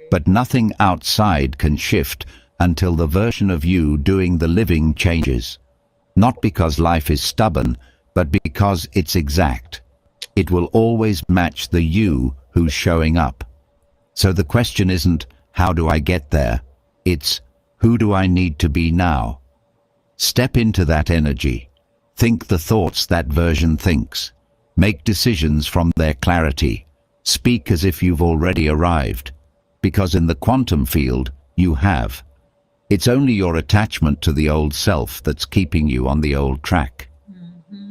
[SPEAKER 3] But nothing outside can shift until the version of you doing the living changes. Not because life is stubborn, but because it's exact. It will always match the you who's showing up. So the question isn't, how do I get there? It's, who do I need to be now? Step into that energy. Think the thoughts that version thinks. Make decisions from their clarity. Speak as if you've already arrived. Because in the quantum field, you have. It's only your attachment to the old self that's keeping you on the old track.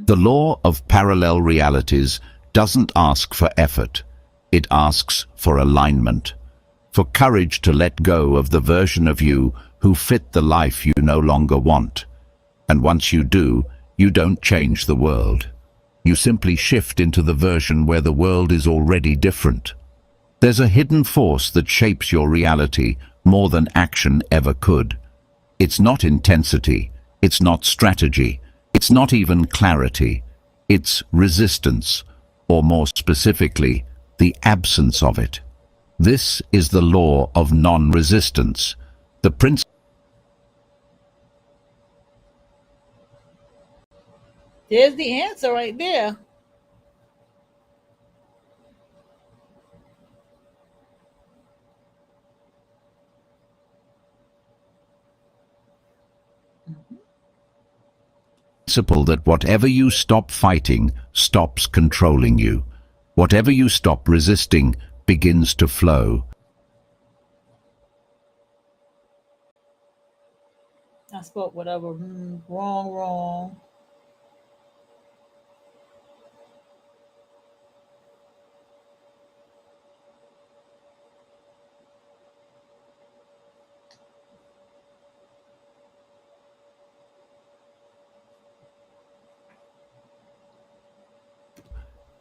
[SPEAKER 3] The law of parallel realities doesn't ask for effort. It asks for alignment, for courage to let go of the version of you who fit the life you no longer want. And once you do, you don't change the world. You simply shift into the version where the world is already different. There's a hidden force that shapes your reality more than action ever could. It's not intensity, it's not strategy, it's not even clarity. It's resistance, or more specifically, the absence of it. This is the law of non-resistance. The principle.
[SPEAKER 1] There's the answer right there.
[SPEAKER 3] Principle that whatever you stop fighting stops controlling you. Whatever you stop resisting begins to flow.
[SPEAKER 1] I spoke whatever. Wrong.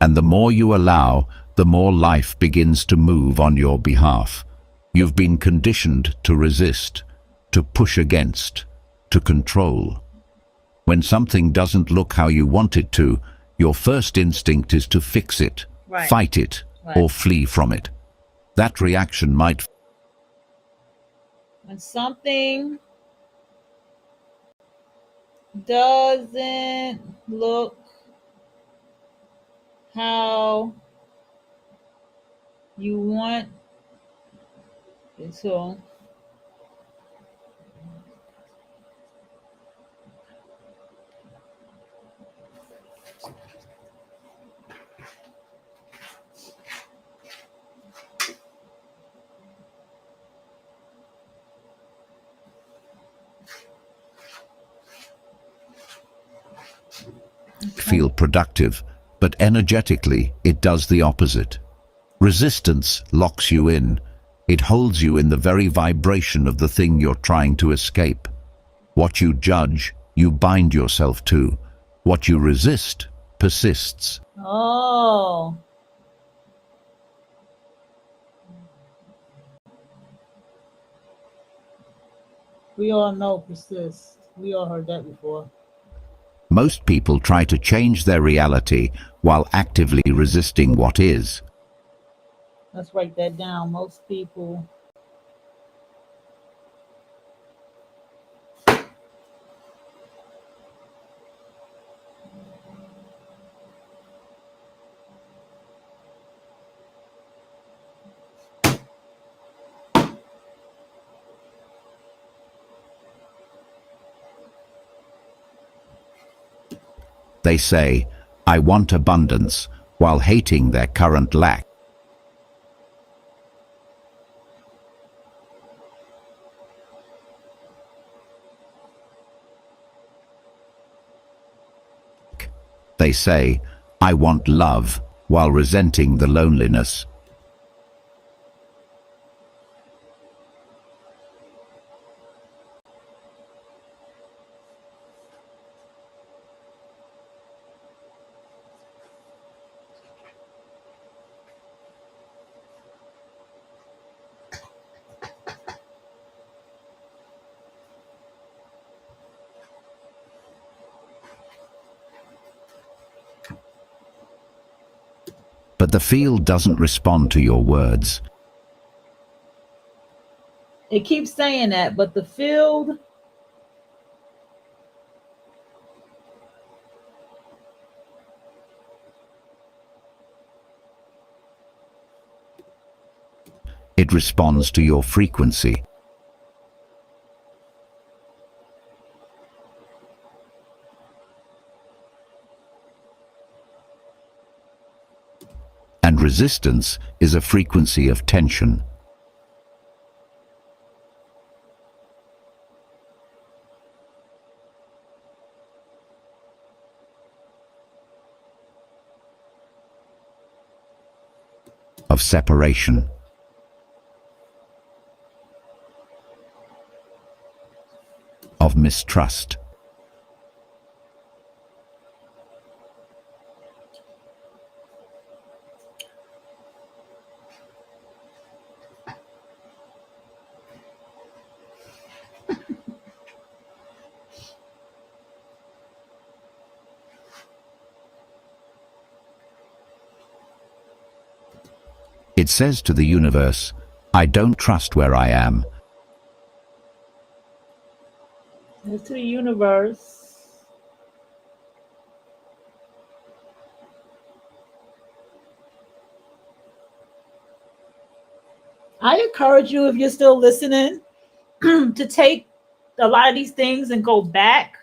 [SPEAKER 3] And the more you allow, the more life begins to move on your behalf. You've been conditioned to resist, to push against, to control. When something doesn't look how you want it to, your first instinct is to fix it,
[SPEAKER 1] Right.
[SPEAKER 3] fight it,
[SPEAKER 1] Right.
[SPEAKER 3] or flee from it. That reaction might
[SPEAKER 1] When something doesn't look how you want it to,
[SPEAKER 3] feel productive, but energetically it does the opposite. Resistance locks you in. It holds you in the very vibration of the thing you're trying to escape. What you judge, you bind yourself to. What you resist persists.
[SPEAKER 1] Oh. We all know persist. We all heard that before.
[SPEAKER 3] Most people try to change their reality while actively resisting what is.
[SPEAKER 1] Let's write that down. Most people.
[SPEAKER 3] They say, "I want abundance," while hating their current lack. They say, "I want love," while resenting the loneliness. But the field doesn't respond to your words.
[SPEAKER 1] It keeps saying that, but the field.
[SPEAKER 3] It responds to your frequency. And resistance is a frequency of tension. Of separation. Of mistrust. It says to the universe, "I don't trust where I am."
[SPEAKER 1] It's to the universe. I encourage you, if you're still listening, to take a lot of these things and go back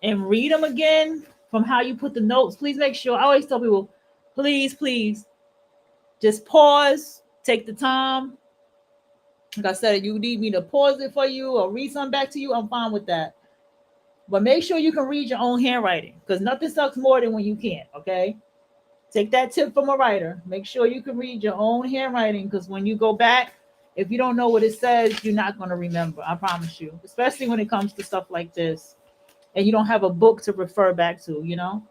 [SPEAKER 1] and read them again from how you put the notes. Please make sure. I always tell people, please, just pause, take the time. Like I said, if you need me to pause it for you or read something back to you, I'm fine with that. But make sure you can read your own handwriting, because nothing sucks more than when you can't, okay? Take that tip from a writer. Make sure you can read your own handwriting, because when you go back, if you don't know what it says, you're not going to remember. I promise you, especially when it comes to stuff like this and you don't have a book to refer back to, you know?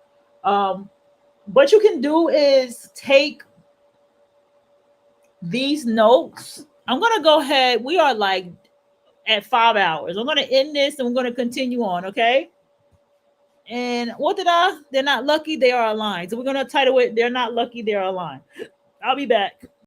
[SPEAKER 1] What you can do is take these notes. I'm going to go ahead. We are like at 5 hours. I'm going to end this and we're going to continue on, okay? And what did they're not lucky, they are aligned. So we're going to title it, They're Not Lucky, They're Aligned. I'll be back.